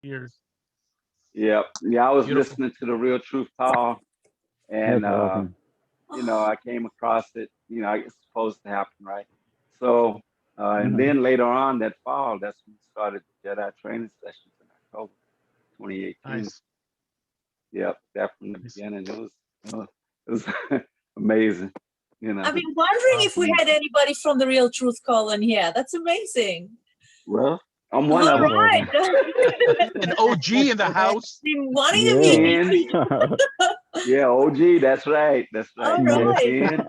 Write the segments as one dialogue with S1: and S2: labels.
S1: Years.
S2: Yep. Yeah, I was
S1: Beautiful.
S2: listening to the Real Truth Call, and
S3: That's awesome.
S2: I came across it. It's supposed to happen, right? So, and
S3: Mhm.
S2: then later on that fall, that's when we started the Jedi training sessions in October 2018.
S1: Nice.
S2: Yep, that from the
S1: Nice.
S2: beginning. It was amazing.
S4: I've been wondering if we had anybody from the Real Truth Call in here. That's amazing.
S2: Well, I'm one of
S4: All
S2: them.
S4: right.
S1: An OG in the house.
S4: Been wanting to meet you.
S2: Yeah, OG. That's right. That's right.
S4: All right.
S2: Ken,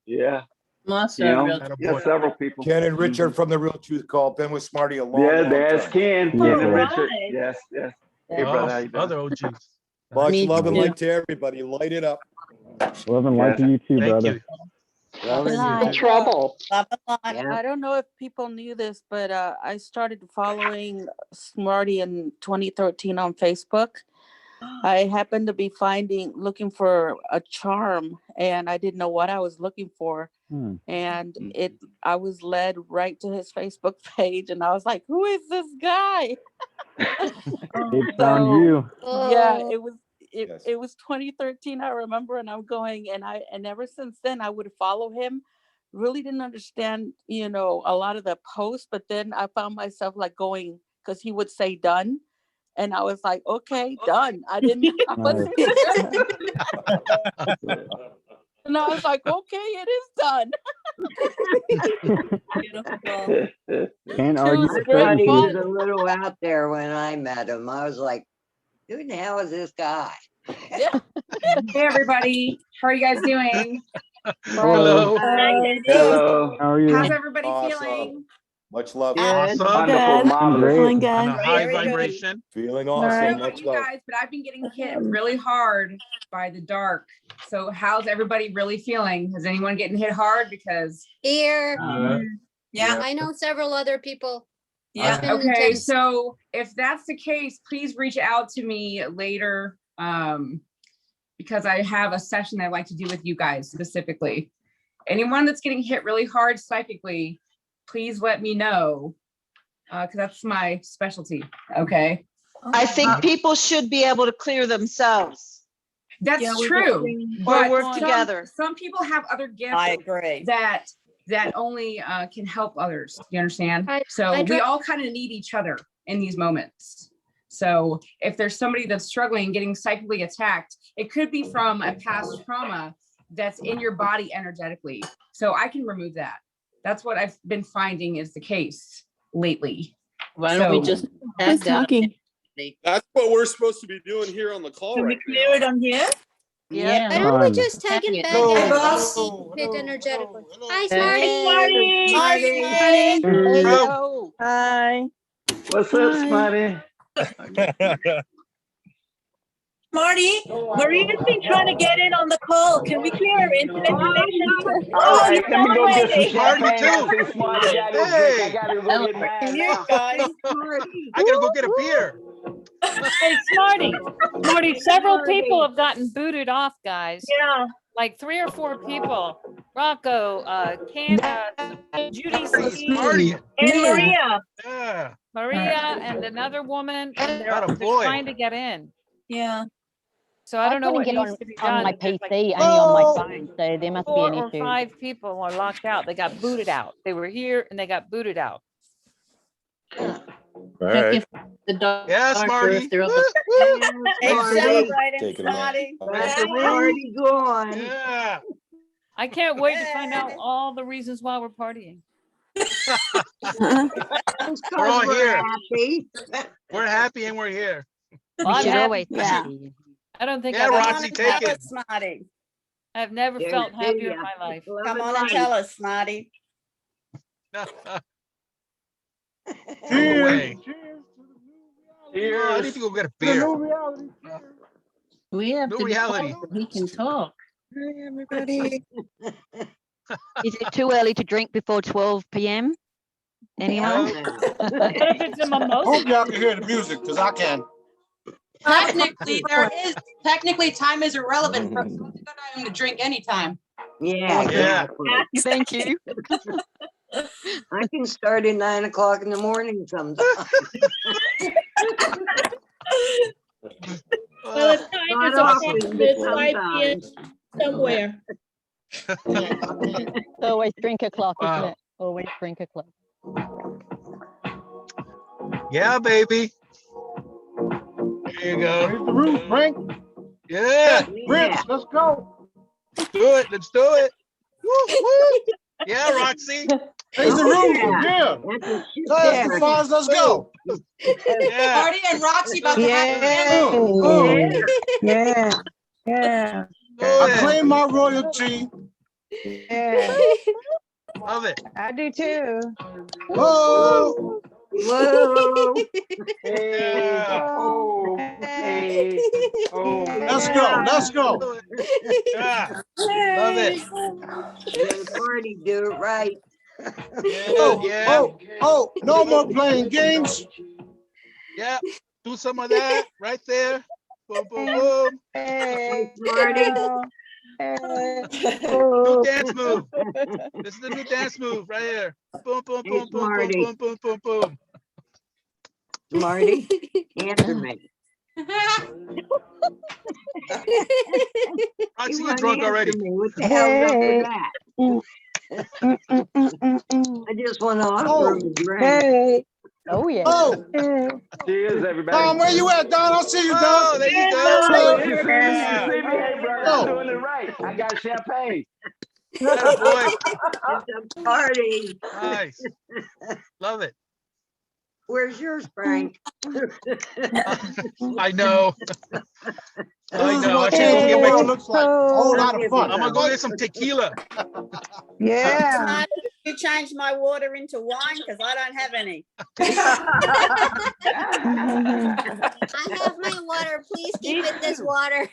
S2: yeah.
S4: Awesome.
S2: Several people.
S5: Ken and Richard from the Real Truth Call. Been with Smarty a long,
S2: Yeah,
S5: long
S2: there's
S5: time.
S2: Ken and
S3: Beautiful.
S2: Richard.
S4: Right.
S2: Yes, yes. Hey,
S1: Oh,
S2: brother, how you doing?
S1: other OGs.
S5: Much
S6: Me
S5: love and
S6: too.
S5: light to everybody. Light it up.
S3: Love and light to you too,
S1: Thank
S3: brother.
S1: you.
S6: Love and
S1: Light.
S6: light.
S7: Trouble.
S4: Love a lot.
S7: Yeah.
S6: I don't know if people knew this, but I started following Smarty in 2013 on Facebook. I happened to be looking for a charm, and I didn't know what I was looking for.
S3: Hmm.
S6: And I was led right to his Facebook page, and I was like, "Who is this guy?"
S3: It found you.
S6: Yeah, it was
S5: Yes.
S6: it was 2013, I remember, and I'm going, and ever since then I would follow him. Really didn't understand, a lot of the posts, but then I found myself like going, because he would say done, and I was like, okay, done. I wasn't and I was like, okay, it is done.
S4: Beautiful.
S3: Can't argue
S6: was
S3: with
S6: great
S3: that.
S7: He was
S6: fun.
S7: a little out there when I met him. I was like, who the hell is this guy?
S6: Yeah.
S8: Hey everybody, how are you guys doing?
S1: Hello.
S2: Hello.
S3: How are you?
S8: How's everybody
S5: Awesome.
S8: feeling?
S5: Much love.
S1: Awesome.
S2: Wonderful, marvelous.
S3: Great.
S1: On a high
S4: Very good.
S1: vibration.
S5: Feeling
S8: I don't
S5: awesome.
S8: know about
S5: Much
S8: you
S5: love.
S8: guys, but I've been getting hit really hard by the dark. So how's everybody really feeling? Is anyone getting hit hard? Because
S9: Here,
S4: Yeah.
S9: I know several other people.
S4: Yeah.
S9: It's been
S8: okay,
S9: intense.
S8: so if that's the case, please reach out to me later. Because I have a session I'd like to do with you guys specifically. Anyone that's getting hit really hard psychically, please let me know. Because that's my specialty. Okay.
S10: I think people should be able to clear themselves
S8: That's
S4: Yeah, we're
S8: true.
S4: doing-
S10: or
S8: But
S10: work
S8: some-
S10: together.
S8: Some people have other gifts
S4: I agree.
S8: that only can help others. You understand?
S9: I
S8: So we
S9: try-
S8: all kind of need each other in these moments. So if there's somebody that's struggling, getting psychically attacked, it could be from a past trauma that's in your body energetically. So I can remove that. That's what I've been finding is the case lately.
S6: Why don't we
S8: So-
S6: just
S7: Who's
S6: tag down?
S7: talking?
S11: That's what we're supposed to be doing here on the call
S4: Can we
S11: right
S4: clear
S11: now.
S4: it on here?
S6: Yeah.
S9: Why don't we
S3: Fun.
S9: just tag it back
S11: Hello,
S9: out and hit energetically? Hi, Smarty.
S4: Smarty.
S6: Hi, Smarty.
S1: Hello.
S6: Hi.
S2: What's up, Smarty?
S4: Marty, Maria's been trying to get in on the call. Can we clear her internet connection? Oh,
S2: Hey,
S4: you're
S2: let me go get some
S4: waiting.
S1: Smarty
S2: champagne. I
S1: too.
S2: see Smarty got his drink. I gotta go get mine
S4: You
S2: now.
S4: guys.
S1: I gotta go get a beer.
S12: Hey, Smarty, several people have gotten booted off, guys.
S4: Yeah.
S12: Like 3 or 4 people. Rocco, Judy,
S1: Smarty.
S4: And Maria.
S1: Yeah.
S12: Maria, and another woman, and they're
S1: Attaboy.
S12: trying to get in.
S4: Yeah.
S12: So I don't know what
S7: couldn't
S12: needs
S7: get
S12: to be
S7: on
S12: done.
S7: my
S12: There's
S7: PC,
S12: like
S7: only on my phone, so there must be
S12: 4
S7: an
S12: or
S7: issue.
S12: 5 people are locked out. They got booted out. They were here and they got booted out.
S6: Check if the dog.
S1: Yeah, Smarty.
S6: If they're up
S1: Woo,
S4: Hey,
S7: Smarty.
S4: celebrating,
S5: Taking a
S4: Smarty.
S7: That's already gone.
S1: Yeah.
S12: I can't wait to find out all the reasons why we're partying.
S1: We're all here.
S7: Happy.
S1: We're happy and we're here.
S12: Well, I'm
S7: should
S12: happy.
S7: always
S6: Yeah.
S7: be.
S12: I don't think
S1: Yeah,
S12: I've,
S1: Roxy, take it.
S4: Smarty.
S12: I've never
S7: There
S12: felt
S7: you
S12: happier in
S7: go.
S12: my life.
S7: Love
S4: Come
S7: and
S4: on and
S7: light.
S4: tell us, Smarty.
S1: No way.
S2: Cheers.
S1: I need to go get a beer.
S6: We have
S1: No
S6: to be
S1: reality.
S6: quiet so we can talk.
S4: Hi, everybody.
S7: Is it too early to drink before 12 p.m.? Anyone?
S12: What if it's a mimosa?
S11: Hope y'all can hear the music, because I can.
S8: Technically time is irrelevant for a good time to drink anytime.
S7: Yeah.
S1: Yeah.
S7: Thank you.
S13: I can start at 9 o'clock in the morning sometimes.
S4: Well, the time
S13: Not
S4: is
S13: often,
S4: approximately
S13: but
S4: 5 p.m.
S13: sometimes.
S4: somewhere.
S7: It's always drink o'clock, isn't
S1: Wow.
S7: it? Always drink o'clock.
S1: Yeah, baby. There you go.
S11: Here's the roof, Frank.
S1: Yeah.
S11: Rich, let's go.
S1: Let's do it. Let's do it. Woo, woo. Yeah, Roxy.
S11: Here's the roof. Yeah. Guys, the fans, let's go.
S1: Yeah.
S10: Marty and Roxy about to have
S13: Yeah.
S3: Yeah.
S11: I claim my royalty.
S3: Yeah.
S1: Love it.
S3: I do too.
S11: Whoa.
S13: Whoa.
S1: Yeah.
S2: Oh, hey, oh.
S11: Let's go. Let's go.
S1: Yeah. Love it.
S13: The party do it right.
S11: Oh,
S1: Yeah.
S11: no more playing games.
S1: Yeah. Do some of that right there. Boom, boom, boom.
S13: Hey, Marty.
S1: New dance move. This is the new dance move right here. Boom, boom,
S13: Hey,
S1: boom, boom, boom,
S13: Smarty.
S1: boom, boom, boom, boom.
S13: Marty, answer me.
S1: Roxy,
S13: He
S1: you're
S13: won't
S1: drunk
S13: answer
S1: already.
S13: me. What the hell's up with that? I just want to offer him a drink.
S3: Hey.
S7: Oh, yeah.
S11: Oh,
S2: Cheers, everybody.
S11: Don, where you at, Don? I'll see you, Don.
S1: Oh, there you go.
S11: Hello.
S2: You see me?
S1: Yeah.
S2: You see me? Hey, bro,
S11: Yo.
S2: I'm doing it right. I got champagne.
S1: Atta boy.
S13: It's a party.
S1: Nice. Love it.
S13: Where's yours, Frank?
S1: I know. I
S11: This is
S1: know. I
S11: what
S1: can't
S11: changing the
S1: get
S11: world
S1: back.
S11: looks like. A whole lot of fun.
S1: I'm gonna go get some tequila.
S3: Yeah.
S10: You changed my water into wine because I don't have any.
S9: I have my water. Please keep it this water.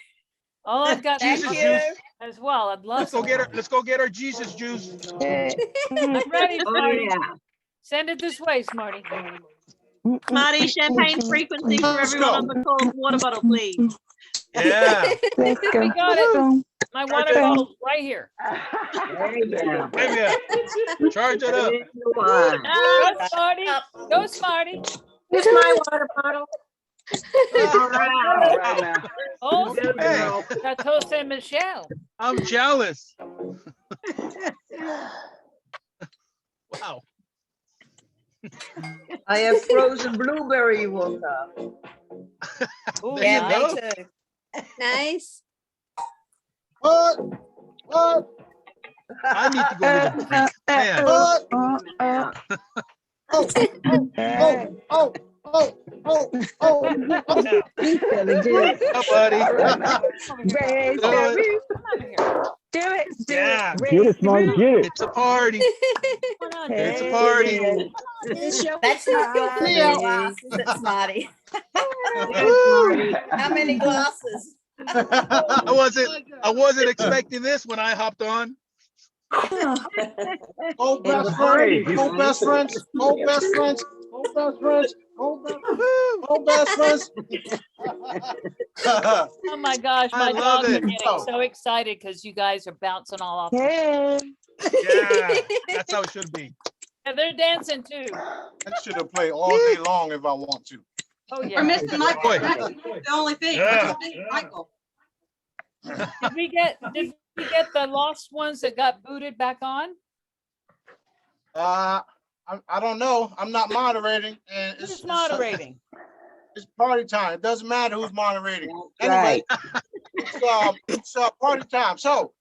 S12: Oh, I've got
S1: Jesus
S12: some
S1: juice.
S12: as well. I'd love
S1: Let's go
S12: some.
S1: get her. Let's go get our Jesus juice.
S12: I'm ready,
S13: Oh,
S12: Smarty.
S13: yeah.
S12: Send it this way, Smarty.
S10: Smarty, champagne frequency for
S11: Let's
S10: everyone
S11: go.
S10: on the call. Water bottle, please.
S1: Yeah.
S3: Let's go.
S12: We got it. My water
S1: it.
S12: bottle's right here.
S13: There you go.
S1: Wait a minute. Charge it up.
S13: Here's the wine.
S12: Go, Smarty. Go, Smarty.
S10: Here's my water bottle.
S13: All right now.
S12: Oh,
S13: Good
S1: Hey.
S13: girl.
S12: Chateau Saint Michel.
S1: I'm jealous. Wow.
S13: I have frozen blueberry water.
S12: Ooh,
S1: There you go.
S10: too.
S9: Nice.
S11: What? What?
S1: I need to go get a drink. Man.
S11: What?
S13: Yeah.
S11: Oh, oh, oh, oh, oh, oh.
S3: He's feeling good.
S1: Oh, buddy.
S3: Raise
S1: Do it.
S3: the
S12: come on here.
S3: Do it. Do
S1: Yeah.
S3: it. Get it, Smart. Get it.
S1: It's a party.
S12: Come on.
S1: It's a party.
S10: That's not your first
S11: Yeah.
S10: glass, is it, Smarty?
S1: Woo.
S10: How many glasses?
S1: I wasn't expecting this when I hopped on.
S11: Oh, best friends. Oh, best friends. Oh, best friends. Oh, best friends. Oh, best friends.
S12: Oh my gosh,
S1: I
S12: my
S1: love
S12: dogs are
S1: it.
S12: getting so excited because you guys are bouncing all off.
S3: Hey.
S1: Yeah. That's how it should be.
S12: Yeah, they're dancing too.
S11: I should have played all day long if I want to.
S12: Oh
S10: We're
S12: yeah.
S10: missing Michael.
S1: Boy.
S10: That's the only thing.
S1: Yeah.
S10: We're missing Michael.
S12: Did we get the lost ones that got booted back on?
S11: I don't know. I'm not moderating, and
S12: Who's moderating?
S11: It's party time. It doesn't matter who's moderating.
S13: Right.
S11: Anyway, it's party time. So,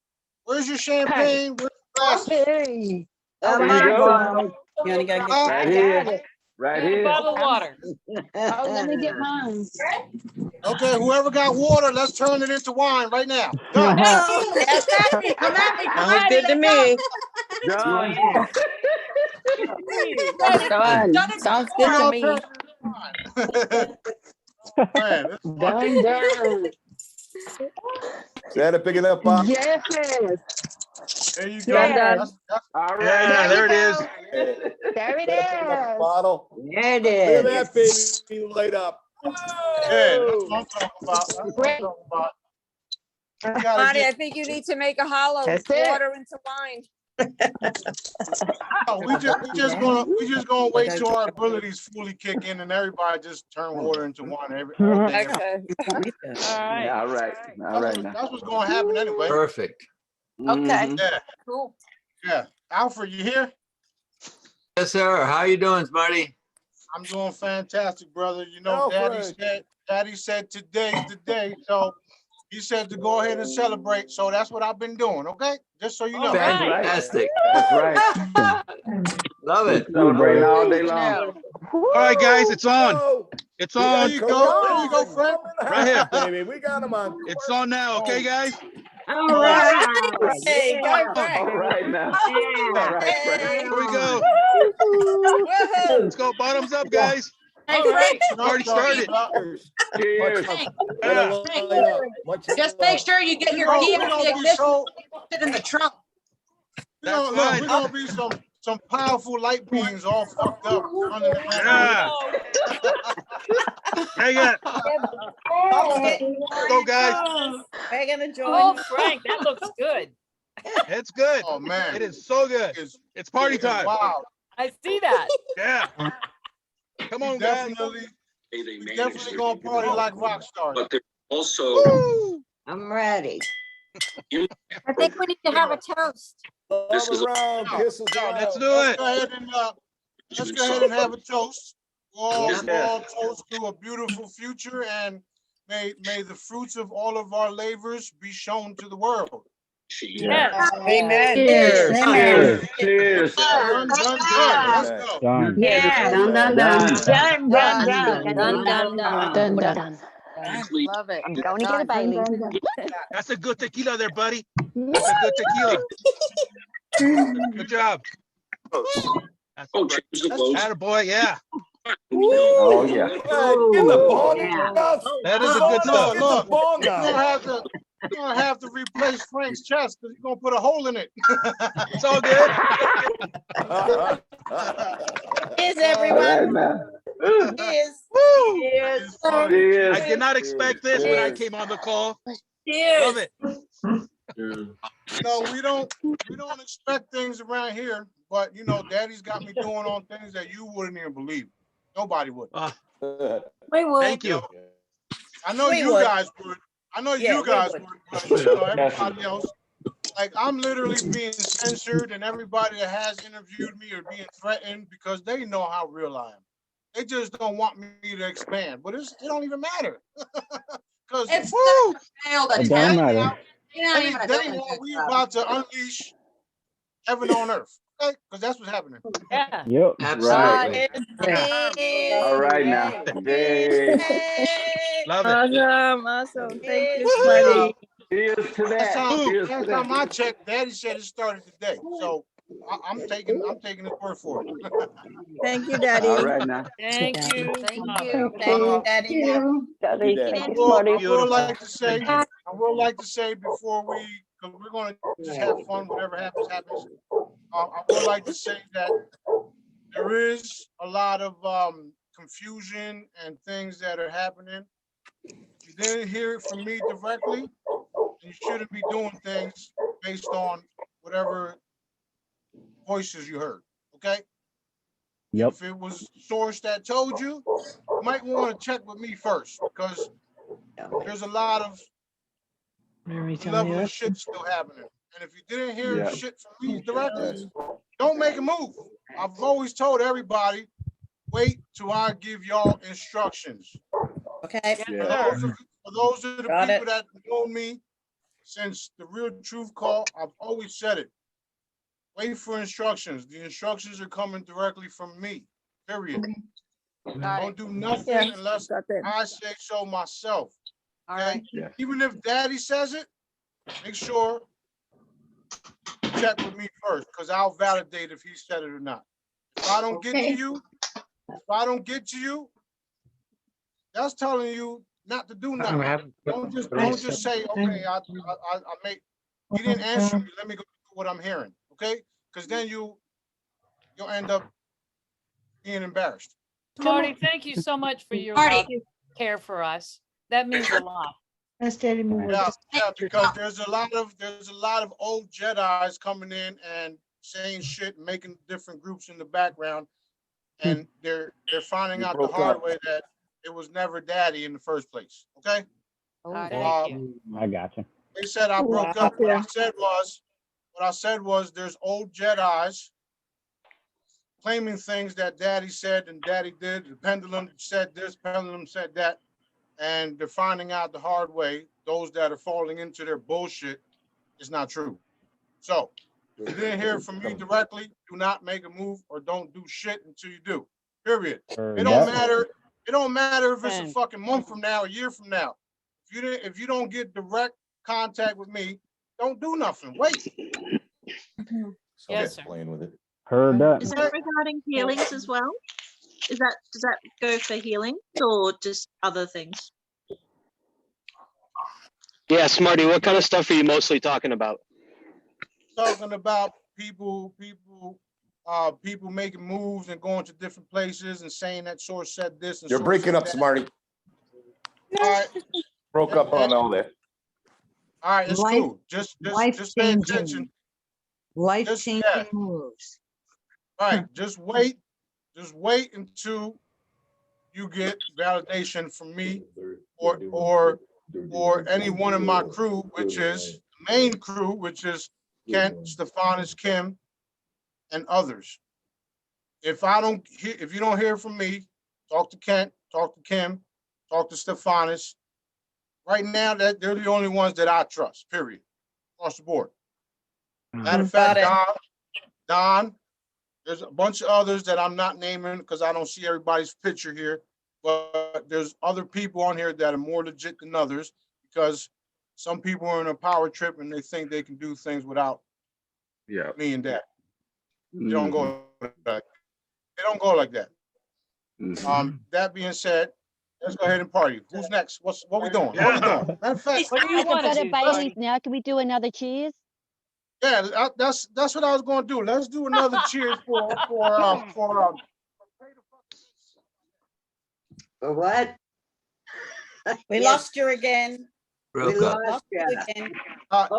S11: where's your champagne? Where's the glasses?
S3: Hey.
S13: Oh,
S2: There
S13: my
S2: you go.
S13: God.
S10: You want to go get
S2: Right here. Right
S12: And a
S2: here.
S12: bottle of water.
S3: Oh, let me get mine.
S11: Okay, whoever got water, let's turn it into wine right now. Done.
S10: Yes, Matthew, come at me.
S13: Sounds good to me.
S2: Done.
S10: Done.
S12: Sounds good to me.
S11: Man, this is fun.
S3: Done, done.
S5: Santa picking up, Bob.
S3: Yes.
S11: There you go.
S3: Yeah.
S11: That's
S2: All right.
S1: Yeah, there it is.
S3: There it is.
S5: Bottle.
S13: There it
S5: Look at
S13: is.
S5: that baby light up.
S11: yeah, that's what I'm talking about. That's what I'm talking about. You gotta
S10: Marty,
S11: get-
S10: I think you need to make a hollow
S3: That's it.
S10: water into wine.
S11: No, we just gonna wait till our abilities fully kick in and everybody just turn water into wine. All day, every-
S2: Yeah, all right. All right now.
S11: That's what's gonna happen anyway.
S14: Perfect.
S2: Mhm.
S11: Yeah,
S8: Cool.
S11: yeah. Alfred, you here?
S14: Yes, sir. How you doing, Smarty?
S11: I'm doing fantastic, brother. You know, Daddy said today's the day, so he said to go ahead and celebrate. So that's what I've been doing. Okay, just so you know.
S14: Fantastic.
S2: That's right.
S14: Love it.
S2: Celebrating all day long.
S1: All right, guys, it's on. It's
S11: There
S1: on.
S11: you go. There you go, Frank.
S1: Right here.
S5: Baby, we got him on.
S1: It's on now, okay, guys?
S13: All right.
S4: Hey, go
S13: Yeah.
S4: Frank.
S2: All right now. All right, Frank.
S1: Here we go.
S4: Woohoo.
S1: Let's go. Bottoms up, guys.
S8: Hey, Frank.
S1: Already started.
S2: Cheers.
S1: Yeah.
S8: Just make sure you get your key out of the ignition. Put it in the trunk.
S1: That's
S11: Look,
S1: fine.
S11: we're gonna be some powerful light beings all fucked up under the
S1: Yeah. Hang on. Let's go, guys.
S4: Megan and
S12: Oh,
S4: Joy.
S12: Frank, that looks good.
S1: It's good.
S11: Oh man,
S1: It is so good. It's party time.
S11: Wow.
S12: I see that.
S1: Yeah. Come on, guys.
S11: We definitely gonna party like rock stars.
S15: But there's also
S1: Woo!
S13: I'm ready.
S9: I think we need to have a toast.
S15: this is
S5: Around, kisses
S1: Let's
S5: around.
S1: do it.
S11: Let's go ahead and have a toast. We'll
S15: Yeah.
S11: all toast to a beautiful future, and may the fruits of all of our labors be shown to the world.
S12: Yes.
S4: Amen.
S13: Cheers.
S2: Cheers. Cheers.
S11: Done. Let's go.
S3: Done.
S13: Yeah. Dun, dun, dun.
S10: Done, done, done.
S3: Done, done.
S6: Love it.
S3: I'm going to get a Bailey.
S1: That's a good tequila there, buddy. That's a good tequila. Good job. That's
S15: Oh, cheers to those.
S1: attaboy, yeah.
S2: Oh, yeah.
S5: Hey, in the bong
S13: Yeah.
S5: stuff.
S1: That is a good stuff.
S5: Get the bong out.
S11: You're gonna have to replace Frank's chest because you're gonna put a hole in it.
S1: It's all good.
S4: Cheers,
S2: All
S4: everyone.
S2: right now.
S4: Cheers.
S1: Woo!
S4: Cheers.
S2: Cheers.
S1: I did not expect this when I came on the call.
S4: Cheers.
S1: Love it.
S11: No, we don't expect things around here, but you know, Daddy's got me doing on things that you wouldn't even believe. Nobody would.
S4: We would.
S1: Thank you.
S11: I know
S4: We
S11: you
S4: would.
S11: guys would. I know
S4: Yeah,
S11: you
S4: we
S11: guys
S4: would.
S11: would, but you know, everybody else. Like I'm literally being censored, and everybody that has interviewed me are being threatened because they know how real I am. They just don't want me to expand, but it don't even matter. Because
S8: It's
S11: woo,
S8: failed
S3: It don't matter.
S11: they know we about to unleash heaven on earth. Okay, because that's what's happening.
S12: Yeah.
S3: Yep.
S2: Right.
S4: Cheers.
S2: All right now. Yay.
S1: Love it.
S4: Awesome. Thank you,
S1: Woo!
S4: Smarty.
S2: Cheers to
S11: Last
S2: that.
S11: time,
S2: Cheers to
S11: last time
S2: that.
S11: I checked, Daddy said it started today. So I'm taking his word for it.
S4: Thank you, Daddy.
S2: All right now.
S12: Thank you.
S6: Thank
S12: Mom.
S6: you.
S4: Thank you, Daddy.
S3: Daddy.
S11: I would like to say before we, because we're going to just have fun, whatever happens, happens. I would like to say that there is a lot of confusion and things that are happening. You didn't hear it from me directly. You shouldn't be doing things based on whatever voices you heard. Okay?
S3: Yep.
S11: If it was source that told you, you might want to check with me first because there's a lot of level of shit still happening. And if you didn't hear
S2: Yeah.
S11: shit from me directly, don't make a move. I've always told everybody, wait till I give y'all instructions.
S4: Okay.
S2: Yeah.
S11: For those of the
S4: Got
S11: people
S4: it.
S11: that know me since the Real Truth Call, I've always said it. Wait for instructions. The instructions are coming directly from me, period. Don't do nothing unless
S4: Got that.
S11: I say so myself.
S6: All right.
S2: Yeah.
S11: Even if Daddy says it, make sure you check with me first, because I'll validate if he said it or not. If I don't get to you, that's telling you not to do nothing. Don't just say, okay, I make, you didn't answer me, let me go do what I'm hearing, okay? Because then you'll end up being embarrassed.
S12: Marty, thank you so much for your
S8: Marty.
S12: love and care for us. That means a lot.
S11: Yeah, because there's a lot of old Jedis coming in, and saying shit, making different groups in the background, and they're finding
S2: You
S11: out the
S2: broke
S11: hard
S2: up.
S11: way that it was never daddy in the first place. Okay?
S12: Thank you.
S3: I got you.
S11: They said I broke up. What I said was there's old Jedis claiming things that daddy said and daddy did. The pendulum said this, pendulum said that, and they're finding out the hard way. Those that are falling into their bullshit is not true. So if you didn't hear from me directly, do not make a move or don't do shit until you do. Period. It don't matter. It don't matter if it's a fucking month from now, a year from now. If you don't get direct contact with me, don't do nothing. Wait.
S12: Yes, sir.
S5: Playing with it.
S3: Heard that.
S16: Is that regarding healings as well? Does that go for healing or just other things?
S17: Yeah, Smarty, what kind of stuff are you mostly talking about?
S11: Talking about people making moves and going to different places and saying that source said this. And
S5: You're
S11: source
S5: breaking
S11: said
S5: up,
S11: that.
S5: Smarty.
S11: All right.
S5: Broke up on all that.
S11: All right, it's cool. Just pay attention.
S10: Life-changing moves.
S11: All right, just wait until you get validation from me or any one of my crew, which is the main crew, which is Kent, Stephanus, Kim, and others. If you don't hear from me, talk to Kent, talk to Kim, talk to Stephanus. Right now, that they're the only ones that I trust, period, across the board. Matter of fact, Don, there's a bunch of others that I'm not naming because I don't see everybody's picture here, but there's other people on here that are more legit than others because some people are in a power trip and they think they can do things without me and Dad. They don't go like that. They don't go like that. That being said, let's go ahead and party. Who's next? What we doing? What we doing? Matter of fact,
S12: What do you
S7: I can
S12: want
S7: go
S12: to
S7: to
S12: do,
S7: Bailey's
S12: Smarty?
S7: now. Can we do another cheers?
S11: yeah, that's what I was going to do. Let's do another cheers for
S10: what?
S4: We lost you again.
S14: Broke up.
S4: Lost you again.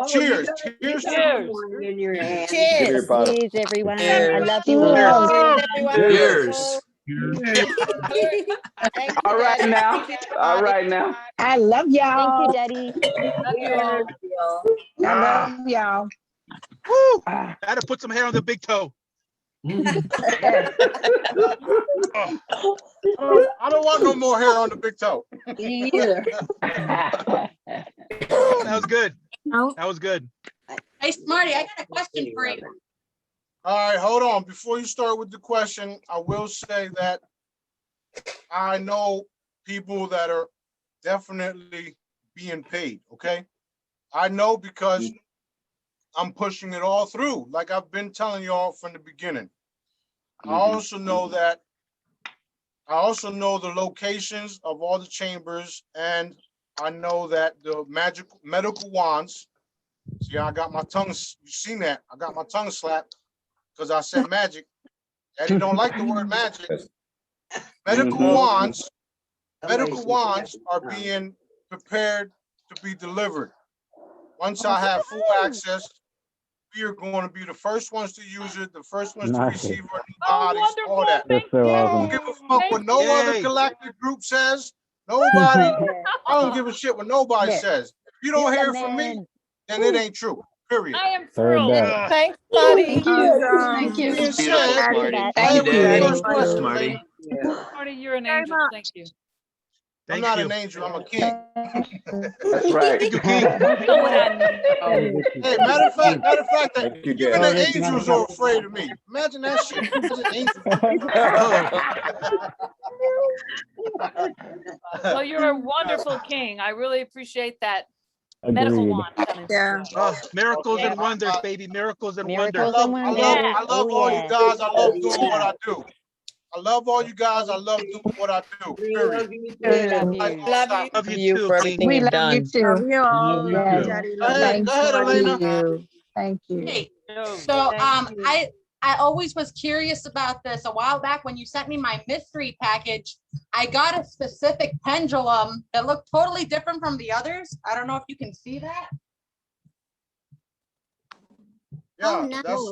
S11: cheers.
S12: Cheers.
S11: Cheers.
S10: In your hand.
S4: Cheers.
S7: Cheers, everyone. I
S4: Cheers.
S7: love you all.
S14: Cheers.
S2: All right now. All right now.
S10: I love y'all.
S7: Thank you, Daddy.
S12: Love you all.
S10: I love y'all.
S1: Woo! Gotta put some hair on the big toe.
S11: I don't want no more hair on the big toe.
S10: Me either.
S1: That was good. That was good.
S8: Hey, Smarty, I got a question for you.
S11: All right, hold on. Before you start with the question, I will say that I know people that are definitely being paid, okay? I know because I'm pushing it all through, like I've been telling y'all from the beginning. I also know that the locations of all the chambers, and I know that the medical wands. See, I got my tongue, you seen that? I got my tongue slapped because I said magic. Eddie don't like the word magic. Medical wands are being prepared to be delivered. Once I have full access, we are going to be the first ones to use it, the first ones to receive our new bodies, all that.
S3: That's so
S11: I
S3: awesome.
S11: don't give a fuck what no other galactic group says. Nobody, I don't give a shit what nobody says. If you don't hear from me, then it ain't true. Period.
S12: I am
S3: Heard
S12: thrilled.
S3: that.
S12: Thanks, buddy.
S10: Thank you.
S8: Thank you.
S11: Being
S14: Beautiful,
S11: said,
S14: Smarty.
S11: I
S14: Thank you,
S11: am the
S14: Daddy.
S11: first person,
S14: Smarty.
S11: lady.
S12: Smarty, you're an
S16: Very
S12: angel.
S16: much.
S12: Thank you.
S11: I'm
S1: Thank
S11: not
S1: you.
S11: an angel, I'm a king.
S2: That's right.
S1: Thank you, King.
S12: You know what I mean.
S11: Hey, matter of fact, that
S5: Thank you,
S11: even
S5: Daddy.
S11: the angels are afraid of me. Imagine that shit. Imagine angels.
S12: Well, you're a wonderful king. I really appreciate that medical
S3: Agreed.
S12: wand coming
S16: Yeah.
S12: through.
S1: Miracles
S12: Yeah.
S1: and wonders, baby. Miracles and wonders.
S7: Miracles and wonders.
S12: Yeah.
S11: I love all you guys. I love doing what I do. I love all you guys. I love doing what I do. Period.
S7: We love you.
S1: Love you too, King.
S10: We love you too.
S16: Love you all.
S10: Yeah.
S16: Love you, Daddy.
S11: Go
S16: Love
S11: ahead,
S16: you.
S11: go ahead, Elena.
S10: Thank you.
S8: Hey,
S12: No,
S8: so
S12: thank you.
S8: I always was curious about this. A while back when you sent me my mystery package, I got a specific pendulum that looked totally different from the others. I don't know if you can see that.
S9: Oh,
S11: Yeah,
S9: no.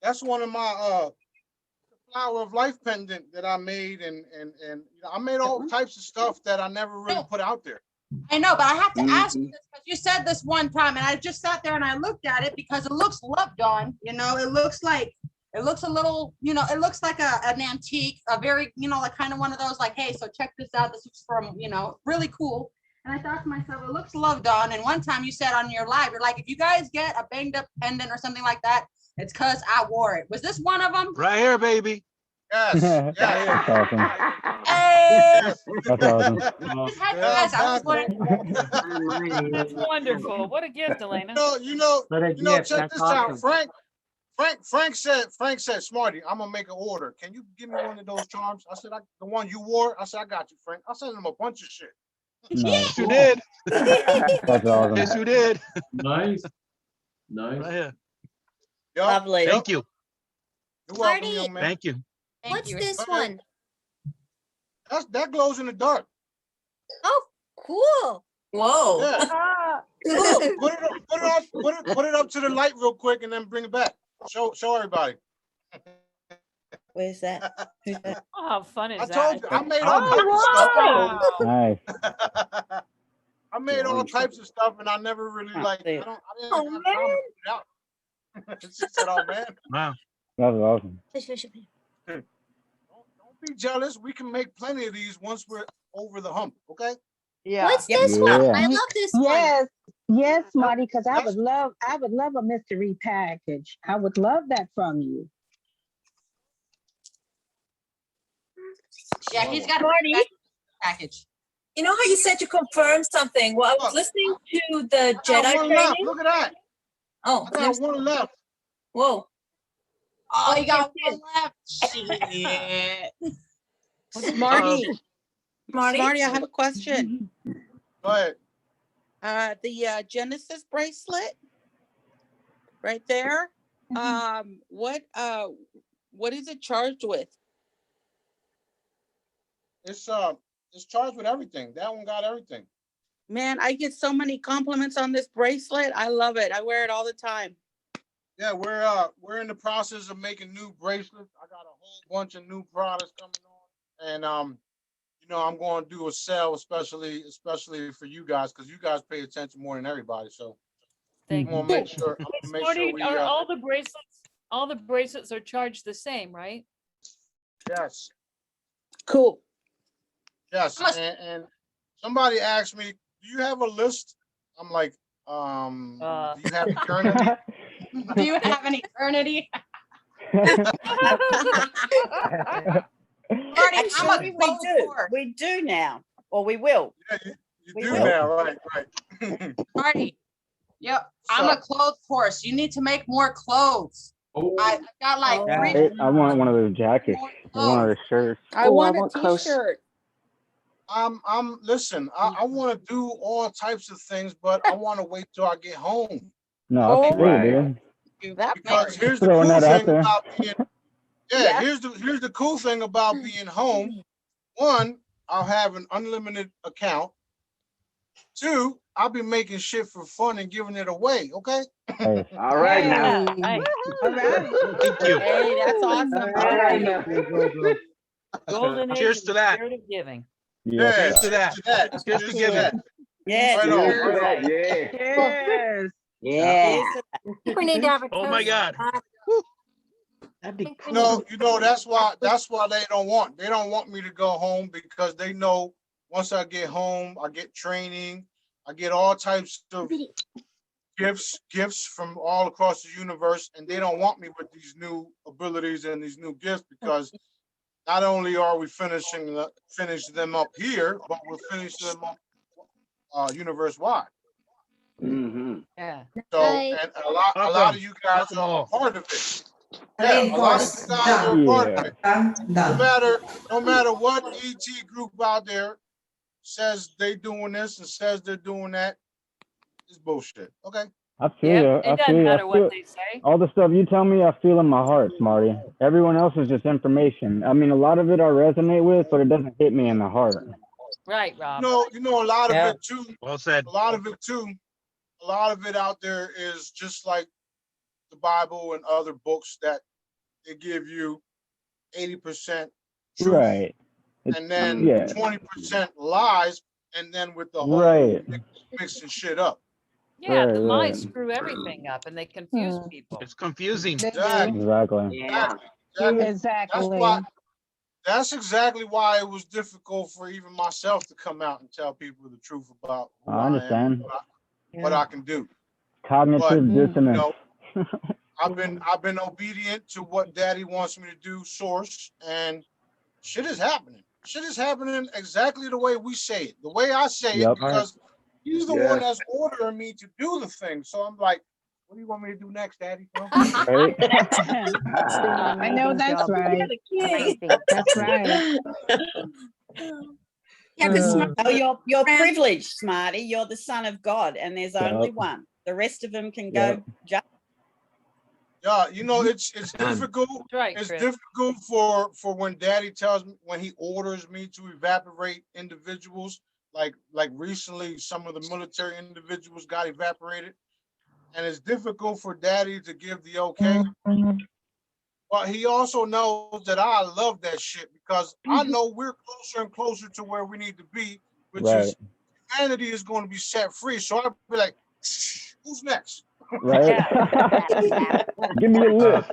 S11: that's one of my flower of life pendant that I made, and I made all types of stuff that I never really put out there.
S8: I know, but I have to ask you this because you said this one time, and I just sat there and I looked at it because it looks loved on. You know, it looks a little, you know, it looks like an antique, a very, you know, like kind of one of those like, hey, so check this out. This is from, you know, really cool. And I thought to myself, it looks loved on. And one time you said on your live, you're like, if you guys get a banged up pendant or something like that, it's because I wore it. Was this one of them?
S1: Right here, baby.
S11: Yes.
S3: That's awesome.
S8: Hey!
S3: That's awesome.
S8: Yes, I was wearing.
S12: That's wonderful. What a gift, Elena.
S11: You know, check this out. Frank said, Smarty, I'm gonna make an order. Can you give me one of those charms? I said, the one you wore. I said, I got you, Frank. I sent him a bunch of shit.
S3: Nice.
S1: Yes, you did.
S3: That's awesome.
S1: Yes, you did.
S14: Nice. Nice.
S1: Right here.
S11: Yup.
S4: Lovely.
S1: Thank you.
S11: You're welcome,
S9: Marty.
S11: young man.
S1: Thank you.
S9: What's this one?
S11: That glows in the dark.
S9: Oh, cool.
S4: Whoa.
S11: Yeah. Put it up to the light real quick and then bring it back. Show everybody.
S4: Where's that? Who's that?
S12: Oh, how fun is
S11: I
S12: that?
S11: told you I made all types of stuff.
S3: Nice.
S11: I made all types of stuff, and I never really like. I didn't have time to put it out. She said, "Oh man,
S1: Wow.
S3: That's awesome.
S11: don't be jealous. We can make plenty of these once we're over the hump." Okay.
S10: Yeah.
S9: What's this one?
S3: Yeah.
S9: I love this one.
S3: Yes.
S18: Yes, Marty, because I would love a mystery package. I would love that from you.
S8: Yeah, he's got a
S4: Marty.
S8: package.
S4: You know how you said you confirmed something? Well, I was listening to the Jedi
S11: One left.
S4: training.
S11: Look at that.
S4: Oh,
S11: I got one left.
S4: whoa.
S8: Oh, you got one left. Shit.
S6: Marty,
S4: Marty?
S6: Marty, I have a question.
S11: Go ahead.
S6: The Genesis bracelet right there. What is it charged with?
S11: It's charged with everything. That one got everything.
S6: Man, I get so many compliments on this bracelet. I love it. I wear it all the time.
S11: Yeah, we're in the process of making new bracelets. I got a whole bunch of new products coming on, and you know, I'm going to do a sale especially for you guys because you guys pay attention more than everybody. So
S12: Thank
S11: I'm gonna make sure. I'm gonna make
S12: Marty,
S11: sure we.
S12: are all the bracelets are charged the same, right?
S11: Yes.
S6: Cool.
S11: Yes, and somebody asked me, "Do you have a list?" I'm like, "Do you have eternity?"
S8: Do you have an eternity? Marty,
S4: Actually, we do. We do now, or we will.
S11: Yeah, you do now, right?
S8: Marty, yep. I'm a clothes horse. You need to make more clothes. I got like
S3: Hey, I want one of those jackets. One of those shirts.
S6: I want a t-shirt.
S11: Listen, I want to do all types of things, but I want to wait till I get home.
S3: No, that's true, dude.
S11: Because here's the
S3: Throwing
S11: cool
S3: that out
S11: thing
S3: there.
S11: about being, here's the cool thing about being home. One, I'll have an unlimited account. Two, I'll be making shit for fun and giving it away. Okay.
S3: Hey.
S2: All right now.
S4: Nice.
S6: All right. Thank you. Hey, that's awesome.
S2: All right now.
S12: Golden age
S1: Cheers
S12: of
S1: to
S12: the
S1: that.
S12: spirit of giving.
S3: Yeah.
S1: Cheers to that. Cheers to giving.
S4: Yeah.
S11: Right on.
S2: Yeah.
S10: Yes.
S4: Yeah.
S9: We need to have a
S1: Oh my God.
S10: That'd be cool.
S11: No, you know that's why they don't want me to go home because they know once I get home, I get training, I get all types of gifts from all across the universe, and they don't want me with these new abilities and these new gifts because not only are we finish them up here, but we'll finish them up universe wide.
S2: Mm-hmm.
S12: Yeah.
S11: So and a lot of you guys are a part of it. Yeah, a lot of you guys are a part of it. No matter what ET group out there says they doing this and says they're doing that, it's bullshit. Okay.
S3: I feel
S12: Yep,
S3: you.
S12: it
S3: I
S12: doesn't
S3: feel you.
S12: matter
S3: I
S12: what
S3: feel
S12: they say.
S3: all the stuff you tell me. I feel in my heart, Smarty. Everyone else is just information. I mean, a lot of it I resonate with, but it doesn't hit me in the heart.
S12: Right, Rob.
S11: You know a lot of it too.
S1: Well said.
S11: A lot of it too a lot of it out there is just like the Bible and other books that they give you 80% truth,
S3: Right.
S11: and then
S3: Yeah.
S11: 20% lies, and then with the whole
S3: Right.
S11: mixing shit up.
S12: Yeah, the
S3: Right,
S12: lies
S3: right.
S12: screw everything up and they confuse people.
S1: It's confusing.
S18: They do.
S3: Exactly.
S18: Exactly.
S11: That's exactly why it was difficult for even myself to come out and tell people the truth about who
S3: I
S11: I am,
S3: understand.
S11: what I can do.
S3: Cognitive
S11: But,
S3: dissonance.
S11: I've been obedient to what Daddy wants me to do, source, and shit is happening. Shit is happening exactly the way we say it, the way I say it,
S3: Yep.
S11: because he's the
S2: Yeah.
S11: one that's ordering me to do the thing. So I'm like, what do you want me to do next, Daddy? Huh?
S3: Right?
S18: I know that's right. That's right.
S9: Yeah, because
S19: Oh, you're privileged, Smarty. You're the son of God, and there's only
S3: Yep.
S19: one. The rest of them can
S3: Yep.
S19: go just
S11: Yeah, you know, it's difficult.
S12: That's right,
S11: It's
S12: Chris.
S11: difficult for when Daddy tells me, when he orders me to evaporate individuals. Like recently, some of the military individuals got evaporated, and it's difficult for Daddy to give the okay. But he also knows that I love that shit because I know we're closer and closer to where we need to be, which
S3: Right.
S11: is humanity is going to be set free. So I'll be like, who's next?
S3: Right? Give me a list.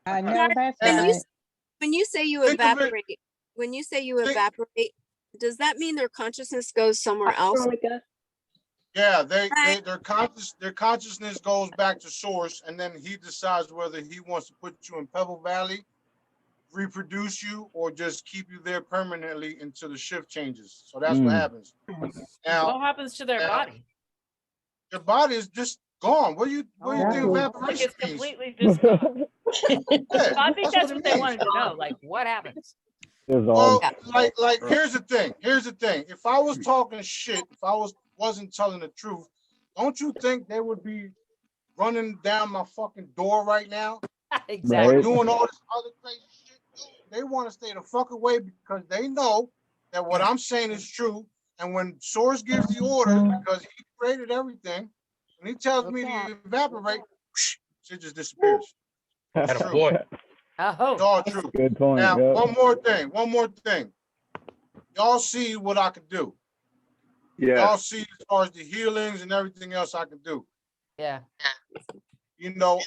S18: I know that's
S9: when you
S18: right.
S9: when you say you
S11: Think of it-
S9: evaporate, when you say you
S11: think-
S9: evaporate, does that mean their consciousness goes somewhere else?
S11: Yeah, their consciousness goes back to source, and then he decides whether he wants to put you in Pebble Valley, reproduce you, or just keep you there permanently until the shift changes. So that's what happens.
S12: What
S11: Now,
S12: happens to their body?
S11: your body is just gone. What do you think
S12: Like
S11: evaporation
S12: it's
S11: means?
S12: completely just gone.
S11: Yeah,
S12: I think that's
S11: it
S12: what they
S11: means.
S12: wanted to know. Like, what happens?
S11: Well, like here's the thing. If I was talking shit, if I wasn't telling the truth, don't you think they would be running down my fucking door right now?
S12: Exactly.
S11: Or doing all this other crazy shit? They want to stay the fuck away because they know that what I'm saying is true. And when Source gives the order, because he created everything, when he tells me to evaporate, shit just disappears.
S1: That's a boy.
S11: It's all true.
S3: Good point.
S11: Now,
S3: Yep.
S11: one more thing. Y'all see what I can do.
S2: Yeah.
S11: Y'all see as far as the healings and everything else I can do.
S12: Yeah.
S11: You know,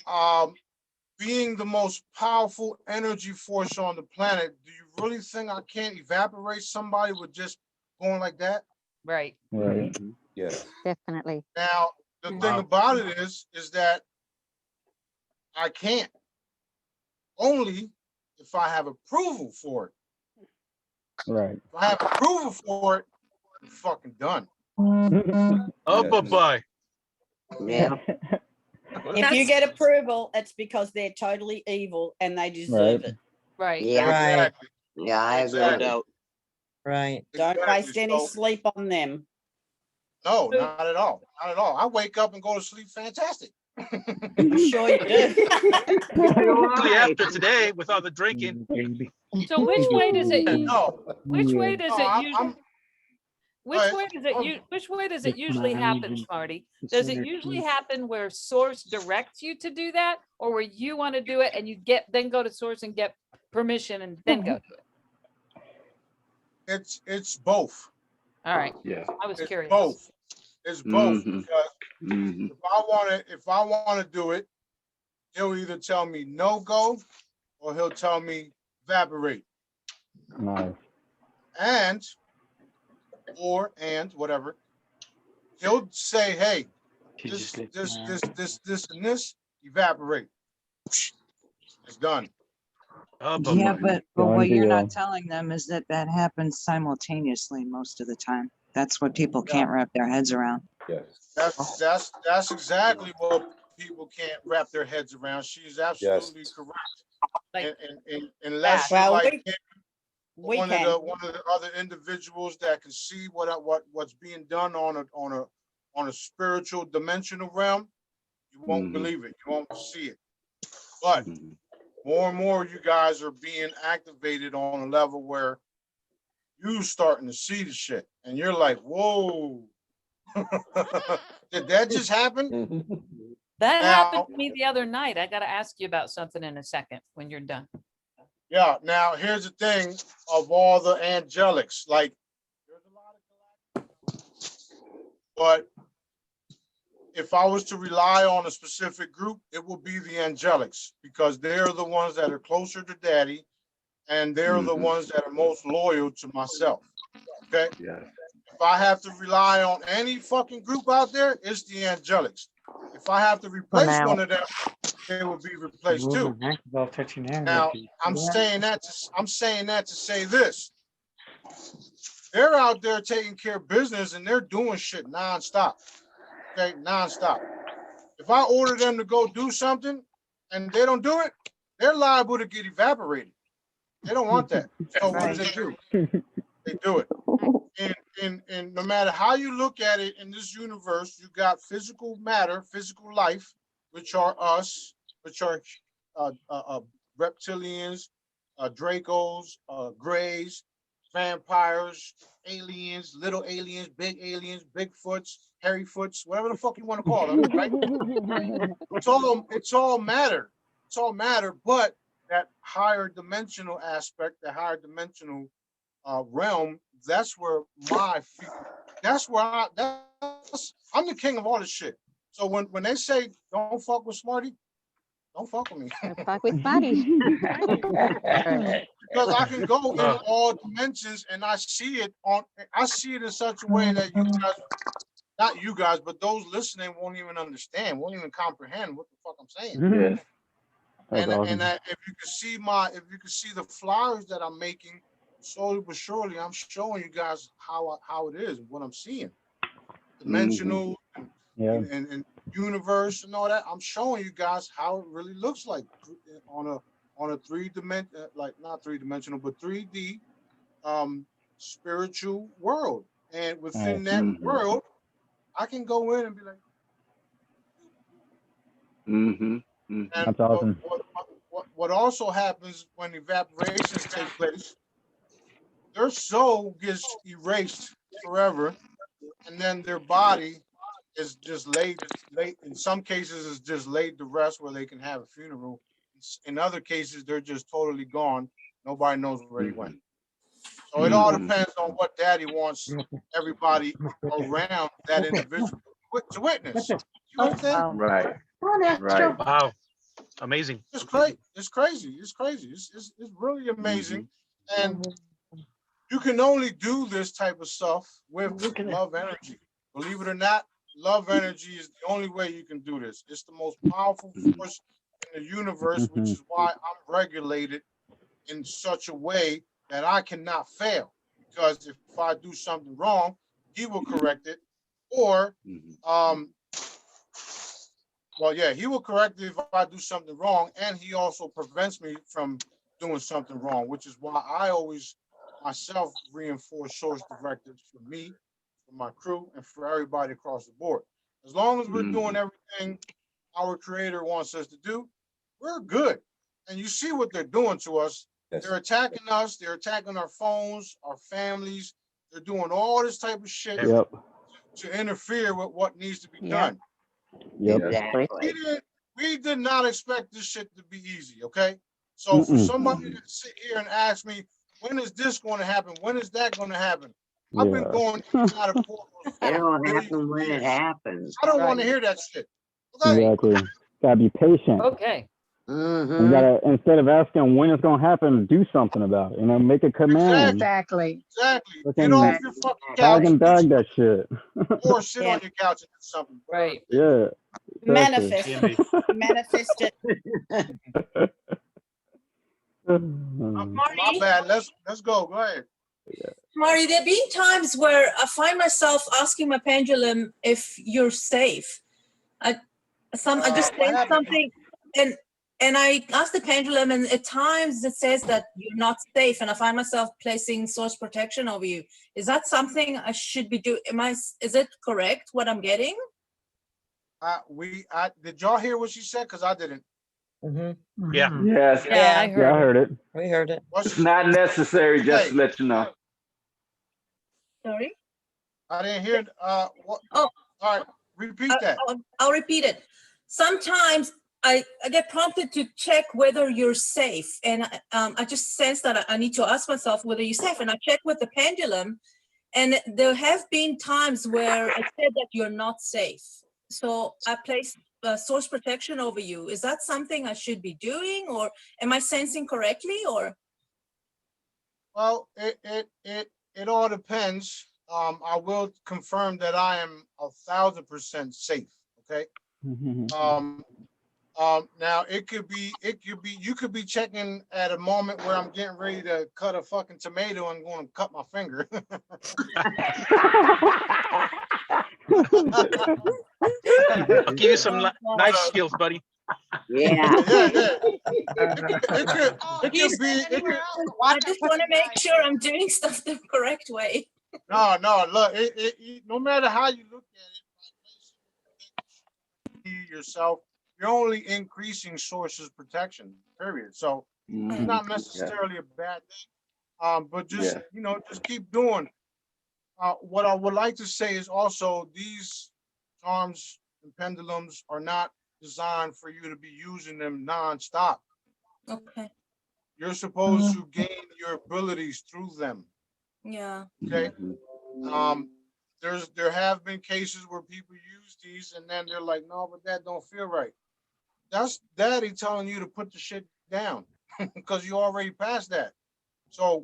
S11: being the most powerful energy force on the planet, do you really think I can't evaporate somebody with just going like that?
S12: Right.
S3: Right.
S2: Yes.
S7: Definitely.
S11: Now, the thing about it is that I can't. Only if I have approval for it.
S3: Right.
S11: If I have approval for it, I'm fucking done.
S1: Oh, bye.
S19: Yeah. If you get approval, it's because they're totally evil and they deserve
S3: Right.
S19: it.
S12: Right.
S19: Yeah.
S9: Right. Yeah, I agree.
S17: No doubt.
S9: Right.
S19: Don't
S11: Exactly.
S19: waste any
S11: So-
S19: sleep on them.
S11: No, not at all. Not at all. I wake up and go to sleep fantastic.
S19: Sure you do.
S1: Especially after today with all the drinking.
S12: So which way does it?
S11: No.
S12: Which way does
S11: No,
S12: it usually? Which
S11: ahead.
S12: way does it? Which way does it usually happen, Smarty? Does it usually happen where Source directs you to do that, or where you want to do it and you then go to Source and get permission and then go do it?
S11: It's both.
S12: All right.
S2: Yeah.
S12: I was
S11: It's
S12: curious.
S11: both. It's both.
S2: Mhm.
S11: Because
S2: Mhm.
S11: if I want to do it, he'll either tell me no go, or he'll tell me evaporate.
S3: Nice.
S11: And whatever. He'll say, hey, this, and this, evaporate. It's done.
S1: Oh,
S13: Yeah, but what you're
S3: Done
S13: not
S3: deal.
S13: telling them is that happens simultaneously most of the time. That's what people can't wrap their heads around.
S2: Yes.
S11: That's exactly what people can't wrap their heads around. She's absolutely correct.
S12: Like,
S11: and unless you're
S19: Well,
S11: like
S19: we
S11: one
S19: can.
S11: of the other individuals that can see what's being done on a spiritual dimensional realm, you won't
S2: Mhm.
S11: believe it. You won't see it. But
S2: Mhm.
S11: more and more you guys are being activated on a level where you starting to see the shit and you're like, whoa. Did that just happen?
S12: That
S11: Now-
S12: happened to me the other night. I got to ask you about something in a second when you're done.
S11: Yeah, now here's the thing of all the angelics, like, there's a lot of galactic, but if I was to rely on a specific group, it will be the angelics, because they're the ones that are closer to daddy, and they're the ones that are most loyal to myself. Okay?
S2: Yeah.
S11: If I have to rely on any fucking group out there, it's the angelics. If I have to replace one of them, they will be replaced too. Now, I'm saying that to say this. They're out there taking care of business and they're doing shit nonstop. Okay, nonstop. If I order them to go do something and they don't do it, they're liable to get evaporated. They don't want that. So what do they do? They do it. And no matter how you look at it in this universe, you got physical matter, physical life, which are us, which are reptilians, Dracos, Greys, vampires, aliens, little aliens, Bigfoots, Hairyfoots, whatever the fuck you want to call them, right? It's all matter. It's all matter, but that higher dimensional aspect, the higher dimensional realm, that's where I'm the king of all this shit. So when they say don't fuck with Smarty, don't fuck with me.
S7: Don't fuck with Smarty.
S11: Because I can go in all dimensions and I see it in such a way that you guys, not you guys, but those listening won't even understand, won't even comprehend what the fuck I'm saying.
S2: Yes.
S11: And
S3: awesome.
S11: if you can see the flyers that I'm making, slowly but surely, I'm showing you guys how it is, what I'm seeing, dimensional and universe and all that. I'm showing you guys how it really looks like on a 3D, like not 3-dimensional, but 3D spiritual world. And within that world, I can go in and be like, and
S3: That's awesome.
S11: what also happens when evaporations take place, their soul gets erased forever, and then their body is just laid in some cases is just laid to rest where they can have a funeral. In other cases, they're just totally gone. Nobody knows where they went. So it all depends on what daddy wants everybody around that individual to witness. You know what I'm saying?
S2: Right. Right.
S1: Wow. Amazing.
S11: It's crazy. It's crazy. It's crazy. It's really amazing. And you can only do this type of stuff with love energy. Believe it or not, love energy is the only way you can do this. It's the most powerful force in the universe, which is why I'm regulated in such a way that I cannot fail. Because if I do something wrong, he will correct it. Or, he will correct it if I do something wrong, and he also prevents me from doing something wrong, which is why I always myself reinforce source directives for me, for my crew, and for everybody across the board. As long as we're doing everything our creator wants us to do, we're good. And you see what they're doing to us. Yes. They're attacking us. They're attacking our phones, our families. They're doing all this type of shit to interfere with what needs to be done.
S13: Exactly.
S11: We did not expect this shit to be easy, okay? So for somebody to sit here and ask me, when is this going to happen? When is that going to happen? I've been going out of portals.
S13: It don't happen when it happens.
S11: I don't want to hear that shit. Okay?
S3: Exactly. Gotta be patient.
S12: Okay.
S3: You gotta, instead of asking when it's gonna happen, do something about it. You know, make a command.
S18: Exactly.
S11: Get off your fucking couch.
S3: Tag and bag that shit.
S11: Or sit on your couch and do something.
S12: Right.
S3: Yeah.
S19: Manifest it. Manifest it.
S11: My bad. Let's go. Go ahead.
S4: Marty, there have been times where I find myself asking my pendulum if you're safe. I just say something and I ask the pendulum, and at times it says that you're not safe, and I find myself placing source protection over you. Is that something I should be doing? Is it correct what I'm getting?
S11: Did y'all hear what she said? Because I didn't.
S1: Yeah.
S2: Yes.
S12: Yeah, I
S3: heard it.
S16: We heard it.
S2: It's not necessary, just to let you know.
S4: Sorry?
S11: I didn't hear, what?
S4: Oh.
S11: All right, repeat that.
S4: I'll repeat it. Sometimes I get prompted to check whether you're safe. And I just sense that I need to ask myself whether you're safe. And I check with the pendulum. And there have been times where it said that you're not safe. So I place source protection over you. Is that something I should be doing, or am I sensing correctly, or?
S11: Well, it all depends. I will confirm that I am 1,000% safe. Okay. Now you could be checking at a moment where I'm getting ready to cut a fucking tomato and going to cut my finger.
S1: I'll give you some knife skills, buddy.
S13: Yeah.
S11: It could be.
S4: I just want to make sure I'm doing stuff the correct way.
S11: No, look, no matter how you look at it, yourself, you're only increasing sources protection, period. So it's not necessarily a bad thing. But just, just keep doing. What I would like to say is also these charms and pendulums are not designed for you to be using them nonstop.
S4: Okay.
S11: You're supposed to gain your abilities through them.
S4: Yeah.
S11: Okay. There have been cases where people use these and then they're like, no, but that don't feel right. That's daddy telling you to put the shit down because you already passed that. So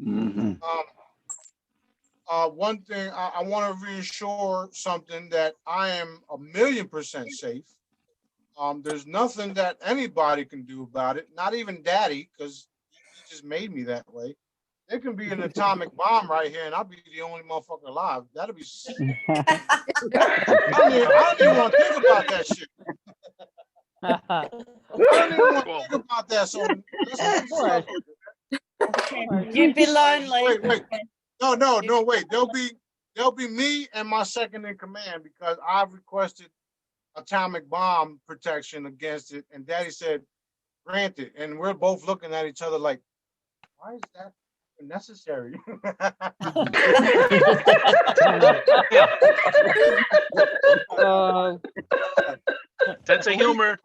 S11: one thing I want to reassure something that I am 1,000,000% safe. There's nothing that anybody can do about it, not even daddy, because he just made me that way. There can be an atomic bomb right here, and I'll be the only motherfucker alive. That'll be sick. I don't even want to think about that shit. I don't even want to think about that. So
S19: you'd be lonely.
S11: Wait. No, wait. There'll be me and my second in command because I've requested atomic bomb protection against it, and daddy said, granted. And we're both looking at each other like, why is that necessary?
S1: Sense of humor.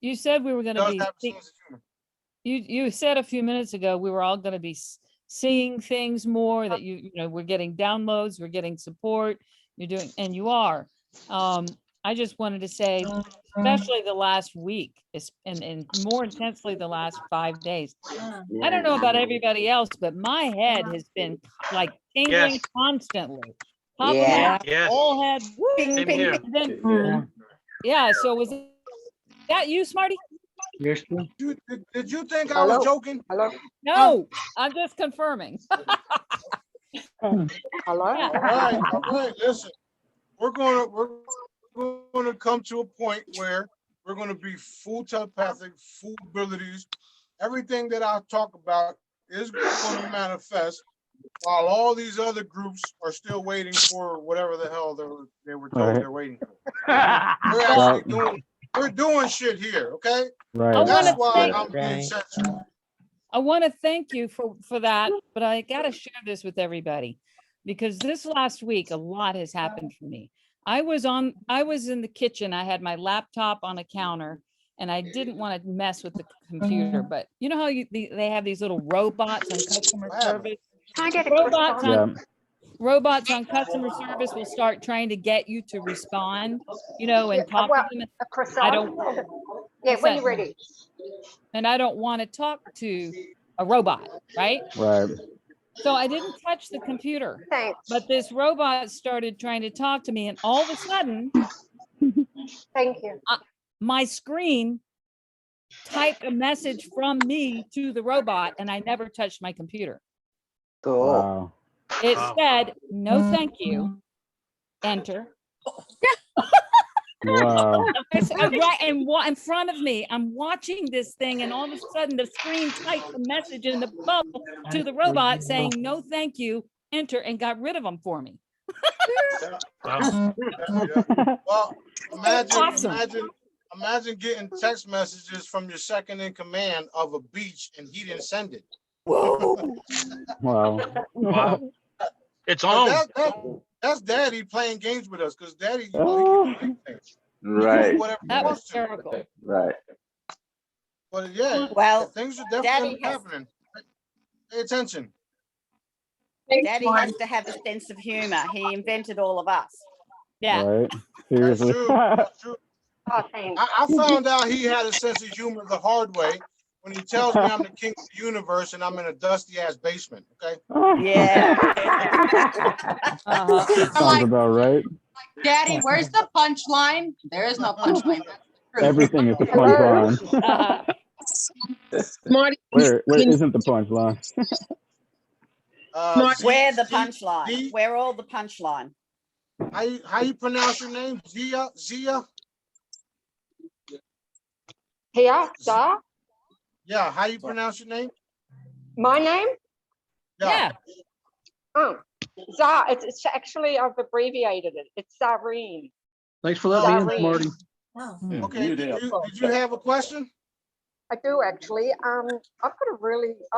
S12: You said we were gonna be. You said a few minutes ago we were all gonna be seeing things more. That we're getting downloads, we're getting support. You're doing, and you are. I just wanted to say, especially the last week, and more intensely the last 5 days. I don't know about everybody else, but my head has been like tingling constantly. Top of my head, whole head.
S1: Same here.
S12: Yeah. So was that you, Smarty?
S11: Did you think I was joking?
S13: Hello?
S12: No, I'm just confirming.
S13: Hello?
S11: All right. Listen, we're going to come to a point where we're going to be full telepathic, full abilities. Everything that I talk about is going to manifest, while all these other groups are still waiting for whatever the hell they were told they're waiting for. We're doing shit here, okay?
S3: Right.
S11: That's why I'm being censored.
S12: I want to thank you for that, but I got to share this with everybody because this last week, a lot has happened for me. I was in the kitchen. I had my laptop on a counter and I didn't want to mess with the computer, but you know how they have these little robots on customer service? Robots on customer service will start trying to get you to respond, and talk to them. I don't.
S13: Yeah, when you're ready.
S12: And I don't want to talk to a robot, right?
S3: Right.
S12: So I didn't touch the computer.
S13: Thanks.
S12: But this robot started trying to talk to me, and all of a sudden,
S13: thank you.
S12: My screen typed a message from me to the robot, and I never touched my computer.
S13: Cool.
S3: Wow.
S12: It said, "No, thank you." Enter.
S3: Wow.
S12: Right, and in front of me, I'm watching this thing, and all of a sudden, the screen typed a message in the bubble to the robot saying, "No, thank you." Enter, and got rid of them for me.
S11: Well, imagine getting text messages from your second in command of a beach, and he didn't send it.
S4: Whoa.
S3: Wow.
S1: Wow. It's
S11: But
S1: on.
S11: that's Daddy playing games with us, because Daddy, he can do things. He can do
S2: Right,
S11: whatever he
S12: That was
S11: wants to.
S12: terrible.
S2: right.
S11: But yeah,
S19: Well,
S11: things are definitely
S19: Daddy has,
S11: happening. Pay attention.
S19: Daddy has to have a sense of humor. He invented all of us.
S12: Yeah.
S3: Right.
S11: That's
S3: Seriously.
S11: true. That's true. I found out he had a sense of humor the hard way when he tells me I'm the king of the universe and I'm in a dusty ass basement. Okay.
S19: Yeah.
S3: Sounds about right.
S20: Daddy, where's the punchline? There is no punchline. That's the truth.
S3: Everything is the punchline.
S20: Smarty,
S3: Where isn't the punchline?
S19: Where the punchline? Where all the punchline?
S11: How you pronounce your name? Zia?
S21: Here, Zah?
S11: Yeah, how you pronounce your name?
S21: My name?
S11: Yeah.
S21: Oh, Zah. It's actually, I've abbreviated it. It's Zareen.
S14: Thanks for letting me in, Smarty.
S11: Okay. Did you have a question?
S21: I do actually. I've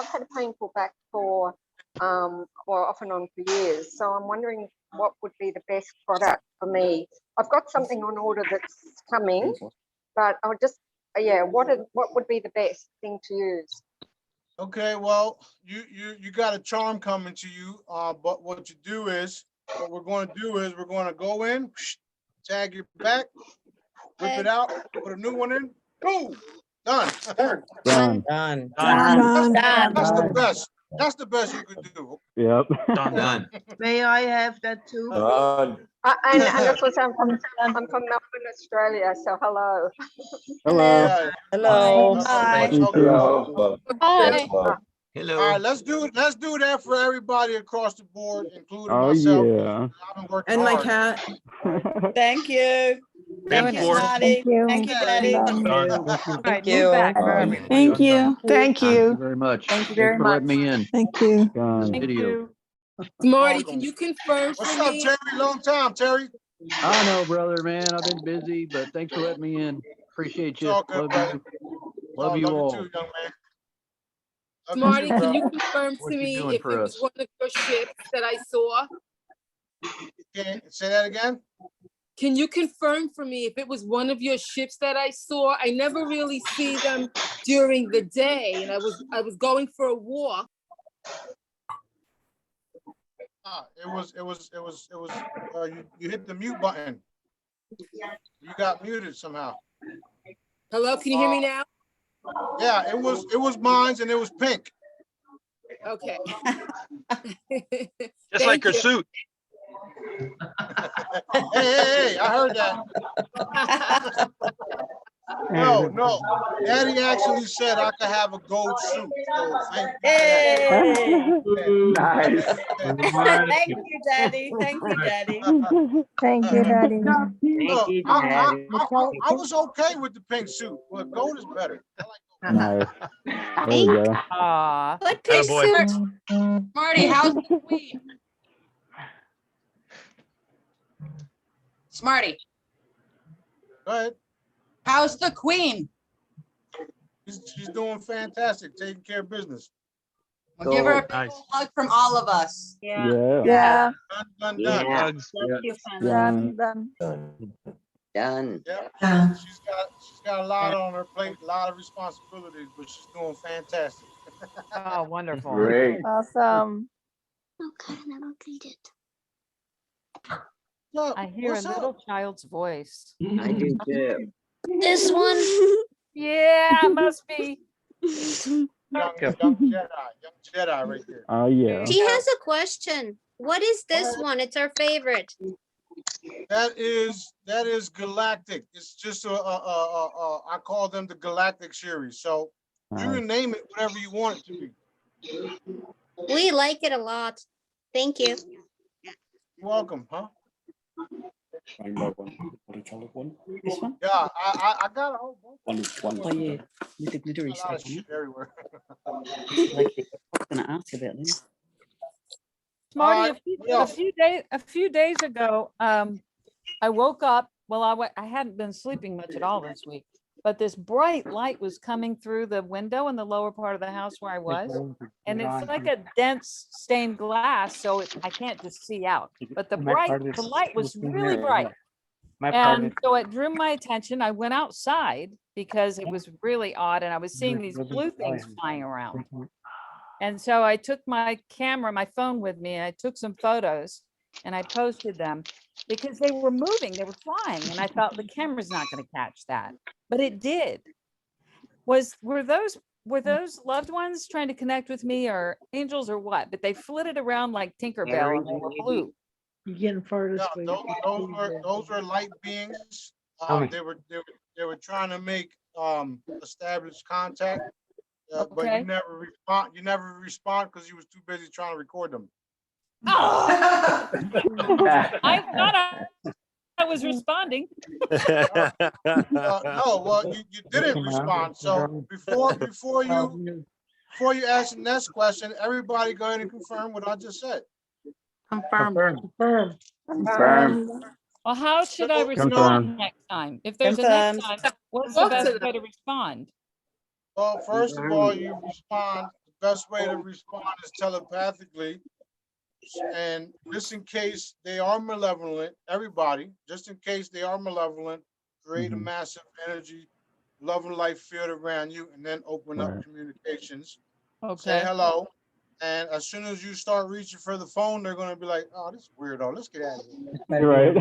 S21: had a painful back for, well, off and on for years. So I'm wondering what would be the best product for me. I've got something on order that's coming, but I would just, yeah, what would be the best thing to use?
S11: Okay, well, you got a charm coming to you, but what we're going to do is we're going to go in, tag your back, whip it out, put a new one in, boom, done.
S3: Done.
S11: That's the best. That's the best you could do.
S3: Yep.
S13: Done. May I have that too?
S21: And that's what I'm from Melbourne, Australia. So hello.
S3: Hello.
S21: Hello.
S19: Hi.
S2: Hello.
S11: All right, let's do that for everybody across the board, including
S3: Oh
S11: myself.
S3: yeah.
S11: I've been working
S19: And my
S11: hard.
S19: cat. Thank you.
S1: Thank
S19: you, Smarty. Thank you, Daddy.
S14: Thank
S19: you.
S10: Thank you.
S14: Thank you very much.
S19: Thank you
S14: Thanks
S19: very
S14: for
S19: much.
S14: letting me in.
S10: Thank you.
S3: Done.
S14: Video.
S20: Smarty, can you confirm
S11: What's
S20: for
S11: up,
S20: me?
S11: Terry? Long time, Terry.
S14: I know, brother, man. I've been busy, but thanks for letting me in. Appreciate
S11: It's
S14: you.
S11: all good,
S14: Love
S11: brother.
S14: you. Love you all.
S11: Too, young man.
S20: Smarty,
S11: bro.
S20: can you confirm
S14: What
S20: to
S14: you
S20: me
S14: doing
S20: if
S14: for
S20: it was
S14: us?
S20: one of your ships that I saw?
S11: Okay, say that again.
S20: Can you confirm for me if it was one of your ships that I saw? I never really see them during the day, and I was going for a walk.
S11: You hit the mute button. You got muted somehow.
S20: Hello, can you hear me now?
S11: Yeah, it was mine, and it was pink.
S20: Okay.
S1: Just like her
S20: you.
S1: suit.
S11: Hey, I heard that. No. Daddy actually said I could have a gold suit. So thank you for that.
S2: Nice.
S19: Thank you, Daddy. Thank you, Daddy.
S18: Thank you, Daddy.
S11: Look, I was okay with the pink suit, but gold is better.
S3: Nice. There we go.
S20: What
S1: pink suit?
S20: Marty, how's the queen? Smarty,
S11: Go ahead.
S20: how's the queen?
S11: She's doing fantastic, taking care of business.
S20: We'll give her a big
S1: Nice.
S20: old hug from all of us.
S3: Yeah.
S18: Yeah.
S11: Done.
S1: Hugs.
S3: Done.
S13: Done.
S11: Yeah. She's got a lot on her plate, a lot of responsibilities, but she's doing fantastic.
S22: Oh, wonderful.
S2: Great.
S18: Awesome.
S9: Oh God, I never read it.
S11: Look,
S22: I hear a
S11: what's up?
S22: little child's voice.
S13: I do too.
S9: This one.
S12: Yeah, it must be.
S11: Young Jedi right there.
S3: Oh yeah.
S9: She has a question. What is this one? It's our favorite.
S11: That is galactic. It's just I call them the galactic series. So you can name it whatever you want it to be.
S9: We like it a lot. Thank you.
S11: You're welcome, huh?
S13: This one?
S11: Yeah, I got a whole bunch.
S13: Oh yeah, with the glittery
S11: A lot of
S13: stuff.
S11: shit everywhere.
S13: I was gonna ask about this.
S12: Smarty,
S11: Alright,
S12: a few days ago, I woke up. Well, I hadn't been sleeping much at all this week, but this bright light was coming through the window in the lower part of the house where I was. And it's like a dense stained glass, so I can't just see out. But the light was really bright. And so it drew my attention. I went outside because it was really odd, and I was seeing these blue things flying around. And so I took my camera, my phone with me, and I took some photos and I posted them because they were moving, they were flying. And I thought the camera's not going to catch that, but it did. Were those loved ones trying to connect with me, or angels, or what? But they flitted around like Tinkerbell and they were blue.
S13: You getting further?
S11: Those were light beings. They were trying to make establish contact, but you never respond. You never respond because you was too busy trying to record them.
S12: I thought I was responding.
S11: No, well, you didn't respond. So before you ask the next question, everybody go ahead and confirm what I just said.
S6: Confirm.
S12: Well, how should I respond next time? If there's a next time, what's the best way to respond?
S11: Well, first of all, you respond. The best way to respond is telepathically. And just in case they are malevolent, everybody, just in case they are malevolent, create a massive energy, love and life field around you, and then open up communications. Say hello. And as soon as you start reaching for the phone, they're going to be like, oh, this weirdo, let's get out of here.
S3: Right.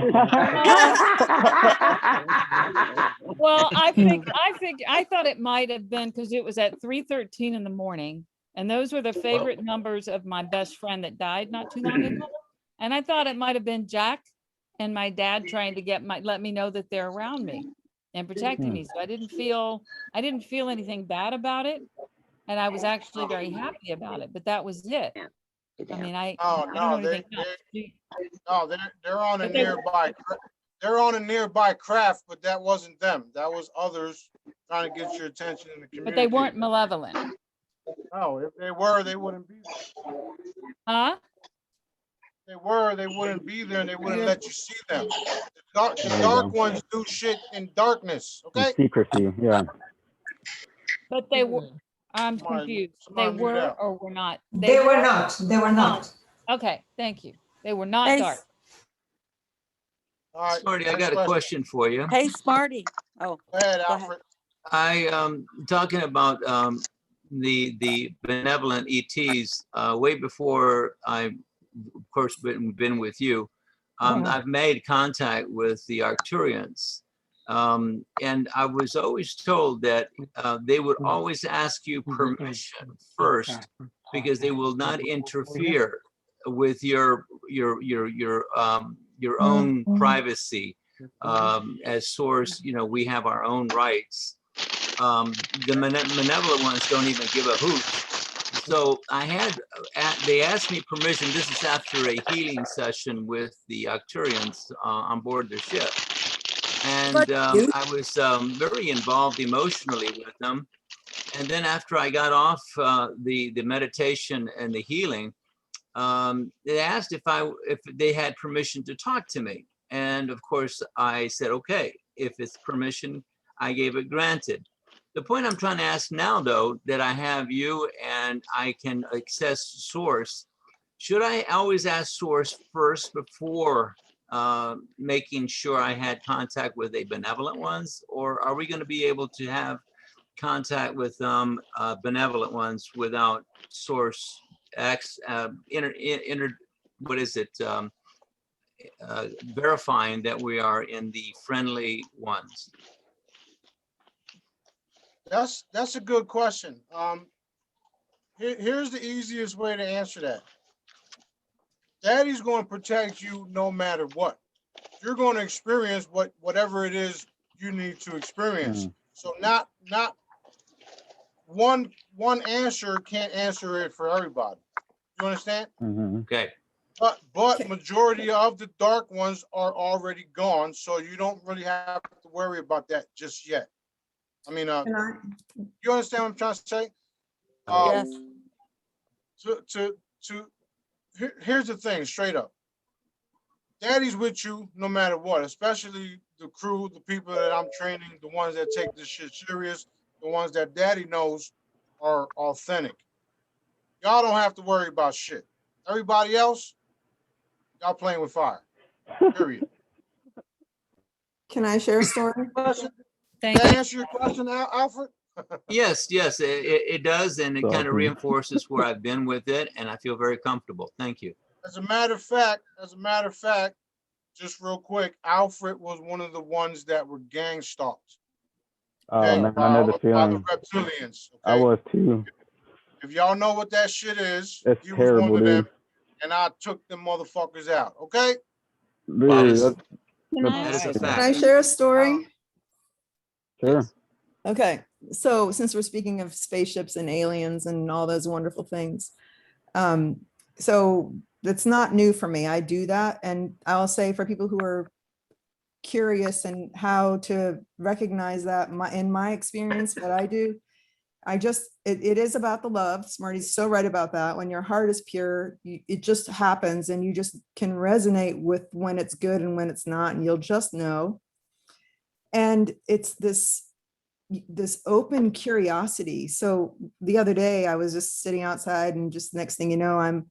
S12: Well, I thought it might have been because it was at 3:13 in the morning. And those were the favorite numbers of my best friend that died not too long ago. And I thought it might have been Jack and my dad trying to let me know that they're around me and protecting me. So I didn't feel anything bad about it. And I was actually very happy about it, but that was it. I mean, I don't know anything else.
S11: They're on a nearby craft, but that wasn't them. That was others trying to get your attention in the community.
S12: But they weren't malevolent.
S11: No, if they were, they wouldn't be there.
S12: Huh?
S11: If they were, they wouldn't be there, and they wouldn't let you see them. The dark ones do shit in darkness, okay?
S3: Secrecy, yeah.
S12: But they were, I'm confused. They were or were not?
S5: They were not. They were not.
S12: Okay, thank you. They were not dark.
S11: All right,
S15: Smarty, I got a question for you.
S6: Hey, Smarty. Oh,
S11: go ahead, Alfred.
S15: Talking about the benevolent ETs, way before I, of course, been with you, I've made contact with the Arcturians. And I was always told that they would always ask you permission first, because they will not interfere with your own privacy. As source, we have our own rights. The malevolent ones don't even give a hoot. So they asked me permission. This is after a healing session with the Arcturians on board the ship. And I was very involved emotionally with them. And then after I got off the meditation and the healing, they asked if they had permission to talk to me. And of course, I said, okay, if it's permission, I gave it granted. The point I'm trying to ask now, though, that I have you and I can access source, should I always ask source first before making sure I had contact with a benevolent ones, or are we going to be able to have contact with benevolent ones without source verifying that we are in the friendly ones?
S11: That's a good question. Here's the easiest way to answer that. Daddy's going to protect you no matter what. You're going to experience whatever it is you need to experience. So not one answer can't answer it for everybody. You understand?
S15: Okay.
S11: But majority of the dark ones are already gone, so you don't really have to worry about that just yet. I mean, you understand what I'm trying to say?
S6: Yes.
S11: Here's the thing, straight up. Daddy's with you no matter what, especially the crew, the people that I'm training, the ones that take this shit serious, the ones that Daddy knows are authentic. Y'all don't have to worry about shit. Everybody else, y'all playing with fire. Period.
S8: Can I share a story?
S11: Did
S12: Thank
S11: I
S12: you.
S11: answer your question, Alfred?
S15: Yes, yes, it does, and it kind of
S3: Awesome.
S15: reinforces where I've been with it, and I feel very comfortable. Thank you.
S11: As a matter of fact, just real quick, Alfred was one of the ones that were gang stalked.
S3: Oh
S11: Okay,
S3: man, I know the
S11: by the
S3: feeling.
S11: reptilians.
S3: I
S11: Okay,
S3: was too.
S11: if y'all know what that shit is,
S3: That's
S11: he was one
S3: terrible,
S11: of them,
S3: dude.
S11: and I took them motherfuckers out. Okay,
S15: That
S3: Dude,
S15: is,
S3: that's
S15: that is a
S8: Can
S15: fact.
S8: I share a story?
S3: sure.
S8: Okay, so since we're speaking of spaceships and aliens and all those wonderful things, so that's not new for me. I do that, and I'll say for people who are curious and how to recognize that, in my experience, what I do, it is about the love. Smarty's so right about that. When your heart is pure, it just happens, and you just can resonate with when it's good and when it's not, and you'll just know. And it's this open curiosity. So the other day I was just sitting outside, and just next thing you know, I'm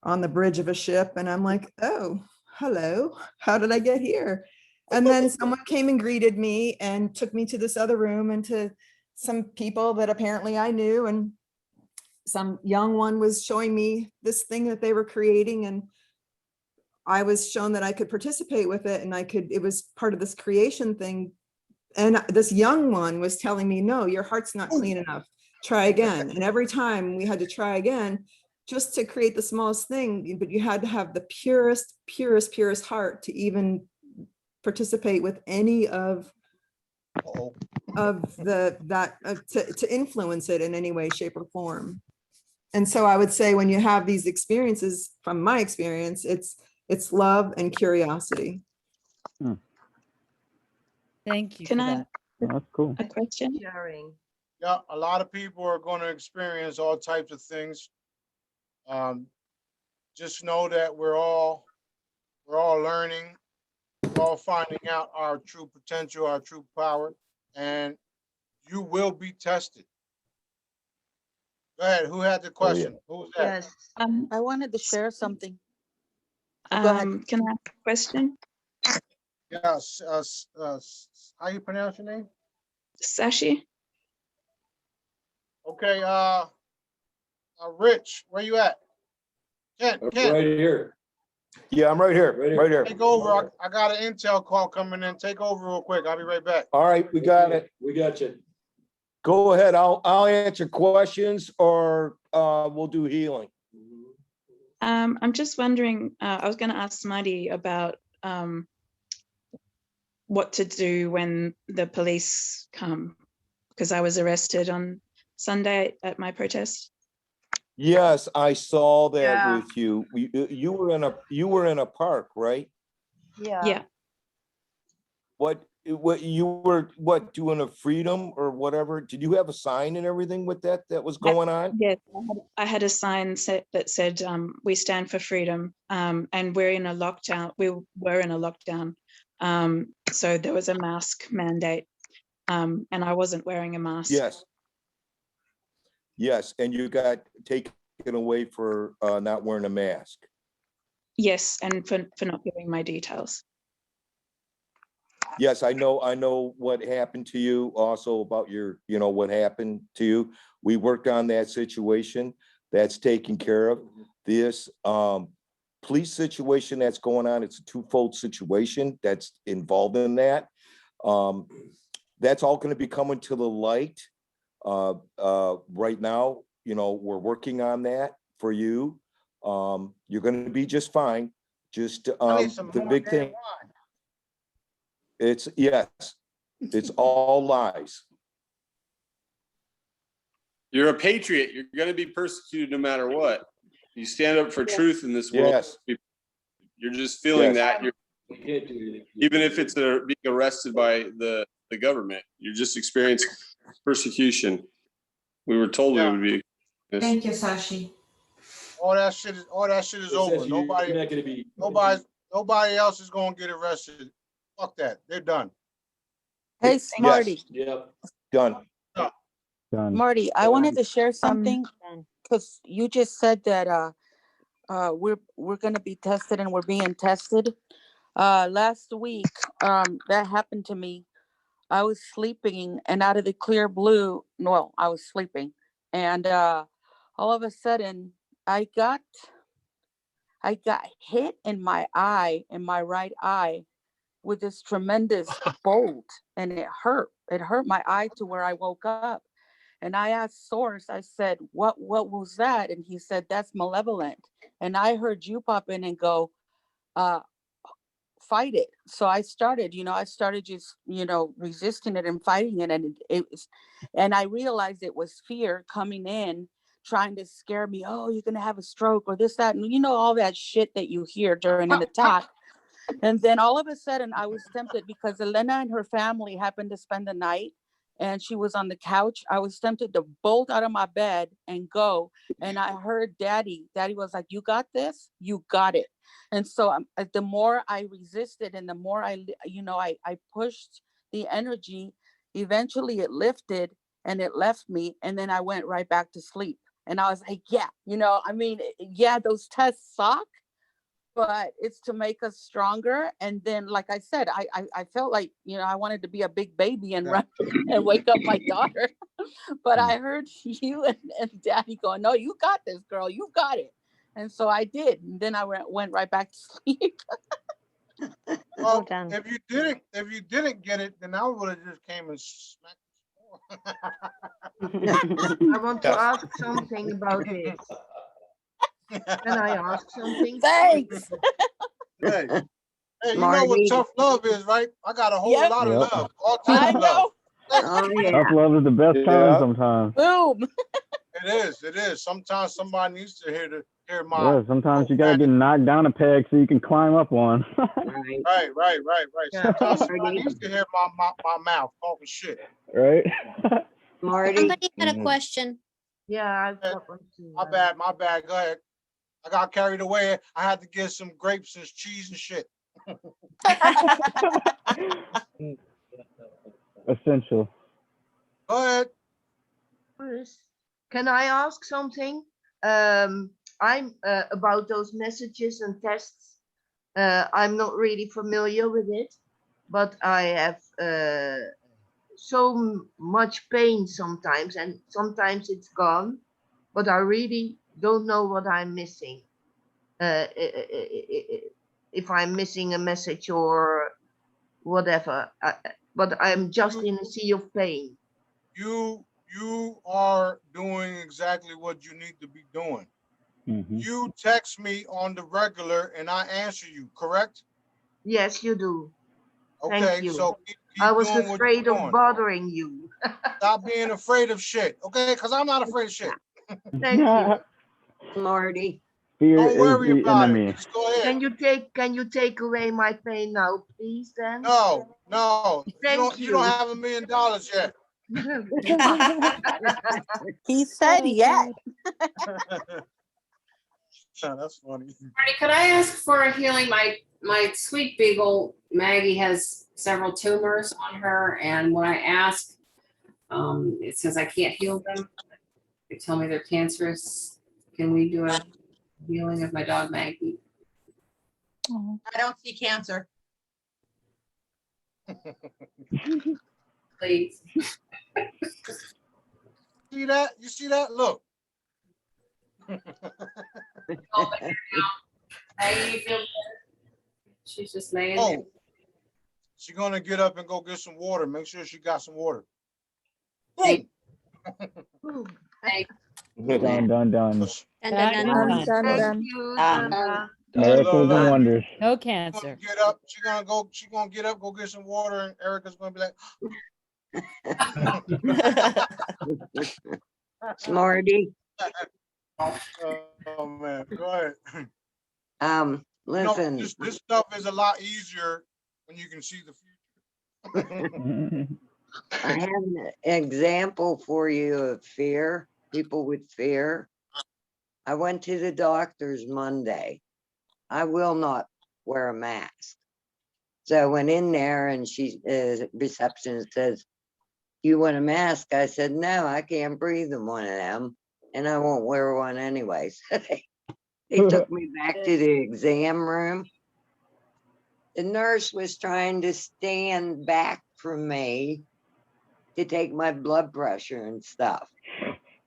S8: on the bridge of a ship, and I'm like, oh, hello, how did I get here? And then someone came and greeted me and took me to this other room and to some people that apparently I knew, and some young one was showing me this thing that they were creating, and I was shown that I could participate with it, and it was part of this creation thing. And this young one was telling me, no, your heart's not clean enough. Try again. And every time we had to try again, just to create the smallest thing, but you had to have the purest heart to even participate with any of to influence it in any way, shape, or form. And so I would say, when you have these experiences, from my experience, it's love and curiosity.
S12: Thank you
S9: Can
S12: for
S9: I-
S12: that.
S3: That's cool.
S9: A question?
S11: yeah, a lot of people are going to experience all types of things. Just know that we're all learning, we're all finding out our true potential, our true power, and you will be tested. Go ahead. Who had the question? Who was that?
S6: I wanted to share something. Go ahead.
S9: Can I ask a question?
S11: Yes. How you pronounce your name?
S9: Sashi?
S11: Okay. Rich, where you at? Kent.
S17: Right here. Yeah, I'm right here. Right here.
S11: Take over. I got an intel call coming in. Take over real quick. I'll be right back.
S17: All right, we got it. We got you. Go ahead. I'll answer questions, or we'll do healing.
S9: I'm just wondering, I was going to ask Smarty about what to do when the police come, because I was arrested on Sunday at my protest.
S17: Yes, I saw that
S9: Yeah.
S17: with you. You were in a park, right?
S9: Yeah.
S17: What you were doing a freedom or whatever? Did you have a sign and everything with that was going on?
S9: Yes, I had a sign that said, we stand for freedom, and we're in a lockdown. We were in a lockdown. So there was a mask mandate, and I wasn't wearing a mask.
S17: Yes, and you got taken away for not wearing a mask.
S9: Yes, and for not giving my details.
S17: Yes, I know what happened to you, also about your, what happened to you. We worked on that situation. That's taken care of. This police situation that's going on, it's a twofold situation that's involved in that. That's all going to be coming to the light. Right now, we're working on that for you. You're going to be just fine. Just the big thing. It's all lies.
S23: You're a patriot. You're going to be persecuted no matter what. You stand up for truth in this world.
S17: Yes.
S23: You're just feeling
S17: Yes.
S23: that. Even if it's being arrested by the government, you're just experiencing persecution. We were told we would be.
S5: Thank you, Sashi.
S11: All that shit is over. Nobody's Nobody else is gonna get arrested. Fuck that. They're done.
S6: Hey, Smarty.
S17: Yep. Done.
S3: Done.
S6: Marty, I wanted to share something because you just said that we're gonna be tested and we're being tested. Last week, that happened to me. I was sleeping and out of the clear blue, no, I was sleeping, and all of a sudden I got hit in my eye, in my right eye, with this tremendous bolt, and it hurt. It hurt my eye to where I woke up. And I asked Source, I said, what was that? And he said, that's malevolent. And I heard you pop in and go, fight it. So I started just, resisting it and fighting it. And and I realized it was fear coming in, trying to scare me. Oh, you're going to have a stroke or this, that, and all that shit that you hear during an attack. And then all of a sudden I was tempted because Elena and her family happened to spend the night and she was on the couch. I was tempted to bolt out of my bed and go. And I heard daddy was like, you got this, you got it. And so the more I resisted and the more I pushed the energy, eventually it lifted and it left me. And then I went right back to sleep. And I was like, yeah, those tests suck, but it's to make us stronger. And then, like I said, I felt like, I wanted to be a big baby and run and wake up my daughter. But I heard you and daddy going, no, you got this, girl, you got it. And so I did. And then I went right back to sleep.
S11: Well, if you didn't get it, then I would have just came and smacked
S13: I want to ask something about this. Can I ask something?
S6: Thanks.
S11: Hey, you know what tough love is, right? I got a whole lot of love. All types of love.
S13: Oh, yeah.
S3: Tough love is the best kind sometimes.
S6: Boom.
S11: It is. Sometimes somebody needs to hear my.
S3: Yeah, sometimes you gotta get knocked down a peg so you can climb up one.
S11: Right. Sometimes somebody needs to hear my mouth talking shit.
S3: Right.
S13: Marty.
S4: Somebody had a question.
S13: Yeah, I've got one too.
S11: My bad. Go ahead. I got carried away. I had to get some grapes and cheese and shit.
S3: Essential.
S11: Go ahead.
S13: Can I ask something? I'm about those messages and tests. I'm not really familiar with it, but I have so much pain sometimes, and sometimes it's gone, but I really don't know what I'm missing. If I'm missing a message or whatever, but I'm just in a sea of pain.
S11: You are doing exactly what you need to be doing.
S3: Mm-hmm.
S11: You text me on the regular and I answer you, correct?
S13: Yes, you do.
S11: Okay,
S13: Thank you.
S11: so keep
S13: I was
S11: doing what
S13: afraid
S11: you're
S13: of
S11: doing.
S13: bothering you.
S11: Stop being afraid of shit, okay? Because I'm not afraid of shit.
S13: Thank you, Marty.
S3: Fear
S11: Don't
S3: is
S11: worry
S3: the
S11: about
S3: enemy.
S11: it. Just go ahead.
S13: Can you take away my pain now, please? Then.
S11: No.
S13: Thank
S11: You don't have $1 million yet.
S6: He said yet.
S11: That's funny.
S4: Marty, could I ask for a healing? My sweet beagle Maggie has several tumors on her, and when I ask, it says I can't heal them. They tell me they're cancerous. Can we do a healing of my dog Maggie?
S5: I don't see cancer.
S4: Please.
S11: See that? You see that? Look.
S4: Maggie, you feel better? She's just laying there.
S11: Oh, she's gonna get up and go get some water. Make sure she got some water. Boom.
S4: Thank
S3: Done.
S6: Done.
S3: Miracles and wonders.
S12: No cancer.
S11: Get up. She's gonna get up, go get some water, and Erica's gonna be like,
S13: Smarty.
S11: oh man, go ahead.
S13: Listen.
S11: This stuff is a lot easier when you can see the future.
S13: I have an example for you of fear, people with fear. I went to the doctor's Monday. I will not
S7: wear a mask. So I went in there and she, receptionist says, you want a mask? I said, no, I can't breathe in one of them and I won't wear one anyways. They took me back to the exam room. The nurse was trying to stand back from me to take my blood pressure and stuff.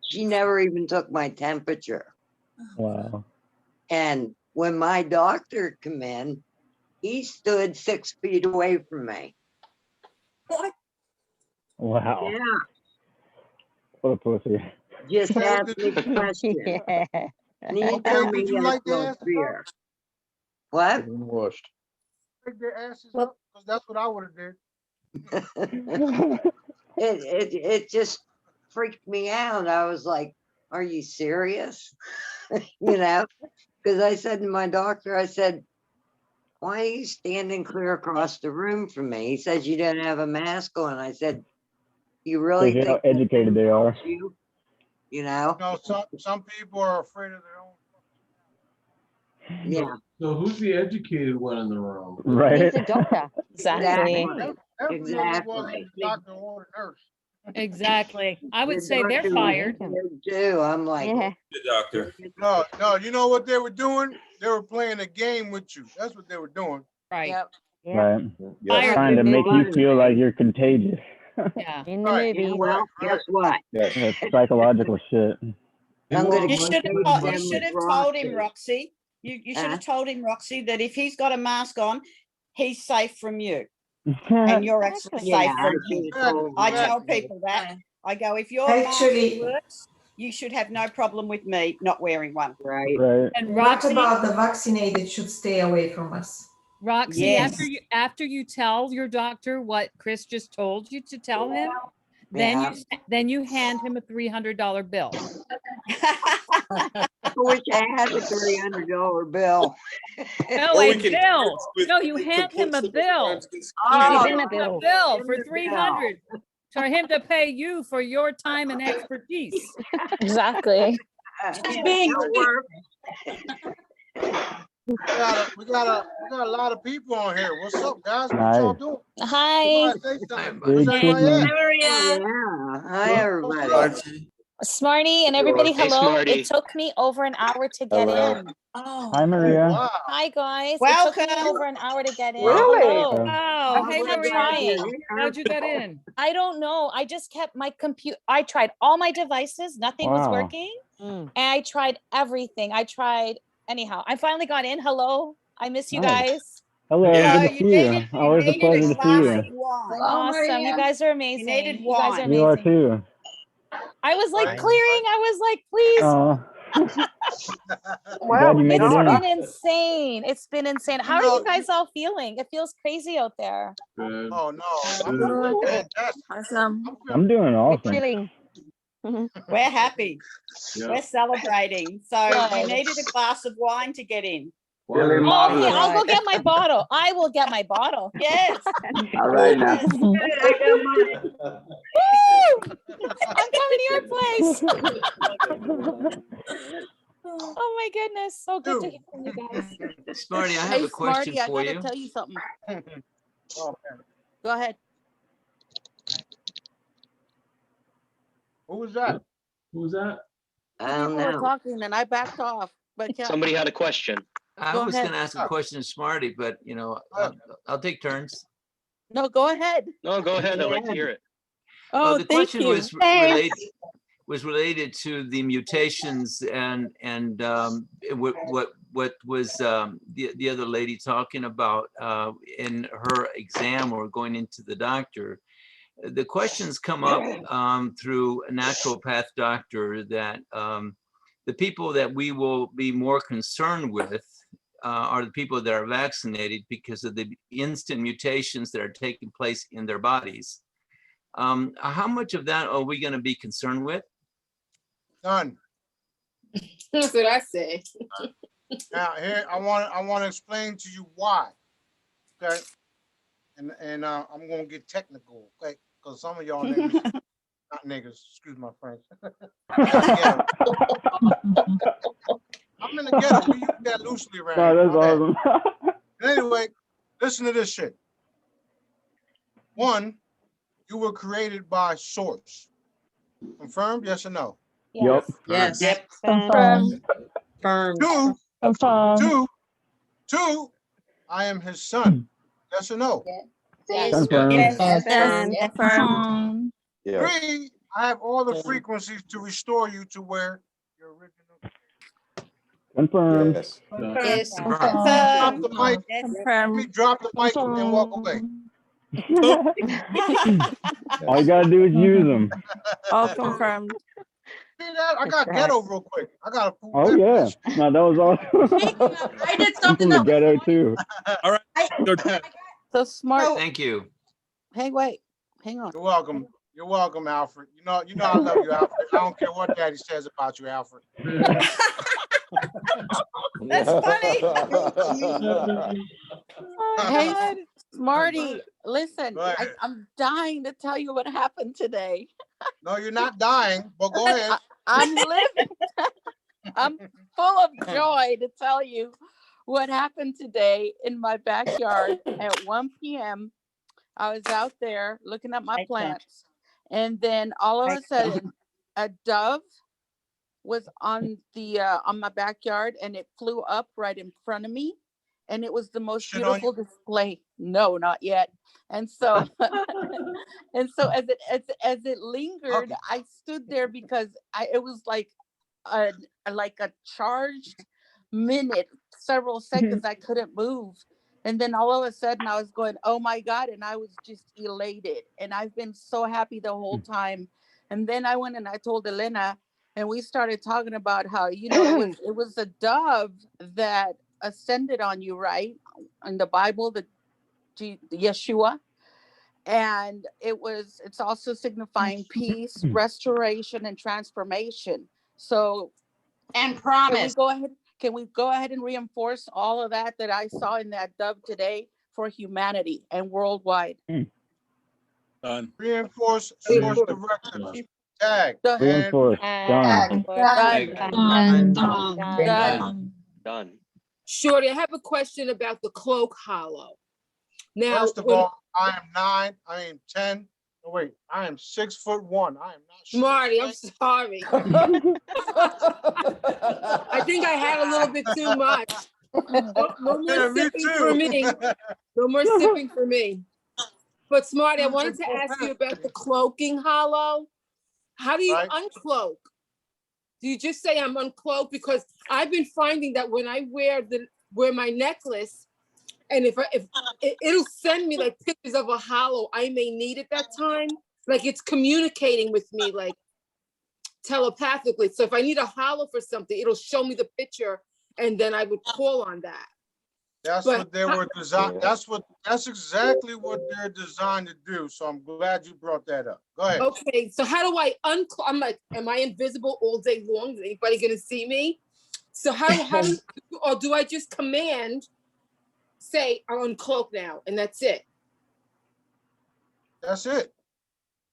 S7: She never even took my temperature.
S3: Wow.
S7: And when my doctor came in, he stood 6 feet away from me.
S4: What?
S3: Wow.
S7: Yeah.
S3: What a pussy.
S7: Just asked me a question. And he told me
S11: Did you
S7: he
S11: like
S7: has
S11: the
S7: no
S11: answer?
S7: fear. What?
S14: Washed.
S11: Take their asses up, because that's what I would have did.
S7: It just freaked me out. I was like, are you serious? You know, because I said to my doctor, I said, why are you standing clear across the room from me? He says, you don't have a mask on. I said, you really
S3: See how
S7: think
S3: educated they are.
S7: you know?
S11: No, some people are afraid of their own.
S7: Yeah.
S16: So who's the educated one in the room?
S3: Right.
S18: He's a doctor.
S7: Exactly.
S11: Definitely wasn't the doctor or the nurse.
S12: Exactly. I would
S7: The
S12: say they're
S7: doctor was
S12: fired.
S7: scared too. I'm like,
S18: Yeah.
S23: The doctor.
S11: No, you know what they were doing? They were playing a game with you. That's what they were doing.
S12: Right.
S6: Yep.
S18: Yeah.
S3: Right.
S12: Fired.
S3: Trying to make you feel like you're contagious.
S12: Yeah.
S18: In the
S11: Right.
S18: movie.
S7: well, guess what?
S3: That's psychological shit.
S7: I'm gonna
S19: You should
S7: go
S19: have,
S7: to
S19: you
S7: them
S19: should
S7: with
S19: have told him,
S7: Roxy.
S19: Roxy. You should
S7: Huh?
S19: have told him, Roxy, that if he's got a mask on, he's safe from you. And you're actually
S7: Yeah,
S19: safe
S7: I
S19: from
S7: should
S19: him.
S7: have told
S19: I
S7: him
S19: tell
S7: that.
S19: people that. I go, if your mask
S21: Actually,
S19: works, you should have no problem with me not wearing one.
S7: Right.
S3: Right.
S12: And
S21: what
S12: Roxy,
S21: about the vaccinated should stay away from us?
S12: Roxy,
S19: Yes.
S12: after you tell your doctor what Chris just told you to tell him, then you hand him a $300 bill.
S7: I wish I had a $300 bill.
S12: No,
S23: Or
S12: a
S23: we can-
S12: bill.
S23: with
S12: No, you hand him a
S23: compulsive
S12: bill.
S23: crimes against
S12: You
S7: Oh,
S12: hand him a bill for
S7: the bill.
S12: 300 for him to pay you for your time and expertise.
S18: Exactly.
S7: That'll work.
S11: We got a lot of people on here. What's up, guys? What y'all
S3: Nice.
S11: doing?
S18: Hi.
S11: Somebody say something.
S3: Big
S11: Where's everybody
S3: kidney.
S11: at?
S7: Yeah. Hi, everybody.
S18: Smarty and everybody,
S23: Hey,
S18: hello.
S23: Smarty.
S18: It took me over an hour to get
S17: Hello.
S18: in.
S19: Oh,
S3: Hi, Maria.
S11: Wow.
S18: Hi, guys. It took me
S19: welcome.
S18: over an hour to get in.
S10: Really?
S18: Hello.
S12: Oh, hey,
S18: I'm
S12: Maria.
S18: trying.
S12: How'd you get in?
S18: I don't know. I just kept my computer. I tried all my devices. Nothing was
S3: Wow.
S18: working. And I tried everything. Anyhow, I finally got in. Hello. I miss you
S3: Nice.
S18: guys.
S3: Hello.
S23: Yeah.
S3: Good to see you. Always a
S19: needed
S3: pleasure
S19: a
S3: to see
S19: glass
S3: you.
S19: of wine.
S18: Awesome. You guys are amazing.
S19: needed
S18: You guys are
S19: wine.
S3: You are
S18: amazing.
S3: too.
S18: I was like
S11: Right.
S18: clearing. I was like, please.
S3: Glad you made it
S18: It's
S3: in.
S18: been insane. It's been insane. How are
S11: know,
S18: you guys all feeling? It feels crazy out there.
S16: Good.
S11: Oh no, I'm
S16: Good.
S11: feeling fantastic.
S6: Awesome.
S3: I'm doing awesome.
S18: Chilling.
S19: We're happy.
S16: Yeah.
S19: We're celebrating. So you
S18: Good.
S19: needed a glass of wine to get in.
S17: Feeling
S18: Okay,
S17: marvelous.
S18: I'll go get my bottle. I will get my bottle.
S19: Yes.
S17: All right now.
S18: Woo! I'm coming to your place. Oh my goodness. So good to hear from you guys.
S15: Smarty, I have
S6: Hey,
S15: a question
S6: Smarty, I
S15: for
S6: gotta
S15: you.
S6: tell you something.
S11: Oh, man.
S6: Go ahead.
S11: Who was that?
S16: Who's that?
S7: I don't
S6: People were
S7: know.
S6: talking and I backed off. But yeah,
S23: Somebody had a question.
S15: I
S6: Go
S15: was
S6: ahead.
S15: gonna ask a question to Smarty, but I'll take turns.
S6: no, go ahead.
S23: No, go ahead. I'd like to hear it.
S6: Oh,
S15: The
S6: thank
S15: question
S6: you.
S15: was related to the mutations and what was the other lady talking about in her exam or going into the doctor. The questions come up through a naturopath doctor that the people that we will be more concerned with are the people that are vaccinated because of the instant mutations that are taking place in their bodies. How much of that are we going to be concerned with?
S11: None.
S20: That's what I say.
S11: Now here I want to explain to you why. Okay. And I'm gonna get technical, okay? Because some of y'all niggas, not niggas, excuse my French. I'm in the ghetto. We use that loosely around.
S3: No, that's
S11: My bad.
S3: awesome.
S11: Anyway, listen to this shit. One, you were created by source. Confirmed? Yes or no?
S3: Yep.
S4: Yes.
S19: Yep.
S12: Confirmed.
S11: Two,
S12: Confirmed.
S11: two, I am his son. Yes or no?
S3: Confirmed.
S19: Yes.
S12: Confirmed.
S17: Yeah.
S11: Three, I have all the frequencies to restore you to where your original.
S3: Confirmed.
S17: Yes.
S4: Yes.
S11: Drop the mic. Let
S12: Confirmed.
S11: me drop the mic and walk away.
S3: All you gotta do is use them.
S12: All confirmed.
S11: See that? I got ghetto real quick. I got a full
S3: Oh yeah. No, that was awesome.
S19: I did
S3: I'm
S19: something
S3: from the
S19: that
S3: ghetto too.
S23: All right.
S6: So Smart.
S15: Thank you.
S6: Hey, wait. Hang on.
S11: You're welcome. You're welcome, Alfred. You know I love you, Alfred. I don't care what Daddy says about you, Alfred.
S19: That's funny.
S6: Hey, Smarty. Listen,
S11: Go ahead.
S6: I'm dying to tell you what happened today.
S11: No, you're not dying, but go ahead.
S6: I'm living. I'm full of joy to tell you what happened today in my backyard at 1 p.m. I was out there looking at my plants, and then all of a sudden, a dove was on my backyard, and it flew up right in front of me, and it was the most beautiful display. No, not yet. And so, and so as it lingered, I stood there because it was like a charged minute, several seconds. I couldn't move. And then all of a sudden I was going, oh my God. And I was just elated. And I've been so happy the whole time. And then I went and I told Elena, and we started talking about how, it was a dove that ascended on you, right? In the Bible, the Yeshua. And it's also signifying peace, restoration, and transformation. So,
S19: and promise.
S6: Can we go ahead and reinforce all of that I saw in that dove today for humanity and worldwide?
S23: Done.
S11: Reinforce source directives. Tag.
S3: Reinforce. Done.
S23: Done.
S20: Shorty, I have a question about the cloak hollow. Now,
S11: First of all, I am 10. Oh, wait, I am 6'1". I am not
S20: Smarty, I'm sorry. I think I had a little bit too much. No more sipping for me. No more sipping for me. But Smarty, I wanted to ask you about the cloaking hollow. How do you uncloak? Do you just say I'm uncloaked? Because I've been finding that when I wear my necklace, and if it'll send me like pictures of a hollow I may need at that time, like it's communicating with me like telepathically. So if I need a hollow for something, it'll show me the picture, and then I would call on that.
S11: That's what they were designed. That's exactly what they're designed to do. So I'm glad you brought that up. Go ahead.
S20: Okay, so how do I uncloak? I'm like, am I invisible all day long? Is anybody gonna see me? So how do or do I just command, say I'm uncloaked now, and that's it?
S11: That's it.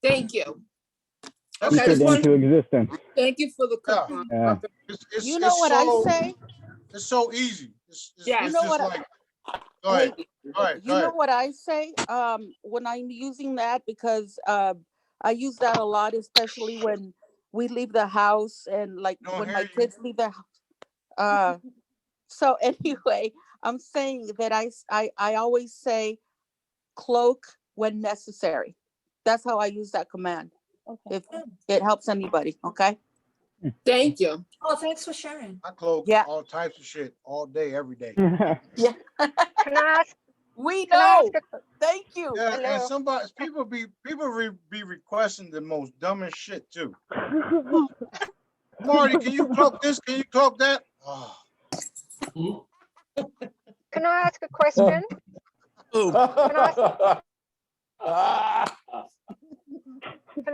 S20: Thank you.
S3: You put it into existence.
S20: Thank you for the
S3: Yeah.
S6: You know what I say?
S11: It's so easy.
S20: Yeah.
S6: You know what?
S11: Go ahead.
S6: You know what I say? When I'm using that, because I use that a lot, especially when we leave the house and like when my kids leave the house. So anyway, I'm saying that I always say cloak when necessary. That's how I use that command. Okay. If it helps anybody, okay?
S20: Thank you.
S21: Oh, thanks for sharing.
S11: I cloak all types of shit all day, every day.
S6: Yeah.
S1: Can I ask?
S6: We
S1: Can I
S6: know.
S1: ask
S6: Thank you.
S11: Yeah, and people be requesting the most dumbest shit too. Marty, can you cloak this? Can you cloak that? Oh.
S1: Can I ask a question? Can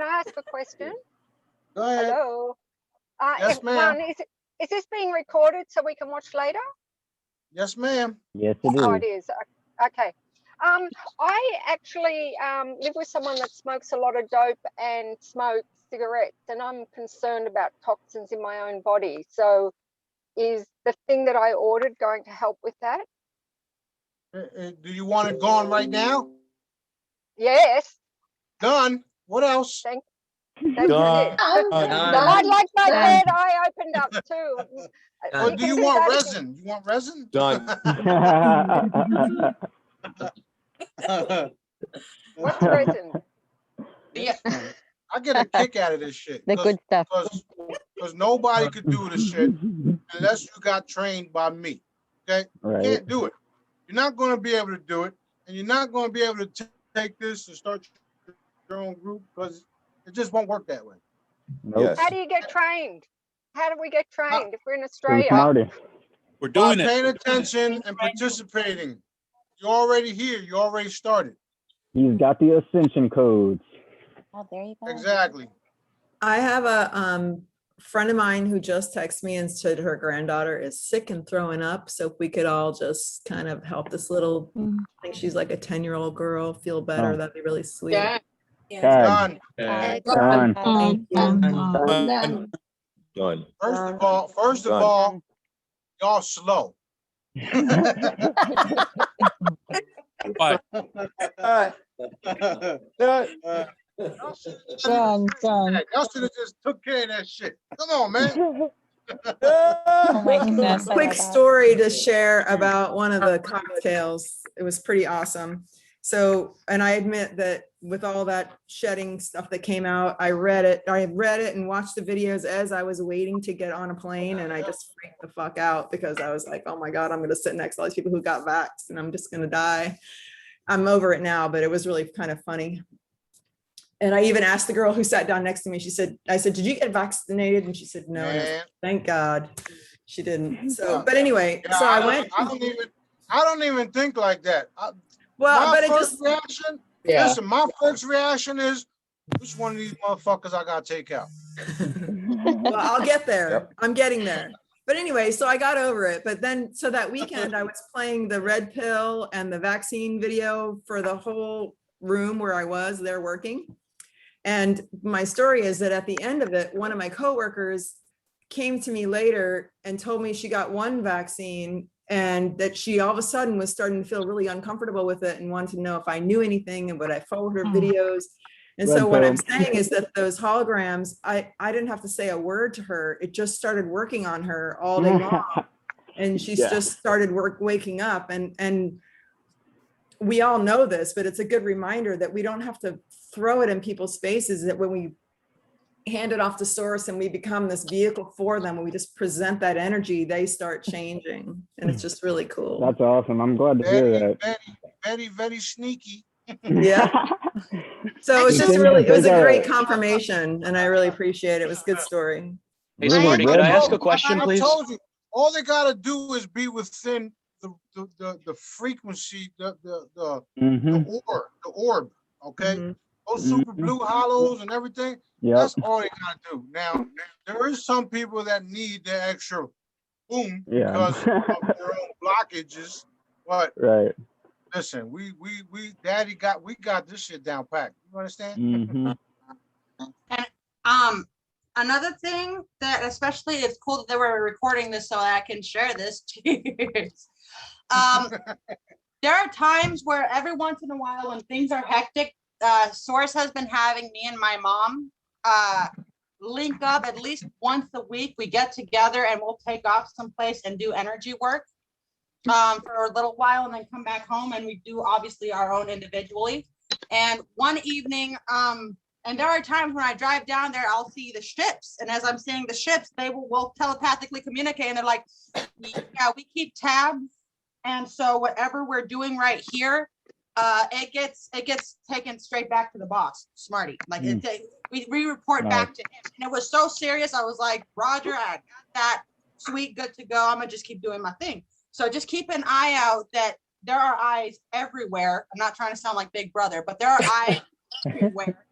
S1: I ask a question?
S11: Go ahead.
S1: Hello.
S11: Yes, ma'am.
S1: Is this being recorded so we can watch later?
S11: Yes, ma'am.
S3: Yes, it is.
S1: Oh, it is. Okay. I actually live with someone that smokes a lot of dope and smokes cigarettes, and I'm concerned about toxins in my own body. So is the thing that I ordered going to help with that?
S11: Do you want it gone right now?
S1: Yes.
S11: Done. What else?
S1: That's
S17: Done.
S1: it. I'd like my third eye opened up too.
S11: Or do you want resin? You want resin?
S17: Done.
S1: What's resin?
S13: Yeah.
S11: I get a kick out of this shit.
S18: The good stuff.
S11: Because nobody could do this shit unless you got trained by me. Okay?
S3: Right.
S11: You can't do it. You're not going to be able to do it. And you're not going to be able to take this and start your own group because it just won't work that way.
S3: Nope.
S1: How do you get trained? How do we get trained if we're in
S3: Through
S1: Australia?
S3: Smarty.
S2: We're doing
S11: By
S2: it.
S11: paying attention and participating. You're already here. You already started.
S3: He's got the ascension codes.
S8: Oh, there you go.
S11: Exactly.
S22: I have a friend of mine who just texted me and said her granddaughter is sick and throwing up. So if we could all just kind of help this little, I think she's like a 10-year-old girl, feel better,
S3: Oh.
S22: that'd be really sweet.
S13: Yeah.
S11: Done.
S3: Done.
S22: Thank you.
S17: Done.
S11: First of all, y'all slow.
S2: But
S18: Done.
S11: Y'all should have just took care of that shit. Come on, man.
S8: Oh my goodness. I
S22: Quick
S8: love that.
S22: story to share about one of the cocktails. It was pretty awesome. So, and I admit that with all that shedding stuff that came out, I read it and watched the videos as I was waiting to get on a plane, and I just freaked the fuck out because I was like, oh my God, I'm going to sit next to all these people who got vaxxed and I'm just going to die. I'm over it now, but it was really kind of funny. And I even asked the girl who sat down next to me, I said, did you get vaccinated? And she said, no. And I said, thank God she didn't. So, but anyway,
S11: Yeah,
S22: so I went.
S11: I don't even think like that.
S22: Well, but it
S11: first
S22: just,
S11: reaction,
S22: yeah.
S11: listen, my first reaction is, which one of these motherfuckers I gotta take out?
S22: Well, I'll get there. Yep. I'm getting there. But anyway, so I got over it. But then, so that weekend I was playing the red pill and the vaccine video for the whole room where I was there working. And my story is that at the end of it, one of my coworkers came to me later and told me she got one vaccine and that she all of a sudden was starting to feel really uncomfortable with it and wanted to know if I knew anything and would I forward her videos. And so what I'm saying is that those holograms, I didn't have to say a word to her. It just started working on her all day long. And she just started waking up. And we all know this, but it's a good reminder that we don't have to throw it in people's faces, that when we hand it off to source and we become this vehicle for them, when we just present that energy, they start changing. And it's just really cool.
S3: That's awesome. I'm glad to hear that.
S11: Very, very sneaky.
S22: Yeah. So it's just really, it was a great confirmation and I really appreciate it. It was a good story.
S24: Hey, Smarty, could I ask a question, please?
S11: I told you, all they gotta do is be within the frequency, the orb, okay? Those super blue hollows and everything, that's all they gotta do. Now, there is some people that need the extra boom because of their own blockages, but listen, we got this shit down packed. You understand?
S25: And another thing that especially it's cool that they were recording this so I can share this. Cheers. There are times where every once in a while when things are hectic, Source has been having me and my mom link up at least once a week. We get together and we'll take off someplace and do energy work for a little while and then come back home, and we do obviously our own individually. And one evening, and there are times when I drive down there, I'll see the ships, and as I'm seeing the ships, they will telepathically communicate, and they're like, yeah, we keep tabs, and so whatever we're doing right here, it gets taken straight back to the boss, Smarty. Like we report back to him, and it was so serious. I was like, Roger, I got that, sweet, good to go. I'm gonna just keep doing my thing. So just keep an eye out that there are eyes everywhere. I'm not trying to sound like Big Brother, but there are eyes everywhere.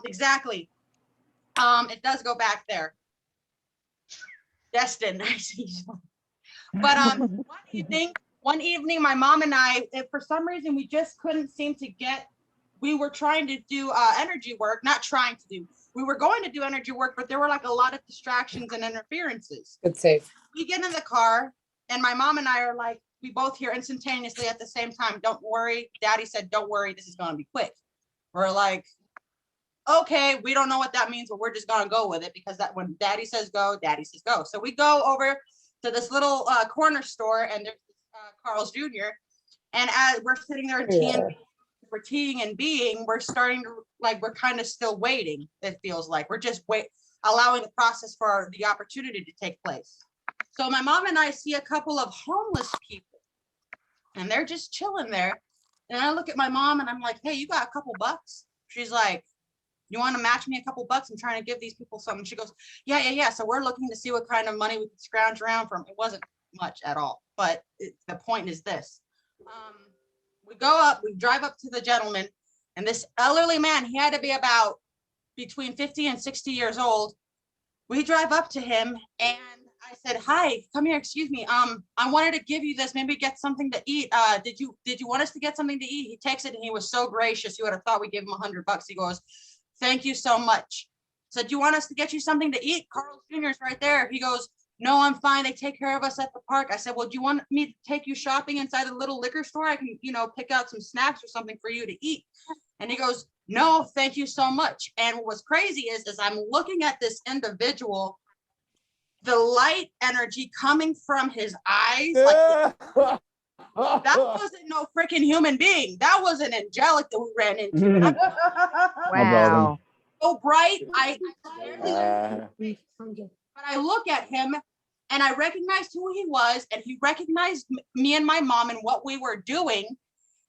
S25: Exactly. It does go back there. Destin, I see. But one evening, my mom and I, for some reason, we just couldn't seem to get. We were trying to do energy work, not trying to do. We were going to do energy work, but there were like a lot of distractions and interferences.
S20: Good save.
S25: We get in the car. And my mom and I are like, we both hear instantaneously at the same time, don't worry. Daddy said, don't worry, this is gonna be quick. We're like, okay, we don't know what that means, but we're just gonna go with it because that when daddy says go, daddy says go. So we go over to this little corner store and there's Carl's Jr. And as we're sitting there we're teeing and being, we're starting to like, we're kind of still waiting. It feels like we're just allowing the process for the opportunity to take place. So my mom and I see a couple of homeless people and they're just chilling there. And I look at my mom and I'm like, hey, you got a couple bucks? She's like, you want to match me a couple bucks? I'm trying to give these people something. She goes, yeah. So we're looking to see what kind of money we could scrounge around from. It wasn't much at all, but the point is this. We go up, we drive up to the gentleman, and this elderly man, he had to be about between 50 and 60 years old. We drive up to him and I said, hi, come here, excuse me. I wanted to give you this, maybe get something to eat. Did you want us to get something to eat? He takes it and he was so gracious. You would have thought we gave him $100. He goes, thank you so much. I said, do you want us to get you something to eat? Carl's Jr. is right there. He goes, no, I'm fine. They take care of us at the park. I said, well, do you want me to take you shopping inside a little liquor store? I can, pick out some snacks or something for you to eat. And he goes, no, thank you so much. And what's crazy is I'm looking at this individual, the light energy coming from his eyes, like that wasn't no freaking human being. That was an angelic that we ran into.
S3: Wow.
S25: So bright. But I look at him and I recognized who he was, and he recognized me and my mom and what we were doing.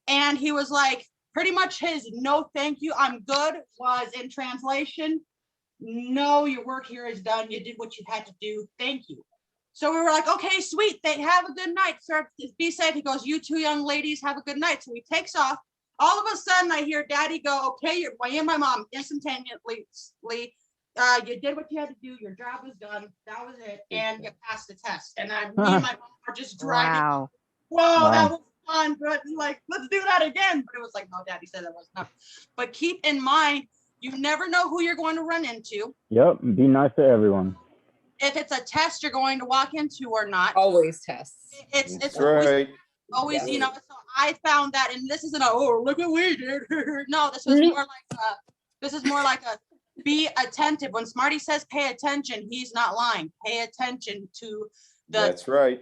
S25: And he was like, pretty much his no thank you, I'm good was in translation, no, your work here is done. You did what you had to do. Thank you. So we were like, okay, sweet. They have a good night, sir. Be safe. He goes, you two young ladies have a good night. So he takes off. All of a sudden I hear daddy go, okay, you're me and my mom instantaneously, you did what you had to do. Your job was done. That was it. And you passed the test. And me and my mom are just driving.
S18: Wow.
S25: Whoa, that was fun. But like, let's do that again. But it was like, no, daddy said that was enough. But keep in mind, you never know who you're going to run into.
S3: Yep. Be nice to everyone.
S25: If it's a test you're going to walk into or not.
S5: Always tests.
S25: It's
S17: right.
S25: always, so I found that, and this isn't look what we did. No, this was more like a be attentive. When Smarty says pay attention, he's not lying. Pay attention to the
S17: That's right.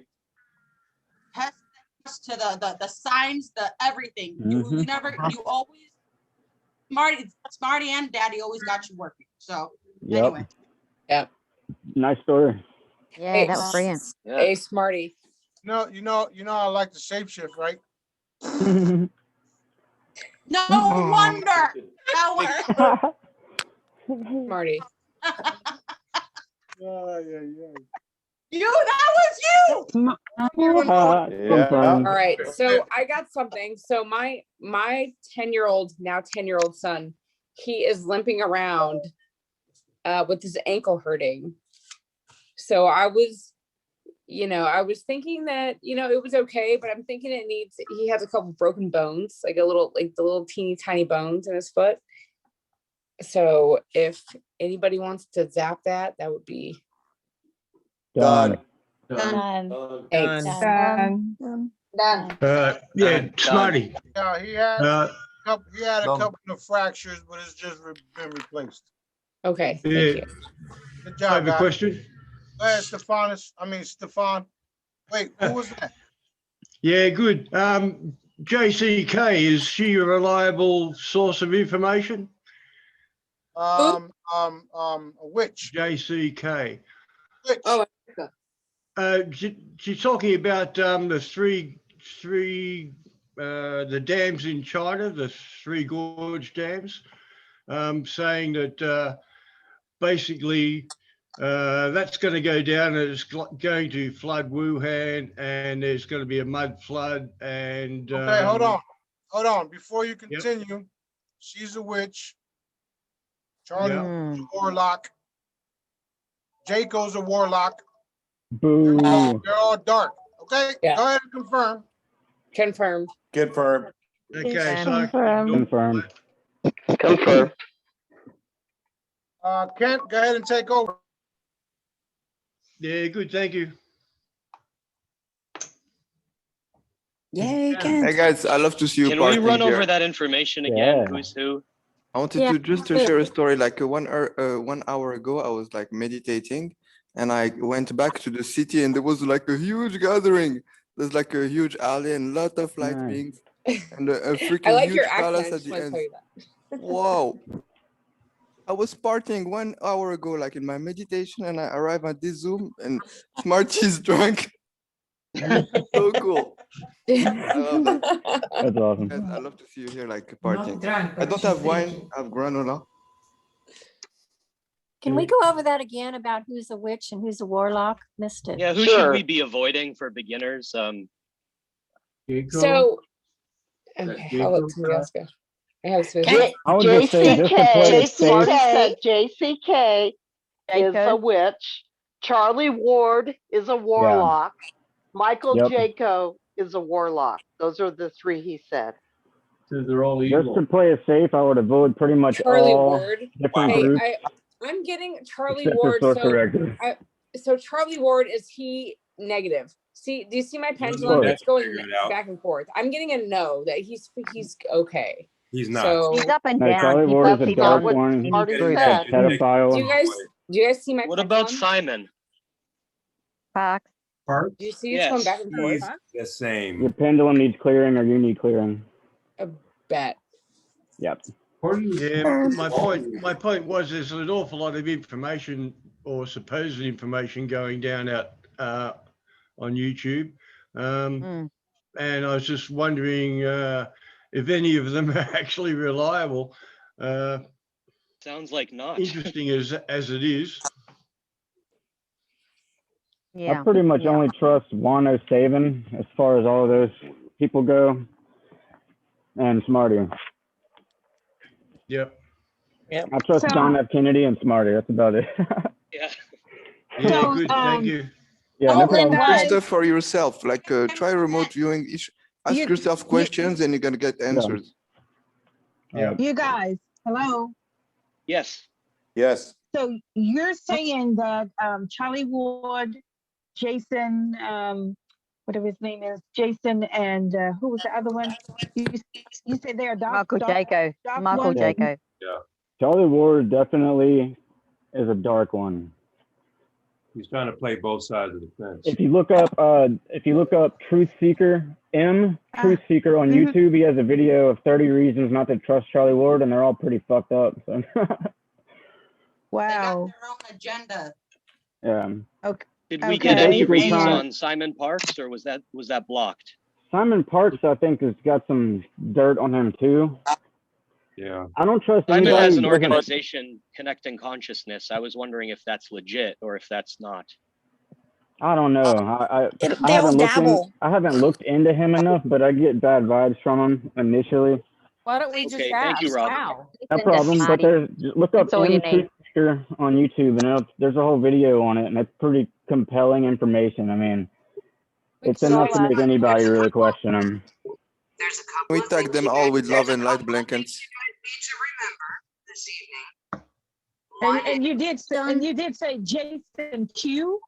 S25: To the signs, the everything. You always Smarty and Daddy always got you working. So anyway.
S5: Yeah.
S3: Nice story.
S8: Yeah, that was brilliant.
S5: Hey, Smarty.
S11: No, I like the shapeshift, right?
S25: No wonder.
S5: Smarty.
S25: That was you.
S5: All right, so I got something. So my 10-year-old son, he is limping around with his ankle hurting. So I was thinking that, it was okay, but I'm thinking he has a couple broken bones, like the little teeny tiny bones in his foot. So if anybody wants to zap that would be
S17: Done.
S5: Thanks.
S25: Done.
S9: Yeah, Smarty.
S11: Yeah, he had a couple of fractures, but it's just been replaced.
S5: Okay.
S9: Yeah.
S5: Thank you.
S11: Good
S9: I
S11: job,
S9: have a
S11: guys.
S9: question.
S11: Go ahead, Stefan. Wait, who was that?
S9: Yeah, good. JCK, is she a reliable source of information?
S11: Which?
S9: JCK.
S11: Which?
S5: Oh,
S9: she's talking about the the dams in China, the Three Gorge dams, saying that basically that's going to go down and it's going to flood Wuhan, and there's going to be a mud flood. And
S11: okay, hold on. Before you continue, she's a witch. Charlie's a warlock. Jaco's a warlock.
S3: Boo.
S11: They're all dark. Okay,
S5: yeah.
S11: Go ahead and confirm.
S5: Confirmed.
S9: Okay, so
S3: Confirmed.
S10: Confirmed.
S11: Kent, go ahead and take over.
S9: Yeah, good. Thank you.
S19: Yeah, you can.
S4: Hey guys, I love to see you
S24: Can we
S4: partying
S24: run over
S4: here.
S24: that information again?
S3: Yeah.
S24: Who's who?
S4: I wanted to just to share a story. Like 1 hour ago, I was like meditating, and I went back to the city, and there was like a huge gathering. There's like a huge alley and lot of light
S3: Nice.
S4: beings, and a
S5: I
S4: freaking
S5: like your
S4: huge palace
S5: accent.
S4: at
S5: Just
S4: the
S5: want to
S4: end.
S5: tell you that.
S4: Wow. I was partying 1 hour ago, like in my meditation, and I arrived at this Zoom, and Smarty's drunk. So cool. I love that.
S3: That's awesome.
S4: I love to see you here, like
S21: Not
S4: partying.
S21: drunk,
S4: I
S21: but
S4: don't
S21: she's
S4: have wine,
S21: drinking.
S4: I have granola.
S8: Can we go over that again about who's a witch and who's a warlock? Missed it.
S24: Yeah, who should we be avoiding for beginners?
S5: So, okay, I'll let somebody else go. I have some.
S3: I would just say just to play it safe.
S7: JCK is a witch. Charlie Ward is a warlock. Michael
S3: Yep.
S7: Jaco is a warlock. Those are the three he said.
S2: They're all
S3: Just to play it safe, I would avoid pretty much
S5: Charlie
S3: all
S5: Ward.
S3: different groups.
S5: I'm getting Charlie
S3: Except for
S5: Ward.
S3: Source
S5: So,
S3: Directive.
S5: so Charlie Ward, is he negative? See, do you see my pendulum?
S3: course.
S5: It's going
S2: Figure it out.
S5: back and forth. I'm getting a no that he's okay.
S2: He's not.
S5: So,
S10: He's up and
S3: No,
S10: down.
S3: Charlie
S10: He
S3: Ward
S10: loves
S3: is a
S10: he
S3: dark
S10: loves
S3: one.
S10: any
S7: Already
S10: group.
S7: said.
S3: Pedophile.
S5: do you guys see my
S24: What
S5: pendulum?
S24: about Simon?
S10: Fox.
S2: Park?
S5: Do you see it's going back and forth?
S2: He's the same.
S3: Your pendulum needs clearing, or you need clearing.
S5: A bet.
S3: Yep.
S9: Yeah, my point was there's an awful lot of information or supposed information going down out on YouTube. And I was just wondering if any of them are actually reliable.
S24: Sounds like not.
S9: Interesting as it is.
S3: I pretty much only trust Wano Saban as far as all of those people go, and Smarty.
S9: Yep.
S3: I trust John F. Kennedy and Smarty. That's about it.
S24: Yeah.
S9: Yeah, good. Thank you.
S3: Yeah, no problem.
S4: Do stuff for yourself, like try remote viewing. Ask yourself questions, and you're gonna get answers.
S9: Yeah.
S18: You guys, hello.
S24: Yes.
S17: Yes.
S18: So you're saying that Charlie Ward, Jason, whatever his name is, Jason, and who was the other one? You said they're
S10: Michael Jaco. Michael
S3: Yeah.
S10: Jaco.
S2: Yeah.
S3: Charlie Ward definitely is a dark one.
S2: He's trying to play both sides of the fence.
S3: If you look up Truth Seeker Truth Seeker on YouTube, he has a video of 30 reasons not to trust Charlie Ward, and they're all pretty fucked up. So.
S18: Wow.
S25: Their own agenda.
S3: Yeah.
S18: Okay.
S24: Did we get any
S3: Basically
S24: reads
S3: trying-
S24: on Simon Parks, or was that blocked?
S3: Simon Parks, I think, has got some dirt on him too.
S2: Yeah.
S3: I don't trust
S24: Simon
S3: anybody
S24: has
S3: who
S24: an
S3: doesn't-
S24: organization connecting consciousness. I was wondering if that's legit or if that's not.
S3: I don't know. I haven't looked into him enough, but I get bad vibes from him initially.
S6: Why don't we just
S24: Okay,
S6: ask?
S24: thank you, Rob.
S6: Wow.
S3: No problem. But look up
S10: That's all you need.
S3: Truth on YouTube, and there's a whole video on it, and it's pretty compelling information. I mean, it's enough to make anybody really question him.
S4: We tag them all with love and light blankets.
S18: And you did say Jason Q.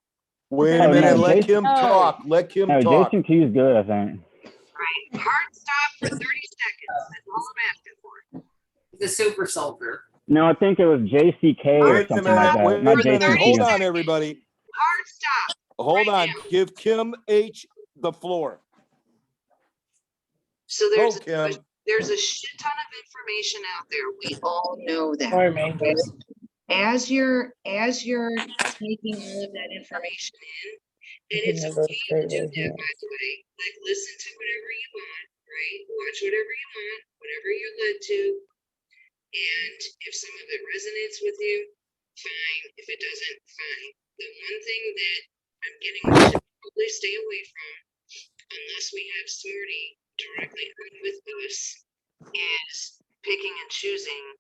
S17: Wait
S3: Oh,
S17: a minute,
S3: no,
S17: let
S3: Jason-
S17: him talk. Let him
S3: No,
S17: talk.
S3: Jason Q's good, I think.
S14: Right. Hard stop for 30 seconds. That's all I'm asking for.
S5: The super soldier.
S3: No, I think it was JCK or
S17: Wait a
S3: something
S17: minute,
S3: like that.
S17: wait
S3: Not
S17: a minute.
S3: JCQ.
S17: Hold on, everybody.
S14: Hard stop.
S17: Hold on. Give Kim H the floor.
S14: So
S17: Go, Kim.
S14: there's a shit ton of information out there. We all know that.
S5: Sorry, mangoes.
S14: As you're taking all of that information in, and it's okay to do that, by the way. Like, listen to whatever you want, right? Watch whatever you want, whatever you're led to. And if some of it resonates with you, fine. If it doesn't, fine. The one thing that I'm getting to probably stay away from, unless we have Smarty directly on with us, is picking and choosing.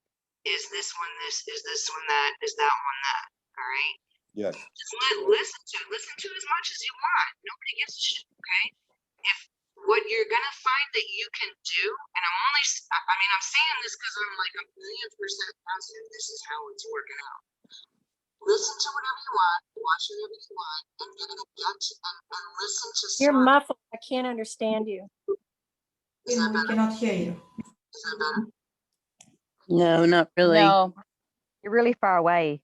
S14: Is this one this? Is this one that? Is that one that? All right.
S17: Yes.
S14: Just listen to as much as you want. Nobody gives a shit. Okay. If what you're gonna find that you can do, and I'm saying this because I'm like 1,000,000% positive this is how it's working out. Listen to whatever you want, watch whatever you want, and you're gonna get and listen to.
S8: You're muffled. I can't understand you.
S21: We cannot hear you.
S6: No, not really.
S10: No, you're really far away.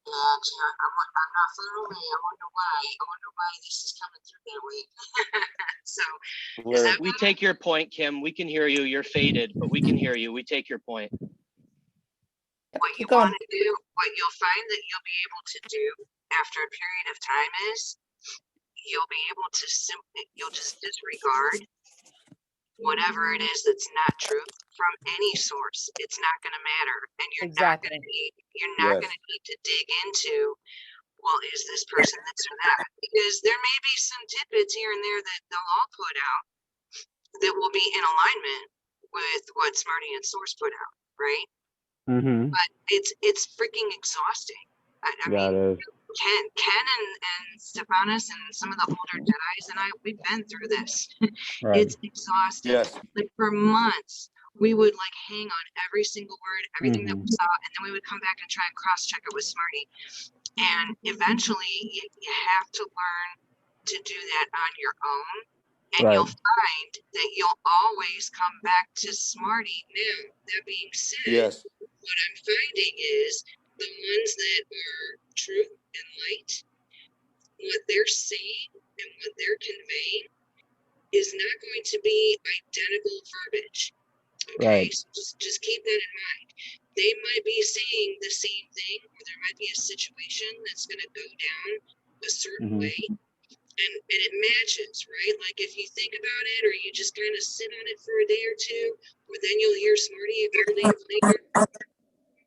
S13: Yeah, actually, I'm not far away. I wonder why. I wonder why this is coming through that way. So, is that
S24: We take your point, Kim. We can hear you. You're faded, but we can hear you. We take your point.
S13: what you want to do? What you'll find that you'll be able to do after a period of time is you'll be able to you'll just disregard whatever it is that's not true from any source. It's not going to matter, and you're not going to need. You're not going to need to dig into. Well, is this person this or that? Because there may be some tidbits here and there that they'll all put out that will be in alignment with what Smarty and Source put out, right?
S3: Mm-hmm.
S13: But it's freaking exhausting. I
S3: Yeah,
S13: mean,
S3: it is.
S13: Ken and Stefanos and some of the older Jedis and I, we've been through this.
S3: Right.
S13: It's exhausting.
S17: Yes.
S13: Like for months, we would like hang on every single word, everything that we
S3: Mhm.
S13: saw, and then we would come back and try and cross-check it with Smarty. And eventually, you have to learn to do that on your own. And
S3: Right.
S13: you'll find that you'll always come back to Smarty. Now, that being said,
S17: Yes.
S13: what I'm finding is the ones that are true and light, what they're saying and what they're conveying is not going to be identical verbiage. Okay,
S3: Right.
S13: so just keep that in mind. They might be saying the same thing, or there might be a situation that's going to go down a certain
S3: Mhm.
S13: way, and it matches, right? Like if you think about it, or you just kind of sit on it for a day or two, or then you'll hear Smarty a couple days later,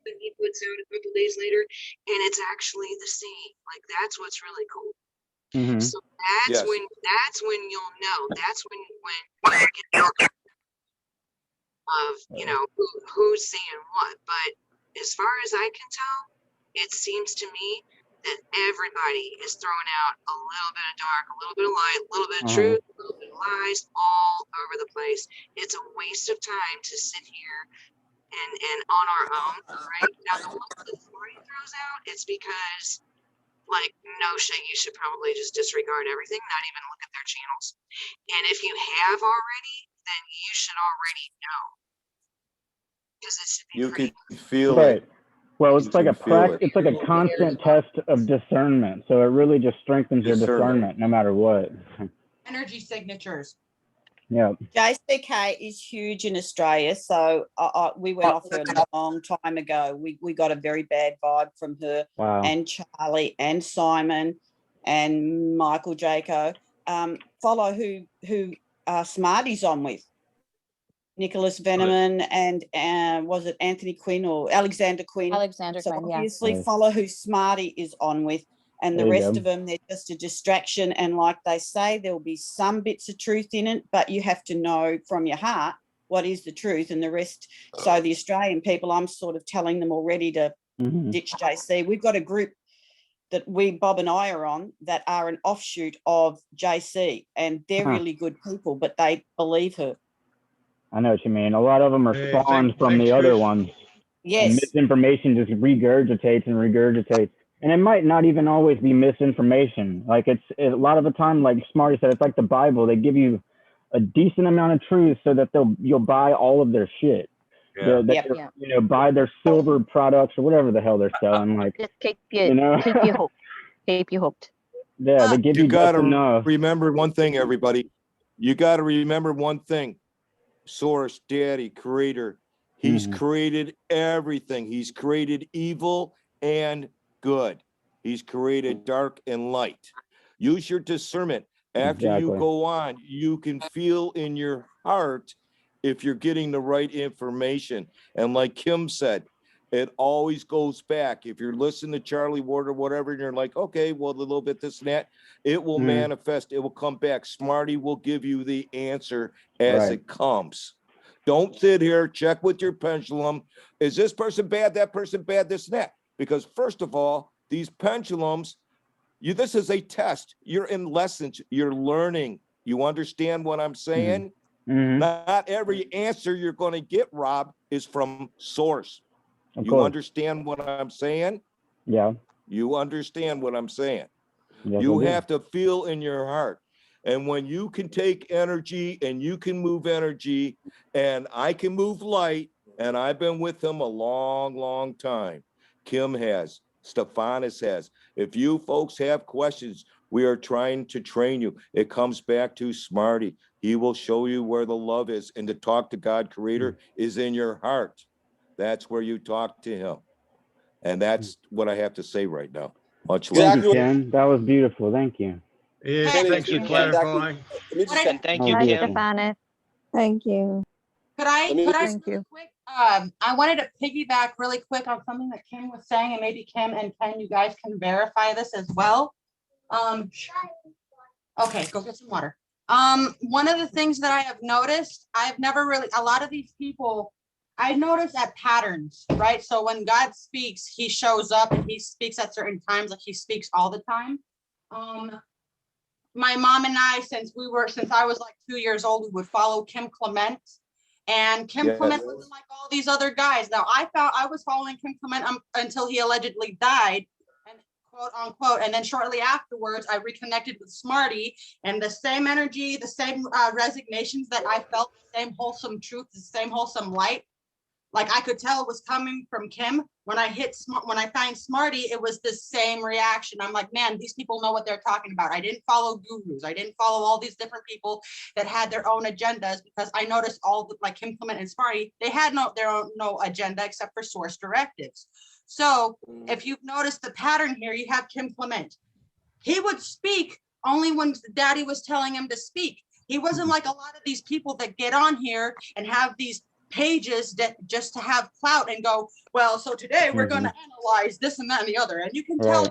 S13: and he puts out a couple days later, and it's actually the same. Like that's what's really cool.
S3: Mhm.
S13: So that's
S17: Yes.
S13: when you'll know. That's when you'll get of who's saying what. But as far as I can tell, it seems to me that everybody is throwing out a little bit of dark, a little bit of light, a little bit of truth, a little bit of lies, all over the place. It's a waste of time to sit here and on our own, right? Now the ones that Smarty throws out, it's because like no shit, you should probably just disregard everything, not even look at their channels. And if you have already, then you should already know. Because it should be
S17: You
S13: pretty
S17: can feel
S3: Right.
S17: it.
S3: Well,
S17: You
S3: it's like
S17: can
S3: a
S17: feel it.
S3: it's like a constant test of discernment. So it really just strengthens your
S17: Discernment.
S3: discernment no matter what.
S25: Energy signatures.
S3: Yeah.
S19: JCK is huge in Australia, so we went off her a long time ago. We got a very bad vibe from her.
S3: Wow.
S19: And Charlie and Simon and Michael Jaco. Follow who Smarty's on with. Nicholas Veneman and was it Anthony Quinn or Alexander Quinn?
S10: Alexander
S19: So
S10: Quinn, yeah.
S19: obviously
S3: Nice.
S19: follow who Smarty is on with, and the
S3: There you
S19: rest
S3: go.
S19: of them, they're just a distraction. And like they say, there'll be some bits of truth in it, but you have to know from your heart what is the truth, and the rest. So the Australian people, I'm sort of telling them already to
S3: Mhm.
S19: ditch JC. We've got a group that Bob and I are on that are an offshoot of JC, and they're
S3: Huh.
S19: really good people, but they believe her.
S3: I know what you mean. A lot of them are
S9: Hey,
S3: spawned from
S9: thanks,
S3: the other
S9: Chris.
S3: ones. And
S19: Yes.
S3: misinformation just regurgitates and regurgitates. And it might not even always be misinformation. Like a lot of the time, like Smarty said, it's like the Bible. They give you a decent amount of truth so that you'll buy all of their shit.
S2: Yeah.
S3: Yep. Buy their silver products or whatever the hell they're selling. Like,
S10: Just keep
S3: you know,
S10: you hooked. Keep you hooked.
S3: yeah, they give
S17: You
S3: you
S17: got
S3: just
S17: to
S3: enough.
S17: remember one thing, everybody. You got to remember one thing. Source, Daddy, Creator. He's
S3: Mhm.
S17: created everything. He's created evil and good. He's created dark and light. Use your discernment. After you
S3: Exactly.
S17: go on, you can feel in your heart if you're getting the right information. And like Kim said, it always goes back. If you're listening to Charlie Ward or whatever, and you're like, okay, well, a little bit this and that, it will
S3: Mhm.
S17: manifest. It will come back. Smarty will give you the answer as
S3: Right.
S17: it comes. Don't sit here, check with your pendulum. Is this person bad, that person bad, this and that? Because first of all, these pendulums, this is a test. You're in lessons. You're learning. You understand what I'm saying?
S3: Mhm.
S17: Not every answer you're going to get, Rob, is from source.
S3: Of
S17: You
S3: course.
S17: understand what I'm saying?
S3: Yeah.
S17: You understand what I'm saying?
S3: Yes,
S17: You
S3: I do.
S17: have to feel in your heart. And when you can take energy and you can move energy and I can move light, and I've been with him a long, long time. Kim has, Stephanis has. If you folks have questions, we are trying to train you. It comes back to Smarty. He will show you where the love is, and to talk to God Creator is in your heart. That's where you talk to him. And that's what I have to say right now. Much love.
S3: Thank you, Ken. That was beautiful. Thank you.
S9: Yeah,
S25: Kenny,
S9: thanks for
S25: Kenny,
S9: clarifying.
S24: And thank you,
S3: Oh,
S24: Kim.
S3: beautiful.
S10: Thank you.
S25: Could I
S10: Thank
S25: really
S10: you.
S25: quick, I wanted to piggyback really quick on something that Kim was saying, and maybe Kim and Ken, you guys can verify this as well. Okay, go get some water. One of the things that I have noticed, I've never really, a lot of these people, I notice at patterns, right? So when God speaks, he shows up and he speaks at certain times, like he speaks all the time. My mom and I, since I was like 2 years old, we would follow Kim Clement. And Kim
S17: Yes.
S25: Clement wasn't like all these other guys. Now I was following Kim Clement until he allegedly died, and quote unquote. And then shortly afterwards, I reconnected with Smarty, and the same energy, the same resignations that I felt, the same wholesome truth, the same wholesome light. Like I could tell it was coming from Kim. When I find Smarty, it was the same reaction. I'm like, man, these people know what they're talking about. I didn't follow gurus. I didn't follow all these different people that had their own agendas, because I noticed like Kim Clement and Smarty, they had no agenda except for source directives. So if you've noticed the pattern here, you have Kim Clement. He would speak only when Daddy was telling him to speak. He wasn't like a lot of these people that get on here and have these pages that just to have clout and go, well, so today we're going to analyze this and that and the other. And you can tell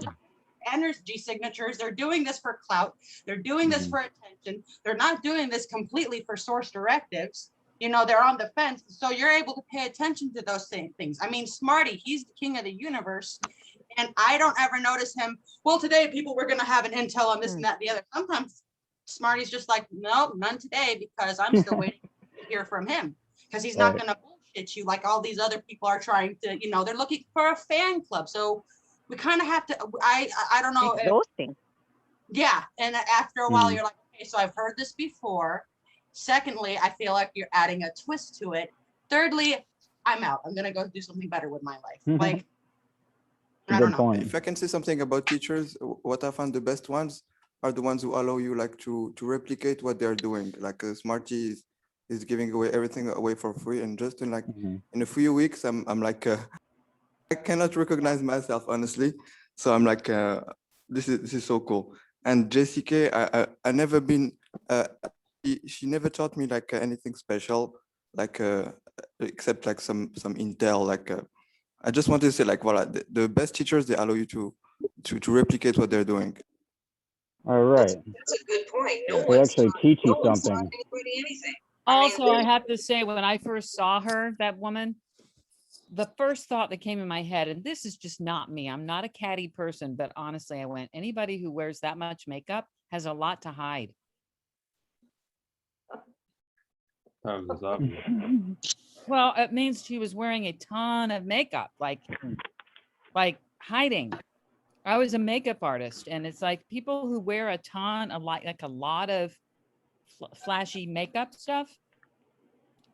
S25: energy signatures, they're doing this for clout. They're doing this for attention. They're not doing this completely for source directives. You know, they're on the fence. So you're able to pay attention to those same things. I mean, Smarty, he's the king of the universe. And I don't ever notice him, well, today people were going to have an intel on this and that and the other. Sometimes Smarty's just like, no, none today, because I'm still waiting to hear from him. Because he's not going to bullshit you like all these other people are trying to, you know, they're looking for a fan club. So we kind of have to, I don't know.
S10: Exhausting.
S25: Yeah. And after a while, you're like, okay, so I've heard this before. Secondly, I feel like you're adding a twist to it. Thirdly, I'm out. I'm going to go do something better with my life. Like, I don't know.
S4: If I can say something about teachers, what I found the best ones are the ones who allow you like to replicate what they're doing. Like Smarty is giving away everything away for free, and just in like in a few weeks I'm like I cannot recognize myself honestly, so I'm like this is so cool. And JCK, I never been she never taught me like anything special, like except like some intel. Like I just wanted to say like voila, the best teachers, they allow you to replicate what they're doing.
S3: All right.
S13: That's a good point. No
S3: They
S13: one's
S3: actually
S13: taught,
S3: teach you
S13: no one's taught
S3: something.
S13: anybody anything.
S1: Also, I have to say, when I first saw her, that woman, the first thought that came in my head, and this is just not me, I'm not a catty person, but honestly, I went, anybody who wears that much makeup has a lot to hide.
S2: Time's is up.
S1: Well, it means she was wearing a ton of makeup, like hiding. I was a makeup artist, and it's like people who wear a ton of like a lot of flashy makeup stuff,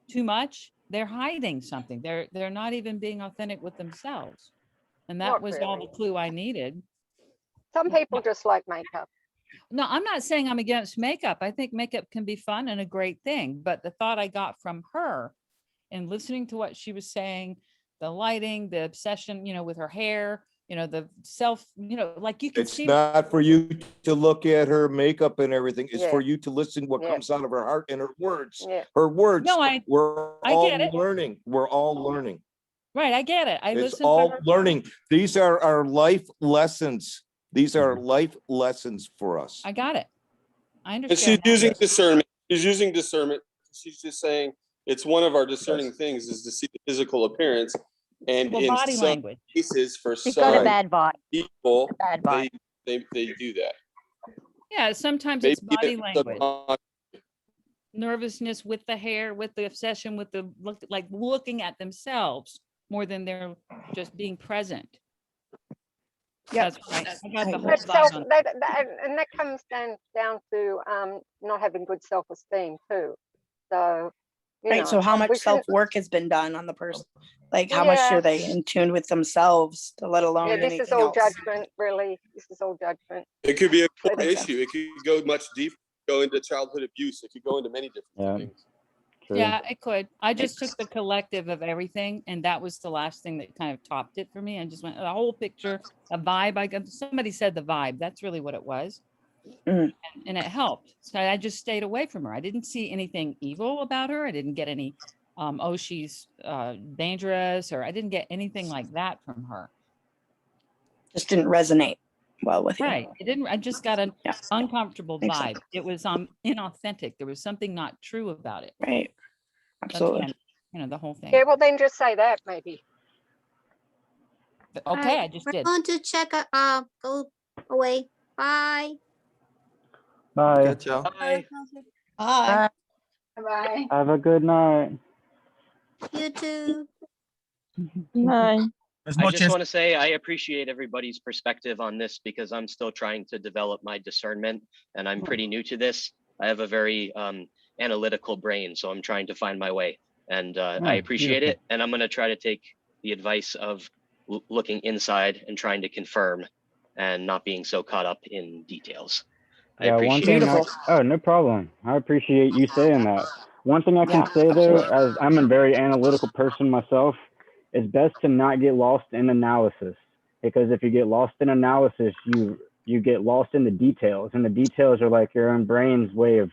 S1: too much, they're hiding something. They're not even being authentic with themselves. And that
S7: Not
S1: was all
S7: really.
S1: the clue I needed.
S7: Some people just like makeup.
S1: No, I'm not saying I'm against makeup. I think makeup can be fun and a great thing. But the thought I got from her and listening to what she was saying, the lighting, the obsession, you know, with her hair, you know, the self, you know, like you can
S17: It's
S1: see.
S17: not for you to look at her makeup and everything. It's
S1: Yeah.
S17: for you to listen what
S1: Yeah.
S17: comes out of her heart and her words.
S1: Yeah.
S17: Her words.
S1: No, I
S17: all
S1: get it.
S17: learning. We're all learning.
S1: Right, I get it. I
S17: It's
S1: listened to
S17: all
S1: her.
S17: learning. These are our life lessons. These are life lessons for us.
S1: I got it. I
S12: And
S1: understand.
S12: she's using discernment. She's using discernment. She's just saying it's one of our discerning things is to see the physical appearance. And
S1: Well,
S12: in
S1: body
S12: some
S1: language.
S12: cases, for
S10: She's got a
S12: some
S10: bad vibe.
S12: people,
S10: Bad vibe.
S12: they do that.
S1: Yeah, sometimes
S12: Maybe
S1: it's body
S12: it's
S1: language.
S12: subconscious.
S1: Nervousness with the hair, with the obsession, with the look, like looking at themselves more than they're just being present. That's right. I got the whole
S8: But
S1: vibe on.
S8: and that comes down to not having good self-esteem too. So, you
S15: Right.
S8: know,
S15: So how much
S8: we shouldn't-
S15: self-work has been done on the person? Like how much
S8: Yeah.
S15: are they in tune with themselves, to let alone
S8: Yeah, this
S15: anything
S8: is all
S15: else?
S8: judgment, really. This is all judgment.
S12: It could be a core
S8: think so.
S12: issue. It could go much deeper, go into childhood abuse. It could go into many different things.
S1: Yeah, it could. I just took the collective of everything, and that was the last thing that kind of topped it for me. I just went the whole picture, a vibe. I got somebody said the vibe. That's really what it was, and it helped. So I just stayed away from her. I didn't see anything evil about her. I didn't get any, oh, she's dangerous, or I didn't get anything like that from her.
S15: Just didn't resonate well with you.
S1: Right. It didn't. I just got an uncomfortable
S15: Makes
S1: vibe.
S15: sense.
S1: It was inauthentic. There was something not true about it.
S15: Right.
S1: That's
S15: Absolutely.
S1: when, you know, the whole thing.
S8: Yeah, well, then just say that maybe.
S1: Okay, I just
S16: we're
S1: did.
S16: going to check go away. Bye.
S3: Bye.
S4: Catch y'all.
S24: Bye.
S19: Hi.
S8: Bye.
S3: Have a good night.
S16: You too.
S18: Bye.
S24: I just want to say I appreciate everybody's perspective on this because I'm still trying to develop my discernment and I'm pretty new to this. I have a very analytical brain, so I'm trying to find my way, and I appreciate
S3: beautiful.
S24: it. And I'm going to try to take the advice of looking inside and trying to confirm and not being so caught up in details. I
S3: Yeah, one
S24: appreciate
S3: thing.
S24: it.
S3: Oh, no problem. I appreciate you saying that. One thing I can say though, as I'm a very analytical person myself, it's best to not get lost in analysis, because if you get lost in analysis, you get lost in the details, and the details are like your own brain's way of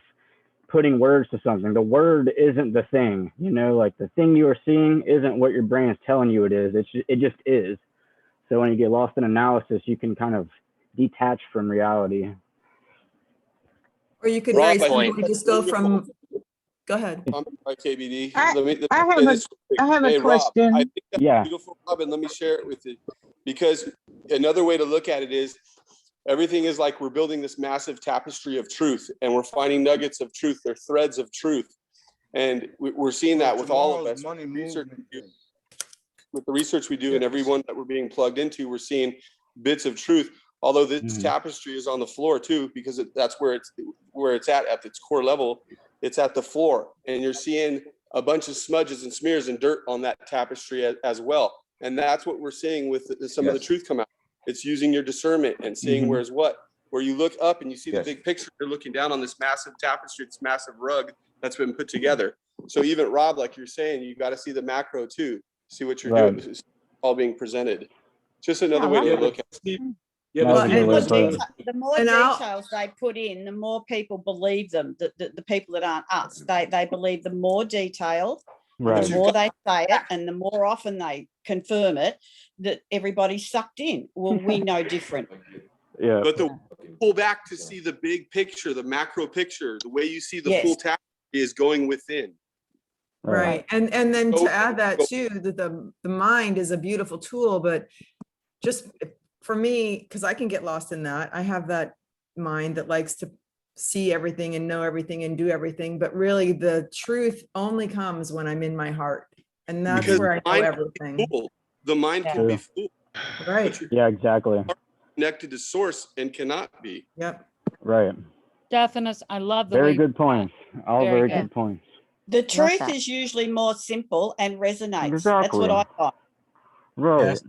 S3: putting words to something. The word isn't the thing, you know, like the thing you are seeing isn't what your brain is telling you it is. It just is. So when you get lost in analysis, you can kind of detach from reality.
S20: Or you could
S12: Rob,
S20: very
S12: I
S20: simply
S12: think
S20: just go from, go ahead.
S12: I'm sorry, KBD.
S18: I
S12: Let me
S18: have
S12: say
S18: a-
S12: this quick.
S18: I have a
S12: Hey, Rob,
S18: question.
S12: I think that's
S3: Yeah.
S12: beautiful, Rob, and let me share it with you. Because another way to look at it is everything is like we're building this massive tapestry of truth, and we're finding nuggets of truth. They're threads of truth. And we're seeing that with all of us.
S11: Tomorrow's money
S12: Research
S11: movement.
S12: we do, with the research we do and everyone that we're being plugged into, we're seeing bits of truth. Although this tapestry is on the floor too, because that's where it's at its core level. It's at the floor, and you're seeing a bunch of smudges and smears and dirt on that tapestry as well. And that's what we're seeing with some of the truth come out. It's using your discernment and seeing where's what. Where you look up and you see the big picture, you're looking down on this massive tapestry, this massive rug that's been put together. So even Rob, like you're saying, you got to see the macro too. See what you're doing. It's all being presented. Just another way to look at it.
S19: The more
S20: And I'll-
S19: details they put in, the more people believe them. The people that aren't us, they believe the more detailed,
S3: Right.
S19: the more they say it, and the more often they confirm it, that everybody's sucked in. Well, we know different.
S3: Yeah.
S12: But the pull back to see the big picture, the macro picture, the way you see the full tapestry is going within.
S20: Right. And then to add that too, that the mind is a beautiful tool, but just for me, because I can get lost in that, I have that mind that likes to see everything and know everything and do everything. But really the truth only comes when I'm in my heart. And that's
S12: Because
S20: where I
S12: the
S20: know
S12: mind can be
S20: everything.
S12: fooled. The mind can be fooled.
S20: Right.
S3: Yeah, exactly.
S12: Connected to source and cannot be.
S20: Yep.
S3: Right.
S1: Stephanus, I love the
S3: Very
S1: way
S3: good points. All
S1: Very
S3: very
S1: good.
S3: good points.
S19: The truth is usually more simple and resonates. That's what I find.
S3: Right.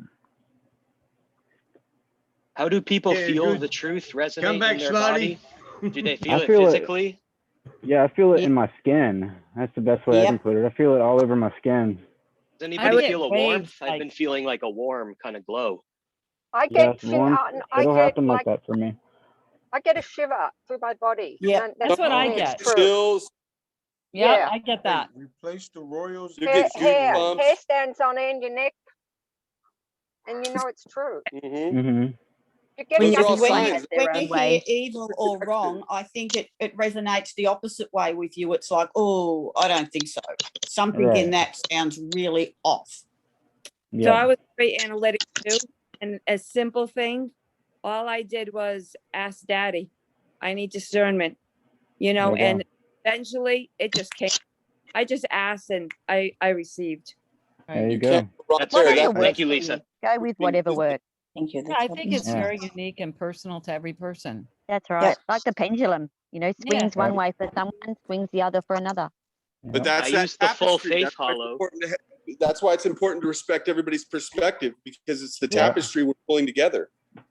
S24: How do people
S9: Yeah,
S24: feel
S9: good.
S24: the truth resonate
S9: Come back,
S24: in their
S9: Smarty.
S24: body? Do they feel
S3: I
S24: it
S3: feel it.
S24: physically?
S3: Yeah, I feel it in my skin. That's the best way I can put it. I feel it all over my skin.
S24: Does anybody
S1: get
S24: feel a
S1: waves,
S24: warmth? I've been feeling like a warm kind of glow.
S8: I
S3: Yeah,
S8: get
S3: it'll happen like that for me.
S8: I get a shiver through my body.
S19: Yeah,
S8: and
S1: That's what I
S8: to me, it's
S1: get.
S8: true.
S12: Chills.
S1: Yeah, I get that.
S11: Replace the Royals.
S12: You
S8: Hair,
S12: get
S8: hair
S12: goosebumps.
S8: stands on end your neck, and you know it's true.
S3: Mm-hmm.
S8: You're getting
S12: Those are all
S19: When
S12: signs.
S19: you hear evil or wrong, I think it resonates the opposite way with you. It's like, oh, I don't think so. Something in that sounds really off.
S22: So I was very analytic too, and a simple thing, all I did was ask Daddy, I need discernment, you know,
S3: There you
S22: and eventually it just came. I just asked and I received.
S3: There you go.
S12: Right
S10: What
S12: there,
S10: are your
S12: that-
S10: words
S24: Thank you,
S10: for
S24: Lisa.
S10: Go with whatever works. Thank you.
S1: Yeah, I think it's
S3: Yeah.
S1: very unique and personal to every person.
S10: That's right. Like the pendulum, you know,
S1: Yeah.
S10: swings one way for someone, swings the other for another.
S12: But that's
S24: I
S12: that
S24: use the full
S12: tapestry.
S24: faith
S12: That's why it's
S24: hollow.
S12: important that's why it's important to respect everybody's perspective, because it's the
S1: Yeah.
S12: tapestry we're pulling together.
S22: And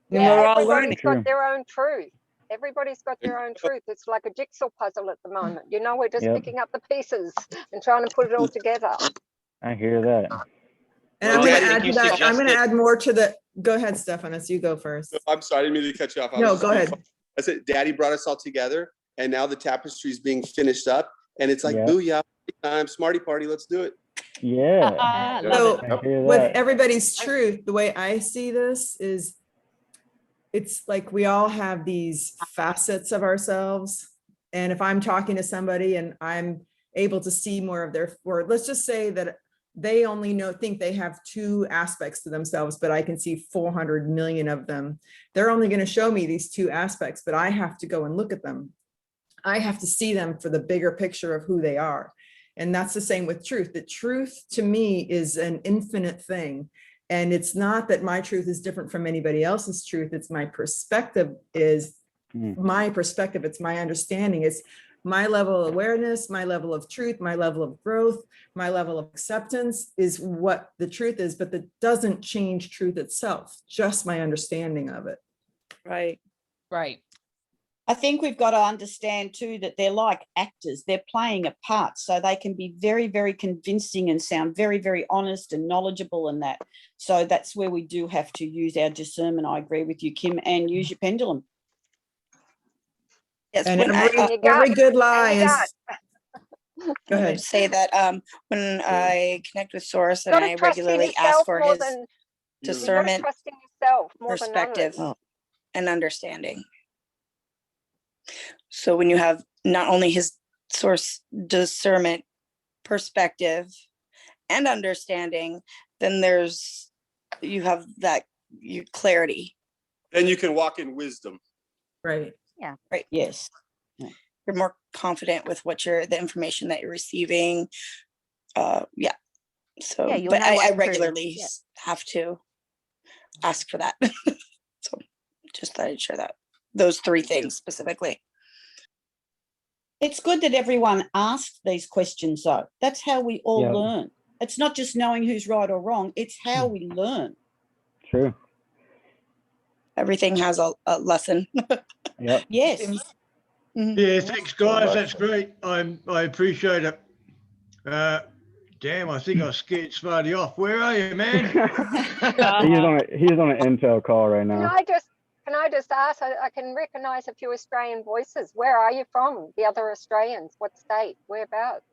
S8: Yeah,
S22: we're all
S8: everybody's
S22: learning.
S8: got their own truth. Everybody's got their own truth. It's like a jigsaw puzzle at the moment. You know, we're just
S3: Yep.
S8: picking up the pieces and trying to put it all together.
S3: I hear that.
S20: And I'm
S24: Well,
S20: gonna
S24: I think
S20: add to
S24: you
S20: that, I'm gonna
S24: suggested-
S20: add more to the, go ahead, Stephanus, you go first.
S12: I'm sorry, I didn't mean to cut you off. I was
S20: No,
S12: just
S20: go
S12: being
S20: ahead.
S12: funny. I said, Daddy brought us all together, and now the tapestry is being finished up, and it's like,
S3: Yeah.
S12: booyah, time, Smarty Party, let's do it.
S3: Yeah.
S1: I love
S20: So
S1: it.
S3: I hear
S20: with
S3: that.
S20: everybody's truth, the way I see this is it's like we all have these facets of ourselves. And if I'm talking to somebody and I'm able to see more of their, or let's just say that they only think they have 2 aspects to themselves, but I can see 400 million of them. They're only going to show me these 2 aspects, but I have to go and look at them. I have to see them for the bigger picture of who they are. And that's the same with truth. The truth to me is an infinite thing. And it's not that my truth is different from anybody else's truth. It's my perspective is my perspective. It's my understanding. It's my level of awareness, my level of truth, my level of growth, my level of acceptance is what the truth is, but that doesn't change truth itself, just my understanding of it.
S22: Right.
S1: Right.
S19: I think we've got to understand too that they're like actors. They're playing a part, so they can be very, very convincing and sound very, very honest and knowledgeable and that. So that's where we do have to use our discernment. I agree with you, Kim, and use your pendulum.
S15: Yes,
S20: And
S15: when
S20: every good lie is. Go
S15: I would
S20: ahead.
S15: say that when I connect with Source and
S8: Gotta
S15: I
S8: trust in
S15: regularly ask
S8: yourself
S15: for
S8: more
S15: his
S8: than you gotta
S15: discernment,
S8: trust in yourself more
S15: perspective,
S8: than others.
S15: and understanding. So when you have not only his Source discernment, perspective, and understanding, then you have that clarity.
S12: Then you can walk in wisdom.
S20: Right.
S15: Yeah. Right.
S19: Yes.
S15: You're more confident with the information that you're receiving. Yeah. So,
S10: Yeah, you'll
S15: but
S10: know
S15: I
S10: what's true.
S15: regularly
S10: Yeah.
S15: have to ask for that. So just thought I'd share that. Those 3 things specifically.
S19: It's good that everyone asks these questions, though. That's how we all
S3: Yeah.
S19: learn. It's not just knowing who's right or wrong. It's how we learn.
S3: True.
S15: Everything has a lesson.
S3: Yep.
S19: Yes.
S9: Yeah, thanks, guys. That's great. I appreciate it. Damn, I think I scared Smarty off. Where are you, man?
S3: he's on an Intel call right
S8: Can
S3: now.
S8: I just ask? I can recognize a few Australian voices. Where are you from? The other Australians? What state? Whereabouts?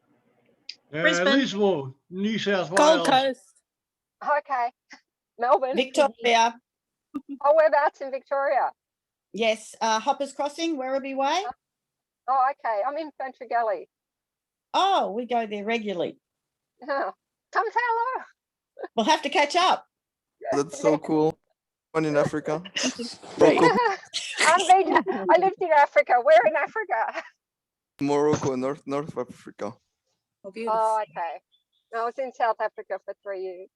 S9: Lismore, New South Wales.
S15: Gold Coast.
S8: Okay. Melbourne.
S19: Victoria.
S8: Oh, whereabouts in Victoria?
S19: Yes. Hoppers Crossing, Werribee Way.
S8: Oh, okay. I'm in Fentragally.
S19: Oh, we go there regularly.
S8: Oh, come say hello.
S19: We'll have to catch up.
S4: That's so cool. One in Africa.
S8: I lived in Africa. Where in Africa?
S4: Morocco, north of Africa.
S8: Oh, okay. No, I was in South Africa for 3 years.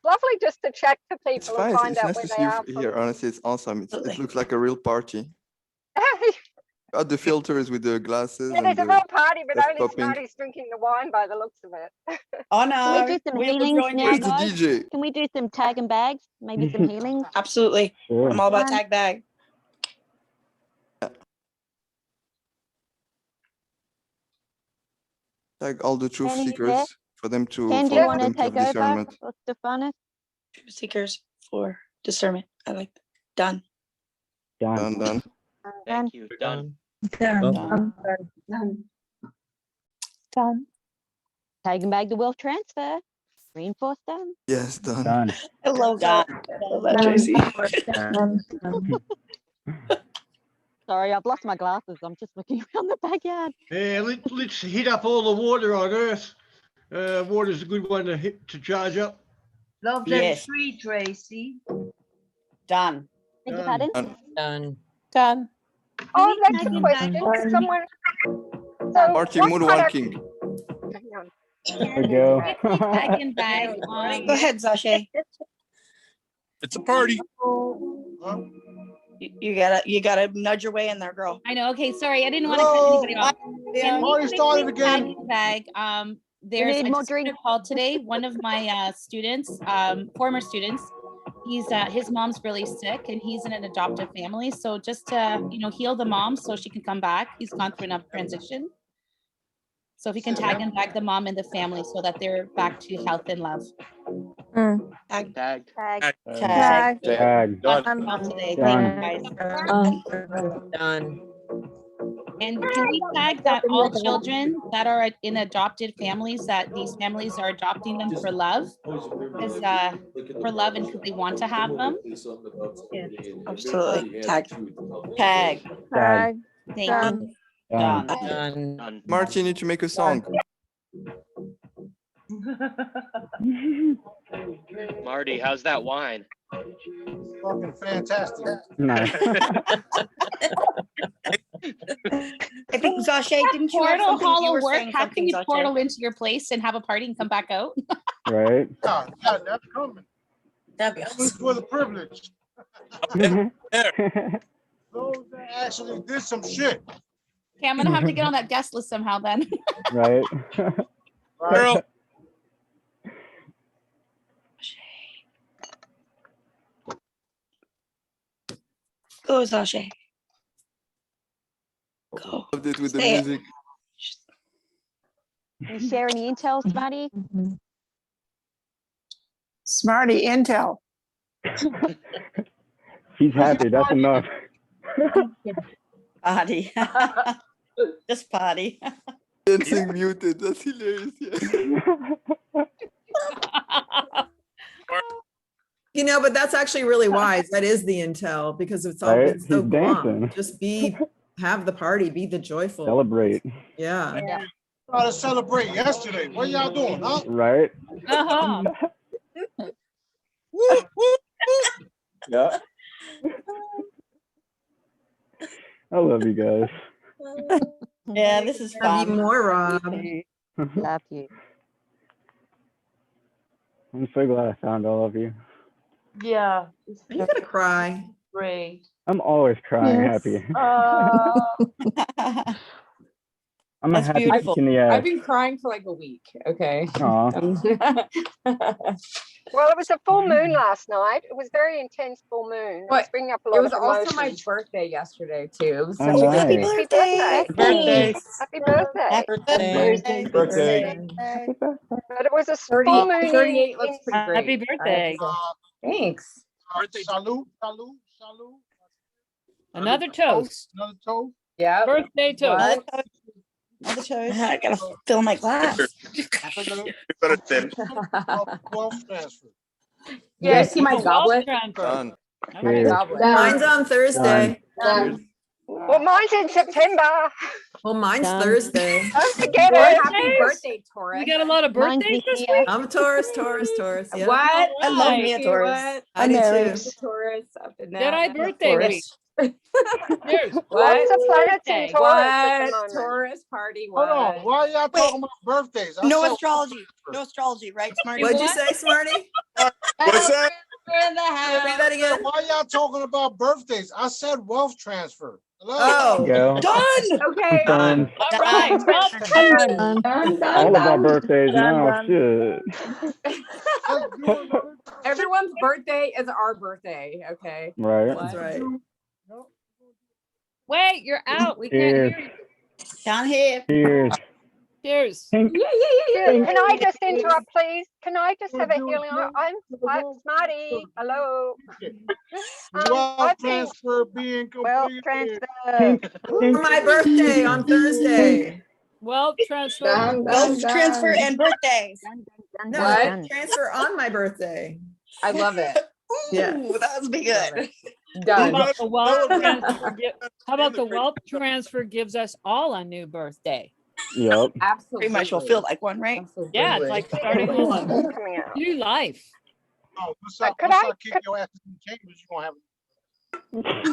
S8: Lovely just to chat to
S4: It's
S8: people and
S4: fine.
S8: find
S4: It's
S8: out
S4: nice
S8: where
S4: to
S8: they
S4: see
S8: are
S4: you here. Honestly, it's awesome. It looks like a real party.
S8: from.
S4: Got the filters with the glasses.
S8: Yeah,
S4: and
S8: there's a
S4: the
S8: real party, but
S4: stuff
S8: only
S4: popping.
S8: Smarty's drinking the wine by the looks of it.
S19: Oh,
S10: Can
S19: no.
S10: we do some
S19: We will
S10: healings
S19: join
S10: now,
S19: you.
S4: Where's the
S10: guys?
S4: DJ?
S10: Can we do some tag and bags? Maybe some healings?
S15: Absolutely.
S3: Sure.
S15: I'm all about
S10: Fun.
S15: tag bag.
S4: Like all the truth
S10: Ken, are you there?
S4: seekers for them to
S10: Ken, do
S4: for
S10: you
S4: for
S10: want to
S4: them to have
S10: take over
S4: discernment.
S10: for Stephanus?
S15: Truth seekers for discernment. I like that. Done.
S3: Done.
S4: Done.
S24: Thank you. Done.
S10: Done. Tag and bag the wealth transfer. Reinforce done.
S4: Yes, done.
S3: Done.
S15: I love that. I love that, Tracy.
S10: Sorry, I've lost my glasses. I'm just looking around the backyard.
S9: Yeah, let's hit up all the water on Earth. Water's a good one to charge up.
S13: Love that
S19: Yes.
S13: tree, Tracy.
S19: Done.
S10: Beg your pardon?
S24: Done.
S15: Done.
S8: Oh, that's
S10: tag
S8: a
S10: and
S8: question.
S10: bag?
S8: Can someone.
S4: Party
S8: what product-
S4: moonwalking.
S8: Hang on.
S3: There we go.
S10: Tag and bag on.
S15: Go ahead, Zashay.
S11: It's a party.
S15: You gotta nudge your way in there, girl.
S5: I know. Okay, sorry, I didn't want to cut anybody off. Can we
S11: Party started again.
S5: tag? There's
S10: need
S5: I
S10: more
S5: just got a call today. One of my students, former students, he's his mom's really sick and he's in an adoptive family. So just to heal the mom so she can come back. He's gone through enough transition. So if you can tag and back the mom and the family so that they're back to health and love.
S24: Tag.
S10: Tag.
S3: Tag.
S5: Done. Today. Thank you guys.
S20: Done.
S5: And can we tag that all children that are in adopted families, that these families are adopting them for love? Because for love and because they want to have them?
S15: Absolutely. Tag. Tag.
S3: Tag.
S5: Thank
S10: Done.
S5: you.
S20: Done.
S4: March, you need to make a song.
S24: Marty, how's that wine?
S11: Fucking fantastic.
S3: Nice.
S15: I think Zashay, didn't you have
S5: Portal
S15: something? You
S5: hollow
S15: were
S5: work.
S15: saying
S5: How can
S15: something,
S5: you
S15: Zashay.
S5: portal into your place and have a party and come back out?
S3: Right.
S11: Yeah, that's coming.
S15: That'd be
S11: Only
S15: awesome.
S11: for the privilege. Those that actually did some shit.
S5: Okay, I'm gonna have to get on that guest list somehow then.
S3: Right.
S11: Girl.
S15: Go, Zashay. Go.
S4: Loved it with the
S15: Say it.
S4: music.
S10: Can you share any intel, Smarty?
S6: Smarty intel.
S3: He's happy. That's enough.
S15: Potty. Just potty.
S4: Dancing muted. That's hilarious. Yeah.
S20: But that's actually really wise. That is the intel because it's all
S3: Right?
S20: been so
S3: He's
S20: glum.
S3: dancing.
S20: Just have the party, be the joyful.
S3: Celebrate.
S20: Yeah.
S11: Try to celebrate yesterday. What y'all doing, huh?
S3: Right.
S5: Uh-huh.
S11: Woo, woo,
S3: Yeah. I love you guys.
S15: Yeah, this is
S20: Love you
S15: fun.
S20: more, Rob.
S10: Love you.
S3: I'm so glad I found all of you.
S19: Yeah.
S20: Are you gonna cry?
S19: Great.
S3: I'm always crying happy. I'm
S15: That's
S3: a happy
S15: beautiful.
S3: kick in the ass.
S6: I've been crying for like a week. Okay.
S3: Aw.
S8: Well, it was a full moon last night. It was very intense full moon. It was
S6: But
S8: bringing up a
S6: it
S8: lot
S6: was
S8: of
S6: also my
S8: emotions.
S6: birthday yesterday too. It was
S3: Oh,
S6: such a good
S3: nice.
S6: day.
S8: Happy birthday.
S15: Birthday.
S8: Happy birthday.
S15: Happy birthday.
S3: Birthday.
S8: But it was a
S6: 30
S8: full moon in,
S6: 38 looks pretty
S5: Happy
S6: great. I have to
S5: birthday.
S6: say. Thanks.
S11: Birthday. Salute, salute, salute.
S1: Another toast.
S11: Another toast.
S6: Yeah.
S1: Birthday toast.
S15: Another toast. I gotta fill my glass.
S11: Better than wealth transfer.
S6: Yeah, see my goblet?
S4: Done.
S6: My goblet.
S20: Mine's on Thursday.
S8: well, mine's in September.
S20: Well, mine's Thursday.
S8: Don't forget
S6: Well,
S8: it.
S6: happy birthday, Taurus.
S1: We got a lot of
S10: Mine's
S1: birthdays
S10: this
S1: this
S10: year.
S1: week.
S20: I'm a Taurus. Yeah.
S6: What?
S15: I love me a
S6: Okay,
S15: Taurus.
S6: what?
S20: I do
S10: married.
S20: too.
S6: Taurus up in that.
S1: Jedi birthday
S6: Taurus.
S1: week. Cheers.
S6: What?
S8: Lots of planets in
S1: Birthday.
S8: Taurus at the
S6: What?
S8: moment.
S6: Taurus party.
S11: Hold
S6: What?
S11: on. Why y'all talking about birthdays? I
S15: No
S11: said
S15: astrology. No astrology, right, Smarty?
S20: What'd you say, Smarty?
S11: What's that?
S15: In the
S20: Say
S15: house.
S20: that again.
S11: Why y'all talking about birthdays? I said wealth transfer. Hello?
S20: Oh,
S3: Go.
S15: Done.
S6: Okay.
S3: Done.
S1: All right. Well,
S3: All of our birthdays now. Shit.
S6: Everyone's birthday is our birthday. Okay.
S3: Right.
S20: that's right.
S1: wait, you're out. We can't
S3: Cheers.
S1: hear you.
S15: Down here.
S3: Cheers.
S1: Cheers.
S3: Tink.
S8: Can I just interrupt, please? Can I just have a healing? I'm Smarty. Hello.
S11: Wealth
S8: I've been
S11: transfer being
S8: well
S11: completed.
S8: transfer.
S20: For my birthday on Thursday.
S1: Wealth transfer.
S15: Wealth transfer and birthdays.
S20: No,
S6: What?
S20: transfer on my birthday.
S6: I love it.
S20: Yeah.
S15: Ooh, that was be good.
S1: How
S6: Done.
S1: about the wealth transfer? How about the wealth transfer gives us all a new birthday?
S3: Yep.
S6: Absolutely.
S15: Pretty much will feel like one, right?
S6: Absolutely.
S1: Yeah, it's like starting a
S8: Coming out.
S1: new life.
S11: Oh, once
S8: Could
S11: I
S8: I-
S11: kick your ass in the chambers, you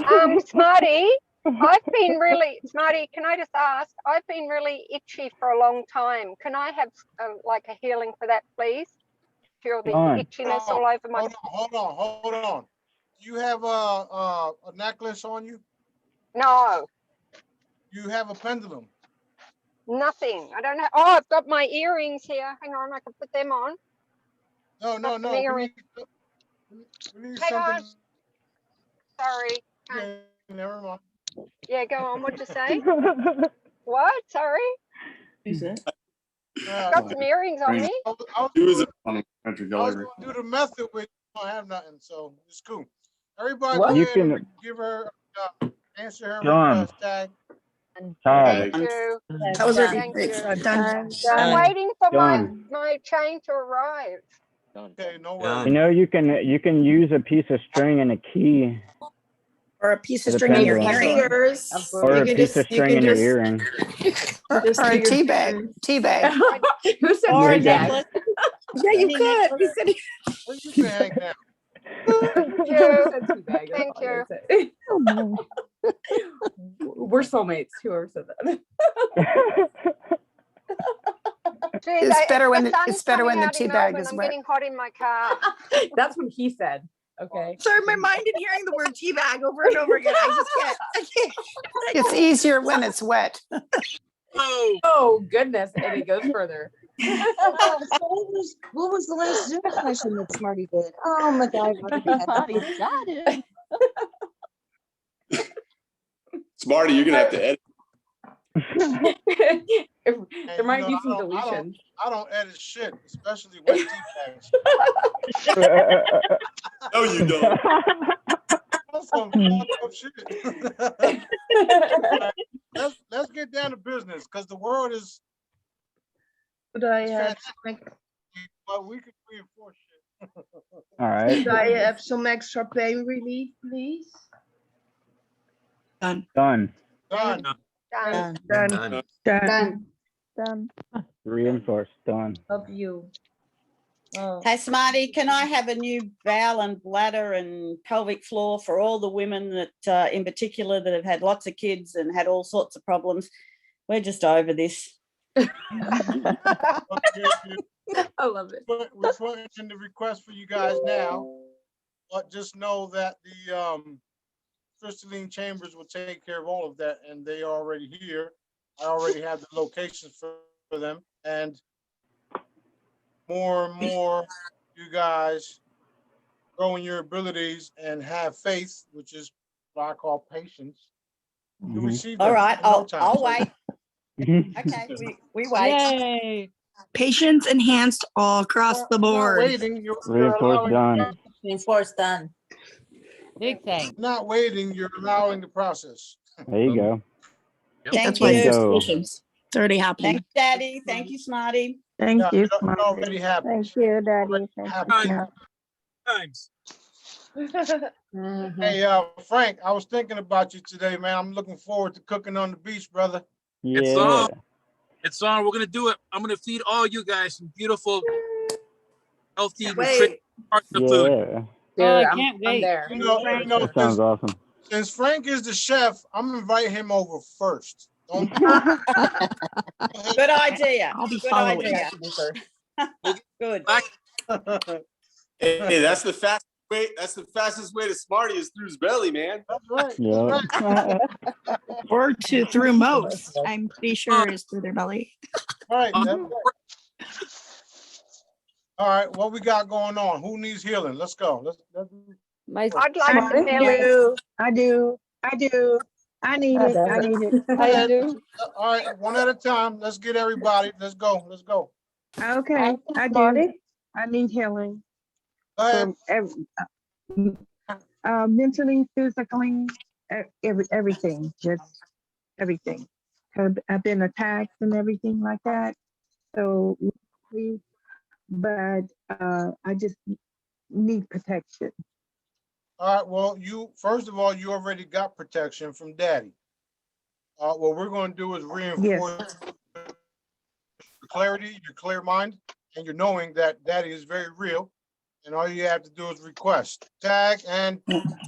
S11: gonna have
S8: Smarty, I've been really, Smarty, can I just ask? I've been really itchy for a long time. Can I have like a healing for that, please? Feel the
S3: Done.
S8: itchiness all over my.
S11: Hold on. Do you have a necklace on you?
S8: No,
S11: You have a pendulum?
S8: nothing. I don't have. Oh, I've got my earrings here. Hang on, I can put them on.
S11: No.
S8: Some
S11: We
S8: earrings.
S11: need
S8: Hang on.
S11: something.
S8: Sorry.
S11: Okay, never mind.
S8: Yeah, go on. What'd you say? What? Sorry.
S15: Who's that?
S8: I've got some earrings on me.
S11: He was on Country Gallery. I was going to do the method with I don't have nothing, so it's cool. Everybody,
S3: What?
S11: go
S3: You
S11: ahead and
S3: can-
S11: give her answer her
S3: Done.
S11: request tag.
S8: Thank you.
S15: That was already
S8: Thank
S15: great.
S8: you.
S15: Done.
S8: I'm waiting for
S3: Done.
S8: my chain to arrive.
S11: Okay, no
S3: You
S11: worries.
S3: know, you can use a piece of string and a key.
S15: Or a piece of
S3: for the
S15: string in your
S3: pendulum.
S15: earring.
S20: Fingers.
S3: Or
S20: You
S3: a
S20: can
S3: piece
S20: just-
S3: of
S20: you
S3: string
S20: can
S3: in your
S20: just-
S3: earring.
S20: Just
S15: Or a
S20: fingers.
S15: tea bag. Tea bag.
S6: Who said
S15: Or
S6: tea
S15: a
S6: bag?
S15: necklace. Yeah, you could. He said
S11: Where you been hanging out?
S8: Thank
S6: Who
S8: you.
S6: said tea bag? That's
S8: Thank
S6: all I
S8: you.
S6: gotta say. We're soulmates. Whoever said that.
S8: Gee,
S15: It's better when
S8: the
S15: the- it's
S8: sun's
S15: better when
S8: coming
S15: the
S8: out in
S15: tea bag
S8: Melbourne.
S15: is
S8: I'm
S15: wet.
S8: getting hot in my car.
S6: That's what he said. Okay.
S15: So I'm reminded hearing the word tea bag over and over again. I just can't. It's easier when it's wet.
S6: Oh goodness, and it goes further.
S16: So what was the last Zoom question that Smarty did? Oh my God.
S10: Smarty got it.
S12: Smarty, you're gonna have to edit.
S6: There might be some
S11: I
S6: deletions.
S11: don't edit shit, especially wet tea bags.
S12: No, you don't.
S11: That's some fucked up shit. Let's get down to business because the world is.
S2: Could I
S11: is
S2: have
S11: fantastic, but we can reinforce shit.
S3: All right.
S2: could I have some extra pain relief, please?
S15: Done.
S3: Done.
S11: Done.
S8: Done.
S2: Done.
S3: Reinforced. Done.
S2: Of you. Oh.
S19: Hey, Smarty, can I have a new bowel and bladder and pelvic floor for all the women that, in particular, that have had lots of kids and had all sorts of problems? We're just over this.
S6: I love it.
S11: We're putting in the request for you guys now, but just know that the crystalline chambers will take care of all of that, and they are already here. I already have the locations for them, and more and more you guys grow in your abilities and have faith, which is what I call patience. You receive
S19: All
S11: them
S19: right,
S11: in no time.
S19: I'll
S11: So-
S19: wait. Okay, we wait.
S1: Yay.
S15: Patience enhanced all across the
S11: You're not
S15: board.
S11: waiting, you're
S3: Reinforced.
S11: allowing-
S3: Done.
S2: Reinforced done.
S1: Big thing.
S11: You're not waiting, you're allowing the process.
S3: There you go.
S19: Thank
S15: That's why
S19: you.
S15: it's
S3: Bingo.
S15: patience. It's already happening.
S19: Thank you, Daddy. Thank you, Smarty.
S11: Thank you. It already happened.
S16: Thank you, Daddy.
S11: Happened.
S9: Times.
S11: Hey, Frank, I was thinking about you today, man. I'm looking forward to cooking on the beach, brother.
S9: It's
S3: Yeah.
S9: on. It's on. We're gonna do it. I'm gonna feed all you guys some beautiful, healthy, nutritious parts of food.
S3: Yeah.
S6: Dude,
S1: Oh, I
S6: I'm
S1: can't wait.
S6: there.
S11: You know,
S3: That sounds awesome.
S11: since Frank is the chef, I'm gonna invite him over first. Don't
S19: Good idea.
S15: I'll be
S19: Good
S15: following.
S19: idea. Good.
S12: Hey, that's the fastest way. That's the fastest way to Smarty is through his belly, man.
S11: That's right.
S3: Yeah.
S15: Or through most. I'm pretty sure is through their belly.
S11: Right. That's right. All right, what we got going on? Who needs healing? Let's go. Let's
S8: I'd like some healing.
S18: I do. I need it. I need it.
S11: I do. All right, one at a time. Let's get everybody. Let's go. Let's go.
S18: Okay, I do. I need healing.
S11: Go ahead.
S18: Mentally, physically, everything, just everything. I've been attacked and everything like that. So, please, but I just need protection.
S11: All right. Well, you first of all, you already got protection from Daddy. What we're going to do is reinforce your clarity, your clear mind, and your knowing that Daddy is very real. And all you have to do is request, tag, and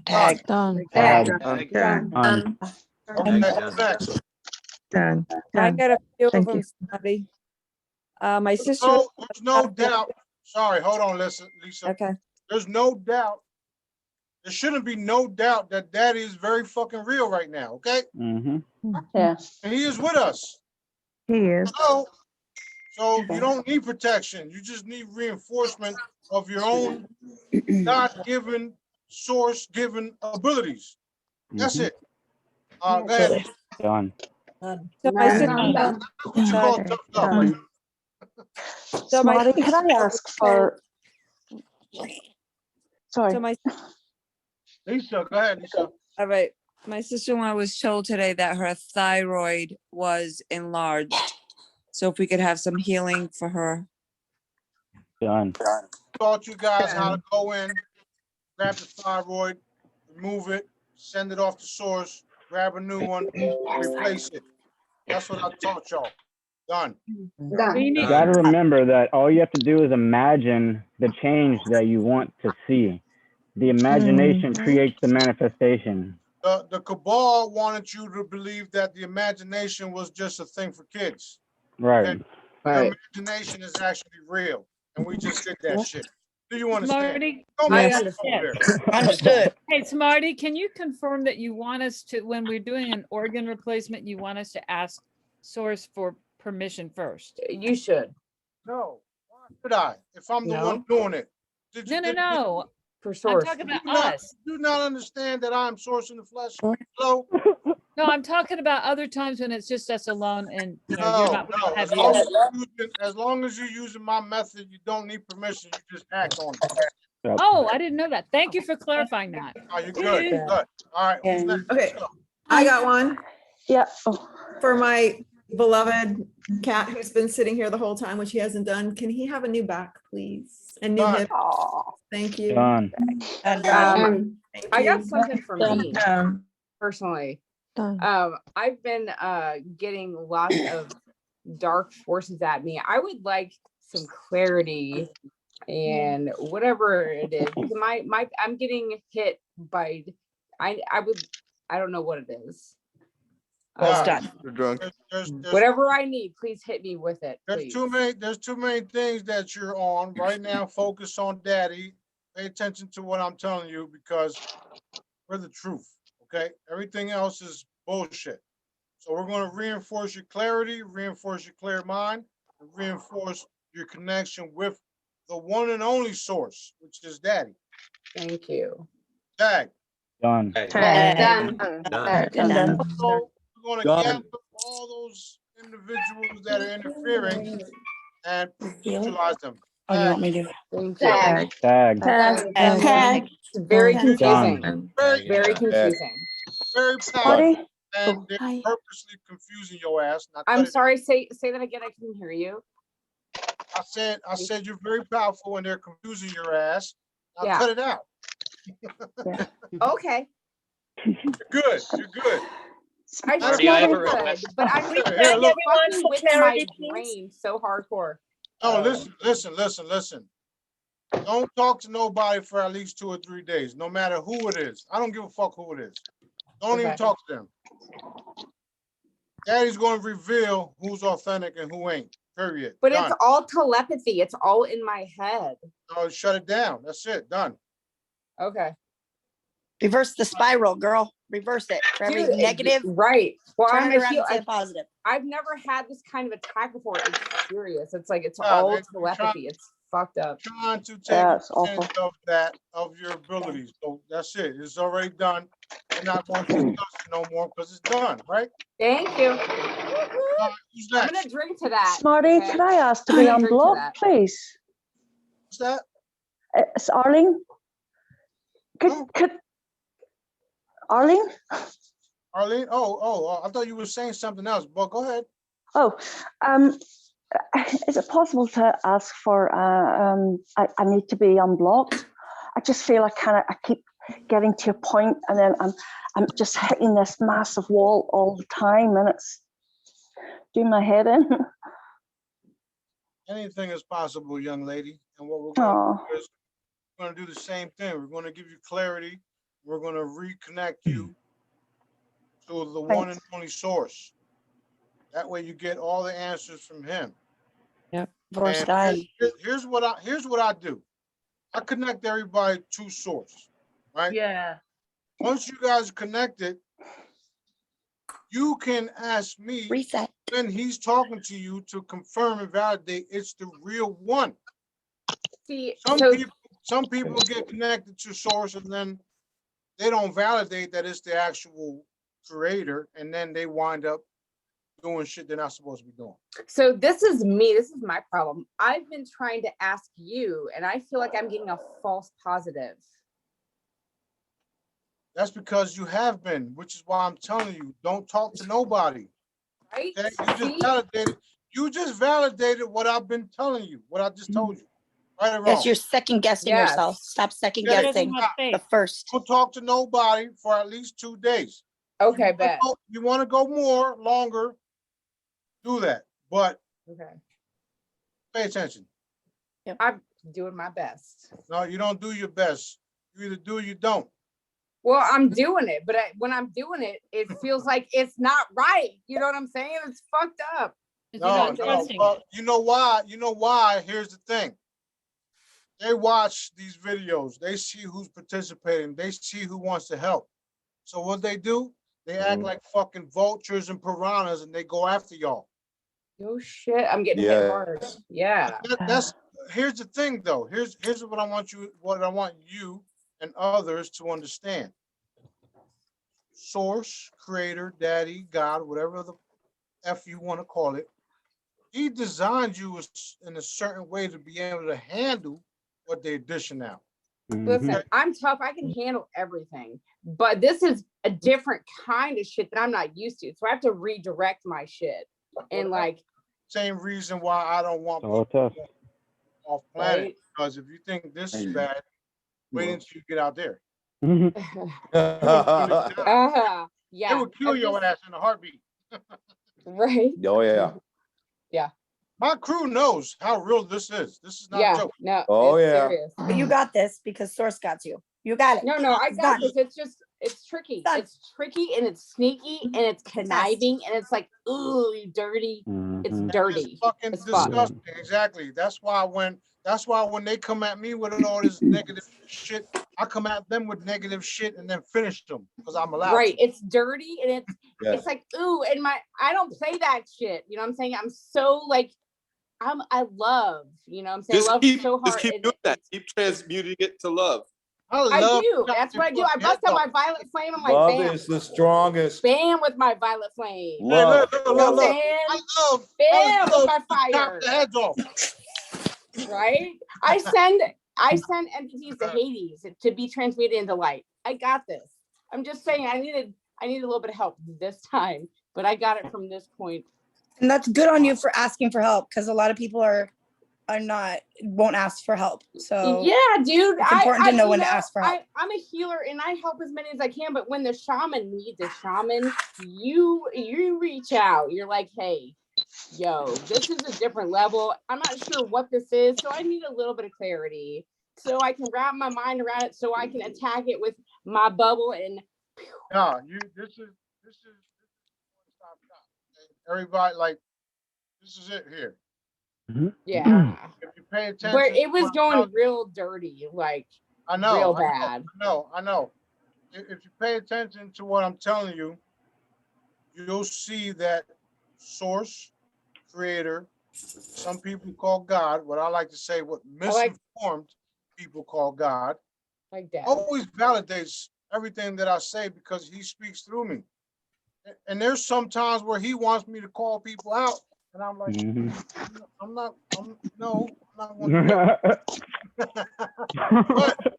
S10: Tag.
S11: done.
S10: Done.
S11: Done. Okay, what's next?
S18: Done.
S22: I got a feel
S18: Thank
S22: from
S18: you.
S22: somebody. My sister.
S11: There's no doubt. sorry, hold on, Lisa.
S22: Okay.
S11: There's no doubt. There shouldn't be no doubt that Daddy is very fucking real right now, okay?
S10: Yeah.
S11: And he is with us.
S22: He is.
S11: So you don't need protection. You just need reinforcement of your own God-given, source-given abilities. That's it. Go ahead.
S3: Done.
S22: So my sister,
S11: What you call tough love.
S22: so my
S10: Smarty, could I ask for? Sorry.
S22: So my
S11: Lisa, go ahead, Lisa.
S22: all right. My sister-in-law was told today that her thyroid was enlarged. So if we could have some healing for her.
S3: Done.
S11: Taught you guys how to go in, grab the thyroid, remove it, send it off to source, grab a new one, replace it. That's what I taught y'all. Done.
S3: You got to remember that all you have to do is imagine the change that you want to see. The imagination creates the manifestation.
S11: The cabal wanted you to believe that the imagination was just a thing for kids.
S3: Right.
S11: And the imagination is actually real. And we just did that shit. Do you understand?
S1: Smarty,
S11: Don't
S1: I
S11: make
S1: understand.
S15: Understood.
S1: Hey, Smarty, can you confirm that you want us to, when we're doing an organ replacement, you want us to ask source for permission first?
S6: You should.
S11: No. Why should I? If I'm the one doing it.
S1: No.
S6: For
S1: I'm
S6: source.
S1: talking about
S11: Do not,
S1: us.
S11: do not understand that I'm sourcing the flesh. Hello?
S1: No, I'm talking about other times when it's just us alone and, you know,
S11: No,
S1: you're not, we
S11: no.
S1: don't have
S11: As long as you're using my method, you don't need permission. You just act on it.
S1: Oh, I didn't know that. Thank you for clarifying that.
S11: Oh, you're good. Good. All right. Who's next?
S20: Okay, I got one.
S10: Yeah.
S20: For my beloved cat who's been sitting here the whole time, which he hasn't done. Can he have a new back, please? A new hip. Thank you.
S3: Done.
S20: Thank
S6: I got
S20: you.
S6: something for me personally. I've been getting lots of dark forces at me. I would like some clarity and whatever it is. I'm getting hit by I don't know what it is.
S4: You're drunk.
S6: Whatever I need, please hit me with it.
S11: There's
S6: Please.
S11: there's too many things that you're on right now. Focus on Daddy. Pay attention to what I'm telling you because we're the truth. Okay. Everything else is bullshit. So we're going to reinforce your clarity, reinforce your clear mind, and reinforce your connection with the one and only source, which is Daddy.
S6: Thank you.
S11: Dag.
S3: Done.
S11: Done.
S10: Done.
S11: So we're going to
S17: Done.
S11: gather all those individuals that are interfering and neutralize them.
S15: Oh, you want me to?
S6: Thank you.
S3: Tag.
S10: Tag.
S6: It's very
S3: Done.
S6: confusing. Very confusing.
S11: Very
S10: Smarty?
S11: powerful. And they're purposely confusing your ass. Now,
S6: I'm
S11: cut it.
S6: sorry. Say that again. I couldn't hear you.
S11: I said you're very powerful and they're confusing your ass. Now
S6: Yeah.
S11: cut it out.
S6: Okay.
S11: You're good. You're good.
S6: I just
S24: Marty, I have a
S6: good,
S24: request.
S6: but I'm
S11: Here,
S6: fucking
S11: look.
S6: with my brain so hardcore.
S11: No, listen. Don't talk to nobody for at least 2 or 3 days, no matter who it is. I don't give a fuck who it is. Don't even
S6: Okay.
S11: talk to them. Daddy's going to reveal who's authentic and who ain't. Period.
S6: But
S11: Done.
S6: it's all telepathy. It's all in my head.
S11: No, shut it down. That's it. Done.
S6: Okay.
S15: Reverse the spiral, girl. Reverse it. For every
S6: Dude,
S15: negative,
S6: right. Well,
S15: turn
S6: I'm
S15: it around and
S6: I,
S15: say a positive.
S6: I've never had this kind of attack before. It's serious. It's like it's
S11: Nah,
S6: all
S11: they're
S6: telepathy. It's fucked up.
S11: Trying to take
S10: Yeah, it's awful.
S11: advantage of your abilities. So that's it. It's already done. We're not going to discuss it no more because it's done, right?
S6: Thank you.
S11: Who's
S6: I'm
S11: next?
S6: gonna drink to that.
S10: Smarty,
S6: okay?
S10: could I ask to
S6: I'm
S10: be
S6: gonna drink to
S10: unblocked,
S6: that.
S10: please?
S11: What's that?
S10: It's Arlene. Could Arlene?
S11: Arlene? Oh, I thought you were saying something else, but go ahead.
S10: Oh, is it possible to ask for? I need to be unblocked. I just feel I keep getting to a point, and then I'm just hitting this massive wall all the time, and it's doing my head in.
S11: Anything is possible, young lady. And what we're going to
S10: Oh,
S11: do is we're going to do the same thing. We're going to give you clarity. We're going to reconnect you to the one and only source. That way you get all the answers from him.
S15: Voice
S11: And
S15: done.
S11: here's what I do. I connect everybody to source, right?
S2: Yeah.
S11: Once you guys are connected, you can ask me
S15: Reset.
S11: when he's talking to you to confirm and validate it's the real one.
S6: See,
S11: Some people get connected to source and then they don't validate that it's the actual creator, and then they wind up doing shit they're not supposed to be doing.
S6: so this is me. This is my problem. I've been trying to ask you, and I feel like I'm getting a false positive.
S11: That's because you have been, which is why I'm telling you, don't talk to nobody.
S6: Right?
S11: Okay? You just validated what I've been telling you, what I just told you. Right or wrong?
S15: Yes, you're second guessing yourself. Stop second guessing the first.
S11: Don't talk to nobody for at least 2 days.
S6: Okay, bet.
S11: You want to go longer, do that. But
S6: Okay,
S11: pay attention.
S6: I'm doing my best.
S11: No, you don't do your best. You either do or you don't.
S6: Well, I'm doing it, but when I'm doing it, it feels like it's not right. You know what I'm saying? It's fucked up.
S11: No, well, you know why? You know why? Here's the thing. They watch these videos. They see who's participating. They see who wants to help. So what they do, they act like fucking vultures and piranhas, and they go after y'all.
S6: Oh shit! I'm getting hit hard. Yeah.
S11: Here's the thing, though. Here's what I want you and others to understand. Source, creator, daddy, God, whatever the F you want to call it, he designed you in a certain way to be able to handle what they're dishing out.
S6: Listen, I'm tough. I can handle everything, but this is a different kind of shit that I'm not used to. So I have to redirect my shit. And like,
S11: same reason why I don't want
S3: all
S11: people off planet,
S6: right?
S11: because if you think this is bad, wait until you get out there.
S6: Yeah.
S11: It would kill your ass in a heartbeat.
S6: Right.
S17: Oh yeah.
S6: Yeah.
S11: My crew knows how real this is. This is not a joke.
S6: No.
S17: Oh yeah.
S6: Serious.
S15: But you got this because source got you. You got it.
S6: No, I got this. It's tricky. It's tricky and it's sneaky and it's conniving and it's like, ooh, you dirty. It's dirty.
S11: It's fucking disgusting. Exactly. That's why when they come at me with all this negative shit, I come at them with negative shit and then finish them because I'm allowed.
S6: Right.
S11: To.
S6: It's dirty and it's like, ooh, and I don't play that shit. You know what I'm saying? I'm so like, I love, you know what I'm saying? I love so hard.
S12: Just keep doing that. Keep transmuting it to love.
S6: I do. That's what I do. I bust out my violet flame. I'm like,
S17: Love
S6: bam.
S17: is the strongest.
S6: Bam with my violet flame.
S17: Love.
S6: You know what I'm saying? Bam with my fire.
S11: The heads off.
S6: Right? I send entities to Hades to be transmuted into light. I got this. I'm just saying I needed a little bit of help this time, but I got it from this point.
S15: And that's good on you for asking for help because a lot of people won't ask for help. So
S6: yeah, dude,
S15: it's important to know when to ask for help.
S6: I'm a healer and I help as many as I can, but when the shaman needs a shaman, you reach out. You're like, hey, yo, this is a different level. I'm not sure what this is, so I need a little bit of clarity so I can wrap my mind around it so I can attack it with my bubble and
S11: no, this is everybody, like, this is it here.
S6: yeah.
S11: If you pay attention,
S6: But it was going real dirty, like
S11: I know,
S6: real bad.
S11: I know. If you pay attention to what I'm telling you, you'll see that source, creator, some people call God, what I like to say, what misinformed people call God,
S6: like that.
S11: Always validates everything that I say because he speaks through me. And there's some times where he wants me to call people out, and I'm like, I'm not going to do it.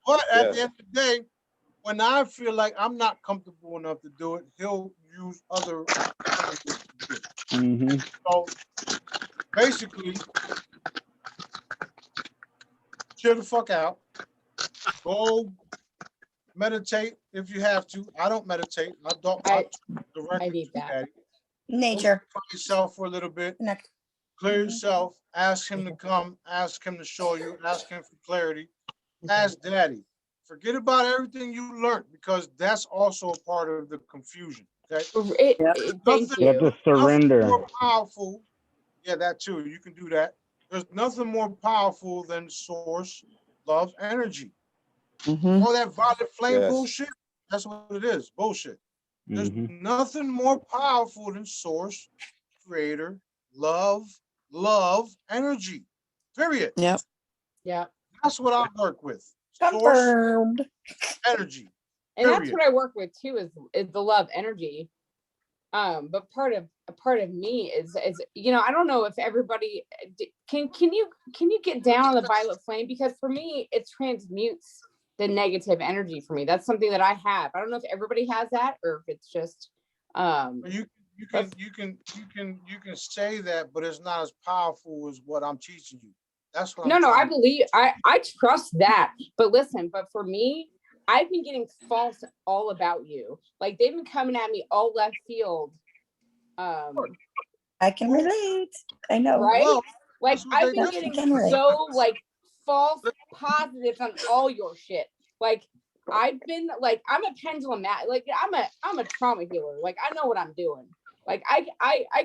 S11: But at the end of the day, when I feel like I'm not comfortable enough to do it, he'll use other So basically, chill the fuck out. Go meditate if you have to. I don't meditate. I need
S6: that.
S15: Nature.
S11: Go yourself for a little bit. Clear yourself. Ask him to come. Ask him to show you. Ask him for clarity. Ask Daddy. Forget about everything you learned because that's also a part of the confusion. Okay.
S6: Thank
S3: you have to surrender.
S11: More powerful. Yeah, that too. You can do that. There's nothing more powerful than source love energy.
S20: Mhm.
S11: All that violet flame
S17: Yes.
S11: bullshit, that's what it is, bullshit. There's
S3: Mhm.
S11: nothing more powerful than source, creator, love energy, period.
S15: Yep.
S6: Yeah.
S11: That's what I work with. Source
S15: Confirmed.
S11: energy,
S6: And that's
S11: period.
S6: what I work with too, is the love energy. But part of me is you know, I don't know if everybody can you get down on the violet flame, because for me it transmutes the negative energy for me. That's something that I have. I don't know if everybody has that or if it's just
S11: You can say that, but it's not as powerful as what I'm teaching you. That's what
S6: no,
S11: I'm
S6: I
S11: trying to-
S6: believe I trust that. But listen, but for me, I've been getting false all about you. Like they've been coming at me all left field.
S15: I can relate. I know.
S6: Right?
S11: Well,
S6: Like
S11: that's what
S6: I've
S11: they
S6: been
S11: do.
S6: getting
S15: Can relate.
S6: so like false positives on all your shit. Like I've been like, I'm a pendulum mat. Like I'm a trauma healer. Like I know what I'm doing. Like I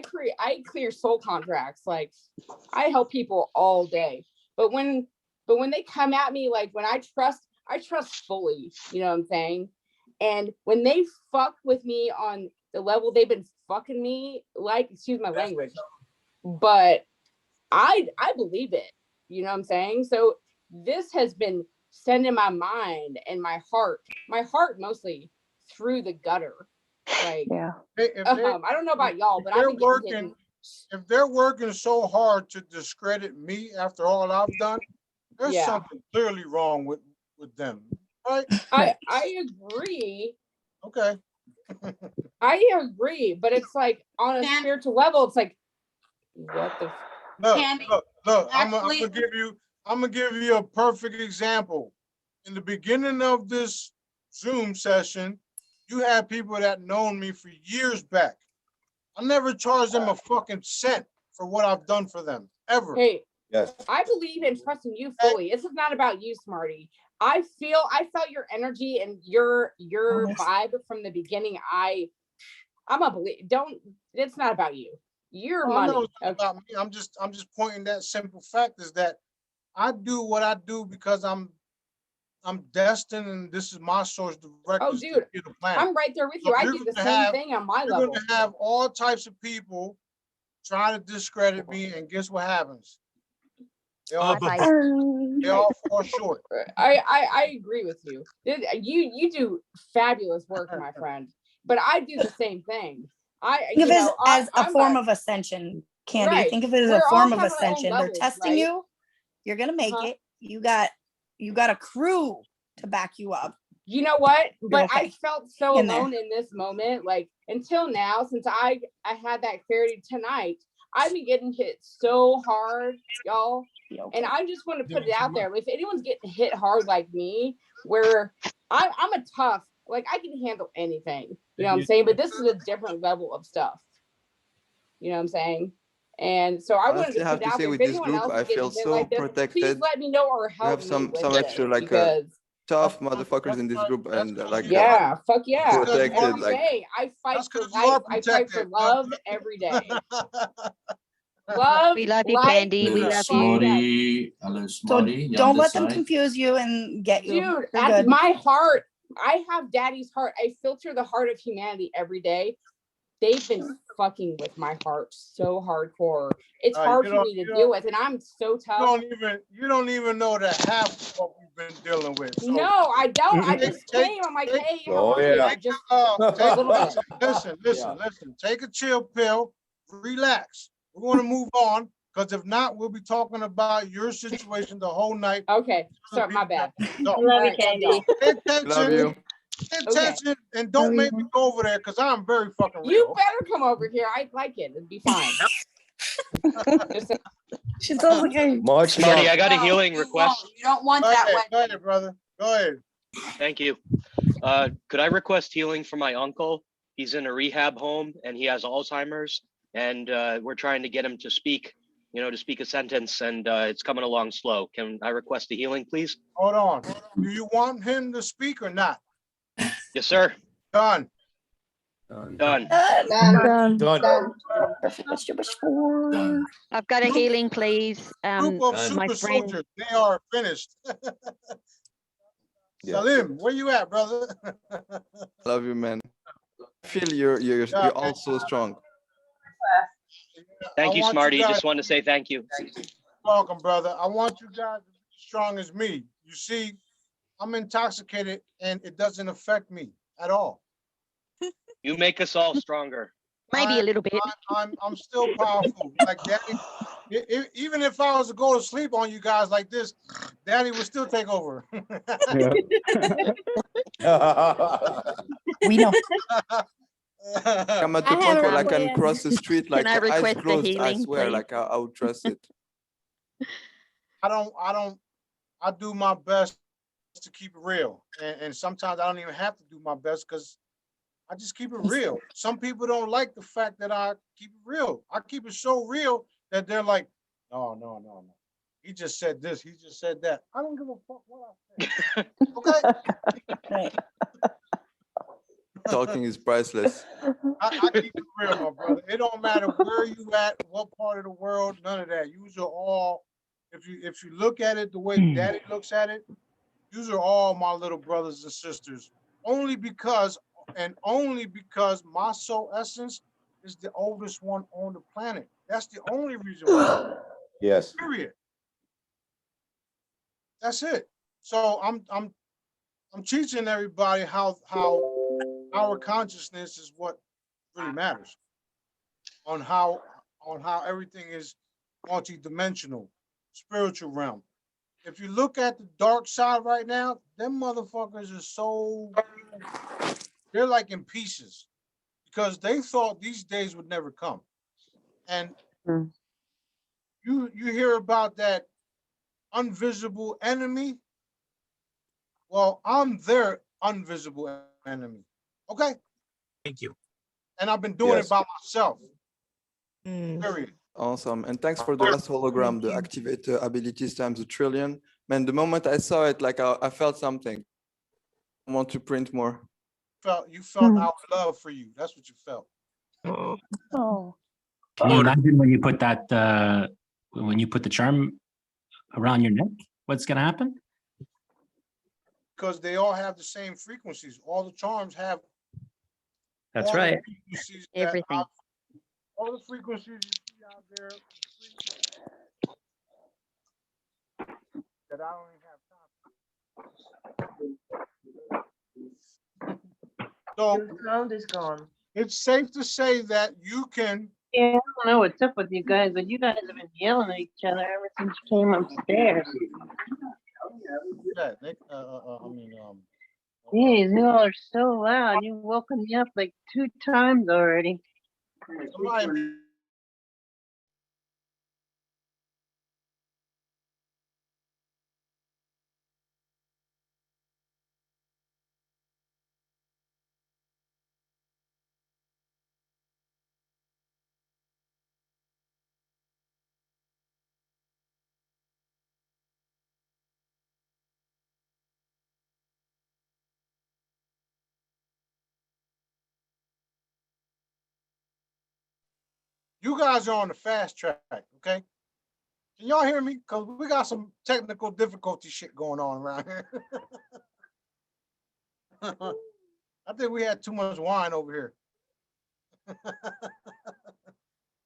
S6: clear soul contracts. Like I help people all day. But when they come at me, like when I trust fully, you know what I'm saying? And when they fuck with me on the level they've been fucking me, like, excuse my language, but I believe it, you know what I'm saying? So this has been sending my mind and my heart mostly through the gutter. Like,
S10: Yeah.
S6: I don't know about y'all, but I've been getting hit.
S11: If they're working so hard to discredit me after all I've done, there's
S6: Yeah.
S11: something clearly wrong with them, right?
S6: I agree.
S11: Okay.
S6: I agree, but it's like on a spiritual level, it's like, what the?
S11: Look, I'm gonna give you a perfect example. In the beginning of this Zoom session, you had people that known me for years back. I never charged them a fucking cent for what I've done for them, ever.
S6: Hey,
S17: Yes.
S6: I believe in trusting you fully. This is not about you, Smarty. I felt your energy and your vibe from the beginning. I'm a believe. It's not about you. Your
S11: I know
S6: money.
S11: it's not about me. I'm just pointing that simple fact is that I do what I do because I'm destined, and this is my source directors.
S6: Oh, dude,
S11: to the planet.
S6: I'm right there with you.
S11: So
S6: I
S11: you're
S6: do the
S11: gonna
S6: same
S11: have-
S6: thing on my
S11: You're
S6: level.
S11: going to have all types of people trying to discredit me, and guess what happens? They all fall short.
S6: I agree with you. You do fabulous work, my friend. But I do the same thing.
S15: Think of it as a form of ascension, Candy.
S6: Right.
S15: Think of it as
S6: We're
S15: a
S6: all
S15: form of
S6: have our own
S15: ascension.
S6: levels,
S15: They're testing
S6: right?
S15: you. You're gonna make it. You got a crew to back you up.
S6: You know what? But
S15: okay.
S6: I felt so
S15: In there.
S6: alone in this moment. Like until now, since I had that clarity tonight, I've been getting hit so hard, y'all.
S15: Okay.
S6: And I just want to put it out there. If anyone's getting hit hard like me, where I'm a tough, like I can handle anything. You know what I'm saying? But this is a different level of stuff. You know what I'm saying? And so I wanted
S4: Honestly,
S6: to
S4: I have
S6: put it
S4: to
S6: out
S4: say
S6: there.
S4: with
S6: If
S4: this
S6: anyone
S4: group,
S6: else
S4: I
S6: is getting
S4: feel
S6: hit
S4: so
S6: like this, please
S4: protected.
S6: let me know or
S4: We
S6: help
S4: have
S6: me
S4: some
S6: with this,
S4: extra like
S6: because
S4: tough motherfuckers in this group, and like
S6: yeah, fuck yeah.
S4: protected.
S6: That's what I'm
S4: Like
S6: saying. I fight for
S11: you are
S6: life. I fight for
S11: protected.
S6: love every day. Love.
S7: We love you,
S6: life,
S7: Candy. We
S6: fuck
S7: love
S6: yes.
S7: you.
S14: Hello,
S15: So
S14: Smarty. the
S15: don't
S14: other
S15: let them
S14: side.
S15: confuse you and get you.
S6: Dude,
S15: You're
S6: at
S15: good.
S6: my heart, I have daddy's heart. I filter the heart of humanity every day. They've been fucking with my heart so hardcore. It's hard for me to deal with, and I'm so tough.
S11: You don't even know the half of what we've been dealing with. So
S6: No, I don't. I just came. I'm like, hey, how are you? I just a little bit.
S11: Listen. Take a chill pill. Relax. We're going to move on, because if not, we'll be talking about your situation the whole night.
S6: Okay, sorry, my bad.
S11: No.
S6: Love you, Candy.
S11: Pay attention.
S4: Love you.
S11: Pay attention, and don't make me go over there, because I'm very fucking real.
S6: You better come over here. I like it. It'd be fine.
S15: She sounds like a
S17: Much
S24: Smarty,
S17: love.
S24: I got a healing request.
S2: You don't want
S11: Go
S2: that
S11: ahead,
S2: one.
S11: go ahead, brother. Go ahead.
S24: Thank you. Could I request healing for my uncle? He's in a rehab home and he has Alzheimer's, and we're trying to get him to speak, to speak a sentence, and it's coming along slow. Can I request a healing, please?
S11: Hold on. Do you want him to speak or not?
S24: Yes, sir.
S11: Done.
S24: Done.
S17: Done.
S8: I've got a healing, please.
S11: Group of
S8: My
S11: super
S8: friend.
S11: soldiers, they are finished. Salim, where you at, brother?
S4: Love you, man. I feel you're all so strong.
S24: Thank you,
S11: want
S24: Smarty.
S11: guys-
S24: Just want to say thank you.
S11: Welcome, brother. I want you guys to be strong as me. You see, I'm intoxicated and it doesn't affect me at all.
S24: You make us all stronger.
S8: Maybe a little bit.
S11: I'm still powerful. Like Daddy, even if I was to go to sleep on you guys like this, Daddy would still take over.
S15: We know.
S4: I'm at the
S8: I
S4: point
S8: have
S4: where
S8: a
S4: I can
S8: plan.
S4: cross the street like
S8: Can I
S4: eyes
S8: request a
S4: closed. I
S8: healing,
S4: swear,
S8: please?
S4: like I would trust it.
S11: I do my best to keep it real. And sometimes I don't even have to do my best because I just keep it real. Some people don't like the fact that I keep it real. I keep it so real that they're like, no. He just said this, he just said that. I don't give a fuck what I say. Okay?
S4: Talking is priceless.
S11: I keep it real, my brother. It don't matter where you at, what part of the world, none of that. You are all, if you look at it the way Daddy looks at it, these are all my little brothers and sisters. Only because my soul essence is the oldest one on the planet. That's the only reason why.
S17: Yes.
S11: Period. That's it. So I'm teaching everybody how our consciousness is what really matters. On how everything is multidimensional, spiritual realm. If you look at the dark side right now, them motherfuckers are so, they're like in pieces because they thought these days would never come. And you hear about that invisible enemy. Well, I'm their invisible enemy. Okay?
S7: Thank you.
S11: And I've been doing
S17: Yes.
S11: it by myself. Period.
S4: Awesome. And thanks for the last hologram, the activate abilities times a trillion. Man, the moment I saw it, like I felt something. I want to print more.
S11: You felt our love for you. That's what you felt.
S10: Oh.
S7: Can you imagine when you put that when you put the charm around your neck? What's gonna happen?
S11: Because they all have the same frequencies. All the charms have
S7: That's
S11: all the
S7: right.
S11: frequencies
S8: Everything.
S11: All the frequencies you see out there that I don't even have time. So
S2: Your sound is gone.
S11: it's safe to say that you can.
S14: Yeah, I don't know what's up with you guys, but you guys have been yelling at each other ever since you came upstairs. Jeez, you all are so loud. You've woken me up like 2 times already.
S11: You guys are on the fast track, okay? Can y'all hear me? Because we got some technical difficulty shit going on around here. I think we had too much wine over here.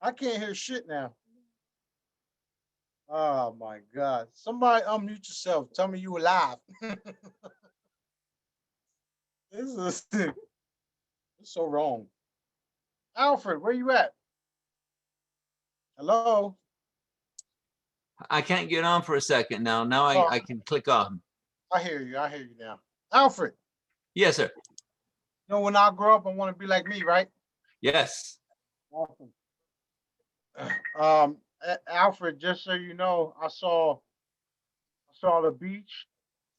S11: I can't hear shit now. Oh my God. Somebody unmute yourself. Tell me you alive. This is it's so wrong. Alfred, where you at? Hello?
S21: I can't get on for a second now. Now
S11: Oh.
S21: I can click on.
S11: I hear you. I hear you now. Alfred,
S21: Yes, sir.
S11: you know when I grow up, I want to be like me, right?
S21: Yes.
S11: Awesome. Alfred, just so you know, I saw the beach,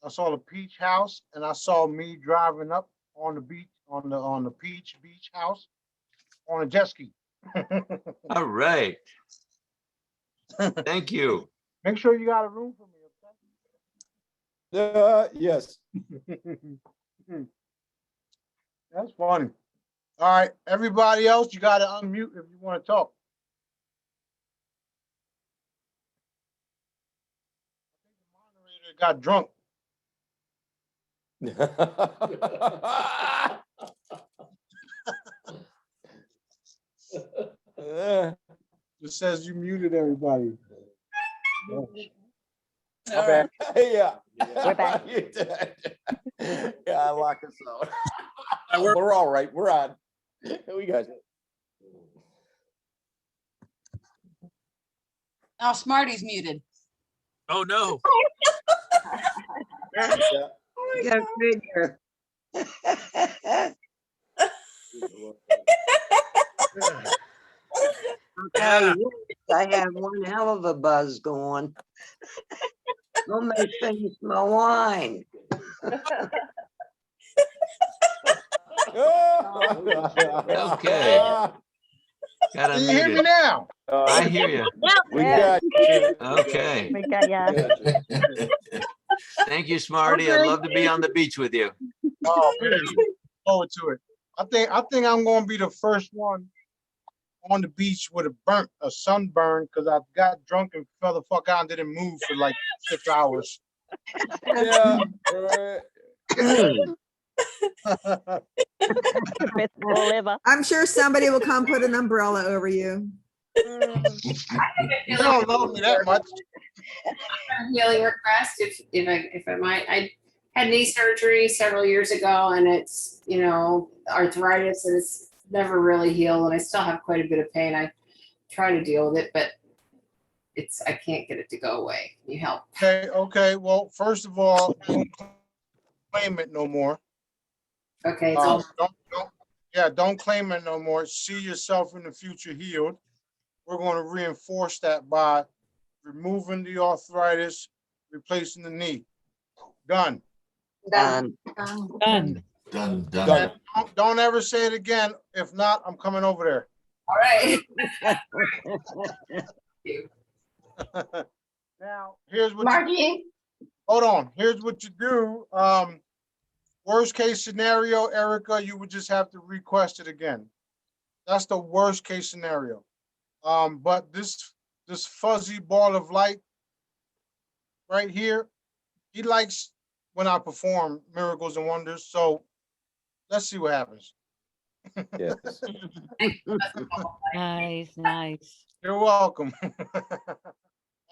S11: I saw the peach house, and I saw me driving up on the beach, on the peach beach house, on a jet ski.
S21: All right. Thank you.
S11: Make sure you got a room for me,
S17: Yes.
S11: That's funny. All right, everybody else, you gotta unmute if you want to talk. Moderator got drunk. It says you muted everybody. My bad.
S17: Yeah.
S8: We're back.
S17: You did. Yeah, lock us out. We're all right. We're on. We got it.
S5: Now Smarty's muted.
S21: Oh, no.
S14: Go figure. Okay, I have one hell of a buzz going. Let me finish my wine.
S21: Okay. Got
S11: Can you hear me
S21: unmuted.
S11: now?
S21: I hear you.
S17: We got you.
S21: Okay.
S8: We got ya.
S21: Thank you, Smarty. I'd
S11: Okay.
S21: love to be on the beach with you.
S11: Oh, man. Forward to it. I think I'm gonna be the first one on the beach with a sunburn because I got drunk and fell the fuck out and didn't move for like 6 hours.
S17: Yeah, right.
S8: Best call ever.
S20: I'm sure somebody will come put an umbrella over you.
S11: You don't know me that much.
S13: Healing request, if I might. I had knee surgery several years ago, and it's arthritis, and it's never really healed, and I still have quite a bit of pain. I try to deal with it, but I can't get it to go away. Can you help?
S11: Okay. Well, first of all, don't claim it no more.
S13: Okay. It's all
S11: Don't claim it no more. See yourself in the future healed. We're going to reinforce that by removing the arthritis, replacing the knee. Done.
S14: Done.
S1: Done.
S21: Done.
S11: And don't ever say it again. If not, I'm coming over there.
S13: All right.
S11: Now, here's what
S13: Margie?
S11: hold on. Here's what you do. Worst case scenario, Erica, you would just have to request it again. That's the worst case scenario. But this fuzzy ball of light right here, he likes when I perform miracles and wonders. So let's see what happens.
S17: Yes.
S1: Nice.
S11: You're welcome.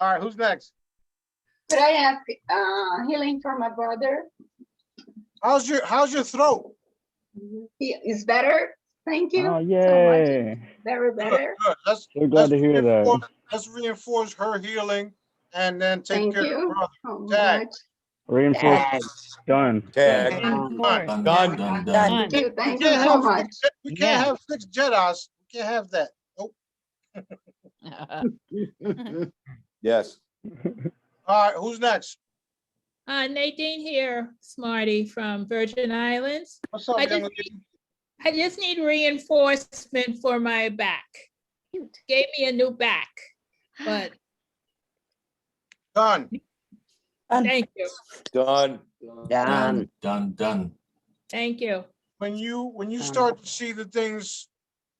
S11: All right, who's next?
S13: Could I ask healing for my brother?
S11: How's your throat?
S13: He is better. Thank you.
S3: Oh,
S13: So
S3: yay.
S13: much. Very better.
S11: Good.
S3: So glad to hear that.
S11: Let's reinforce her healing and then take
S13: Thank
S11: care
S13: you
S11: of her brother.
S13: so
S11: Tag.
S13: much.
S3: Reinforce. Done.
S17: Tag.
S11: Done.
S17: Done.
S13: Thank you. Thank you so much.
S11: We can't have 6 Jedis. We can't have that. Nope.
S17: Yes.
S11: All right, who's next?
S16: Nadine here, Smarty from Virgin Islands.
S11: What's up, young lady?
S16: I just need reinforcement for my back. Gave me a new back, but
S11: Done.
S16: thank you.
S17: Done.
S21: Done.
S16: Thank you.
S11: When you start to see the things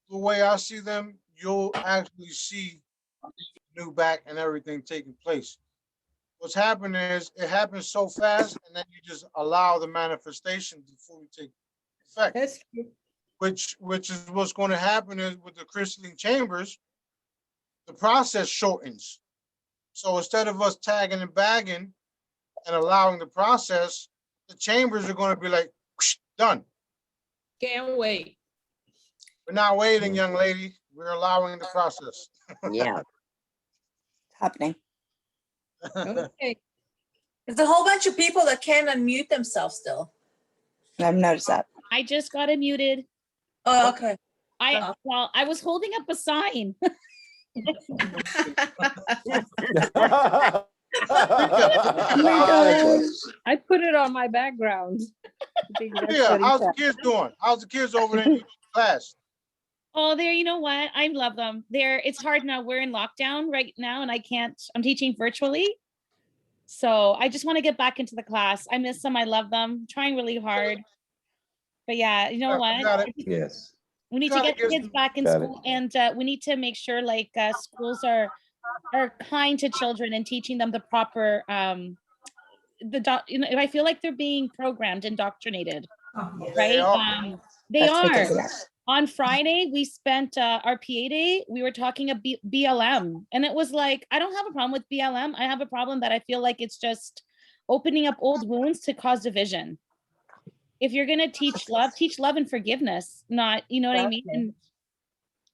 S11: the way I see them, you'll actually see new back and everything taking place. What's happening is it happens so fast, and then you just allow the manifestation to fully take effect.
S16: That's true.
S11: Which is what's going to happen is with the crystalline chambers, the process shortens. So instead of us tagging and bagging and allowing the process, the chambers are going to be like, whoosh, done.
S16: Can't wait.
S11: We're not waiting, young lady. We're allowing the process.
S14: Yeah.
S15: Happening.
S16: Okay.
S5: There's a whole bunch of people that can't unmute themselves still.
S15: I've noticed that.
S23: I just got unmuted.
S5: Oh, okay.
S23: I was holding up a sign.
S22: I put it on my background.
S11: Yeah, how's the kids doing? How's the kids over there in your class?
S23: Oh, you know what? I love them. It's hard now. We're in lockdown right now and I'm teaching virtually. So I just want to get back into the class. I miss them. I love them. I'm trying really hard. But yeah, you know what?
S17: Yes.
S23: We need to
S11: Gotta
S23: get
S11: give
S23: kids
S11: them-
S23: back in
S17: Got it.
S23: school, and we need to make sure like schools are kind to children and teaching them the proper you know, I feel like they're being programmed, indoctrinated,
S11: They
S23: right?
S11: are.
S23: They
S15: Let's take a
S23: are.
S15: look.
S23: On Friday, we spent our PA day. We were talking about BLM, and it was like, I don't have a problem with BLM. I have a problem that I feel like it's just opening up old wounds to cause division. If you're gonna teach love and forgiveness, not, you know what I mean? And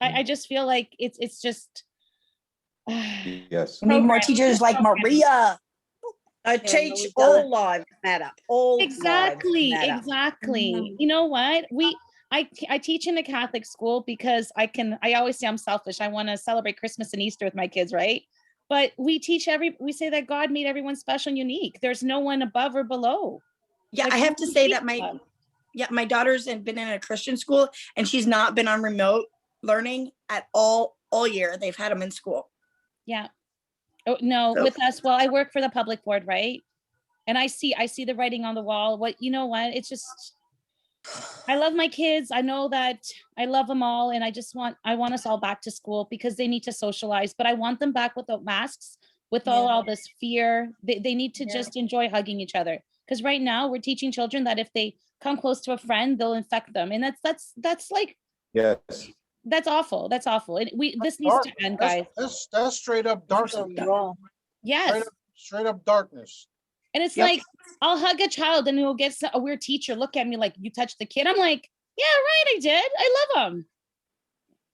S23: I just feel like it's just
S17: Yes.
S15: We need more
S23: program.
S15: teachers like Maria.
S2: Change
S15: all lives matter. All
S23: Exactly. You know what? I teach in a Catholic school because I always say I'm selfish. I want to celebrate Christmas and Easter with my kids, right? But we say that God made everyone special and unique. There's no one above or below.
S15: Yeah,
S23: Like,
S15: I have to
S23: we
S15: say
S23: teach
S15: that
S23: them.
S15: my daughter's been in a Christian school and she's not been on remote learning at all year. They've had them in school.
S23: Yeah. Oh, no,
S15: So-
S23: with us, well, I work for the public board, right? And I see the writing on the wall. You know what? It's just, I love my kids. I know that I love them all. And I want us all back to school because they need to socialize, but I want them back without masks, with all this fear. They need to just enjoy hugging each other. Because right now we're teaching children that if they come close to a friend, they'll infect them. And that's like,
S17: Yes.
S23: that's awful. That's awful. And this needs to end, guys.
S11: That's straight up darkness.
S23: Yes.
S11: Straight up darkness.
S23: And it's like, I'll hug a child and he'll get a weird teacher look at me like, you touched the kid. I'm like, yeah, right, I did. I love him.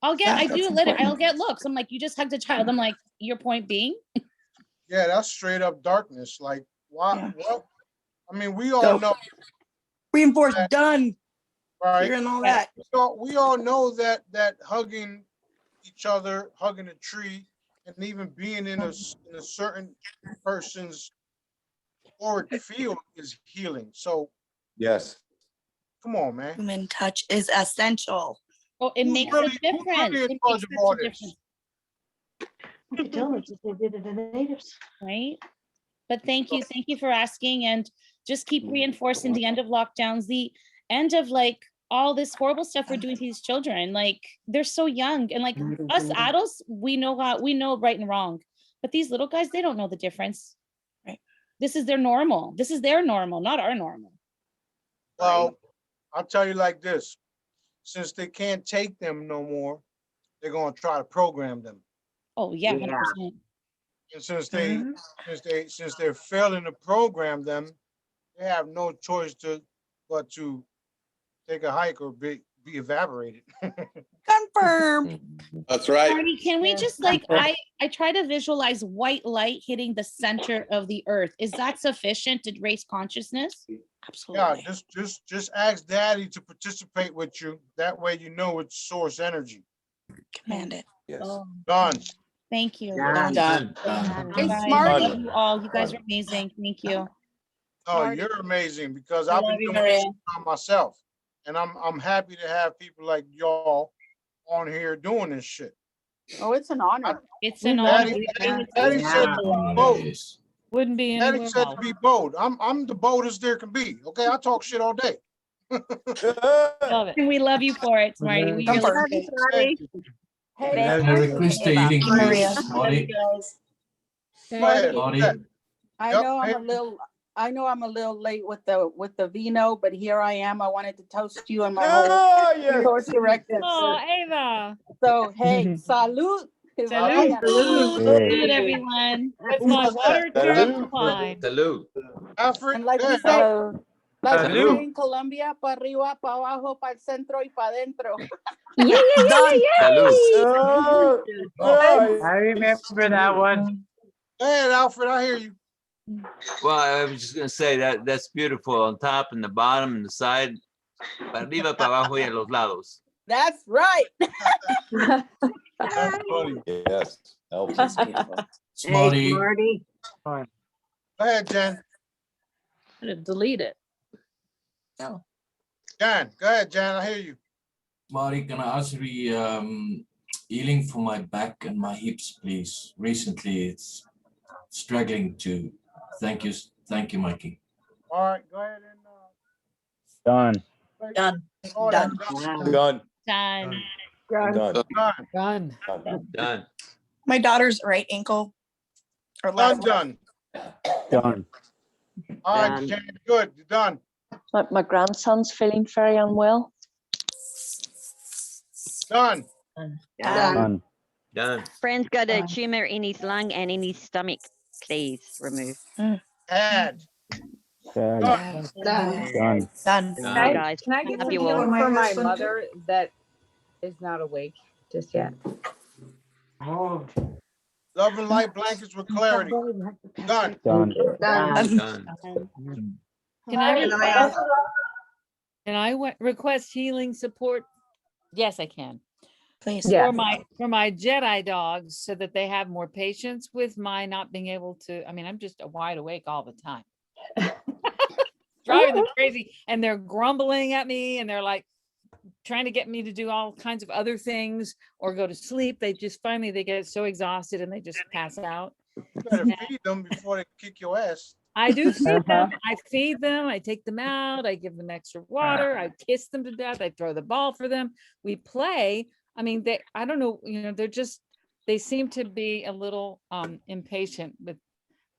S23: I'll get looks. I'm like, you just hugged a child. I'm like, your point being?
S11: Yeah, that's straight up darkness. Like, why? What? I mean, we all know.
S15: Reinforced, done.
S11: Right.
S15: Hearing all that.
S11: We all know that hugging each other, hugging a tree, and even being in a certain person's auric field is healing. So
S17: Yes.
S11: come on, man.
S15: Human touch is essential.
S23: Oh, it makes a difference. It makes such a difference.
S2: They did it to the natives.
S23: Right? But thank you for asking, and just keep reinforcing the end of lockdowns, the end of like all this horrible stuff we're doing to these children. Like, they're so young, and like us adults, we know right and wrong, but these little guys, they don't know the difference. Right? This is their normal. This is their normal, not our normal.
S11: Well, I'll tell you like this: since they can't take them no more, they're gonna try to program them.
S23: Oh yeah, 100%.
S11: And since they're failing to program them, they have no choice but to take a hike or be evaporated.
S15: Confirmed.
S9: That's right.
S23: Marty, can we just like, I try to visualize white light hitting the center of the earth. Is that sufficient to raise consciousness?
S15: Absolutely.
S11: Yeah, just ask Daddy to participate with you. That way you know it's source energy.
S15: Command it.
S17: Yes.
S11: Done.
S23: Thank you.
S15: Done.
S23: Hey,
S11: Done.
S23: Smarty. Love you all. You guys are amazing. Thank you.
S11: Oh, you're amazing because
S23: I
S11: I've been
S23: love you,
S11: doing this
S23: Maria.
S11: by myself. And I'm happy to have people like y'all on here doing this shit.
S2: Oh, it's an honor.
S23: It's an honor.
S11: Daddy said to be bold.
S1: Wouldn't be
S11: Daddy
S1: anywhere
S11: said
S1: else.
S11: to be bold. I'm the boldest there can be. Okay, I talk shit all day.
S23: Love it. And we love you for it, Smarty. We really do.
S2: Hey,
S21: I have a request to eating,
S23: Maria.
S21: please, Marty. Marty.
S2: I know I'm a little late with the vino, but here I am. I wanted to toast you on my horse directives.
S23: Oh, Ava.
S2: So hey, salud.
S23: Salud. Salud, everyone. That's my water
S21: Salud.
S23: wine.
S21: Salud.
S2: And like we say, like we
S21: Salud.
S2: say in Colombia, pa arriba, pa abajo, pa el centro y pa dentro.
S21: Salud.
S12: I remember that one.
S11: Hey, Alfred, I hear you.
S21: Well, I was just gonna say that's beautiful on top and the bottom and the side. Pa arriba, pa abajo y a los lados.
S2: That's right.
S11: That's funny.
S17: Yes.
S15: That's beautiful.
S21: Smarty.
S11: Go ahead, Jen.
S1: I'm gonna delete it.
S15: No.
S11: Jan, go ahead, Jan. I hear you.
S21: Marty, can I ask you healing for my back and my hips, please? Recently, it's struggling to. Thank you, Mikey.
S11: All right, go ahead and
S3: Done.
S2: Done.
S11: go ahead.
S17: Done.
S23: Done.
S17: Done.
S1: Done.
S15: My daughter's right ankle or left.
S11: Done.
S3: Done.
S11: All right, Jen, good, you're done.
S10: My grandson's feeling very unwell.
S11: Done.
S3: Done.
S1: Done.
S6: Friend's got a tumor in his lung and in his stomach. Please remove.
S11: Add.
S3: Done. Done.
S15: Done.
S6: Guys,
S9: Can I get
S6: love
S9: some
S6: you
S9: healing
S6: all.
S9: for my mother that is not awake just yet?
S12: Oh.
S11: Love and light blankets with clarity. Done.
S3: Done.
S1: Done.
S23: Can I request healing support? Yes, I can.
S15: Please.
S23: For my Jedi dogs, so that they have more patience with my not being able to. I mean, I'm just wide awake all the time, driving them crazy, and they're grumbling at me, and they're like trying to get me to do all kinds of other things or go to sleep. They just finally they get so exhausted and they just pass out.
S11: You better feed them before they kick your ass.
S23: I do feed them. I feed them. I take them out. I give them extra water. I kiss them to death. I throw the ball for them. We play. I mean, I don't know, they seem to be a little impatient with,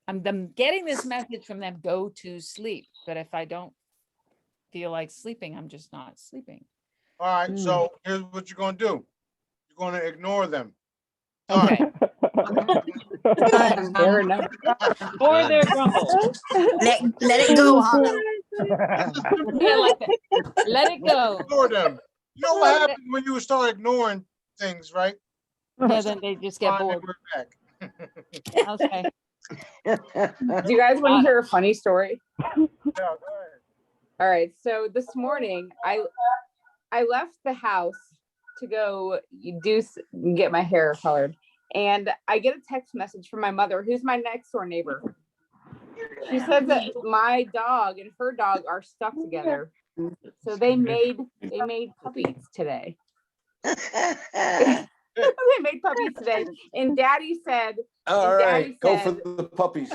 S23: I'm getting this message from them, go to sleep. But if I don't feel like sleeping, I'm just not sleeping.
S11: All right, so here's what you're gonna do. You're gonna ignore them.
S23: Okay.
S9: Fair enough.
S23: Or their grumble.
S15: Let it go, Hollow.
S23: Yeah, like that. Let it go.
S11: Ignore them. You know what happens when you start ignoring things, right?
S23: Yeah, then they just get
S11: Fine,
S23: bored.
S11: we're back.
S23: Okay.
S9: Do you guys want to hear a funny story?
S11: Yeah, go ahead.
S9: All right. So this morning, I left the house to go get my hair colored, and I get a text message from my mother, who's my next door neighbor. She says that my dog and her dog are stuck together, so they made puppies today. They made puppies today, and Daddy said,
S17: All right, go for the puppies.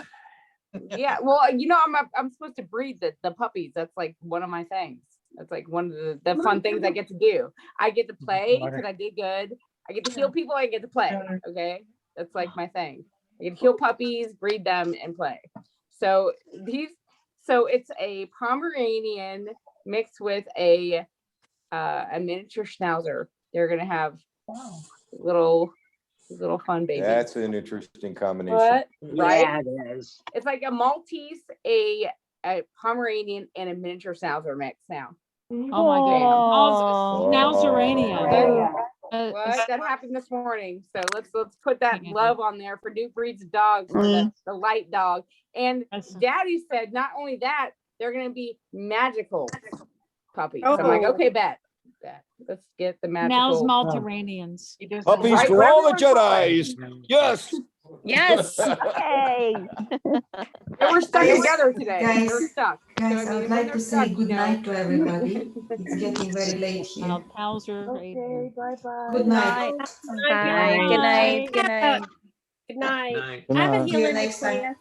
S9: yeah, well, I'm supposed to breed the puppies. That's like one of my things. That's like one of the fun things I get to do. I get to play because I did good. I get to heal people. I get to play. Okay, that's like my thing. I get to heal puppies, breed them, and play. So it's a Pomeranian mixed with a miniature Schnauzer. They're gonna have little fun babies.
S17: That's an interesting combination.
S9: What? Right?
S14: Yeah, it is.
S9: It's like a Maltese, a Pomeranian, and a miniature Schnauzer mix now.
S23: Oh my God. Schnauzerania.
S9: What? That happened this morning. So let's put that love on there for new breeds of dogs, for the light dog. And Daddy said not only that, they're gonna be magical puppies. So I'm like, okay, bet. Let's get the magical.
S23: Now's Malteranians.
S17: Puppies for all the Jedis. Yes.
S6: Yes. Okay.
S9: They were stuck together today.
S18: Guys,
S9: They're stuck.
S18: Guys,
S9: So,
S18: I would like to say good night to everybody. It's getting very late here.
S23: Okay,
S9: bye-bye.
S18: Good night.
S23: Bye.
S6: Good night. Good night.
S22: Good night.
S3: Good
S22: I have a
S3: night.
S18: See you
S22: healer
S18: next time.
S22: request.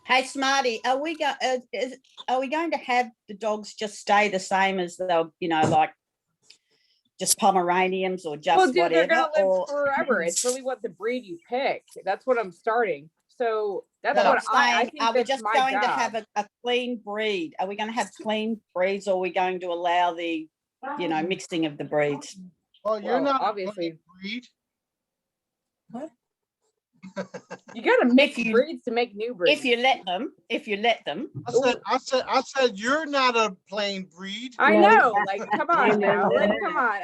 S19: Hey, Smarty, are we going to have the dogs just stay the same as they'll, like just Pomeranians or just
S9: Well, dude,
S19: whatever?
S9: they're gonna live
S19: or
S9: forever. It's really what the breed you pick. That's what I'm starting. So that's
S19: But I'm
S9: what I
S19: saying,
S9: think.
S19: are we
S9: that's
S19: just
S9: my
S19: going to
S9: job.
S19: have a clean breed? Are we going to have clean breeds, or are we going to allow the, mixing of the breeds?
S11: Well, you're not
S9: obviously
S11: breed.
S9: You got to mix breeds to make new breeds.
S19: If you let them.
S11: I said you're not a plain breed.
S9: I know. Like, come on now. Like, come on.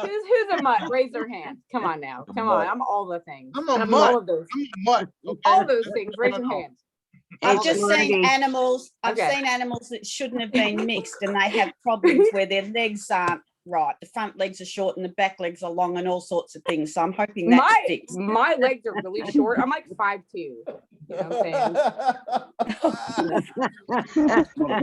S9: Who's a mutt? Raise their hand. Come on now. Come on. I'm all the things.
S11: I'm a mutt.
S9: All of those.
S11: I'm a mutt. Okay?
S9: All those things. Raise your hand.
S19: I've just seen animals. I've seen animals that shouldn't have been mixed, and they have problems where their legs aren't right. The front legs are short and the back legs are long, and all sorts of things. So I'm hoping that's fixed.
S9: My legs are really short. I'm like 5'2". You know what I'm saying?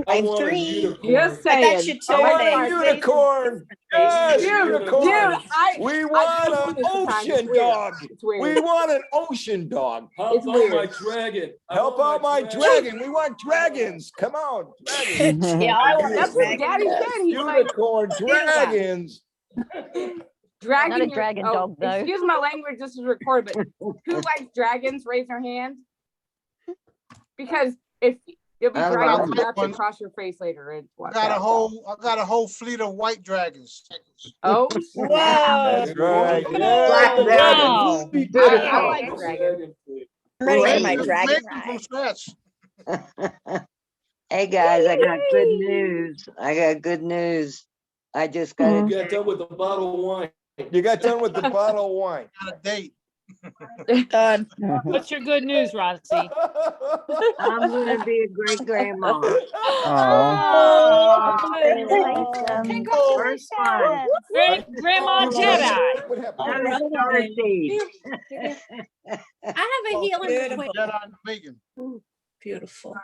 S19: I'm 3.
S9: Just saying.
S19: But that's your
S17: I want a
S19: legs.
S17: unicorn. Yes, unicorn.
S9: Dude,
S17: We want an ocean dog. We want an ocean dog.
S9: It's weird.
S21: dragon.
S17: Help out my dragon. We want dragons. Come on, dragons.
S19: Yeah, I want
S9: That's what Daddy said. He's like,
S17: Unicorn, dragons.
S9: Dragon,
S6: Not a dragon dog, though.
S9: Excuse my language, this is recorded, but who likes dragons? Raise their hand. Because if you'll be dragons wrapped across your face later. And
S11: I got a whole fleet of white dragons.
S9: Oh,
S15: Whoa.
S17: That's right.
S9: Wow. I like dragons.
S15: I'm ready for
S11: Make
S15: my
S11: them-
S15: dragon
S11: make them from scratch.
S14: Hey, guys, I got good news. I just got
S21: You got done with the bottle of wine.
S17: You got done with the bottle of wine.
S11: Got a date.
S15: Done.
S1: What's your good news, Roxy?
S14: I'm gonna be a great grandma.
S1: Oh,
S14: First one.
S1: Great Grandma Jedi.
S14: Another star seed.
S4: I have a healing request.
S11: Jedi Megan.
S15: Beautiful.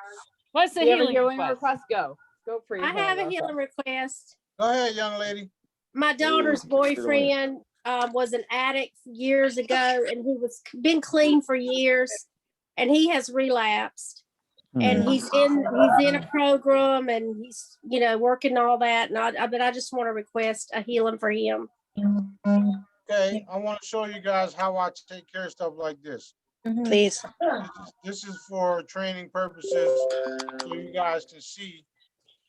S1: What's the
S9: You have a
S1: healing
S9: healing
S1: request?
S9: request? Go for your
S4: I have a
S9: healing
S4: healing request.
S11: Go ahead, young lady.
S4: My daughter's boyfriend was an addict years ago, and he was been clean for years, and he has relapsed. And he's in a program, and he's working all that. And but I just want to request a healing for him.
S11: Okay, I want to show you guys how I take care of stuff like this.
S15: Please.
S11: This is for training purposes, so you guys can see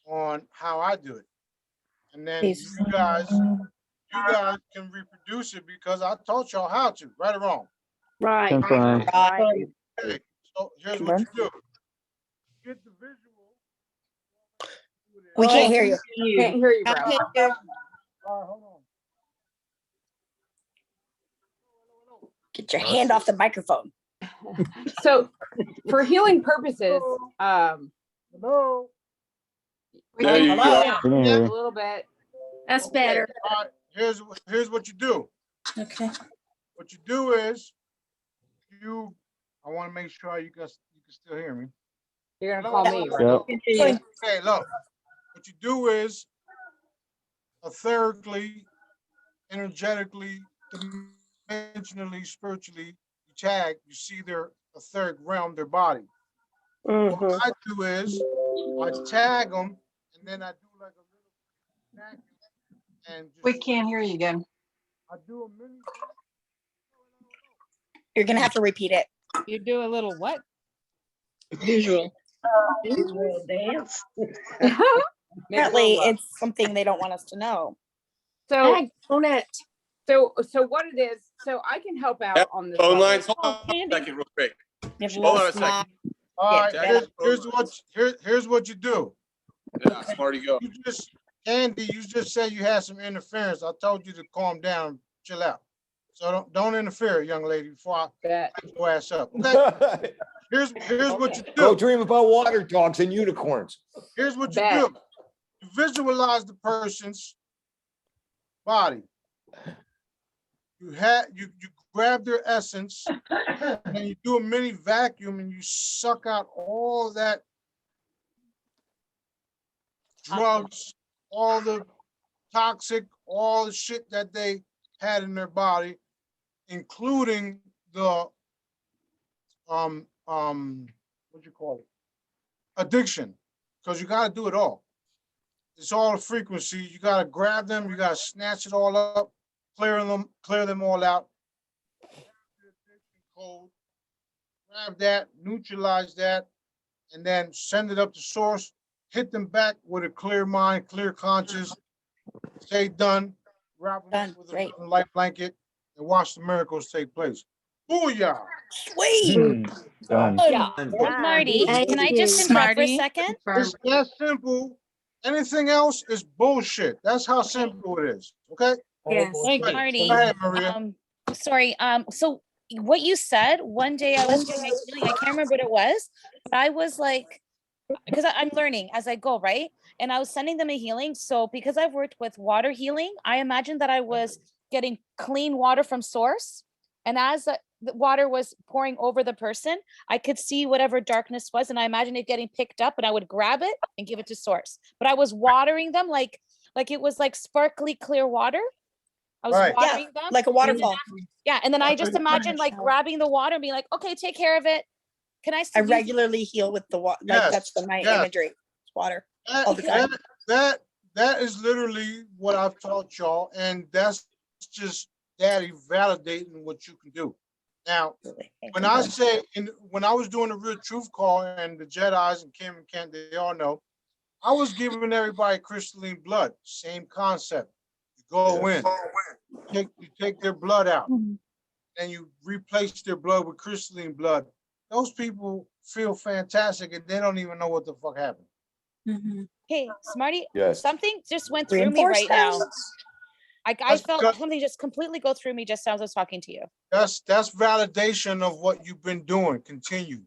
S11: on how I do it. And then you guys can reproduce it because I taught y'all how to, right or wrong.
S4: Right.
S11: Okay, so here's what you do. Get the visual.
S15: We can't hear you.
S9: Can't hear you, bro.
S11: All right, hold on.
S15: Get your hand off the microphone.
S9: So for healing purposes,
S11: Hello.
S9: There
S11: you go.
S9: a little bit.
S4: That's better.
S11: All right, here's what you do.
S15: Okay.
S11: What you do is I want to make sure you can still hear me.
S9: You're gonna call me, right?
S3: Yep.
S11: Okay, look. What you do is etherically, energetically, dimensionally, spiritually, you see their etheric realm, their body. What I do is I tag them, and then I do like a little vacuum, and
S2: We can't hear you again.
S11: I do a mini.
S15: You're gonna have to repeat it.
S1: You do a little what?
S15: Visual.
S14: Dance.
S15: Apparently, it's something they don't want us to know.
S9: So what it is, so I can help out on this.
S7: Phone
S9: level.
S7: lines. Hold on a second, real quick. Hold on a second.
S11: All right, here's what you do.
S7: Yeah, Smarty, go.
S11: Andy, you just said you had some interference. I told you to calm down, chill out. So don't interfere, young lady, before I back your ass up. Okay? Here's what you do.
S17: Go dream about water dogs and unicorns.
S11: Here's what you do. You visualize the person's body. You grab their essence and you do a mini vacuum and you suck out all that drugs, all the toxic, all the shit that they had in their body, including the what you call it? Addiction. Because you gotta do it all. It's all a frequency. You gotta grab them, you gotta snatch it all up, clear them all out. Grab that, neutralize that, and then send it up to source, hit them back with a clear mind, clear conscience, stay done, wrap them with a light blanket, and watch the miracles take place. Booyah!
S15: Sweet!
S23: Marty, can I just interrupt for a second?
S11: It's that simple. Anything else is bullshit. That's how simple it is. Okay?
S23: Yes.
S11: Thank you.
S23: Marty,
S11: Go ahead, Maria.
S23: sorry. So what you said, one day I was doing my healing, I can't remember what it was, but I was like, because I'm learning as I go, right? And I was sending them a healing. So because I've worked with water healing, I imagined that I was getting clean water from source. And as the water was pouring over the person, I could see whatever darkness was. And I imagined it getting picked up and I would grab it and give it to source. But I was watering them like it was like sparkly clear water. I was watering them.
S15: Like a waterfall.
S23: Yeah. And then I just imagined like grabbing the water and being like, okay, take care of it. Can I
S15: I regularly heal with the water. Like that's my imagery. It's water all the time.
S11: that is literally what I've taught y'all, and that's just Daddy validating what you can do. Now, when I say, when I was doing the Real Truth Call, and the Jedis and Kim and Kent, they all know, I was giving everybody crystalline blood, same concept. You go in, you take their blood out, and you replace their blood with crystalline blood. Those people feel fantastic, and they don't even know what the fuck happened.
S23: Hey, Smarty,
S17: Yes.
S23: something just went through me right now. I
S11: That's
S23: felt
S11: because-
S23: something just completely go through me just as I was talking to you.
S11: That's validation of what you've been doing. Continue.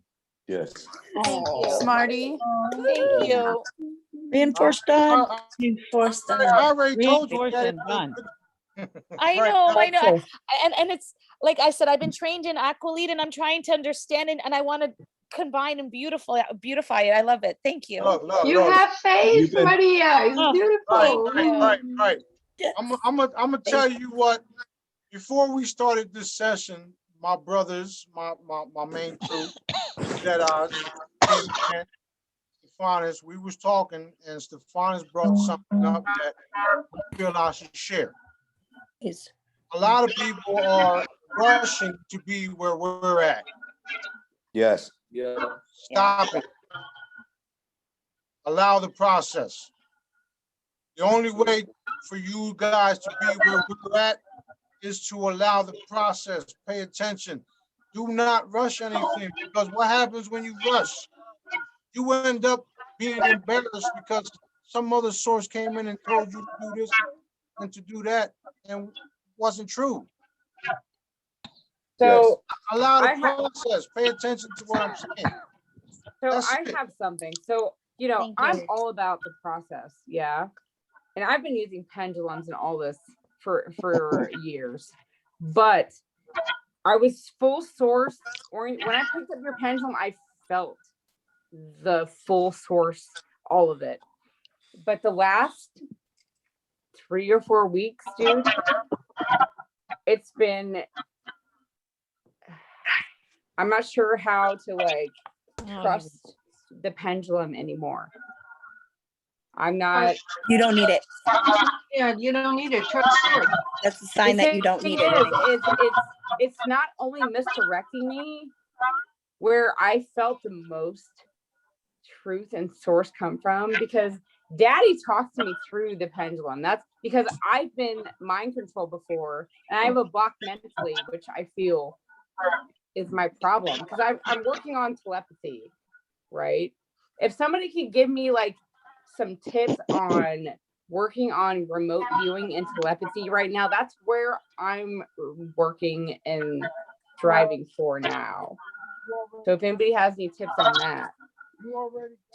S17: Yes.
S23: Thank you.
S2: Smarty.
S23: Thank you.
S15: Reinforced done.
S2: Reinforced
S11: I already told you.
S1: Reinforced and done.
S23: I
S11: Right.
S23: know, I know. And it's like I said, I've been trained in Aqualead and I'm trying to understand it and I want to combine and beautify it. I love it. Thank you.
S2: You have faith, Maria. It's
S23: Oh,
S2: beautiful.
S11: Right. I'm gonna tell you what. Before we started this session, my brothers, my main crew, Jedis, Kim, Kent, Stephanus, we was talking, and Stephanus brought something up that I feel I should share. A lot of people are rushing to be where we're at.
S17: Yes.
S11: Stop it. Allow the process. The only way for you guys to be where we're at is to allow the process. Pay attention. Do not rush anything, because what happens when you rush? You end up being embarrassed because some other source came in and told you to do this and to do that, and wasn't true.
S9: So
S11: allow the
S9: I ha-
S11: process. Pay attention to what I'm saying.
S9: So
S11: That's
S9: I
S11: it.
S9: have something. So, you know,
S23: Thank
S9: I'm
S23: you.
S9: all about the process. Yeah. And I've been using pendulums and all this for years, but I was full source oriented. When I picked up your pendulum, I felt the full source, all of it. But the last 3 or 4 weeks, dude, it's been, I'm not sure how to like trust the pendulum anymore. I'm not.
S15: You don't need it.
S2: Yeah, you don't need it. Trust it.
S15: That's a sign that you don't need it anymore.
S9: It's not only misdirecting me where I felt the most truth and source come from, because Daddy talks to me through the pendulum. That's because I've been mind controlled before, and I have a block mentally, which I feel is my problem, because I'm working on telepathy, right? If somebody could give me like some tips on working on remote viewing and telepathy right now, that's where I'm working and striving for now. So if anybody has any tips on that,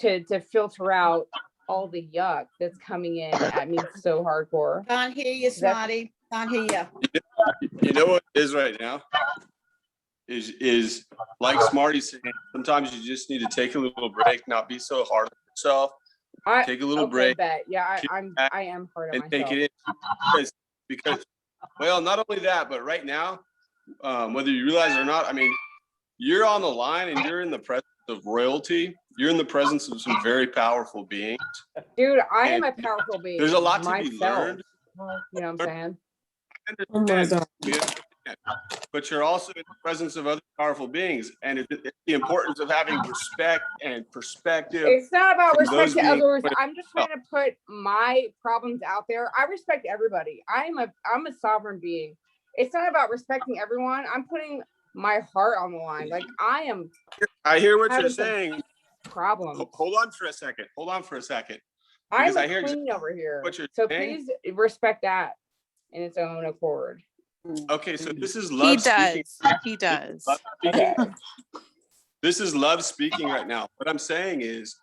S9: to filter out all the yuck that's coming in at me so hardcore.
S19: Can't hear you, Smarty. Can't hear you.
S7: You know what it is right now? Is like Smarty saying, sometimes you just need to take a little break, not be so hard on yourself. Take a little break.
S9: Yeah, I am hard on
S7: and
S9: myself.
S7: take it in because well, not only that, but right now, whether you realize it or not, I mean, you're on the line and you're in the presence of royalty. You're in the presence of some very powerful beings.
S9: Dude, I am a powerful being.
S7: There's a lot to be
S9: myself.
S7: learned.
S9: You know what I'm saying?
S7: Oh my God. But you're also in the presence of other powerful beings, and it's the importance of having respect and perspective.
S9: It's not about
S7: from those
S9: respect to
S7: beings.
S9: others. I'm just trying to put my problems out there. I respect everybody. I'm a sovereign being. It's not about respecting everyone. I'm putting my heart on the line. Like
S7: I hear what you're
S9: having some
S7: saying.
S9: Problem.
S7: Hold on for a second.
S9: I'm
S7: Because I
S9: a
S7: hear
S9: queen over here.
S7: what you're
S9: So
S7: saying.
S9: please respect that in its own accord.
S7: Okay, so this is love speaking.
S2: He does.
S7: Love speaking. This is love speaking right now. What I'm saying is,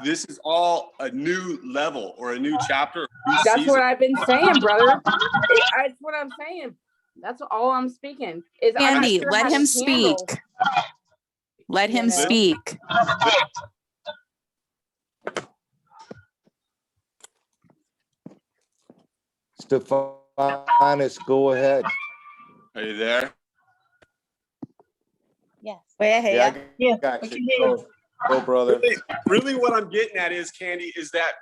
S7: this is all a new level or a new chapter.
S9: That's what I've been saying, brother. That's what I'm saying. That's all I'm speaking. Is
S2: Andy,
S9: I'm not sure
S2: let
S9: how to
S2: him speak.
S9: handle,
S2: Let him
S9: you know?
S2: speak.
S17: Stephanus, go ahead.
S7: Are you there?
S23: Yes.
S17: Yeah, I got you. Go, brother.
S7: Really what I'm getting at is, Candy, is that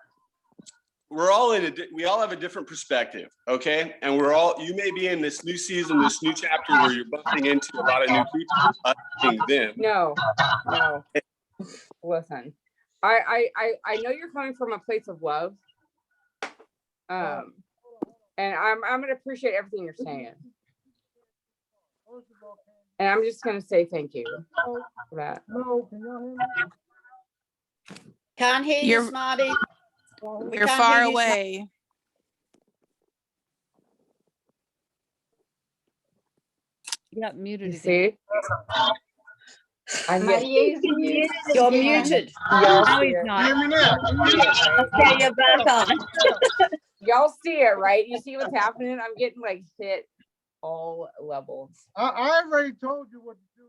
S7: we're all we all have a different perspective, okay? And you may be in this new season, this new chapter where you're bumping into a lot of new people, seeing them.
S9: No. Listen, I know you're coming from a place of love. And I'm gonna appreciate everything you're saying. And I'm just gonna say thank you for that.
S19: Can't hear you, Smarty.
S8: You're far away.
S1: You got muted.
S9: You see?
S19: You're muted.
S1: No, he's not.
S11: Hear me now.
S19: Okay, you're back on.
S9: Y'all see it, right? You see what's happening? I'm getting like hit all levels.
S11: I already told you what to do.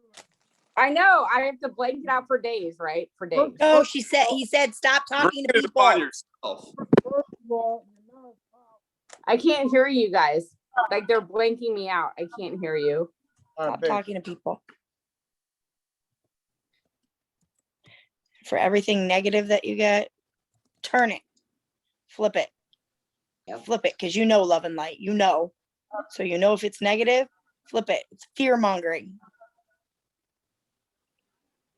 S9: I know. I have to blank it out for days, right? For days.
S19: Oh, he said, stop talking to people.
S9: I can't hear you guys. Like they're blanking me out. I can't hear you.
S15: Stop talking to people. For everything negative that you get, turn it, flip it, flip it, because you know love and light, you know. So you know if it's negative, flip it. It's fear mongering.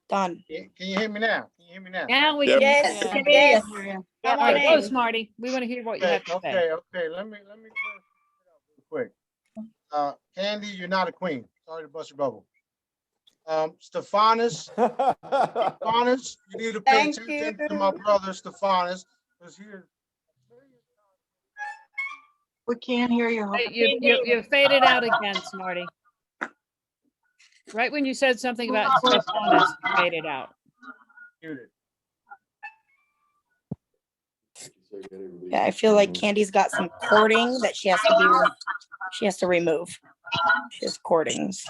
S15: Done.
S11: Can you hear me now? Can you hear me now?
S1: Now we
S11: Yep.
S1: can.
S19: Yes,
S1: Yeah.
S19: yes.
S1: All right, go, Smarty. We want to hear what you have to say.
S11: Okay. Let me clear it up real quick. Candy, you're not a queen. Sorry to bust your bubble. Stephanus, you need to pay attention to my brother Stephanus, because he is.
S14: We can't hear you.
S1: Hey, you faded out again, Smarty. Right when you said something about Stephanus, you faded out.
S15: Yeah, I feel like Candy's got some cording that she has to remove. She has cordings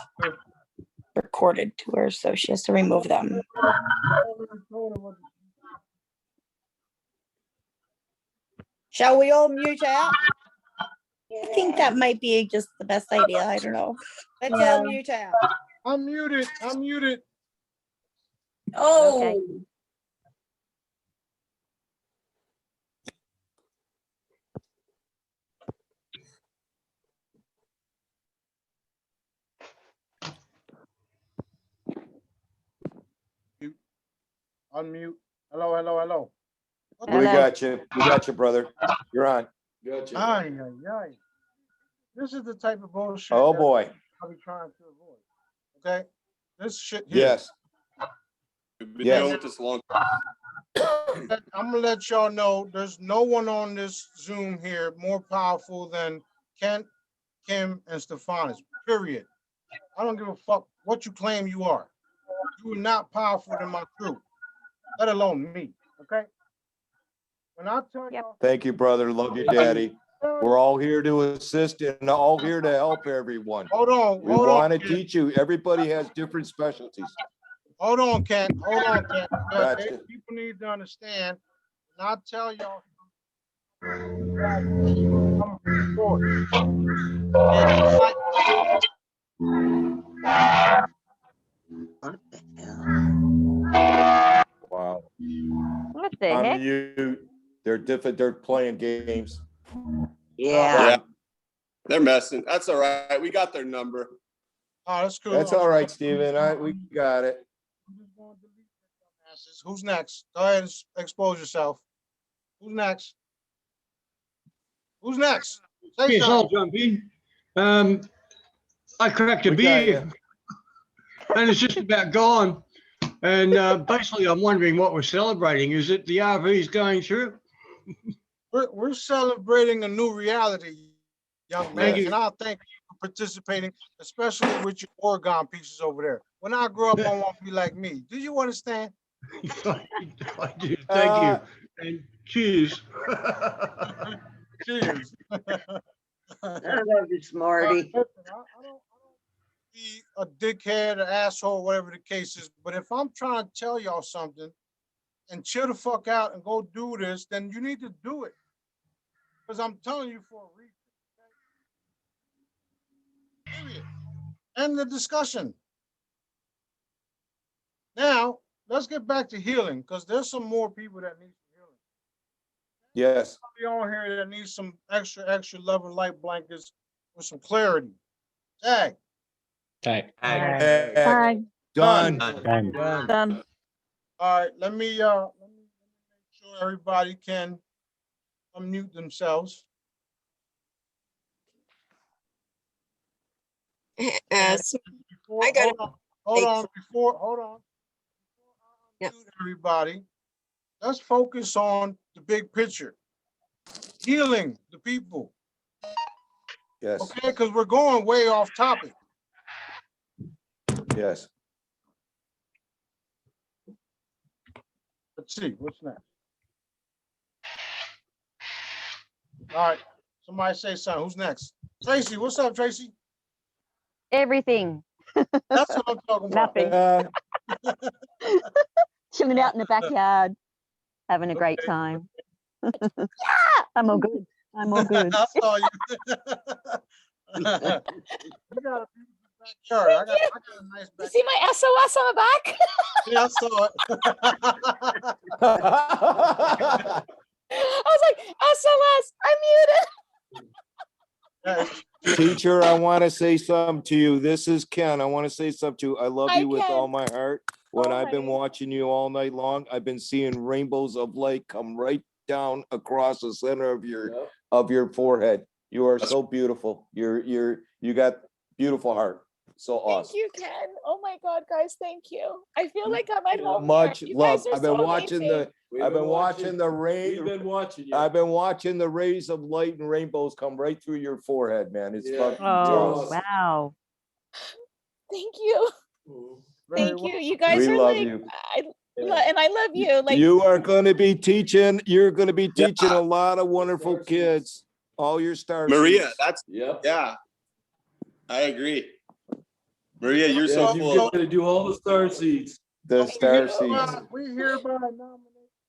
S15: recorded to her, so she has to remove them.
S19: Shall we all mute out?
S15: I think that might be just the best idea. I don't know.
S19: Let's all mute out.
S11: I'm muted.
S19: Oh.
S15: Okay.
S11: Unmute. Hello.
S17: We got you. We got you, brother. You're on.
S11: Gotcha. Ay. This is the type of bullshit.
S17: Oh boy.
S11: I'll be trying to avoid. Okay, this shit here.
S17: Yes.
S7: We've been dealing with this a long time.
S11: I'm gonna let y'all know there's no one on this Zoom here more powerful than Kent, Kim, and Stephanus. Period. I don't give a fuck what you claim you are. You are not powerful than my crew, let alone me. Okay. When I tell y'all.
S17: Thank you, brother. Love you, daddy. We're all here to assist and all here to help everyone.
S11: Hold on.
S17: We want to teach you. Everybody has different specialties.
S11: Hold on, Kent.
S17: Gotcha.
S11: People need to understand. When I tell y'all.
S17: Wow.
S6: What the heck?
S17: They're different. They're playing games.
S14: Yeah.
S7: They're messing. That's all right. We got their number.
S11: Oh, that's cool.
S17: That's all right, Steven. We got it.
S11: Who's next? Go ahead and expose yourself. Who's next? Say
S12: Yes, I'll
S11: something.
S12: jump in. I cracked a beer and it's just about gone. And basically, I'm wondering what we're celebrating. Is it the RVs going through?
S11: We're celebrating a new reality, young man. And I thank you for participating, especially with your Oregon pieces over there. When I grow up, I want to be like me. Do you understand?
S12: I do. Thank you. And cheers.
S11: Cheers.
S14: I love you, Smarty.
S11: I don't be a dickhead, an asshole, whatever the case is. But if I'm trying to tell y'all something and chill the fuck out and go do this, then you need to do it. Because I'm telling you for a reason. Period. End the discussion. Now, let's get back to healing, because there's some more people that need some healing.
S17: Yes.
S11: Somebody on here that needs some extra love and light blankets with some clarity. Tag.
S12: Tag.
S17: Tag. Done.
S12: Done.
S11: All right, let me make sure everybody can unmute themselves. Before, hold on. Yep. Everybody, let's focus on the big picture. Healing the people.
S17: Yes.
S11: Okay, because we're going way off topic.
S17: Yes.
S11: Let's see, what's next? All right, somebody say something. Who's next? Tracy, what's up, Tracy?
S13: Everything.
S11: That's what I'm talking about.
S13: Nothing. Chilling out in the backyard, having a great time. I'm all good. I'm all good.
S11: I saw you. You got a beautiful backyard. I got a nice backyard.
S13: You see my SOS on the back?
S11: Yeah, I saw it.
S13: I was like, SOS, I'm muted.
S17: Teacher, I want to say something to you. This is Ken. I want to say something to you. I love
S13: Hi,
S17: you with
S13: Ken.
S17: all my heart. When
S13: Oh,
S17: I've been
S13: honey.
S17: watching you all night long, I've been seeing rainbows of light come right down across the center of your forehead. You are so beautiful. You got beautiful heart. So awesome.
S13: Thank you, Ken. Oh my God, guys, thank you. I feel like I'm at home.
S17: Much
S13: here. You
S17: love.
S13: guys are
S17: I've been
S13: so
S17: watching
S13: amazing.
S17: I've been watching the rain.
S21: We've been watching you.
S17: I've been watching the rays of light and rainbows come right through your forehead, man. It's fucking
S13: Oh,
S17: awesome.
S13: wow. Thank you. Thank you. You guys
S17: We
S13: are
S17: love
S13: like,
S17: you.
S13: and I love you. Like,
S17: You are going to be teaching. You're going to be teaching a lot of wonderful kids. All your stars.
S7: Maria, that's yeah. I agree. Maria, you're so
S21: you're
S7: full.
S21: going to do all the star seeds.
S17: The star seeds.
S11: We hereby nominate.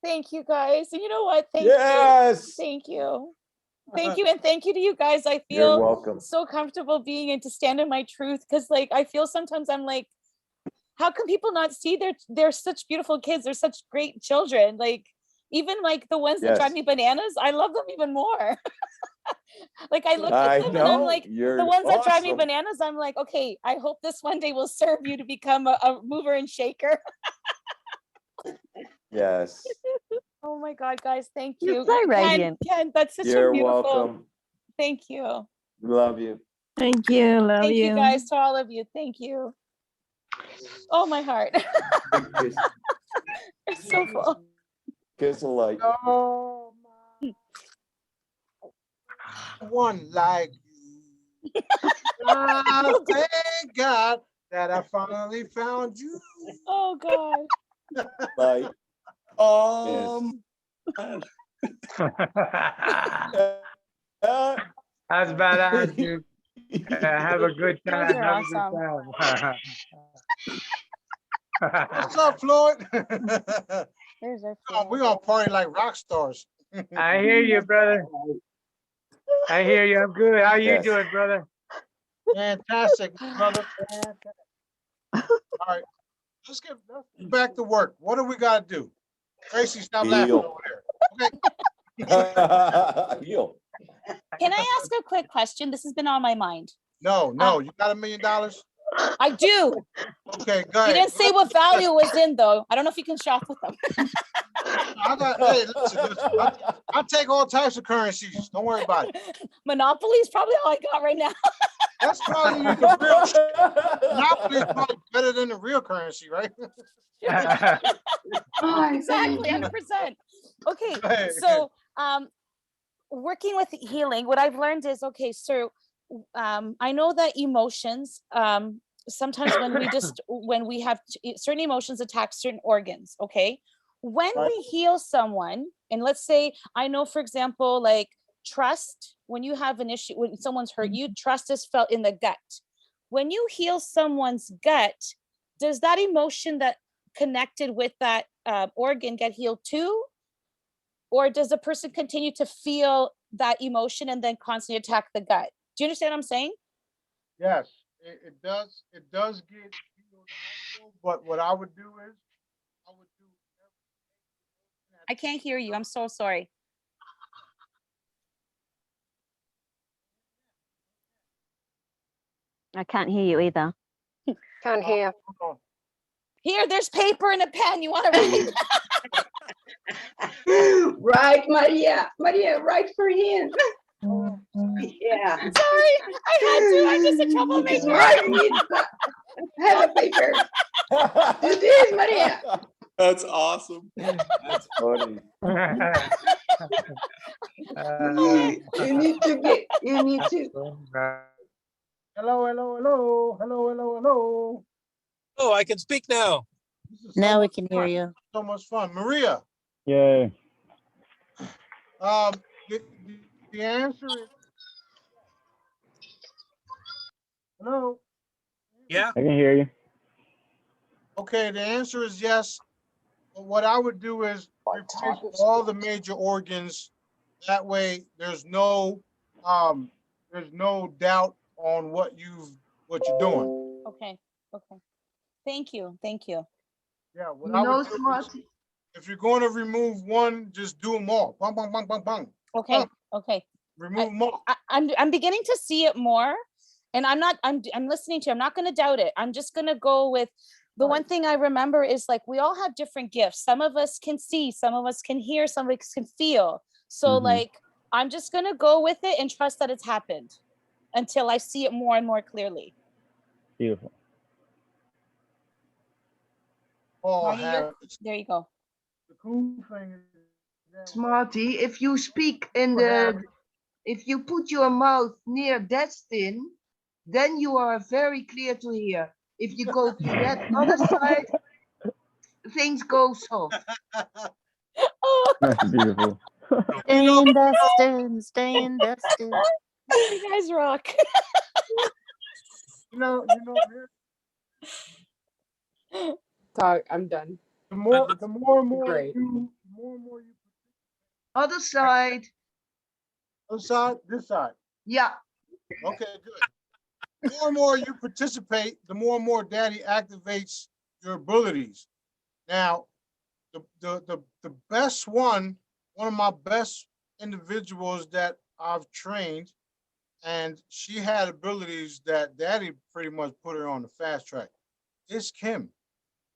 S13: thank you guys. And you know what? Thank
S17: Yes.
S13: you. Thank you. Thank you. And thank you to you guys. I
S17: You're
S13: feel
S17: welcome.
S13: so comfortable being and to stand in my truth. Cause like, I feel sometimes I'm like, how can people not see they're such beautiful kids? They're such great children. Like, even like the ones that drive
S17: Yes.
S13: me bananas, I love them even more. Like I look
S17: I
S13: at them and I'm
S17: know.
S13: like,
S17: You're
S13: the ones that drive me
S17: awesome.
S13: bananas, I'm like, okay, I hope this one day will serve you to become a mover and shaker.
S17: Yes.
S13: Oh my God, guys, thank you.
S23: You're so radiant.
S13: Ken, that's such
S17: You're
S13: a beautiful.
S17: welcome.
S13: Thank you.
S17: Love you.
S23: Thank you. Love
S13: Thank you guys, to all of you. Thank you. Oh, my heart. It's so full.
S17: Kiss of light.
S11: Oh, my. One like you. I thank God that I finally found you.
S13: Oh God.
S17: Light.
S16: That's badass, dude. Have a good time.
S13: Those are
S16: Have
S13: awesome.
S16: a good time.
S11: What's up, Floyd?
S13: There's our
S11: We're gonna party like rock stars.
S16: I hear you, brother. I hear you. I'm good. How you
S17: Yes.
S16: doing, brother?
S11: Fantastic, brother. All right, let's get back to work. What do we gotta do? Tracy, stop laughing over there. Okay.
S17: Heal.
S23: Can I ask a quick question? This has been on my mind.
S11: No, you got $1 million?
S13: I do.
S11: Okay, go ahead.
S13: You didn't say what value was in though. I don't know if you can shop with them.
S11: Hey, listen. I'll take all types of currencies. Don't worry about it.
S13: Monopoly is probably all I got right now.
S11: That's probably the real. Monopoly is probably better than the real currency, right?
S13: Exactly, 100%. Okay, so working with healing, what I've learned is, okay, so I know that emotions, sometimes when we have certain emotions attack certain organs, okay? When we heal someone, and let's say, I know, for example, like trust, when you have an issue, when someone's hurt you, trust is felt in the gut. When you heal someone's gut, does that emotion that connected with that organ get healed too? Or does the person continue to feel that emotion and then constantly attack the gut? Do you understand what I'm saying?
S11: Yes, it does. It does get healed, but what I would do is,
S23: I can't hear you. I'm so sorry.
S6: I can't hear you either.
S5: Can't hear.
S13: Here, there's paper and a pen. You want to read?
S5: Right, Maria. Maria, write for him. Yeah.
S13: Sorry, I had to. I'm just a troublemaker.
S5: Smart needs to have a paper. Do this, Maria.
S7: That's awesome.
S17: That's funny.
S5: You need to get, you need to.
S11: Hello, hello, hello, hello, hello, hello.
S10: Oh, I can speak now.
S11: Now we can hear you. So much fun. Maria,
S3: Yay.
S11: the answer is, hello?
S10: Yeah.
S3: I can hear you.
S11: Okay, the answer is yes. But what I would do is replace all the major organs. That way there's no doubt on what you're doing.
S13: Okay. Okay. Thank you. Thank you.
S11: Yeah, what I would do is, if you're going to remove one, just do them all. Bang, bang, bang, bang, bang.
S13: Okay. Okay.
S11: Remove them all.
S13: I'm beginning to see it more, and I'm listening to you. I'm not going to doubt it. I'm just going to go with the one thing I remember is like we all have different gifts. Some of us can see, some of us can hear, some of us can feel. So like I'm just going to go with it and trust that it's happened until I see it more and more clearly.
S3: Beautiful.
S13: There you go.
S11: The cool thing is
S14: Smarty, if you speak in if you put your mouth near Destin, then you are very clear to hear. If you go to that other side, things go soft.
S3: That's beautiful.
S23: Stay in Destin, stay in Destin.
S13: You guys rock.
S11: You know,
S9: Talk, I'm done.
S11: the more and more
S9: Great.
S11: you
S14: Other side.
S11: Other side, this side.
S14: Yeah.
S11: Okay, good. The more and more you participate, the more and more Daddy activates your abilities. Now, the best one of my best individuals that I've trained, and she had abilities that Daddy pretty much put her on the fast track, is Kim.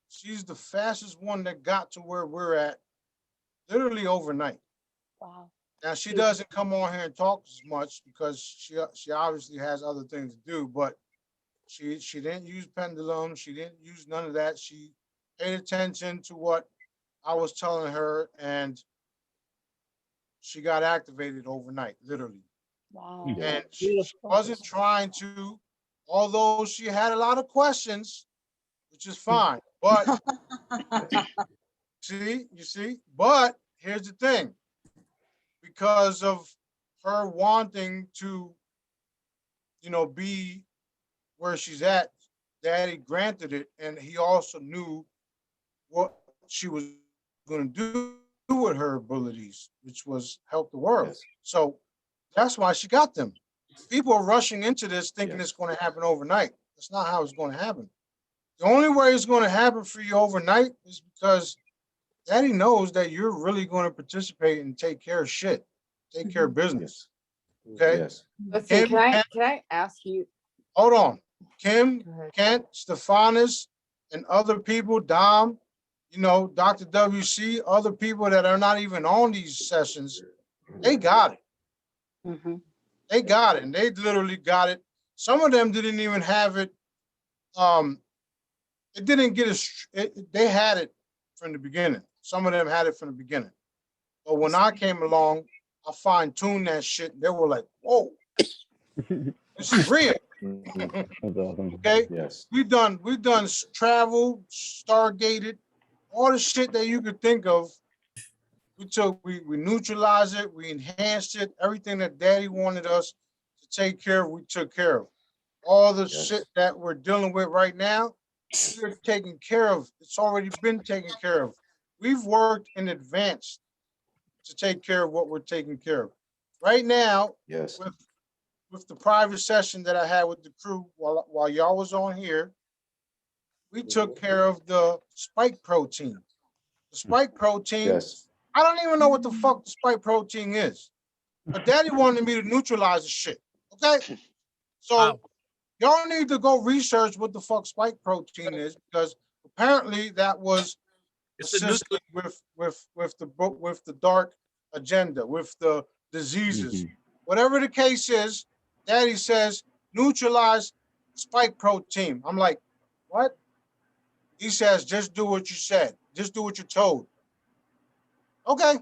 S11: She's the fastest one that got to where we're at literally overnight.
S13: Wow.
S11: Now she doesn't come on here and talk as much because she obviously has other things to do, but she didn't use pendulum, she didn't use none of that. She paid attention to what I was telling her and she got activated overnight, literally.
S13: Wow.
S11: And she wasn't trying to, although she had a lot of questions, which is fine, but you see, but here's the thing. Because of her wanting to, be where she's at, Daddy granted it, and he also knew what she was going to do with her abilities, which was help the world. Yes. So that's why she got them. People are rushing into this thinking it's going to happen overnight. That's not how it's going to happen. The only way it's going to happen for you overnight is because Daddy knows that you're really going to participate and take care of shit, take care of business. Okay.
S17: Yes.
S9: Listen, can I ask you?
S11: Hold on, Kim, Kent, Stephanus, and other people, Dom, Dr. WC, other people that are not even on these sessions, they got it. They got it, and they literally got it. Some of them didn't even have it. It didn't get they had it from the beginning. Some of them had it from the beginning. But when I came along, I fine-tuned that shit. They were like, whoa, this is real.
S3: That's awesome.
S11: Okay?
S17: Yes.
S11: We've done travel, stargated, all the shit that you could think of. We neutralized it, we enhanced it, everything that Daddy wanted us to take care of, we took care of. All the shit that we're dealing with right now, we're taking care of. It's already been taken care of. We've worked in advance to take care of what we're taking care of. Right now, with the private session that I had with the crew while y'all was on here, we took care of the spike protein. The spike protein, I don't even know what the fuck the spike protein is. But Daddy wanted me to neutralize the shit. Okay? So y'all need to go research what the fuck spike protein is, because apparently that was assisting with the dark agenda, with the diseases. Whatever the case is, Daddy says neutralize spike protein. I'm like, what? He says, just do what you said. Just do what you're told. Okay.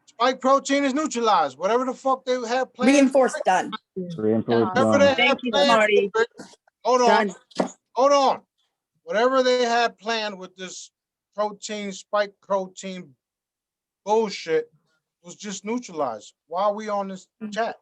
S11: Spike protein is neutralized. Whatever the fuck they have planned.
S5: Reinforced done.
S3: Reinforced
S11: Whatever they
S3: done.
S11: had planned for it, hold on. Hold on. Whatever they had planned with this protein, spike protein bullshit was just neutralized. Why are we on this chat?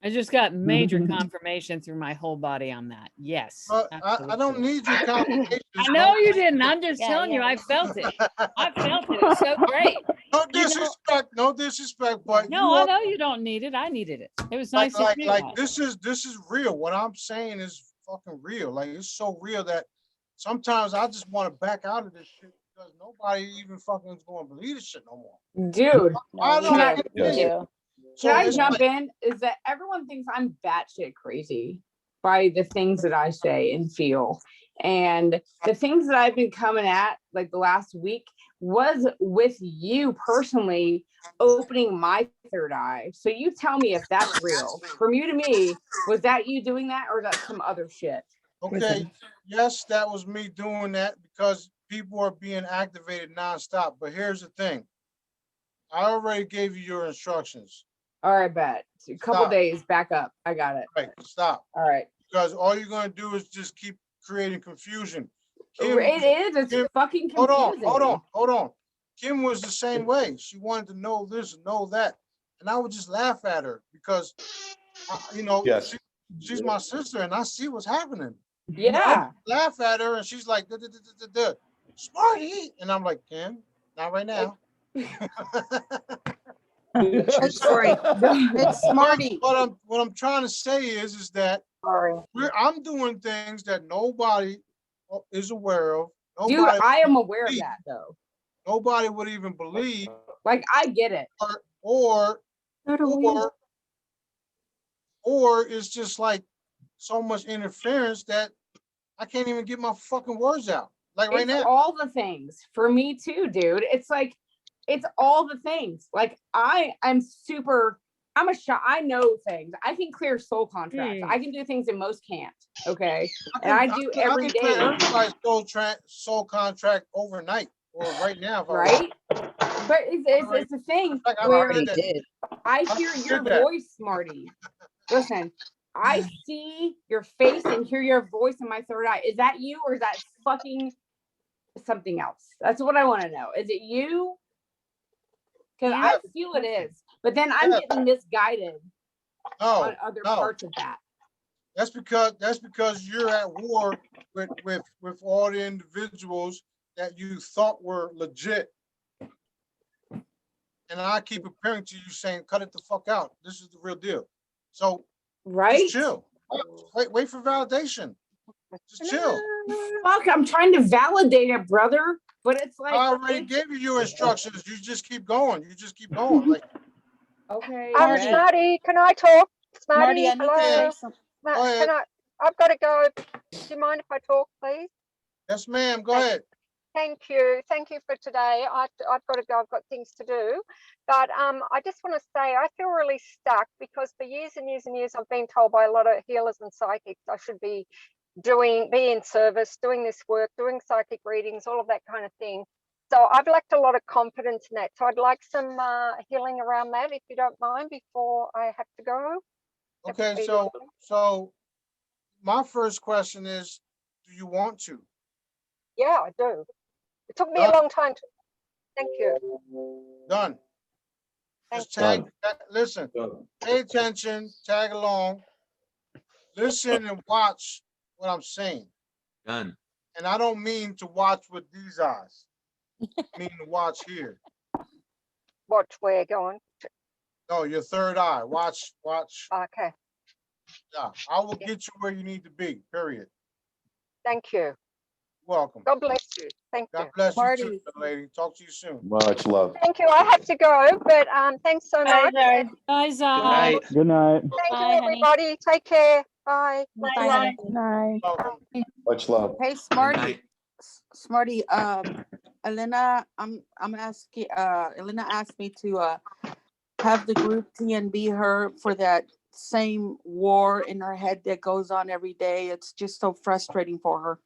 S1: I just got major confirmation through my whole body on that. Yes.
S11: I don't need your confirmation.
S1: I know you didn't. I'm just telling you, I felt it. I felt it. It was so great.
S11: No disrespect, no disrespect, but
S1: No, I know you don't need it. I needed it. It was nice to hear that.
S11: this is real. What I'm saying is fucking real. Like, it's so real that sometimes I just want to back out of this shit because nobody even fucking is going to believe this shit no more.
S9: Dude,
S11: I don't know.
S9: Can I jump in? Is that everyone thinks I'm batshit crazy by the things that I say and feel. And the things that I've been coming at like the last week was with you personally opening my third eye. So you tell me if that's real. From you to me, was that you doing that or is that some other shit?
S11: Okay, yes, that was me doing that because people are being activated nonstop. But here's the thing. I already gave you your instructions.
S9: All right, bet. A couple days back up. I got it.
S11: Right, stop.
S9: All right.
S11: Because all you're going to do is just keep creating confusion.
S9: It's fucking confusing.
S11: Hold on. Kim was the same way. She wanted to know this and know that. And I would just laugh at her because, she's my sister and I see what's happening.
S9: Yeah.
S11: I laugh at her and she's like, Smarty. And I'm like, Kim, not right now.
S2: Sorry. It's Smarty.
S11: What I'm trying to say is that I'm doing things that nobody is aware of.
S9: Dude, I am aware of that though.
S11: Nobody would even believe.
S9: Like, I get it.
S11: Or it's just like so much interference that I can't even get my fucking words out. Like right now.
S9: All the things for me too, dude. It's like, it's all the things. Like I know things. I can clear soul contracts. I can do things that most can't. Okay. And I do every day.
S11: Everybody's soul contract overnight or right now.
S9: Right? But it's the thing where I hear your voice, Smarty. Listen, I see your face and hear your voice in my third eye. Is that you or is that fucking something else? That's what I want to know. Is it you? Because I feel it is, but then I'm getting misguided on other parts of that.
S11: That's because you're at war with all the individuals that you thought were legit. And I keep appearing to you saying, cut it the fuck out. This is the real deal. So just chill. Wait for validation. Just chill.
S9: Fuck, I'm trying to validate it, brother. But it's like
S11: I already gave you your instructions. You just keep going. Like,
S9: okay.
S18: Smarty, can I talk? Smarty,
S2: I need to say something.
S18: I've got to go. Do you mind if I talk, please?
S11: Yes, ma'am. Go ahead.
S18: Thank you. Thank you for today. I've got to go. I've got things to do. But I just want to say I feel really stuck because for years and years and years I've been told by a lot of healers and psychics I should be in service, doing this work, doing psychic readings, all of that kind of thing. So I've lacked a lot of confidence in that. So I'd like some healing around that, if you don't mind, before I have to go.
S11: Okay, so my first question is, do you want to?
S18: Yeah, I do. It took me a long time to. Thank you.
S11: Done. Just listen, pay attention, tag along, listen and watch what I'm saying.
S20: Done.
S11: And I don't mean to watch with these eyes. I mean to watch here.
S18: Watch where going?
S11: No, your third eye. Watch.
S18: Okay.
S11: Yeah, I will get you where you need to be, period.
S18: Thank you.
S11: welcome.
S18: God bless you. Thank you.
S11: God bless you
S2: Marty.
S11: too, young lady. Talk to you soon.
S17: Much love.
S18: Thank you. I have to go, but thanks so much.
S1: Bye, Zai.
S10: night.
S3: Good night.
S18: Thank
S23: Bye,
S18: you,
S23: honey.
S18: everybody. Take care. Bye.
S23: Bye, honey.
S2: Night.
S11: Welcome.
S17: Much love.
S2: Hey,
S10: Good
S2: Smarty.
S10: night.
S2: Smarty, Elena, I'm asking, Elena asked me to have the group TNB her for that same war in her head that goes on every day. It's just so frustrating for her.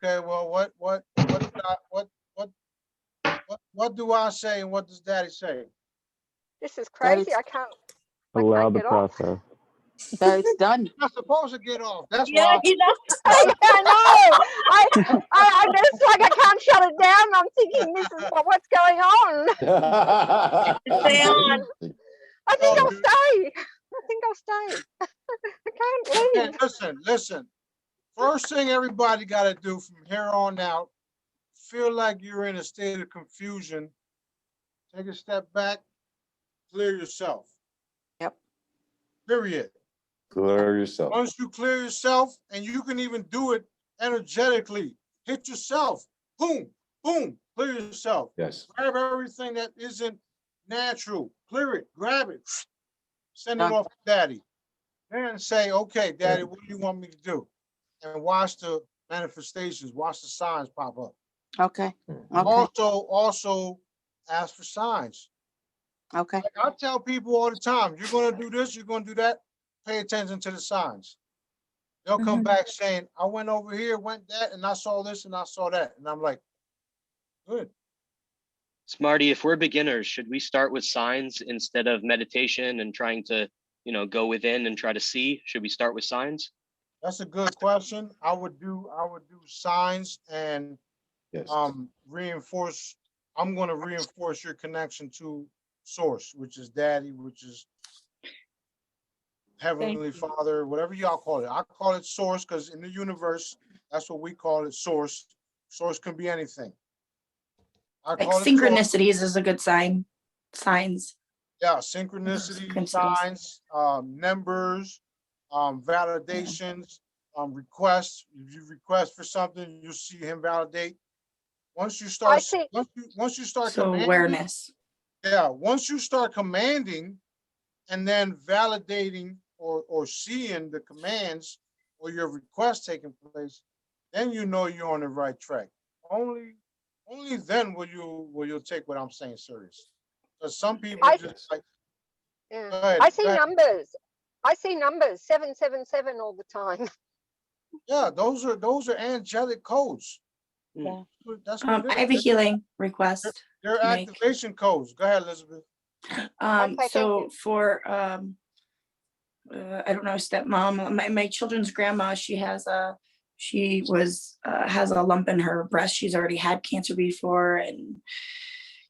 S11: Okay, well, what do I say and what does Daddy say?
S18: This is crazy. I can't
S3: Allow the
S18: get off.
S3: process.
S2: That it's done.
S11: You're not supposed to get off. That's
S23: Yeah,
S11: why.
S23: he's not.
S18: I know. I it's like I can't shut it down. I'm thinking this is what's going on.
S23: Stay on.
S18: I think I'll stay. I think I'll stay. I can't leave.
S11: Okay, listen. First thing everybody got to do from here on out, feel like you're in a state of confusion, take a step back, clear yourself.
S2: Yep.
S11: Period.
S17: Clear yourself.
S11: Once you clear yourself, and you can even do it energetically, hit yourself. Boom, boom, clear yourself.
S17: Yes.
S11: Grab everything that isn't natural. Clear it, grab it, send it
S2: Done.
S11: off to Daddy. Then say, okay, Daddy, what do you want me to do? And watch the manifestations, watch the signs pop up.
S2: Okay. Okay.
S11: Also ask for signs.
S2: Okay.
S11: Like I tell people all the time, you're gonna do this, you're gonna do that, pay attention to the signs. They'll come back saying, I went over here, went that, and I saw this and I saw that. And I'm like, good.
S4: Smarty, if we're beginners, should we start with signs instead of meditation and trying to, go within and try to see? Should we start with signs?
S11: That's a good question. I would do signs and
S17: Yes.
S11: reinforce. I'm going to reinforce your connection to source, which is Daddy, which is Heavenly Father, whatever y'all call it. I call it source because in the universe, that's what we call it, source. Source can be anything. I
S15: Like
S11: call it
S15: synchronicities is a good sign. Signs.
S11: Yeah, synchronicity, signs, numbers, validations, requests. If you request for something, you see him validate. Once you start, once you start
S15: So
S11: commanding,
S15: awareness.
S11: Yeah, once you start commanding and then validating or seeing the commands or your request taking place, then you know you're on the right track. Only then will you take what I'm saying serious. Because some people just like.
S18: Yeah. I see numbers. I see numbers 777 all the time.
S11: Yeah, those are angelic codes.
S15: Yeah.
S11: That's what it
S15: I have a
S11: is.
S15: healing request.
S11: They're
S15: to make.
S11: activation codes. Go ahead, Elizabeth.
S15: So for I don't know, stepmom, my children's grandma, she has a lump in her breast. She's already had cancer before and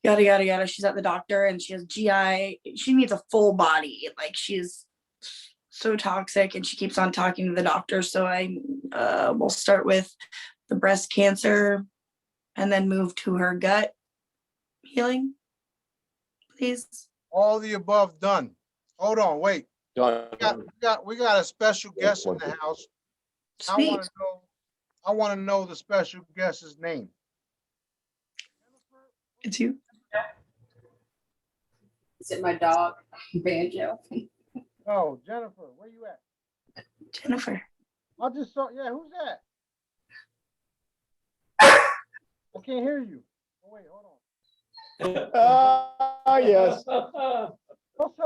S15: yada yada yada. She's at the doctor and she has GI. She needs a full body. Like she's so toxic and she keeps on talking to the doctor. So I will start with the breast cancer and then move to her gut healing, please.
S11: All the above done. Hold on, wait.
S17: Done.
S11: We got a special guest in the house.
S15: Sweet.
S11: I want to know the special guest's name.
S15: It's you.
S19: Is it my dog, Banjo?
S11: Oh, Jennifer, where you at?
S15: Jennifer.
S11: I just saw, yeah, who's that? I can't hear you. Oh, wait, hold on.
S17: Yes.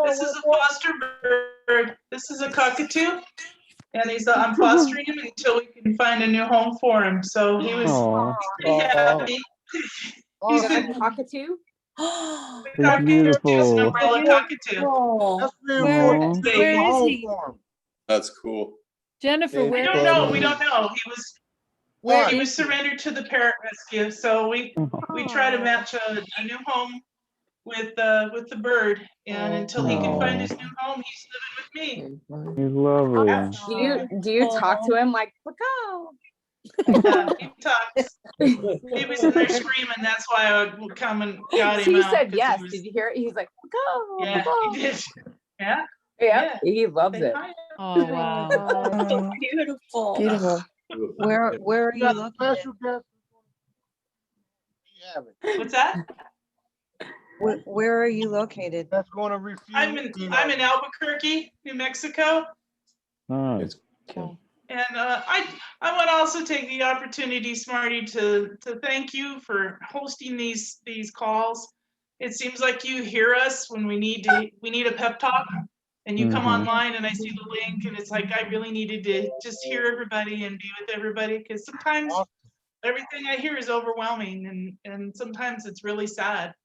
S20: This is a foster bird. This is a cockatoo, and I'm fostering him until we can find a new home for him. So he was pretty happy.
S9: He's a cockatoo.
S3: It's beautiful.
S20: Umbrella cockatoo.
S11: That's
S1: Where is he?
S7: That's cool.
S1: Jennifer,
S20: We
S1: where
S20: don't
S1: is
S20: know.
S1: he?
S20: We don't know. He was surrendered to the parrot rescue. So we try to match a new home with the bird, and until he can find his new home, he's living with me.
S3: He's lovely.
S9: Do you talk to him like, go?
S20: Yeah, he talks. He was in there screaming. That's why I would come and got him
S9: He
S20: out.
S9: said yes. Did you hear it? He's like, go.
S20: Yeah, he did. Yeah.
S9: Yeah. He loves it.
S1: Oh wow.
S19: Beautiful.
S15: Beautiful.
S2: Where are
S11: We
S2: you
S11: got a
S2: located?
S11: special guest. You have it.
S20: What's that?
S2: Where are you located?
S11: That's going to refuse.
S20: I'm in Albuquerque, New Mexico.
S3: Nice.
S20: And I want to also take the opportunity, Smarty, to thank you for hosting these calls. It seems like you hear us when we need a pep talk, and you come online and I see the link, and it's like I really needed to just hear everybody and be with everybody, because sometimes everything I hear is overwhelming, and sometimes it's really sad,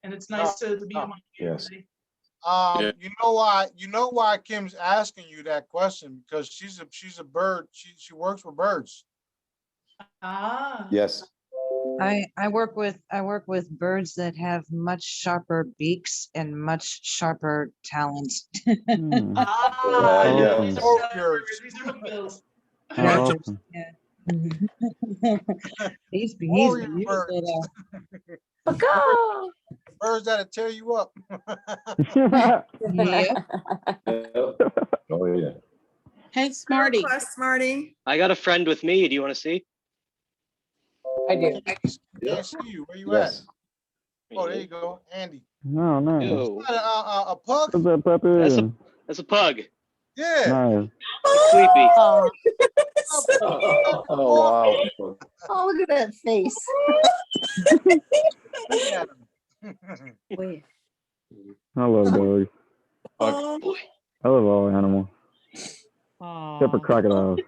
S20: and it's nice to be among everybody.
S11: You know why Kim's asking you that question, because she's a bird. She works with birds.
S20: Ah.
S17: Yes.
S2: I work with birds that have much sharper beaks and much sharper talons.
S20: Ah,
S17: yeah.
S20: these are birds. These are bills.
S3: Awesome.
S2: He's
S11: birds. Birds that'll tear you up.
S2: Yeah.
S17: Oh yeah.
S2: Hey, Smarty.
S19: Smarty.
S4: I got a friend with me. Do you want to see?
S9: I do.
S11: Can't see you. Where you
S17: Yes.
S11: at? Oh, there you go, Andy.
S3: No, no.
S4: Ew.
S11: A pug?
S3: What's up, puppy?
S4: That's a pug.
S11: Yeah.
S3: Nice.
S4: It's sleepy.
S17: Oh wow.
S19: Oh, look at that face.
S11: Look at him.
S3: I love dogs.
S4: Pug boy.
S3: I love all animals, except for crocodiles.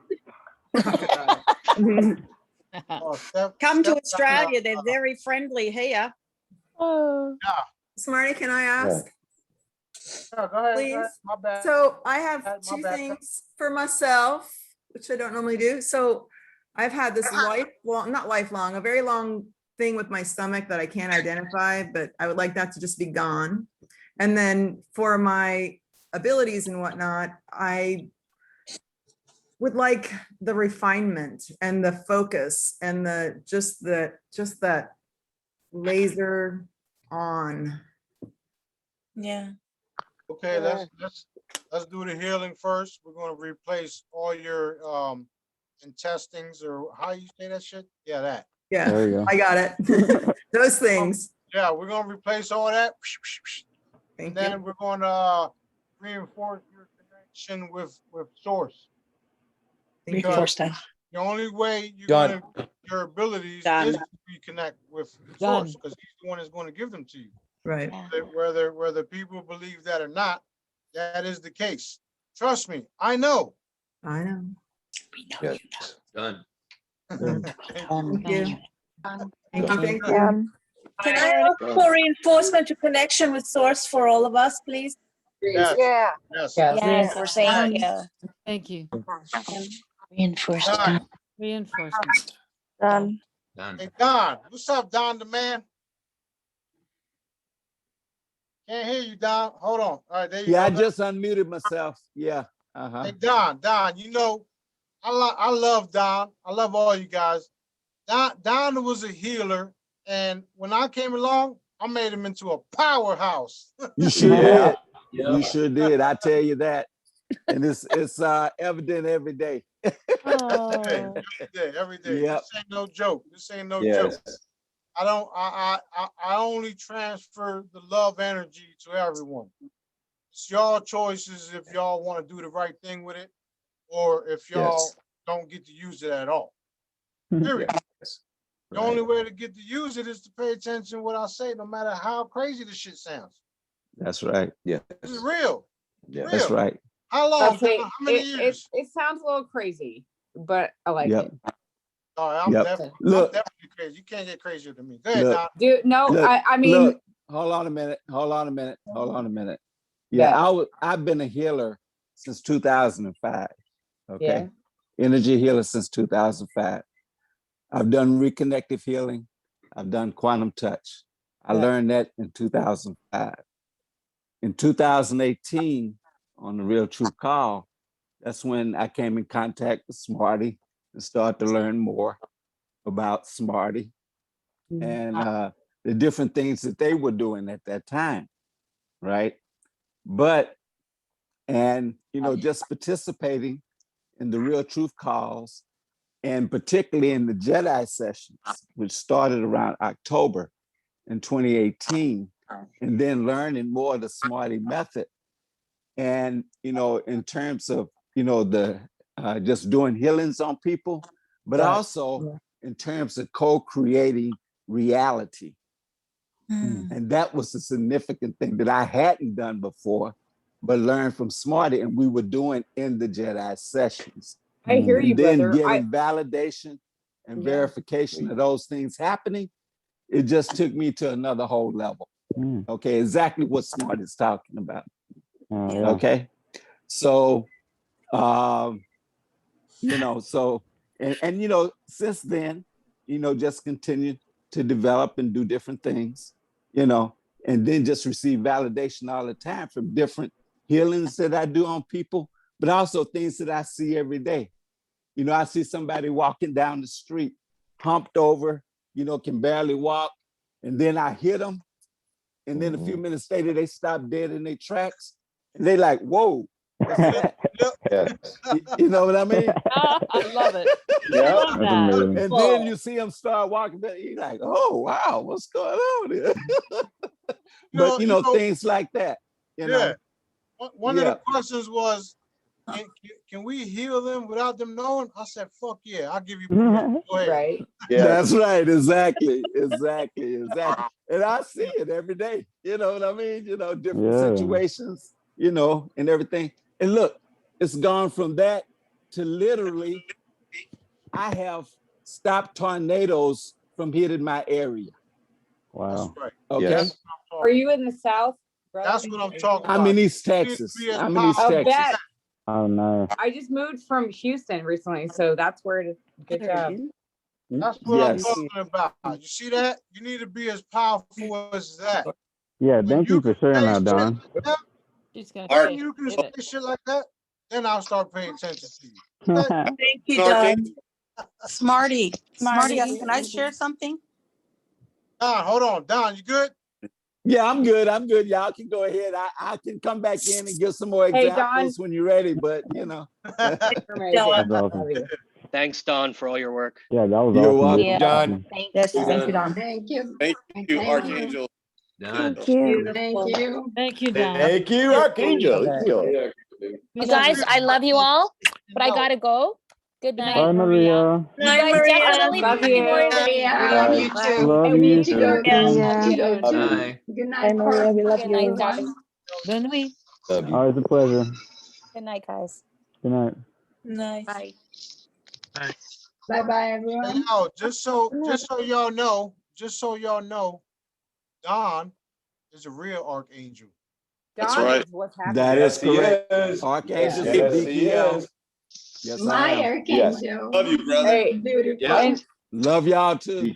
S19: Come to Australia. They're very friendly here.
S11: Yeah.
S8: Smarty, can I ask?
S11: Yeah, go ahead.
S8: Please.
S11: My bad.
S8: So I have
S11: My
S8: two
S11: bad.
S8: things for myself, which I don't normally do. So I've had this not lifelong, a very long thing with my stomach that I can't identify, but I would like that to just be gone. And then for my abilities and whatnot, I would like the refinement and the focus and just that laser on.
S15: Yeah.
S11: Okay, let's do the healing first. We're going to replace all your intestines, or how you say that shit? Yeah, that.
S8: Yeah,
S3: There you go.
S8: I got it. Those things.
S11: Yeah, we're going to replace all that.
S8: Thank
S11: then
S8: you.
S11: we're going to reinforce your connection with source.
S15: Reinforce that.
S11: The only way you're
S17: Done.
S11: going to your abilities
S15: Done.
S11: is to reconnect with
S1: Done.
S11: source, because he's the one that's going to give them to you.
S8: Right.
S11: Whether people believe that or not, that is the case. Trust me, I know.
S8: I know.
S17: Yes. Done.
S8: Thank you. Thank you. Thank you.
S15: Can I ask for reinforcement to connection with source for all of us, please?
S11: Yes.
S18: Yeah.
S11: Yes.
S15: Yes, thank you.
S1: Thank you.
S11: Don.
S1: Reinforcement.
S15: Done.
S11: Hey, Don. What's up, Don the man? Can't hear you, Don. Hold on. All right, there you
S12: Yeah, I
S11: go.
S12: just unmuted myself. Yeah. Uh-huh.
S11: Hey, Don, you know, I love Don. I love all you guys. Don was a healer, and when I came along, I made him into a powerhouse.
S12: You sure
S17: Yeah.
S12: did. You sure did. I tell you that. And it's evident every day.
S11: Every day.
S12: Yep.
S11: This ain't no joke. This ain't no
S17: Yes.
S11: joke. I only transfer the love energy to everyone. It's y'all choices if y'all want to do the right thing with it, or if y'all don't get to use it at all. Period.
S17: Yes.
S11: The only way to get to use it is to pay attention to what I say, no matter how crazy the shit sounds.
S12: That's right.
S17: Yeah.
S11: This is real.
S17: Yeah.
S12: That's right.
S11: How long?
S9: Okay,
S11: How many years?
S9: it sounds a little crazy, but I like
S12: Yep.
S9: it.
S11: All right, I'm
S12: Yep.
S11: definitely crazy. You can't get crazier than me. Go ahead,
S12: Look.
S11: Don.
S9: Dude, no,
S12: Look,
S9: I mean,
S12: look, hold on a minute. Yeah, I've been a healer since 2005. Okay.
S9: Yeah.
S12: Energy healer since 2005. I've done reconnective healing. I've done quantum touch. I learned that in 2005. In 2018, on the Real Truth Call, that's when I came in contact with Smarty and started to learn more about Smarty and the different things that they were doing at that time, right? And just participating in the Real Truth Calls and particularly in the Jedi sessions, which started around October in 2018, and then learning more of the Smarty method. And, in terms of, the just doing healings on people, but also in terms of co-creating reality. And that was a significant thing that I hadn't done before, but learned from Smarty, and we were doing in the Jedi sessions.
S9: I hear you,
S12: And then
S9: brother.
S12: getting validation and verification of those things happening, it just took me to another whole level. Okay, exactly what Smart is talking about. Okay, so since then, just continued to develop and do different things, and then just receive validation all the time from different healings that I do on people, but also things that I see every day. I see somebody walking down the street, humped over, can barely walk, and then I hit them, and then a few minutes later they stop dead in their tracks, and they like, whoa, what's that? You know what I mean?
S1: I love it.
S12: Yeah.
S1: Love that.
S12: And then you see them start walking back, you're like, oh wow, what's going on here? But things like that.
S11: One of the questions was, can we heal them without them knowing? I said, fuck yeah, I'll give you permission. Go ahead.
S9: Right.
S12: That's right. Exactly. And I see it every day. You know what I mean? Different situations, and everything. And look, it's gone from that to literally, I have stopped tornadoes from hitting my area.
S3: Wow.
S11: Right.
S12: Okay.
S17: Yes.
S9: Are you in the South, brother?
S11: That's what I'm talking about.
S12: I'm in East Texas. I'm in East
S9: I'll
S12: Texas.
S9: bet.
S3: Oh no.
S9: I just moved from Houston recently, so that's where it is. Good job.
S11: That's what I'm
S12: Yes.
S11: talking about. You see that? You need to be as powerful as that.
S3: Yeah,
S11: When
S3: thank you for sharing that, Don.
S1: She's gonna
S11: When
S1: say
S11: you can
S1: get it.
S11: say shit like that, then I'll start paying attention to you.
S15: Thank you, Don. Smarty, can I share something?
S11: Don, hold on. Don, you good?
S12: Yeah, I'm good. Y'all can go ahead. I can come back in and give some more
S9: Hey,
S12: examples when you're ready, but
S3: That's awesome.
S4: Thanks, Don, for all your work.
S3: Yeah, that was
S12: You're
S3: awesome.
S12: welcome,
S3: dude.
S12: Don.
S15: Yes, thank you, Don.
S5: Thank you.
S7: Thank you, Archangel.
S5: Thank you. Thank you.
S1: Thank you, Don.
S17: Thank you, Archangel.
S23: You guys, I love you all, but I gotta go. Good night.
S3: Bye, Maria.
S23: You guys definitely
S9: Love
S23: be
S9: you.
S23: more than
S5: We love you too.
S3: Love
S5: And we
S3: you
S5: need to go.
S3: too.
S5: We go too.
S10: Bye.
S5: Good night, Maria. We love
S23: Good night, guys.
S1: Bonne nuit.
S17: Love you.
S3: Always a pleasure.
S23: Good night, guys.
S3: Good night.
S15: Nice.
S23: Bye.
S5: Bye bye,
S11: Hey,
S5: everyone.
S11: yo, just so y'all know, Don is a real archangel.
S7: That's
S9: Don
S7: right.
S9: is what's happening.
S12: That is
S17: Yes, he
S12: correct.
S17: is.
S12: Archangel
S17: Yes,
S12: Siddiqui,
S17: he
S12: y'all.
S17: is.
S12: Yes, I
S5: My
S12: am.
S5: archangel.
S7: Love you, brother.
S9: Hey,
S5: Beautiful.
S7: Yeah.
S9: and
S12: Love y'all too.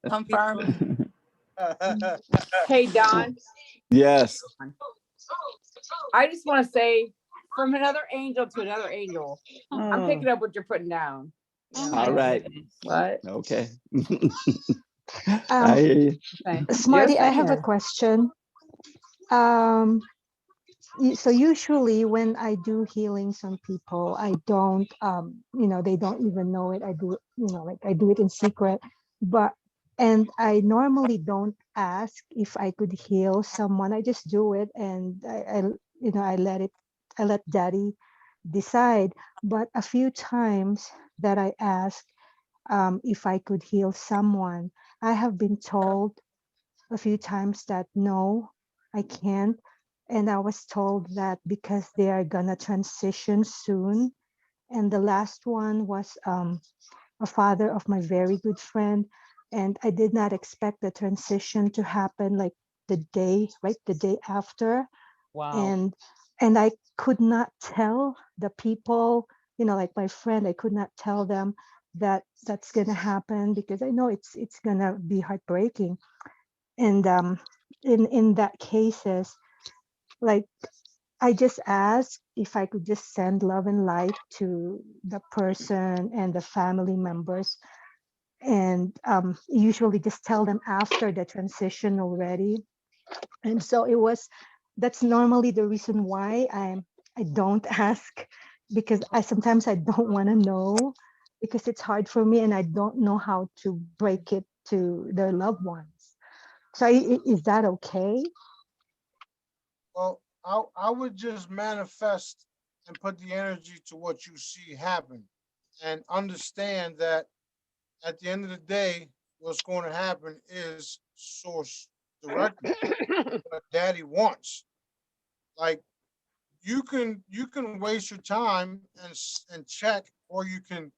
S15: Confirm.
S9: hey, Don,
S12: Yes.
S9: I just want to say, from another angel to another angel, I'm picking up what you're putting down.
S12: All right.
S9: What?
S12: Okay. I hear you.
S16: Smarty,
S9: Yes,
S16: I have a
S9: am.
S16: question. So usually when I do healings on people, I don't, they don't even know it. I do, like I do it in secret, and I normally don't ask if I could heal someone. I just do it, and I let Daddy decide. But a few times that I ask if I could heal someone, I have been told a few times that no, I can't. And I was told that because they are gonna transition soon. And the last one was a father of my very good friend. And I did not expect the transition to happen like the day after.
S1: Wow.
S16: And I could not tell the people, like my friend, I could not tell them that that's gonna happen because I know it's gonna be heartbreaking. And in that cases, like I just asked if I could just send love and light to the person and the family members, and usually just tell them after the transition already. And so that's normally the reason why I don't ask, because sometimes I don't want to know because it's hard for me and I don't know how to break it to their loved ones. So is that okay?
S11: Well, I would just manifest and put the energy to what you see happen and understand that at the end of the day, what's going to happen is source directed what daddy wants. Like you can waste your time and check, or you can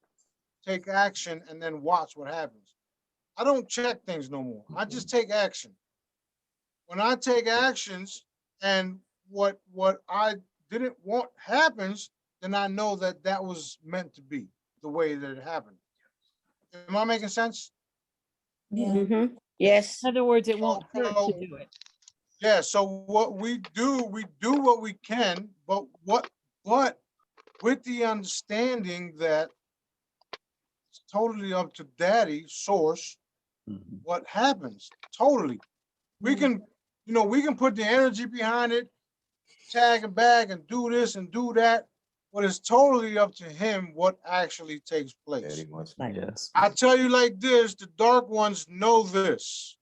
S11: take action and then watch what happens. I don't check things no more. I just take action. When I take actions and what I didn't want happens, then I know that that was meant to be the way that it happened. Am I making sense?
S23: Yeah.
S19: Yes.
S1: In other words, it won't hurt to do it.
S11: Yeah. So what we do what we can, but with the understanding that it's totally up to daddy source what happens. Totally. We can, we can put the energy behind it, tag and bag and do this and do that, but it's totally up to him what actually takes place.
S12: Yes.
S11: I tell you like this, the dark ones know this.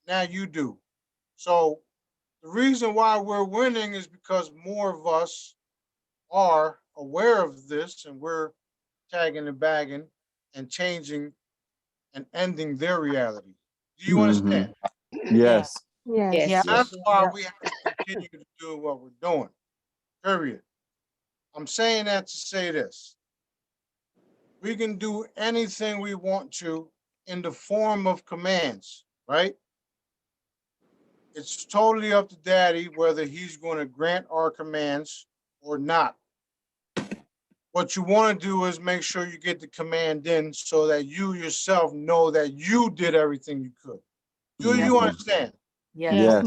S11: Now you do. So the reason why we're winning is because more of us are aware of this and we're tagging and bagging and changing and ending their reality. Do you understand?
S12: Yes.
S16: Yes.
S19: Yes.
S11: That's why we have to continue to do what we're doing. Period. I'm saying that to say this. We can do anything we want to in the form of commands, right? It's totally up to daddy whether he's going to grant our commands or not. What you want to do is make sure you get the command in so that you yourself know that you did everything you could. Do you understand?
S12: Yes.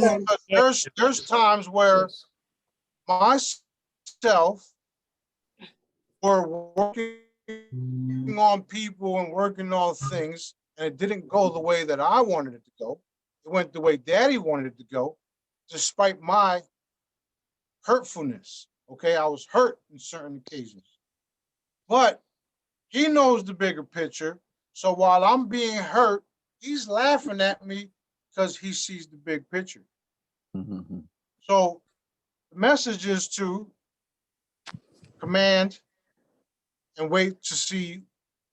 S11: Because there's times where myself were working on people and working on things, and it didn't go the way that I wanted it to go. It went the way daddy wanted it to go, despite my hurtfulness. Okay, I was hurt in certain occasions. But he knows the bigger picture. So while I'm being hurt, he's laughing at me because he sees the big picture. So the message is to command and wait to see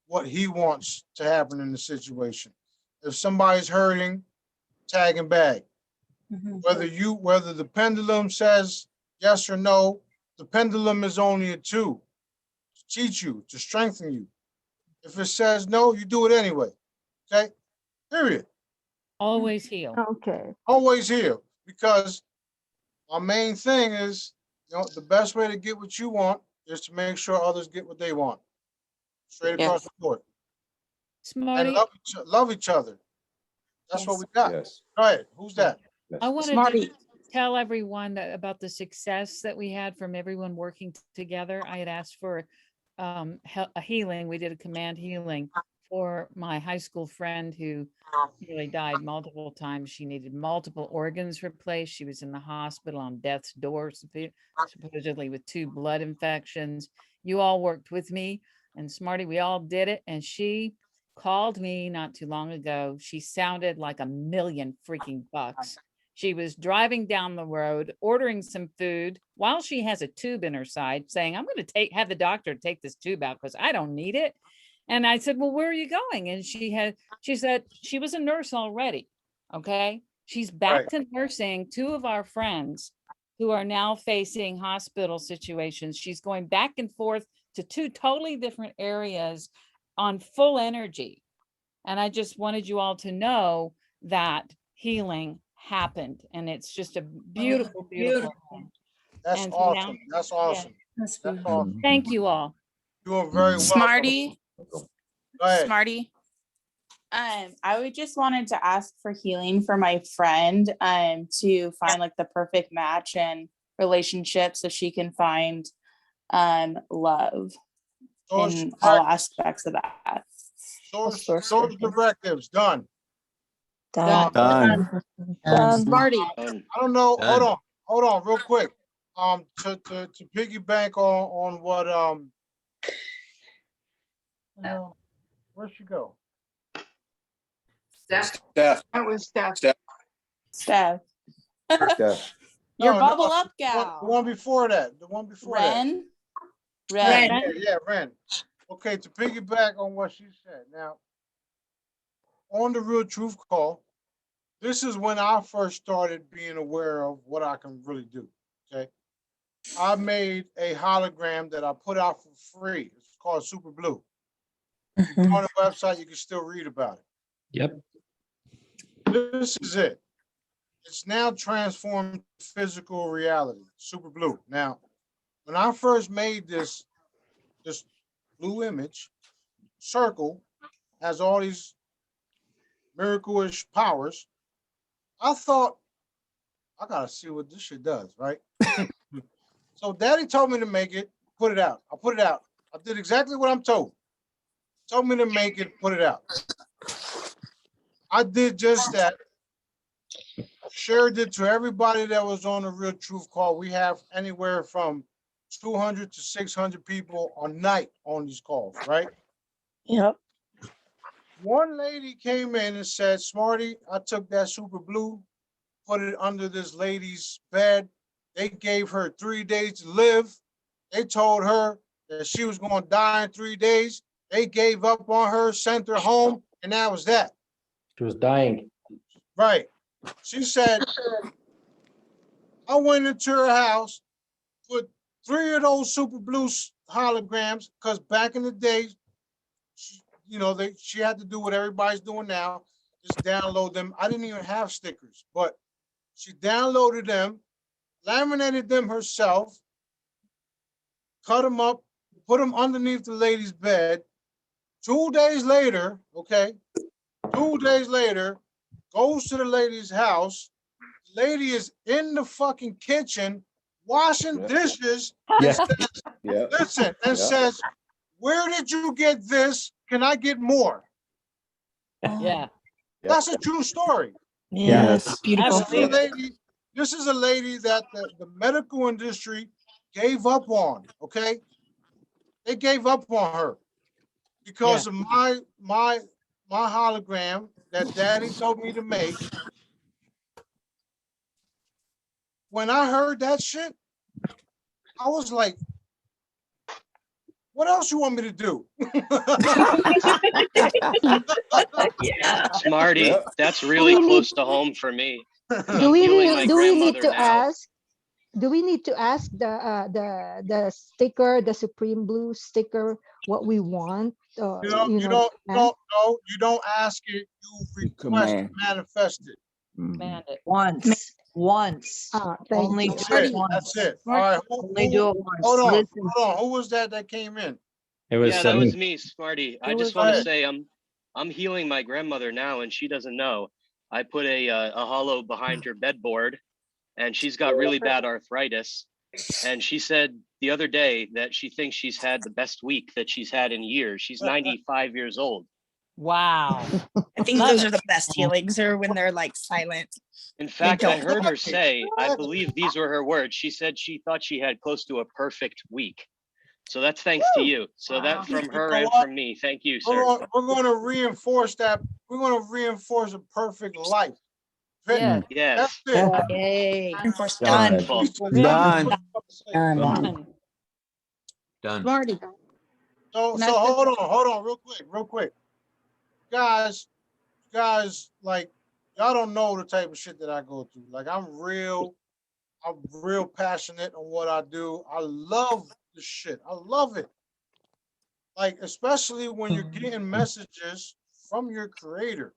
S11: what he wants to happen in the situation. If somebody's hurting, tag and bag. Whether the pendulum says yes or no, the pendulum is only a tool to teach you, to strengthen you. If it says no, you do it anyway. Okay? Period.
S1: Always heal.
S16: Okay.
S11: Always heal. Because our main thing is, the best way to get what you want is to make sure others get what they want. Straight across the board.
S1: Smarty.
S11: And love each other. That's what we got.
S17: Yes.
S11: All right. Who's that?
S1: I wanted
S2: Smarty.
S1: to tell everyone about the success that we had from everyone working together. I had asked for a healing. We did a command healing for my high school friend who really died multiple times. She needed multiple organs replaced. She was in the hospital on death's door, supposedly with 2 blood infections. You all worked with me, and Smarty, we all did it. And she called me not too long ago. She sounded like $1,000,000 freaking bucks. She was driving down the road, ordering some food while she has a tube in her side, saying, I'm going to have the doctor take this tube out because I don't need it. And I said, well, where are you going? And she said she was a nurse already. Okay. She's back to nursing 2 of our friends who are now facing hospital situations. She's going back and forth to 2 totally different areas on full energy. And I just wanted you all to know that healing happened, and it's just a beautiful, beautiful thing.
S11: That's
S1: And so
S11: awesome.
S1: now-
S11: That's awesome.
S23: That's
S11: That's awesome.
S1: Thank you all.
S11: Doing very well.
S6: Smarty,
S11: Go ahead.
S6: Smarty. I would just wanted to ask for healing for my friend, to find like the perfect match and relationship so she can find love in all aspects of that.
S11: Source directives done.
S12: Done.
S2: Smarty.
S11: I don't know. Hold on, real quick. To piggyback on what Where'd she go?
S5: Steph.
S7: Steph.
S5: That was Steph.
S7: Steph.
S6: Steph.
S17: Steph.
S6: Your
S11: No,
S6: bubble
S11: no,
S6: up
S11: The
S6: gal.
S11: one before that. The one before
S6: Ren.
S11: that.
S6: Ren.
S11: Yeah, Ren. Okay, to piggyback on what she said. Now, on the Real Truth Call, this is when I first started being aware of what I can really do. Okay. I made a hologram that I put out for free. It's called Super Blue. If you go on the website, you can still read about it.
S14: Yep.
S11: This is it. It's now transformed to physical reality, Super Blue. Now, when I first made this blue image, circle has all these miracle-ish powers. I thought, I gotta see what this shit does, right? So Daddy told me to make it, put it out. I put it out. I did exactly what I'm told. Told me to make it, put it out. I did just that. Shared it to everybody that was on the Real Truth Call. We have anywhere from 200 to 600 people a night on these calls, right?
S15: Yep.
S11: One lady came in and said, Smarty, I took that Super Blue, put it under this lady's bed. They gave her 3 days to live. They told her that she was going to die in 3 days. They gave up on her, sent her home, and that was that.
S14: She was dying.
S11: Right. She said, I went into her house, put 3 of those Super Blue holograms, because back in the day, she had to do what everybody's doing now, just download them. I didn't even have stickers, but she downloaded them, laminated them herself, cut them up, put them underneath the lady's bed. 2 days later, okay, 2 days later, goes to the lady's house. The lady is in the fucking kitchen washing dishes.
S14: Yeah.
S11: Listen, and says, where did you get this? Can I get more?
S1: Yeah.
S11: That's a true story.
S15: Yes. Beautiful.
S11: This is a lady that the medical industry gave up on, okay? They gave up on her because of my hologram that Daddy told me to make. When I heard that shit, I was like, what else you want me to do?
S4: Smarty, that's really close to home for me.
S16: Do we
S4: healing my
S16: need, do we need
S4: grandmother
S16: to
S4: now.
S16: ask? Do we need to ask the sticker, the Supreme Blue sticker, what we want?
S11: You don't ask it. You request it, manifest it.
S1: Command it.
S9: Once. Only do it once.
S11: That's it. All right.
S9: Only do it once.
S11: Hold on.
S9: Listen.
S11: Hold on. Who was that came in?
S14: It was
S4: Yeah, that was me, Smarty. I just
S11: Go
S4: want to
S11: ahead.
S4: say I'm healing my grandmother now, and she doesn't know. I put a hollow behind her bedboard, and she's got really bad arthritis. And she said the other day that she thinks she's had the best week that she's had in years. She's 95 years old.
S1: Wow.
S15: I think those are the best healings, or when they're like silent.
S4: In fact, I
S15: don't.
S4: heard her say, I believe these were her words. She said she thought she had close to a perfect week. So that's thanks to you. So that from her and from me. Thank you, sir.
S11: We're going to reinforce that. We're going to reinforce a perfect life.
S1: Yes.
S4: Yes.
S11: That's it.
S15: Yay.
S12: Done. Done.
S14: Done.
S2: Smarty.
S11: So hold on, real quick. Guys, like, y'all don't know the type of shit that I go through. Like, I'm real passionate on what I do. I love the shit. I love it. Like, especially when you're getting messages from your creator,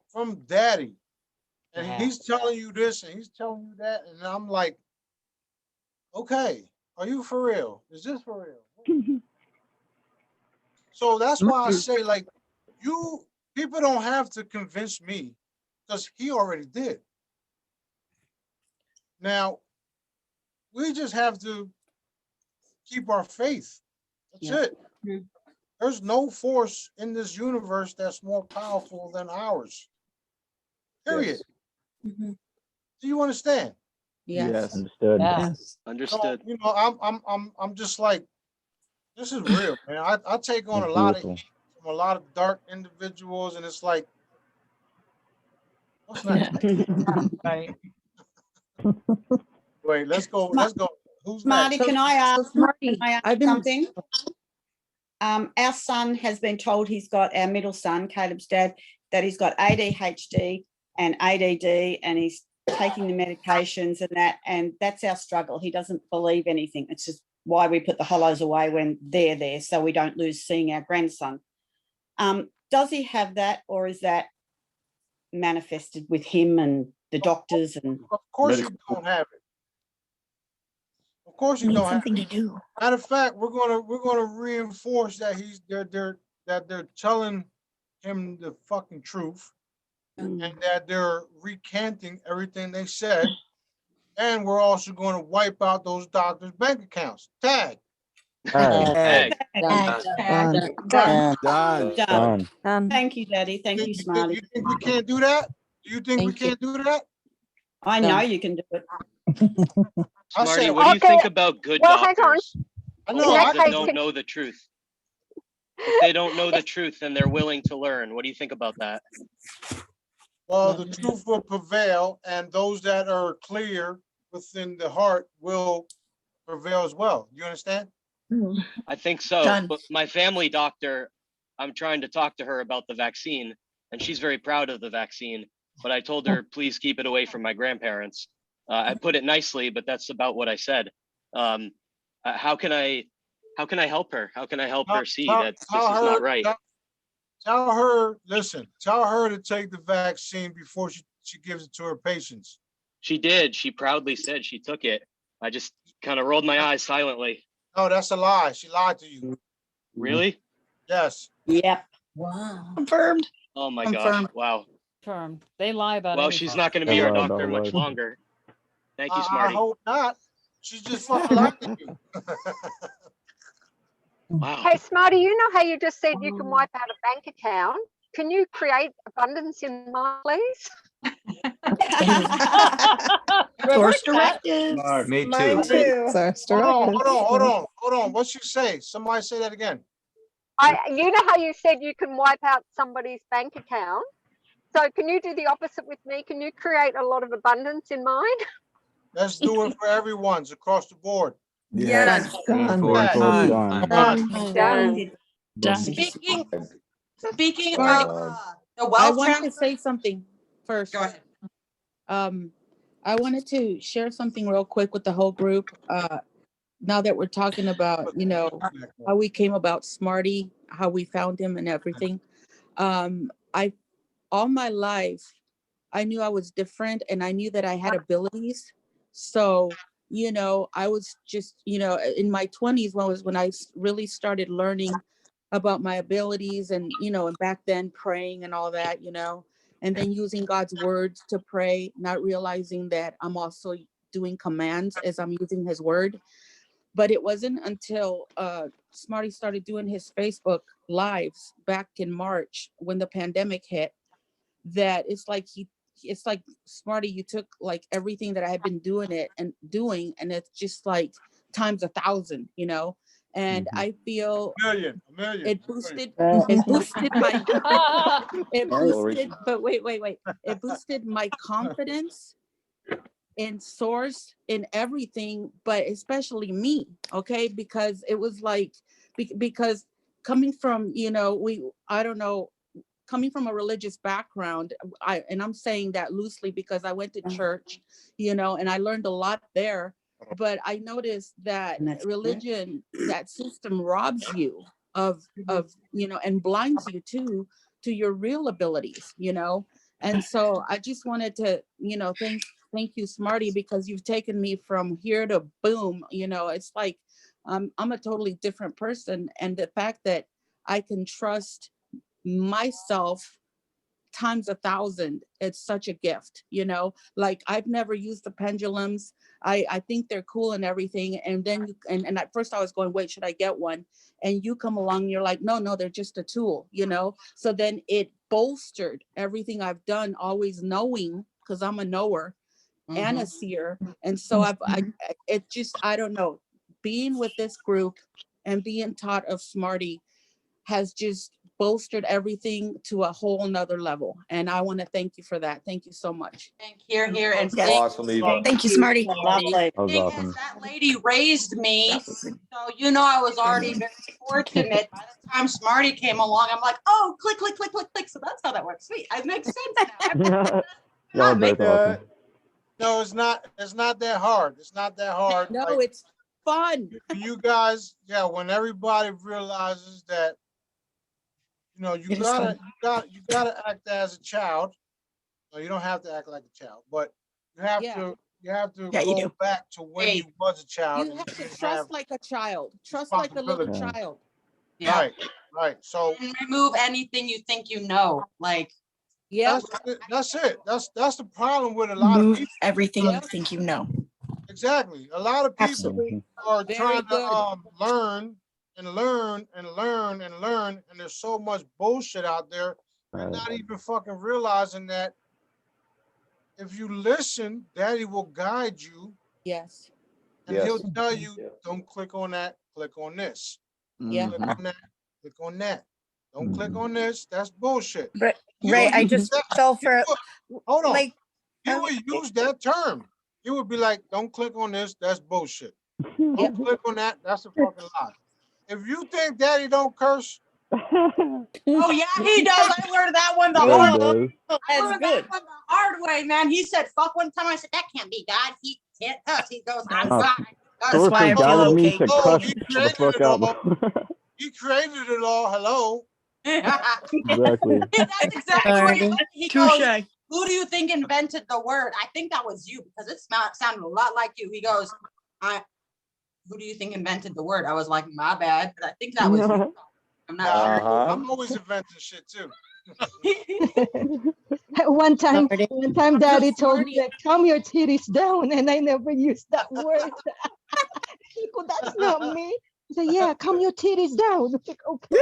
S11: from Daddy. And he's telling you this and he's telling you that. And I'm like, okay, are you for real? Is this for real? So that's why I say, like, people don't have to convince me because he already did. Now, we just have to keep our faith. That's it. There's no force in this universe that's more powerful than ours. Period.
S15: Mhm.
S11: Do you understand?
S15: Yes.
S3: Understood.
S1: Yes.
S4: Understood.
S11: So, I'm just like, this is real, man. I take on
S3: That's
S11: a lot of
S3: beautiful.
S11: heat from a lot of dark individuals, and it's like, what's next?
S1: Right.
S11: Wait, let's go. Let's go. Who's
S19: Smarty,
S11: next?
S19: can I ask,
S9: Smarty,
S19: can I ask
S9: I've been
S19: something? Our son has been told he's got, our middle son, Caleb's dad, that he's got ADHD and ADD, and he's taking the medications and that's our struggle. He doesn't believe anything. It's just why we put the hollows away when they're there, so we don't lose seeing our grandson. Does he have that, or is that manifested with him and the doctors? And
S11: of course you don't have it. Of course you don't have
S15: something
S11: it.
S15: to do.
S11: Matter of fact, we're gonna reinforce that they're telling him the fucking truth, and that they're recanting everything they said, and we're also going to wipe out those doctors' bank accounts. Tag.
S4: Tag.
S19: Done. Thank you, Daddy. Thank you, Smarty.
S11: You think we can't do that? Do you think we can't do that?
S19: I know you can do it.
S4: Smarty, what do you think about good doctors?
S11: I know.
S4: That don't know the truth. If they don't know the truth and they're willing to learn, what do you think about that?
S11: Well, the truth will prevail, and those that are clear within the heart will prevail as well. You understand?
S4: I think so.
S11: Done.
S4: But my family doctor, I'm trying to talk to her about the vaccine, and she's very proud of the vaccine. But I told her, please keep it away from my grandparents. I put it nicely, but that's about what I said. How can I help her? How can I help her see that this is not right?
S11: Tell her, listen, tell her to take the vaccine before she gives it to her patients.
S4: She did. She proudly said she took it. I just kind of rolled my eyes silently.
S11: No, that's a lie. She lied to you.
S4: Really?
S11: Yes.
S19: Yep.
S1: Wow.
S15: Confirmed.
S4: Oh my
S1: Confirmed.
S4: gosh. Wow.
S1: Confirmed. They lie about
S4: Well,
S1: anything.
S4: she's not going to be our doctor much longer. Thank you,
S11: I
S4: Smarty.
S11: hope not. She just fucking lied to you.
S4: Wow.
S18: Hey, Smarty, you know how you just said you can wipe out a bank account? Can you create abundance in mind, please?
S15: Source directives.
S14: Me
S8: Mine
S14: too.
S8: too.
S11: Hold on. What'd you say? Somebody say that again.
S18: You know how you said you can wipe out somebody's bank account? So can you do the opposite with me? Can you create a lot of abundance in mind?
S11: Let's do it for everyone's across the board.
S8: Yes.
S9: Speaking
S17: Uh,
S9: of the wealth, I want to say something first. Go ahead. I wanted to share something real quick with the whole group. Now that we're talking about, how we came about Smarty, how we found him and everything. All my life, I knew I was different and I knew that I had abilities. So, I was just, in my 20s when I really started learning about my abilities and, and back then praying and all that, and then using God's words to pray, not realizing that I'm also doing commands as I'm using his word. But it wasn't until Smarty started doing his Facebook lives back in March when the pandemic hit that it's like Smarty, you took like everything that I had been doing and it's just like times 1,000, and I feel
S11: A million.
S9: it boosted my it boosted my confidence in source, in everything, but especially me, okay? Because it was like, because coming from, coming from a religious background, I'm saying that loosely because I went to church, and I learned a lot there, but I noticed that religion, that system robs you of and blinds you to your real abilities, and so I just wanted to, thank you, Smarty, because you've taken me from here to boom. It's like I'm a totally different person. And the fact that I can trust myself times 1,000, it's such a gift, like I've never used the pendulums. I think they're cool and everything. And then and at first I was going, wait, should I get one? And you come along and you're like, no, they're just a tool, so then it bolstered everything I've done, always knowing, because I'm a knower and a seer. And so I don't know, being with this group and being taught of Smarty has just
S2: bolstered everything to a whole nother level. And I want to thank you for that. Thank you so much.
S9: Here, and
S15: Yes.
S17: Awesome, Eva.
S15: Thank you, Smarty.
S19: Lovely.
S3: That was
S9: thing
S3: awesome.
S9: is that lady raised me, so I was already very fortunate. By the time Smarty came along, I'm like, oh, click, click, click, click, click. So that's how that works. Sweet, it makes sense now.
S3: Y'all are both awesome.
S11: No, it's not that hard. It's not that hard.
S2: No,
S11: Like,
S2: it's fun.
S11: you guys, yeah, when everybody realizes that, you
S15: It is
S11: gotta act as a child. No, you don't have to act like a child, but you have to
S15: Yeah, you
S11: go
S15: do.
S11: back to when you was a child.
S2: You
S11: and
S2: have to
S11: didn't
S2: trust like a child. Trust like a little
S11: responsibility.
S2: child.
S9: Yeah.
S11: Right. So
S9: And remove anything you think you know. Like,
S2: yeah,
S11: that's it. That's the problem with a lot of
S15: Move
S11: people.
S15: everything you think you know.
S11: Exactly. A lot of people
S15: Absolutely.
S11: are
S2: Very
S11: trying
S2: good.
S11: to learn and learn and learn and learn, and there's so much bullshit out there, and not even fucking realizing that if you listen, Daddy will guide you,
S2: yes,
S11: and
S17: Yes.
S11: he'll tell you, don't click on that, click on this.
S2: yeah.
S11: Click on that, click on that. Don't click on this. That's bullshit.
S15: Ray,
S11: You
S15: Ray,
S11: would
S15: I
S11: use
S15: just
S11: that-
S15: fell for
S11: you would- hold on.
S15: like
S11: You would use that term. You would be like, don't click on this, that's bullshit. Don't click on that, that's a fucking lie. If you think Daddy don't curse,
S9: oh yeah, he does. I learned that one the
S3: Yeah, he
S9: hard
S3: does.
S9: way. I
S19: That's
S9: learned
S19: good.
S9: that one the hard way, man. He said fuck one time. I said that can't be God. He can't cuss. He goes, I'm
S3: Oh,
S9: God.
S15: That's why I feel
S3: guided me
S15: okay.
S3: to
S11: oh,
S3: cuss
S11: he
S3: the
S11: created
S3: fuck
S11: it
S3: out.
S11: all. He created it all. Hello.
S3: Exactly.
S9: That's exactly what he
S15: Alrighty.
S9: said. He goes,
S15: Touche.
S9: who do you think invented the word? I think that was you because it sounded a lot like you. He goes, who do you think invented the word? I was like, my bad, but I think that was you. I'm not sure.
S11: I'm always inventing shit too.
S16: One time,
S15: Smarty.
S16: Daddy told me that calm your titties down, and I never used that word. He go, that's not me. He said, yeah, calm your titties down. I'm like, okay.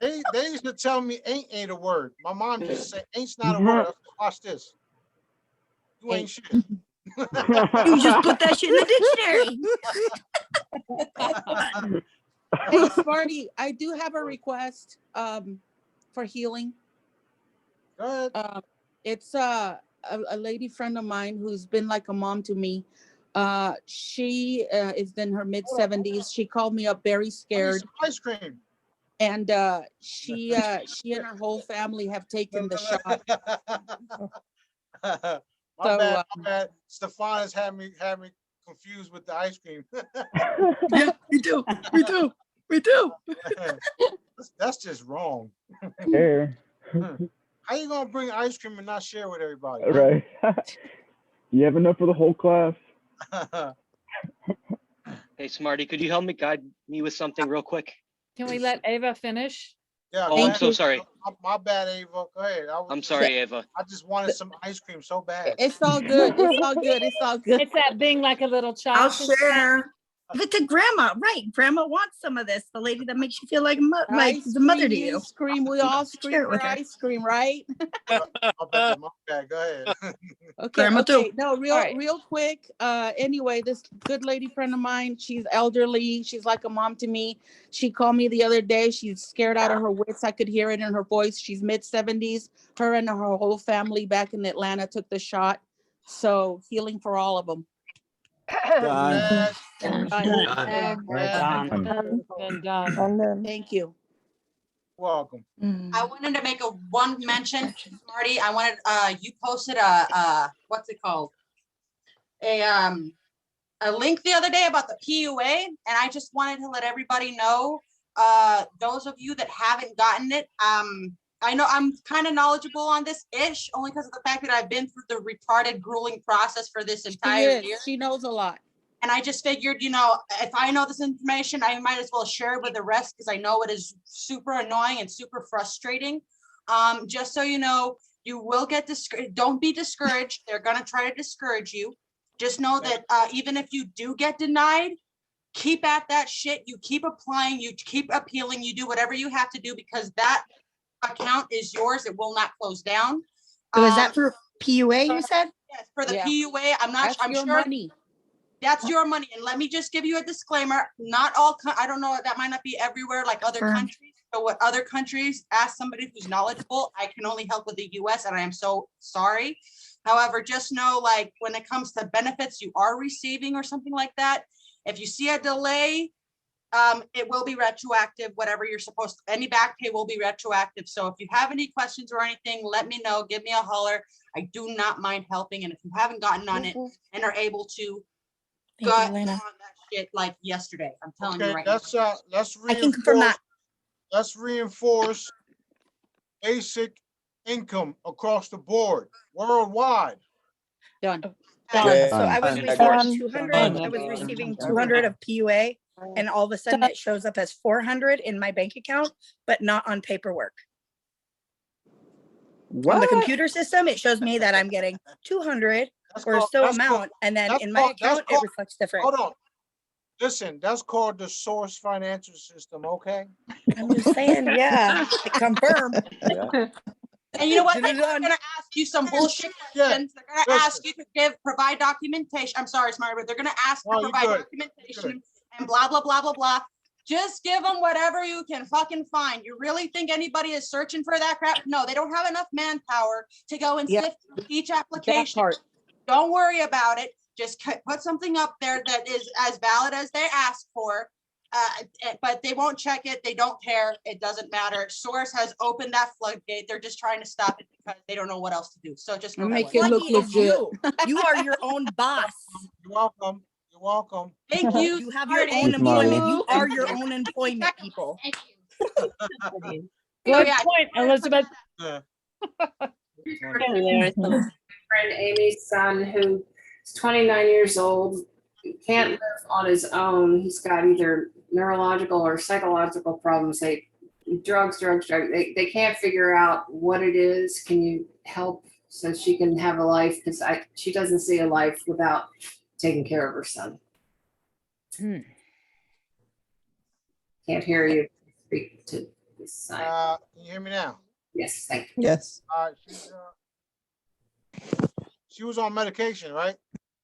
S11: They used to tell me ain't a word. My mom used to say ain't's not a word. I said, watch this. You ain't shit.
S15: You just put that shit in the dictionary.
S2: Hey, Smarty, I do have a request for healing.
S11: Go ahead.
S2: It's a lady friend of mine who's been like a mom to me. She is in her mid-70s. She called me up very scared.
S11: Ice cream.
S2: And she and her whole family have taken the shot.
S11: My bad. Stefana's had me confused with the ice cream.
S15: Yeah, me too.
S11: That's just wrong.
S3: Fair.
S11: How you gonna bring ice cream and not share with everybody?
S3: Right. You have enough for the whole class?
S4: Hey, Smarty, could you help me guide me with something real quick?
S1: Can we let Ava finish?
S11: Yeah.
S4: Oh, I'm so sorry.
S11: My bad, Ava. Go ahead.
S4: I'm sorry, Ava.
S11: I just wanted some ice cream so bad.
S2: It's all good. It's all good. It's all good.
S1: It's that being like a little child.
S8: I'll share.
S15: Give it to grandma, right? Grandma wants some of this. The lady that makes you feel like like the mother to you.
S2: Ice cream. We all
S15: Share
S2: scream
S15: it with
S2: for
S15: her.
S2: ice cream, right?
S11: My bad. Go ahead.
S2: Okay,
S15: Grandma too.
S2: okay. No, real quick. Anyway, this good lady friend of mine, she's elderly. She's like a mom to me. She called me the other day. She's scared out of her wits. I could hear it in her voice. She's mid-70s. Her and her whole family back in Atlanta took the shot. So healing for all of them.
S12: Done.
S1: Done.
S2: Thank you.
S11: Welcome.
S9: I wanted to make one mention, Smarty. I wanted you posted a what's it called? A link the other day about the PUA, and I just wanted to let everybody know, those of you that haven't gotten it, I know I'm kind of knowledgeable on this ish, only because of the fact that I've been through the retarded, grueling process for this entire year.
S2: She knows a lot.
S9: And I just figured, if I know this information, I might as well share it with the rest because I know it is super annoying and super frustrating. Just so you know, you will get discouraged. Don't be discouraged. They're going to try to discourage you. Just know that even if you do get denied, keep at that shit. You keep applying. You keep appealing. You do whatever you have to do because that account is yours. It will not close down.
S15: So is that for PUA, you said?
S9: Yes, for the PUA. I'm
S2: That's
S9: sure.
S2: your money.
S13: That's your money. And let me just give you a disclaimer, not all, I don't know, that might not be everywhere like other countries. So what other countries, ask somebody who's knowledgeable. I can only help with the US and I am so sorry. However, just know, like, when it comes to benefits you are receiving or something like that, if you see a delay, it will be retroactive, whatever you're supposed to, any back pay will be retroactive. So if you have any questions or anything, let me know, give me a holler. I do not mind helping. And if you haven't gotten on it and are able to, got on that shit like yesterday. I'm telling you right now.
S11: Let's reinforce basic income across the board, worldwide.
S9: Done.
S15: So I was receiving 200. I was receiving 200 of PUA, and all of a sudden it shows up as 400 in my bank account, but not on paperwork. On the computer system, it shows me that I'm getting 200 or so amount, and then in my account it reflects different.
S11: Hold on. Listen, that's called the source financial system, okay?
S15: I'm just saying, yeah, confirm.
S13: And you know what? They're gonna ask you some bullshit questions. They're gonna ask you to provide documentation. I'm sorry, Smarty, but they're gonna ask to provide documentation and blah, blah, blah, blah, blah. Just give them whatever you can fucking find. You really think anybody is searching for that crap? No, they don't have enough manpower to go and sift through each application. Don't worry about it. Just put something up there that is as valid as they ask for. But they won't check it. They don't care. It doesn't matter. Source has opened that floodgate. They're just trying to stop it because they don't know what else to do. So just
S15: make it look legit. You are your own boss.
S11: You're welcome. You're welcome.
S13: Thank you.
S15: You have your own employment. You are your own employment, people.
S1: Good point, Elizabeth.
S21: There's a friend Amy's son who is 29 years old, can't live on his own. He's got either neurological or psychological problems. Drugs. They can't figure out what it is. Can you help so she can have a life? Because she doesn't see a life without taking care of her son. Can't hear you. Speak to this side.
S11: Can you hear me now?
S21: Yes, thank you.
S12: Yes.
S11: She was on medication, right?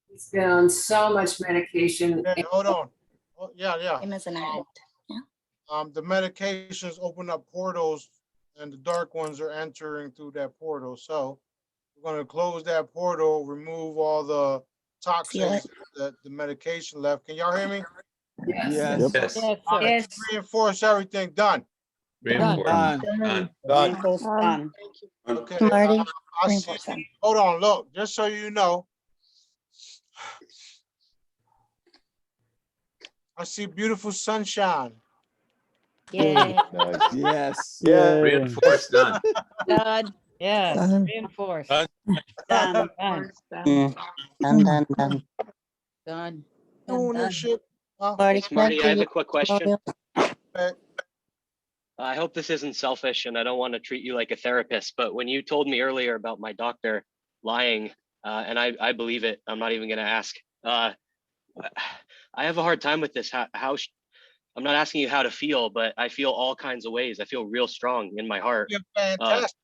S21: He's been on so much medication.
S11: Hold on. Oh, yeah.
S15: Same as an addict.
S11: The medications open up portals and the dark ones are entering through that portal. So we're going to close that portal, remove all the toxins that the medication left. Can y'all hear me?
S21: Yes.
S11: Yes. Reinforce everything. Done.
S17: Done.
S11: Okay.
S15: Marty,
S11: I see. Hold on. Look, just so you know, I see beautiful sunshine.
S9: Yeah.
S12: Yes.
S17: Yeah.
S14: Reinforced, done.
S9: Done.
S1: Yes, reinforced.
S9: Done.
S21: Done.
S11: Doing this shit.
S4: Smarty, I have a quick question. I hope this isn't selfish and I don't want to treat you like a therapist, but when you told me earlier about my doctor lying, and I believe it, I'm not even going to ask. I have a hard time with this. I'm not asking you how to feel, but I feel all kinds of ways. I feel real strong in my heart.
S11: You're fantastic.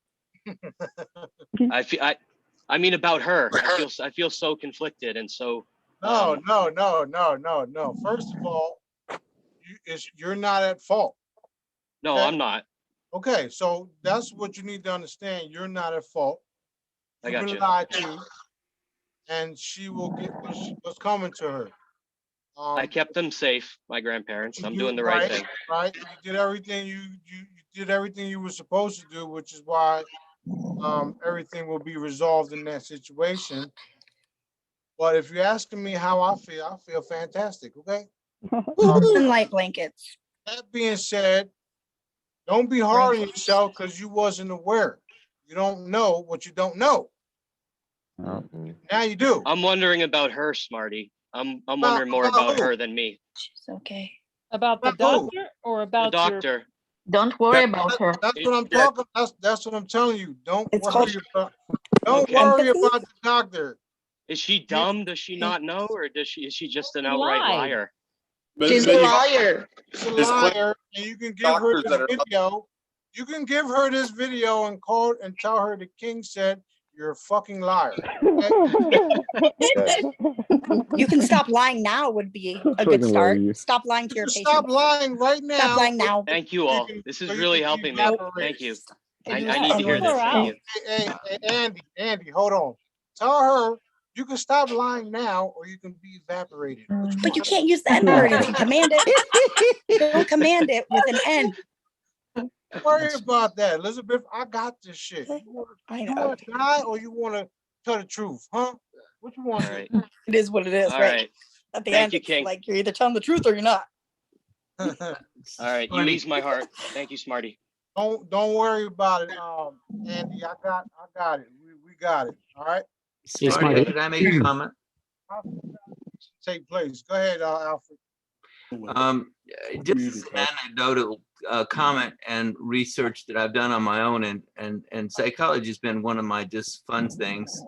S4: I mean about her. I feel so conflicted and so.
S11: No. First of all, you're not at fault.
S4: No,
S11: okay?
S4: I'm not.
S11: Okay, so that's what you need to understand. You're not at fault.
S4: I got you.
S11: Lied to, and she will get what's coming to her.
S4: I kept them safe, my grandparents. I'm doing the right thing.
S11: Right. You did everything you did everything you were supposed to do, which is why everything will be resolved in that situation. But if you're asking me how I feel fantastic. Okay.
S15: Light blankets.
S11: That being said, don't be hard on yourself because you wasn't aware. You don't know what you don't know. Now you do.
S4: I'm wondering about her, Smarty. I'm wondering more about her than me.
S15: She's okay.
S1: About the doctor or about
S4: the doctor?
S2: Don't worry about her.
S11: That's what I'm talking. That's what I'm telling you. Don't worry about the doctor.
S4: Is she dumb? Does she not know, or is she just an outright liar?
S2: She's a liar.
S11: She's a liar, and you can give her this video. You can give her this video and call and tell her the king said you're a fucking liar.
S15: You can stop lying now would be a good start. Stop lying to your patient.
S11: Stop lying right now.
S15: Stop lying now.
S4: Thank you all. This is really helping me. Thank you. I need to hear this. Thank you.
S11: Hey, Andy, hold on. Tell her you can stop lying now or you can be evaporated.
S15: But you can't use that word if you command it. Don't command it with an N.
S11: Don't worry about that, Elizabeth. I got this shit. You want to die or you want to tell the truth, huh? What you want?
S4: Right.
S15: It is what it is,
S4: All
S15: right?
S4: right.
S15: At the
S4: Thank
S15: end,
S4: you,
S15: it's
S4: King.
S15: like you're either telling the truth or you're not.
S4: All right, you ease my heart. Thank you, Smarty.
S11: Don't worry about it, Andy. I got it. We got it. All right.
S14: Smarty, could I make a comment?
S11: Take place. Go ahead, Alfred.
S14: Just an anecdotal comment and research that I've done on my own, and psychology has been one of my just fun things.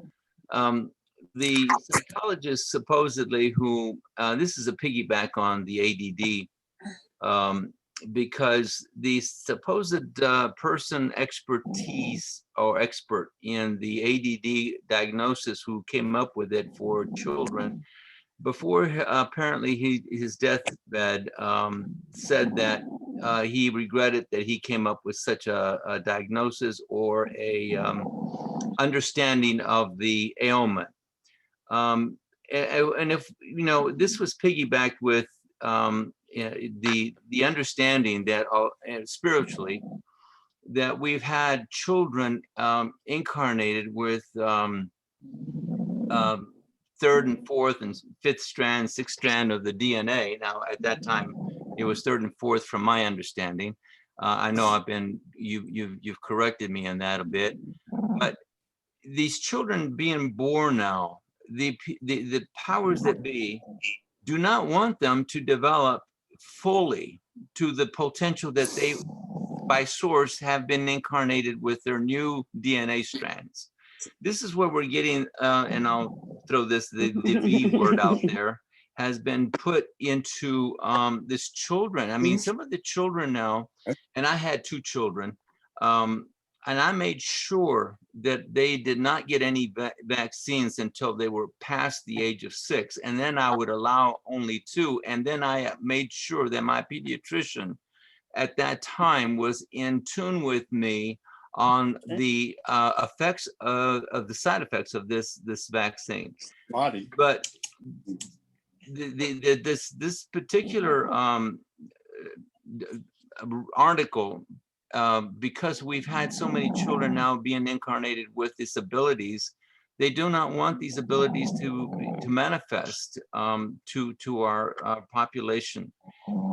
S14: The psychologist supposedly who, this is a piggyback on the ADD, because the supposed person expertise or expert in the ADD diagnosis who came up with it for children, before apparently his deathbed, said that he regretted that he came up with such a diagnosis or a understanding of the ailment. And if, you know, this was piggybacked with the understanding that spiritually, that we've had children incarnated with third and fourth and fifth strand, sixth strand of the DNA. Now, at that time, it was third and fourth from my understanding. I know I've been, you've corrected me on that a bit, but these children being born now, the powers that be do not want them to develop fully to the potential that they, by source, have been incarnated with their new DNA strands. This is where we're getting, and I'll throw this, the V word out there, has been put into this children. I mean, some of the children now, and I had 2 children, and I made sure that they did not get any vaccines until they were past the age of 6. And then I would allow only 2. And then I made sure that my pediatrician at that time was in tune with me on the effects of the side effects of this vaccine. But this particular article, because we've had so many children now being incarnated with disabilities, they do not want these abilities to manifest to our population.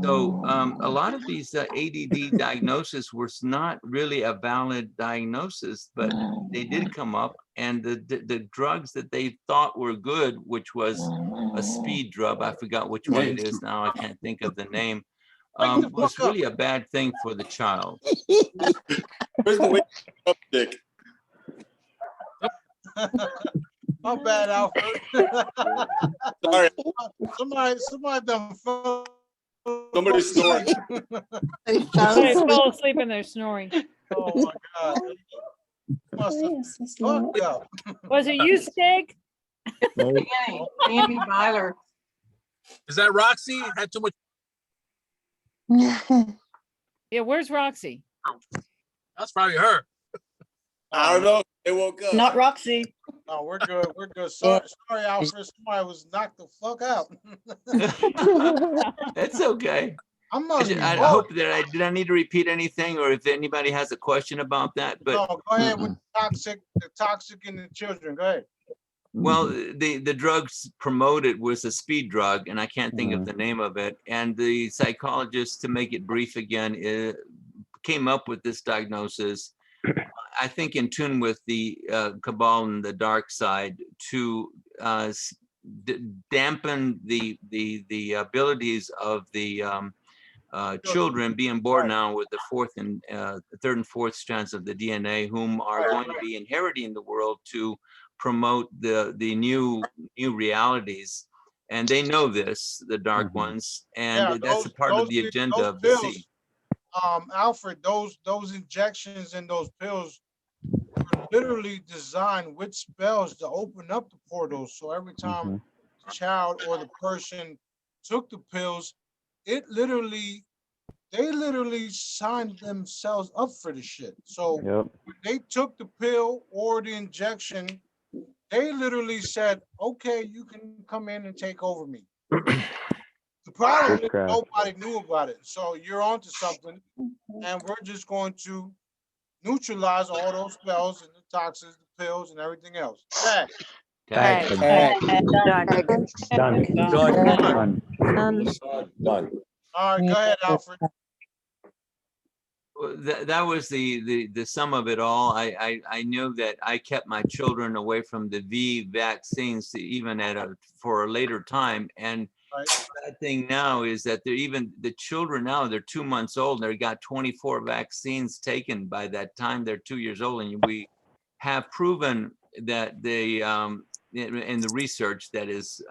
S14: So a lot of these ADD diagnoses was not really a valid diagnosis, but they did come up, and the drugs that they thought were good, which was a speed drug, I forgot which one it is now, I can't think of the name, was really a bad thing for the child.
S7: Where's the wake up dick?
S11: My bad, Alfred.
S7: Sorry.
S11: Somebody done fell.
S7: Somebody's snoring.
S1: Somebody fell asleep and they're snoring.
S11: Oh my God.
S1: Was it you, Stig?
S5: Andy Byler.
S10: Is that Roxy? Had too much.
S1: Yeah, where's Roxy?
S10: That's probably her.
S7: I don't know. They woke up.
S19: Not Roxy.
S11: No, we're good. We're good. Sorry, Alfred. Somebody was knocked the fuck out.
S14: That's okay. I hope that did I need to repeat anything, or if anybody has a question about that. But
S11: no, go ahead with the toxic in the children. Go ahead.
S14: Well, the drugs promoted was a speed drug, and I can't think of the name of it. And the psychologist, to make it brief again, came up with this diagnosis, I think in tune with the cabal and the dark side, to dampen the abilities of the children being born now with the third and fourth strands of the DNA, whom are going to be inheriting the world to promote the new realities. And they know this, the dark ones, and that's a part of the agenda of the sea.
S11: Alfred, those injections and those pills literally designed with spells to open up the portals. So every time the child or the person took the pills, they literally signed themselves up for the shit. So when they took the pill or the injection, they literally said, okay, you can come in and take over me. The problem is nobody knew about it. So you're onto something, and we're just going to neutralize all those spells and the toxins, the pills, and everything else. Tag.
S17: Done.
S11: All right, go ahead, Alfred.
S14: That was the sum of it all. I knew that I kept my children away from the V vaccines even for a later time. And the thing now is that the children now, they're 2 months old, and they got 24 vaccines taken by that time they're 2 years old. And we have proven that they, in the research that is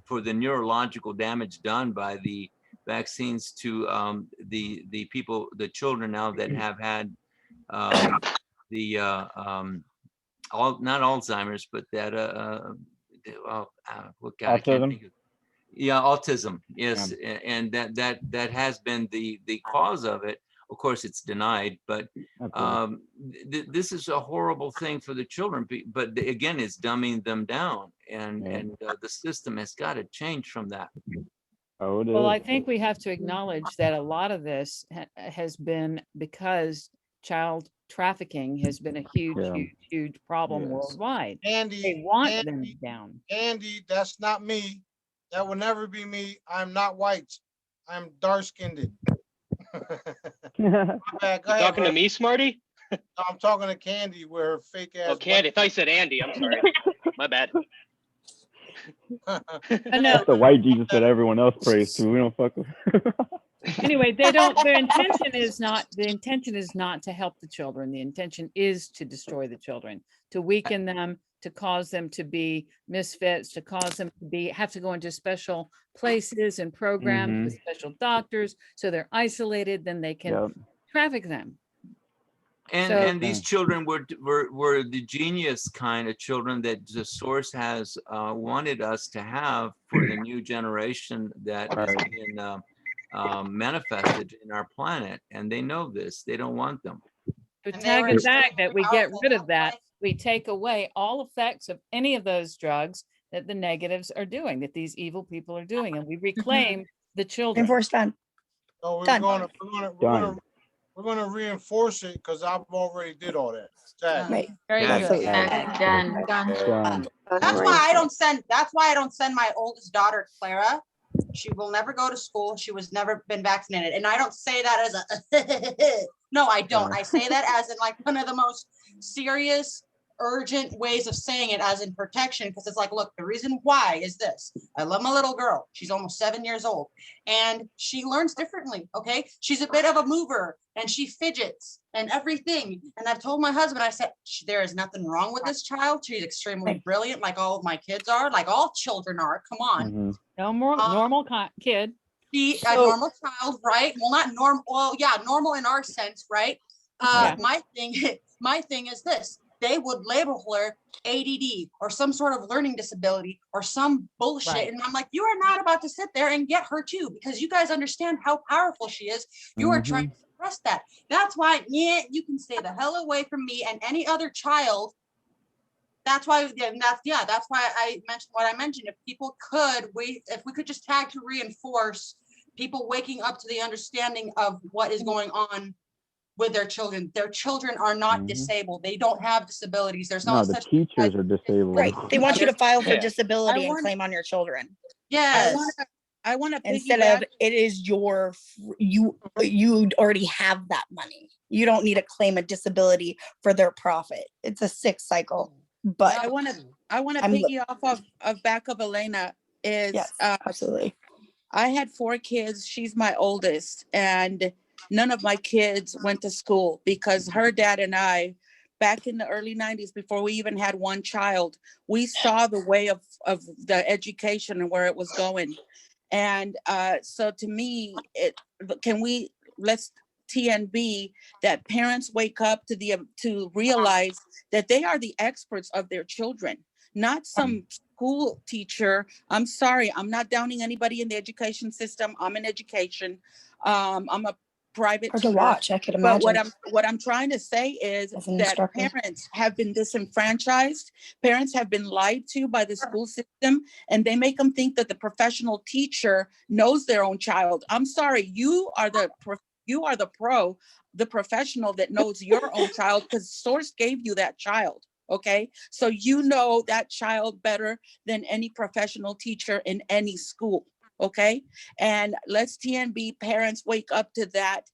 S14: for the neurological damage done by the vaccines to the people, the children now that have had not Alzheimer's, but that what God, I can't think of. Yeah, autism. Yes, and that has been the cause of it. Of course, it's denied, but this is a horrible thing for the children. But again, it's dumbing them down, and the system has got to change from that.
S1: Well, I think we have to acknowledge that a lot of this has been because child trafficking has been a huge problem worldwide.
S11: Andy,
S1: they want them down.
S11: Andy, that's not me. That will never be me. I'm not white. I'm dark-skinned.
S4: Talking to me, Smarty?
S11: No, I'm talking to Candy with her fake ass.
S4: Oh, Candy. I thought you said Andy. I'm sorry. My bad.
S3: That's the white Jesus that everyone else prays to. We don't fuck with.
S1: Anyway, their intention is not to help the children. The intention is to destroy the children, to weaken them, to cause them to be misfits, to cause them to have to go into special places and programs with special doctors, so they're isolated, then they can traffic them.
S14: And these children were the genius kind of children that the source has wanted us to have for the new generation that is being manifested in our planet, and they know this. They don't want them.
S1: To tag it back that we get rid of that, we take away all effects of any of those drugs that the negatives are doing, that these evil people are doing, and we reclaim the children.
S15: Enforced done.
S11: So we're gonna reinforce it because I've already did all that.
S1: Very good.
S13: Done. That's why I don't send. That's why I don't send my oldest daughter, Clara. She will never go to school. She was never been vaccinated, and I don't say that as a. No, I don't. I say that as in like one of the most serious, urgent ways of saying it, as in protection, because it's like, look, the reason why is this. I love my little girl. She's almost 7 years old, and she learns differently. Okay, she's a bit of a mover, and she fidgets and everything. And I've told my husband, I said, there is nothing wrong with this child. She's extremely brilliant, like all of my kids are, like all children are. Come on.
S1: No more normal kid.
S13: She a normal child, right? Well, not normal. Well, yeah, normal in our sense, right? My thing is this. They would label her ADD or some sort of learning disability or some bullshit. Right. And I'm like, you are not about to sit there and get her too, because you guys understand how powerful she is. You are trying to suppress that. That's why, you can stay the hell away from me and any other child. That's why, that's why I mentioned what I mentioned. If people could, if we could just tag to reinforce people waking up to the understanding of what is going on with their children. Their children are not disabled. They don't have disabilities. There's no
S3: the
S13: such
S3: teachers are disabled.
S15: Right. They want you to file for disability and claim on your children.
S13: Yes.
S2: I want to
S15: instead of it is you already have that money. You don't need to claim a disability for their profit. It's a sick cycle. But
S2: I want to piggy off of back of Elena is
S15: absolutely.
S2: I had 4 kids. She's my oldest, and none of my kids went to school because her dad and I, back in the early 90s, before we even had one child, we saw the way of the education and where it was going. And so to me, let's TNB that parents wake up to realize that they are the experts of their children, not some school teacher. I'm sorry, I'm not downing anybody in the education system. I'm in education. I'm a private
S15: Hard to
S2: tutor.
S15: watch, I could
S2: But
S15: imagine.
S2: what I'm trying to say is
S15: As an
S2: that
S15: instructor.
S2: parents have been disenfranchised. Parents have been lied to by the school system, and they make them think that the professional teacher knows their own child. I'm sorry, you are the professional that knows your own child, because source gave you that child. Okay, so you know that child better than any professional teacher in any school. Okay, and let's TNB parents wake up to that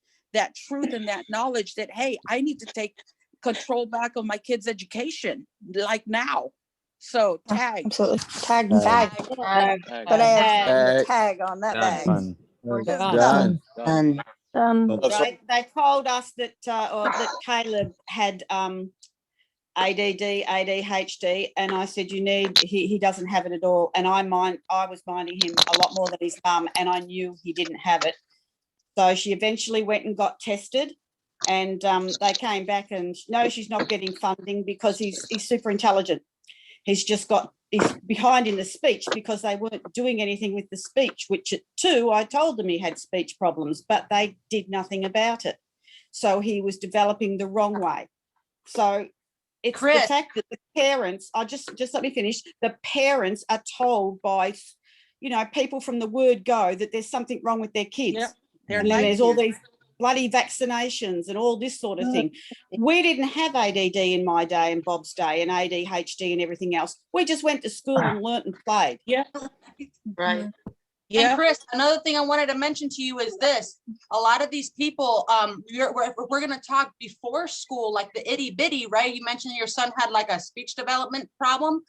S2: truth and that knowledge that, hey, I need to take control back of my kids' education, like now. So tag.
S15: Absolutely. Tag and tag. But I have tag on that bag.
S12: Done.
S19: They told us that that Caleb had ADD, ADHD, and I said, he doesn't have it at all. And I was minding him a lot more than his mum, and I knew he didn't have it. So she eventually went and got tested, and they came back and no, she's not getting funding because he's super intelligent. He's behind in the speech because they weren't doing anything with the speech, which at 2, I told them he had speech problems, but they did nothing about it. So he was developing the wrong way. So it's the fact that the parents are just let me finish. The parents are told by, people from the word go that there's something wrong with their kids. Yep. And then there's all these bloody vaccinations and all this sort of thing. We didn't have ADD in my day and Bob's day and ADHD and everything else. We just went to school and learnt and played.
S2: Yeah.
S13: Right. Yeah. And Chris, another thing I wanted to mention to you is this: a lot of these people, we're going to talk before school, like the itty bitty, right? You mentioned your son had like a speech development problem.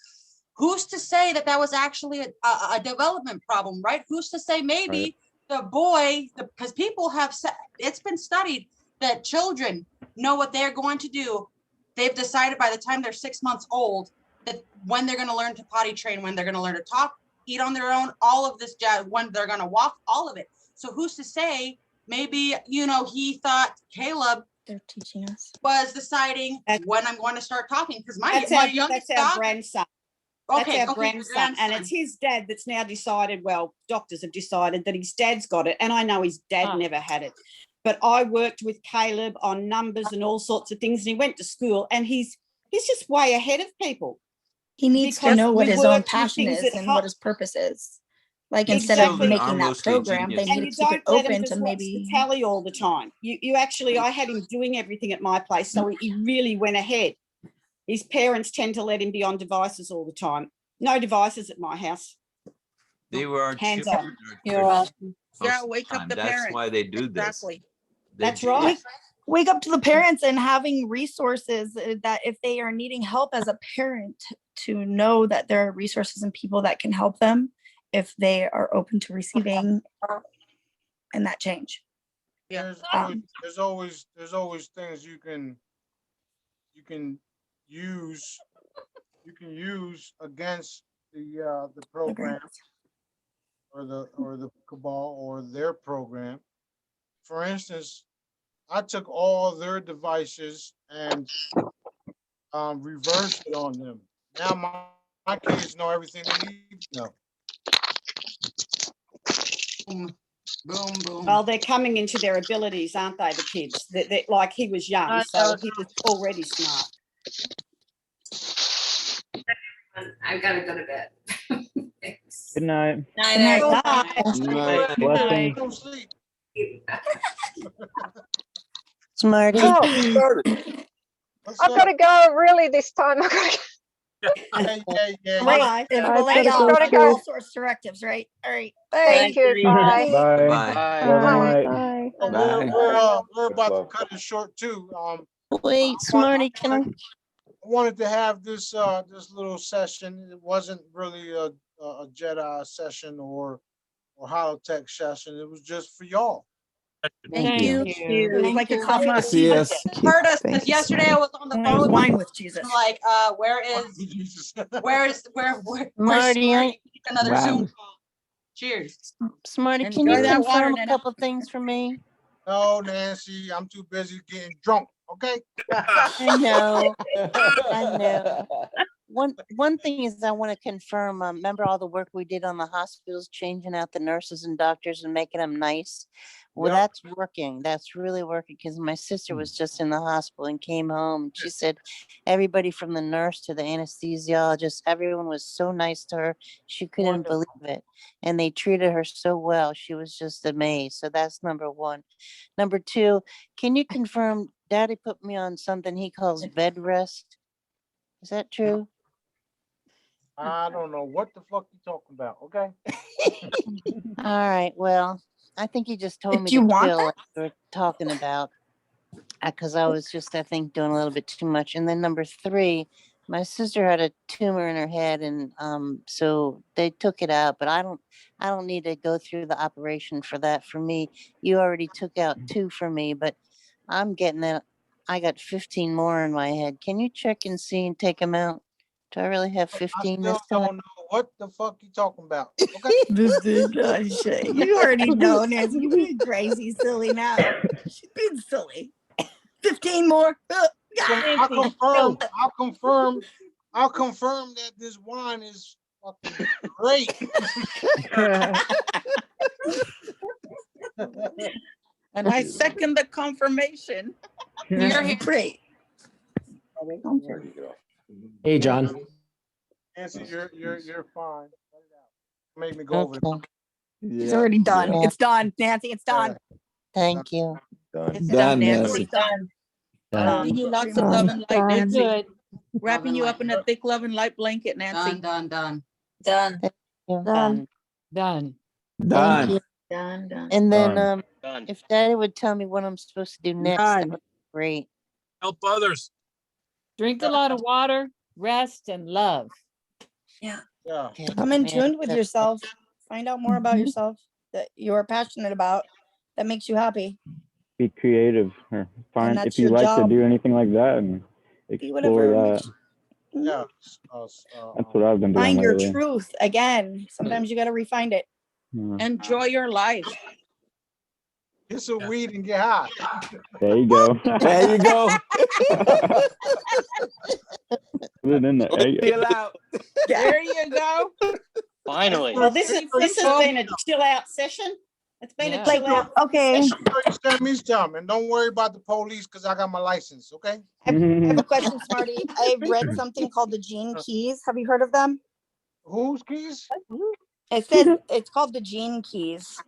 S13: Who's to say that was actually a development problem, right? Who's to say maybe the boy, because people have said, it's been studied that children know what they're going to do. They've decided by the time they're 6 months old that when they're going to learn to potty train, when they're going to learn to talk, eat on their own, all of this jazz, when they're going to walk, all of it. So who's to say maybe, he thought Caleb was deciding when I'm going to start talking, because my youngest
S19: that's our grandson. That's
S13: Okay,
S19: our grandson. And it's his dad that's now decided, well, doctors have decided that his dad's got it. And I know his dad never had it. But I worked with Caleb on numbers and all sorts of things. And he went to school and he's just way ahead of people.
S15: He needs to know what his own passion is and what his purpose is. Like instead of making that program, they need to keep it open to maybe
S19: the tally all the time. You actually, I had him doing everything at my place. So he really went ahead. His parents tend to let him be on devices all the time. No devices at my house.
S14: They were our
S19: hands
S14: children.
S19: on.
S2: Yeah, wake up the
S14: That's
S2: parents.
S14: why they do this.
S2: Exactly.
S19: That's right.
S15: Wake up to the parents and having resources that if they are needing help as a parent, to know that there are resources and people that can help them if they are open to receiving and that change.
S11: Yeah, there's always things you can use against the program or the cabal or their program. For instance, I took all their devices and reversed it on them. Now my kids know everything they need to know.
S13: Boom, boom, boom.
S19: Well, they're coming into their abilities, aren't they, the kids? They're like he was young, so he was already smart.
S21: I've got to go to bed.
S3: Good night.
S21: Night.
S3: Blessings.
S18: Smarty. I've got to go really this time. I've got to
S11: Yeah.
S15: Right. Well,
S18: I've
S15: that's
S18: gotta go.
S15: all sorts of directives, right? All right.
S18: Thank you. Bye.
S3: Bye.
S11: We're about to cut it short too.
S20: Wait, Smarty, can I?
S11: I wanted to have this little session. It wasn't really a Jedi session or holotech session. It was just for y'all.
S15: Thank you. It was like a coffee with
S12: See
S15: Jesus.
S12: us.
S13: Heard us, because yesterday I was on the phone with
S15: Wine with Jesus.
S13: I'm like, where's
S20: Marty,
S13: another
S12: Wow.
S13: Zoom call? Cheers.
S20: Smarty, can you
S2: Enjoy that water,
S20: confirm a
S2: Nana.
S20: couple things for me?
S11: No, Nancy, I'm too busy getting drunk, okay?
S20: I know. I know. One thing is I want to confirm, remember all the work we did on the hospitals, changing out the nurses and doctors and making them nice? Well,
S11: Yep.
S20: that's working. That's really working because my sister was just in the hospital and came home. And she said everybody from the nurse to the anesthesiologist, everyone was so nice to her. She couldn't believe it. And they treated her so well. She was just amazed. So that's number one. Number two, can you confirm Daddy put me on something he calls bed rest? Is that true?
S11: I don't know what the fuck you talking about, okay?
S20: All right, well, I think you just told me
S19: Do you
S20: to
S19: want
S20: chill
S19: that?
S20: like you were talking about, because I was just, I think, doing a little bit too much. And then number three, my sister had a tumor in her head, and so they took it out, but I don't need to go through the operation for that. For me, you already took out 2 for me, but I'm getting that. I got 15 more in my head. Can you check and see and take them out? Do I really have
S11: I
S20: 15
S11: still
S20: this time?
S11: don't know what the fuck you talking about, okay?
S19: You already know, Nancy. You're being crazy, silly now. She's being silly. 15 more.
S11: I'll confirm that this wine is fucking great.
S6: And I second the confirmation.
S19: You're great.
S22: Hey, John.
S11: Nancy, you're fine. Make me go over
S20: Okay.
S19: It's already done.
S20: Yeah.
S19: It's done, Nancy. It's done.
S20: Thank you.
S6: It's
S12: Done,
S6: Nancy.
S12: Nancy.
S6: Sending you lots of love and light,
S1: You're
S6: Nancy.
S1: good.
S6: Wrapping you up in a thick love and light blanket, Nancy.
S9: Done.
S20: Thank you.
S1: Done.
S20: Thank
S12: Done.
S20: you.
S9: Done.
S20: And then
S4: Done.
S20: if Daddy would tell me what I'm supposed to do next, that would be great.
S10: Help others.
S1: Drink a lot of water, rest, and love.
S11: Yeah.
S19: Come in
S20: Yeah,
S19: tune with
S20: that's-
S19: yourself. Find out more about yourself that you are passionate about, that makes you happy.
S3: Be creative or find
S19: that's
S3: if you
S19: your
S3: like
S19: job.
S3: to do anything like that and
S19: Be whatever
S3: explore that.
S19: makes
S11: Yeah.
S3: That's what I've been doing
S19: find your
S3: lately.
S19: truth again. Sometimes you got to refine it.
S3: Yeah.
S6: Enjoy your life.
S11: Get some weed and get high.
S3: There you go.
S12: There you go.
S3: Put it in there. There you go.
S12: Chill out.
S6: There you go.
S4: Finally.
S19: Well, this has been a chill out session. It's been
S1: Yeah.
S19: a chill out. Okay.
S11: Send me some, and don't worry about the police because I got my license. Okay.
S19: I have a question, Smarty. I've read something called the Gene Keys. Have you heard of them?
S11: Whose keys?
S19: It says it's called the Gene Keys.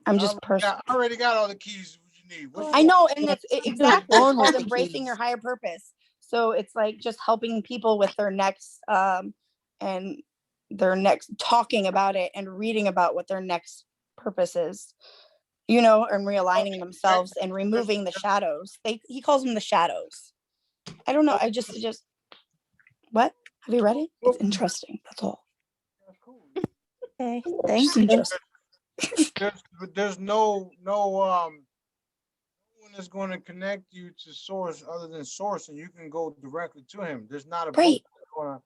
S19: I'm just
S11: I already got all the keys you need.
S19: I know, and it's exactly
S20: born
S19: it's
S20: with
S19: called
S20: the
S19: embracing
S20: keys.
S19: your higher purpose. So it's like just helping people with their next and their next talking about it and reading about what their next purpose is, you know, and realigning themselves and removing the shadows. He calls them the shadows. I don't know. I just what? Have you read it? It's interesting. That's all. Okay, thank you.
S11: There's no one is going to connect you to source other than source, and you can go directly to him. There's not a book
S19: Right.
S11: that's gonna-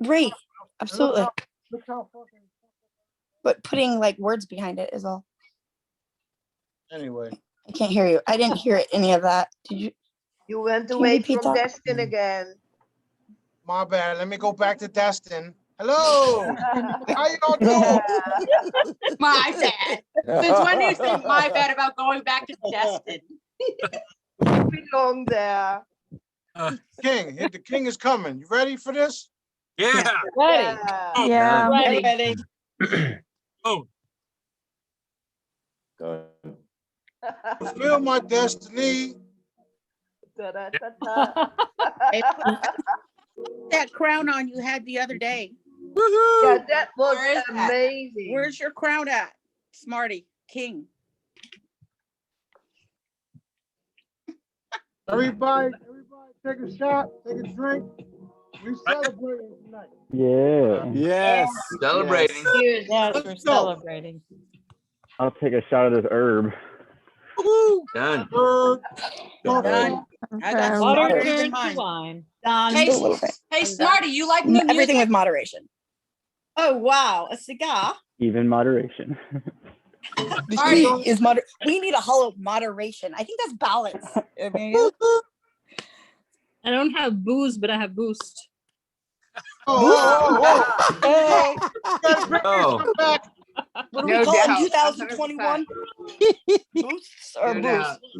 S19: Right. Absolutely.
S11: Look how fucking.
S19: But putting like words behind it is all.
S11: Anyway.
S19: I can't hear you. I didn't hear any of that. Did you?
S5: You went
S19: Can you
S5: away
S19: repeat
S5: from
S19: that?
S5: Destin again.
S11: My bad. Let me go back to Destin. Hello. How you all doing?
S9: My bad. Since when do you say my bad about going back to Destin?
S5: You belong there.
S11: King, the king is coming. You ready for this?
S10: Yeah.
S1: Ready.
S19: Yeah.
S1: Ready.
S10: Oh.
S11: Fulfill my destiny.
S6: Hey, that crown on you had the other day.
S5: Yeah, that was
S9: Where is that?
S5: amazing.
S6: Where's your crown at, Smarty King?
S11: Everybody, take a shot, take a drink. We celebrating tonight.
S3: Yeah.
S12: Yes.
S14: Celebrating.
S1: Yes, we're
S11: Let's go.
S1: celebrating.
S3: I'll take a shot of this herb.
S14: Done.
S6: Done. I got some
S1: Water
S6: moderation in
S1: turns to
S6: mind.
S1: wine.
S19: Done.
S9: Hey,
S19: A little bit.
S9: hey, Smarty, you like new
S19: Everything
S9: music?
S19: with moderation. Oh wow, a cigar.
S3: Even moderation.
S15: The key is we need a hollow moderation. I think that's balance. I mean,
S16: I don't have booze, but I have boost.
S15: Hey.
S14: Oh.
S15: What do we call it in 2021? Boosts or
S9: No doubt.
S15: boosts?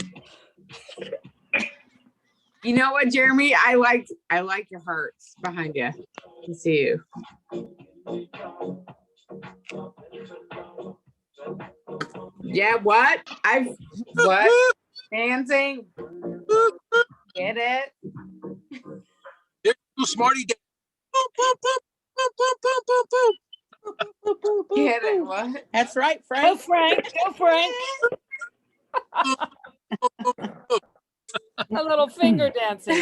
S9: You know what, Jeremy? I like your hearts behind you. I can see you. Yeah, what? What? Dancing. Get it?
S10: Here goes Smarty. Boom, boom, boom, boom, boom, boom, boom, boom.
S9: Get it? What?
S15: That's right, Frank.
S1: Go Frank. Go Frank. A little finger dancing.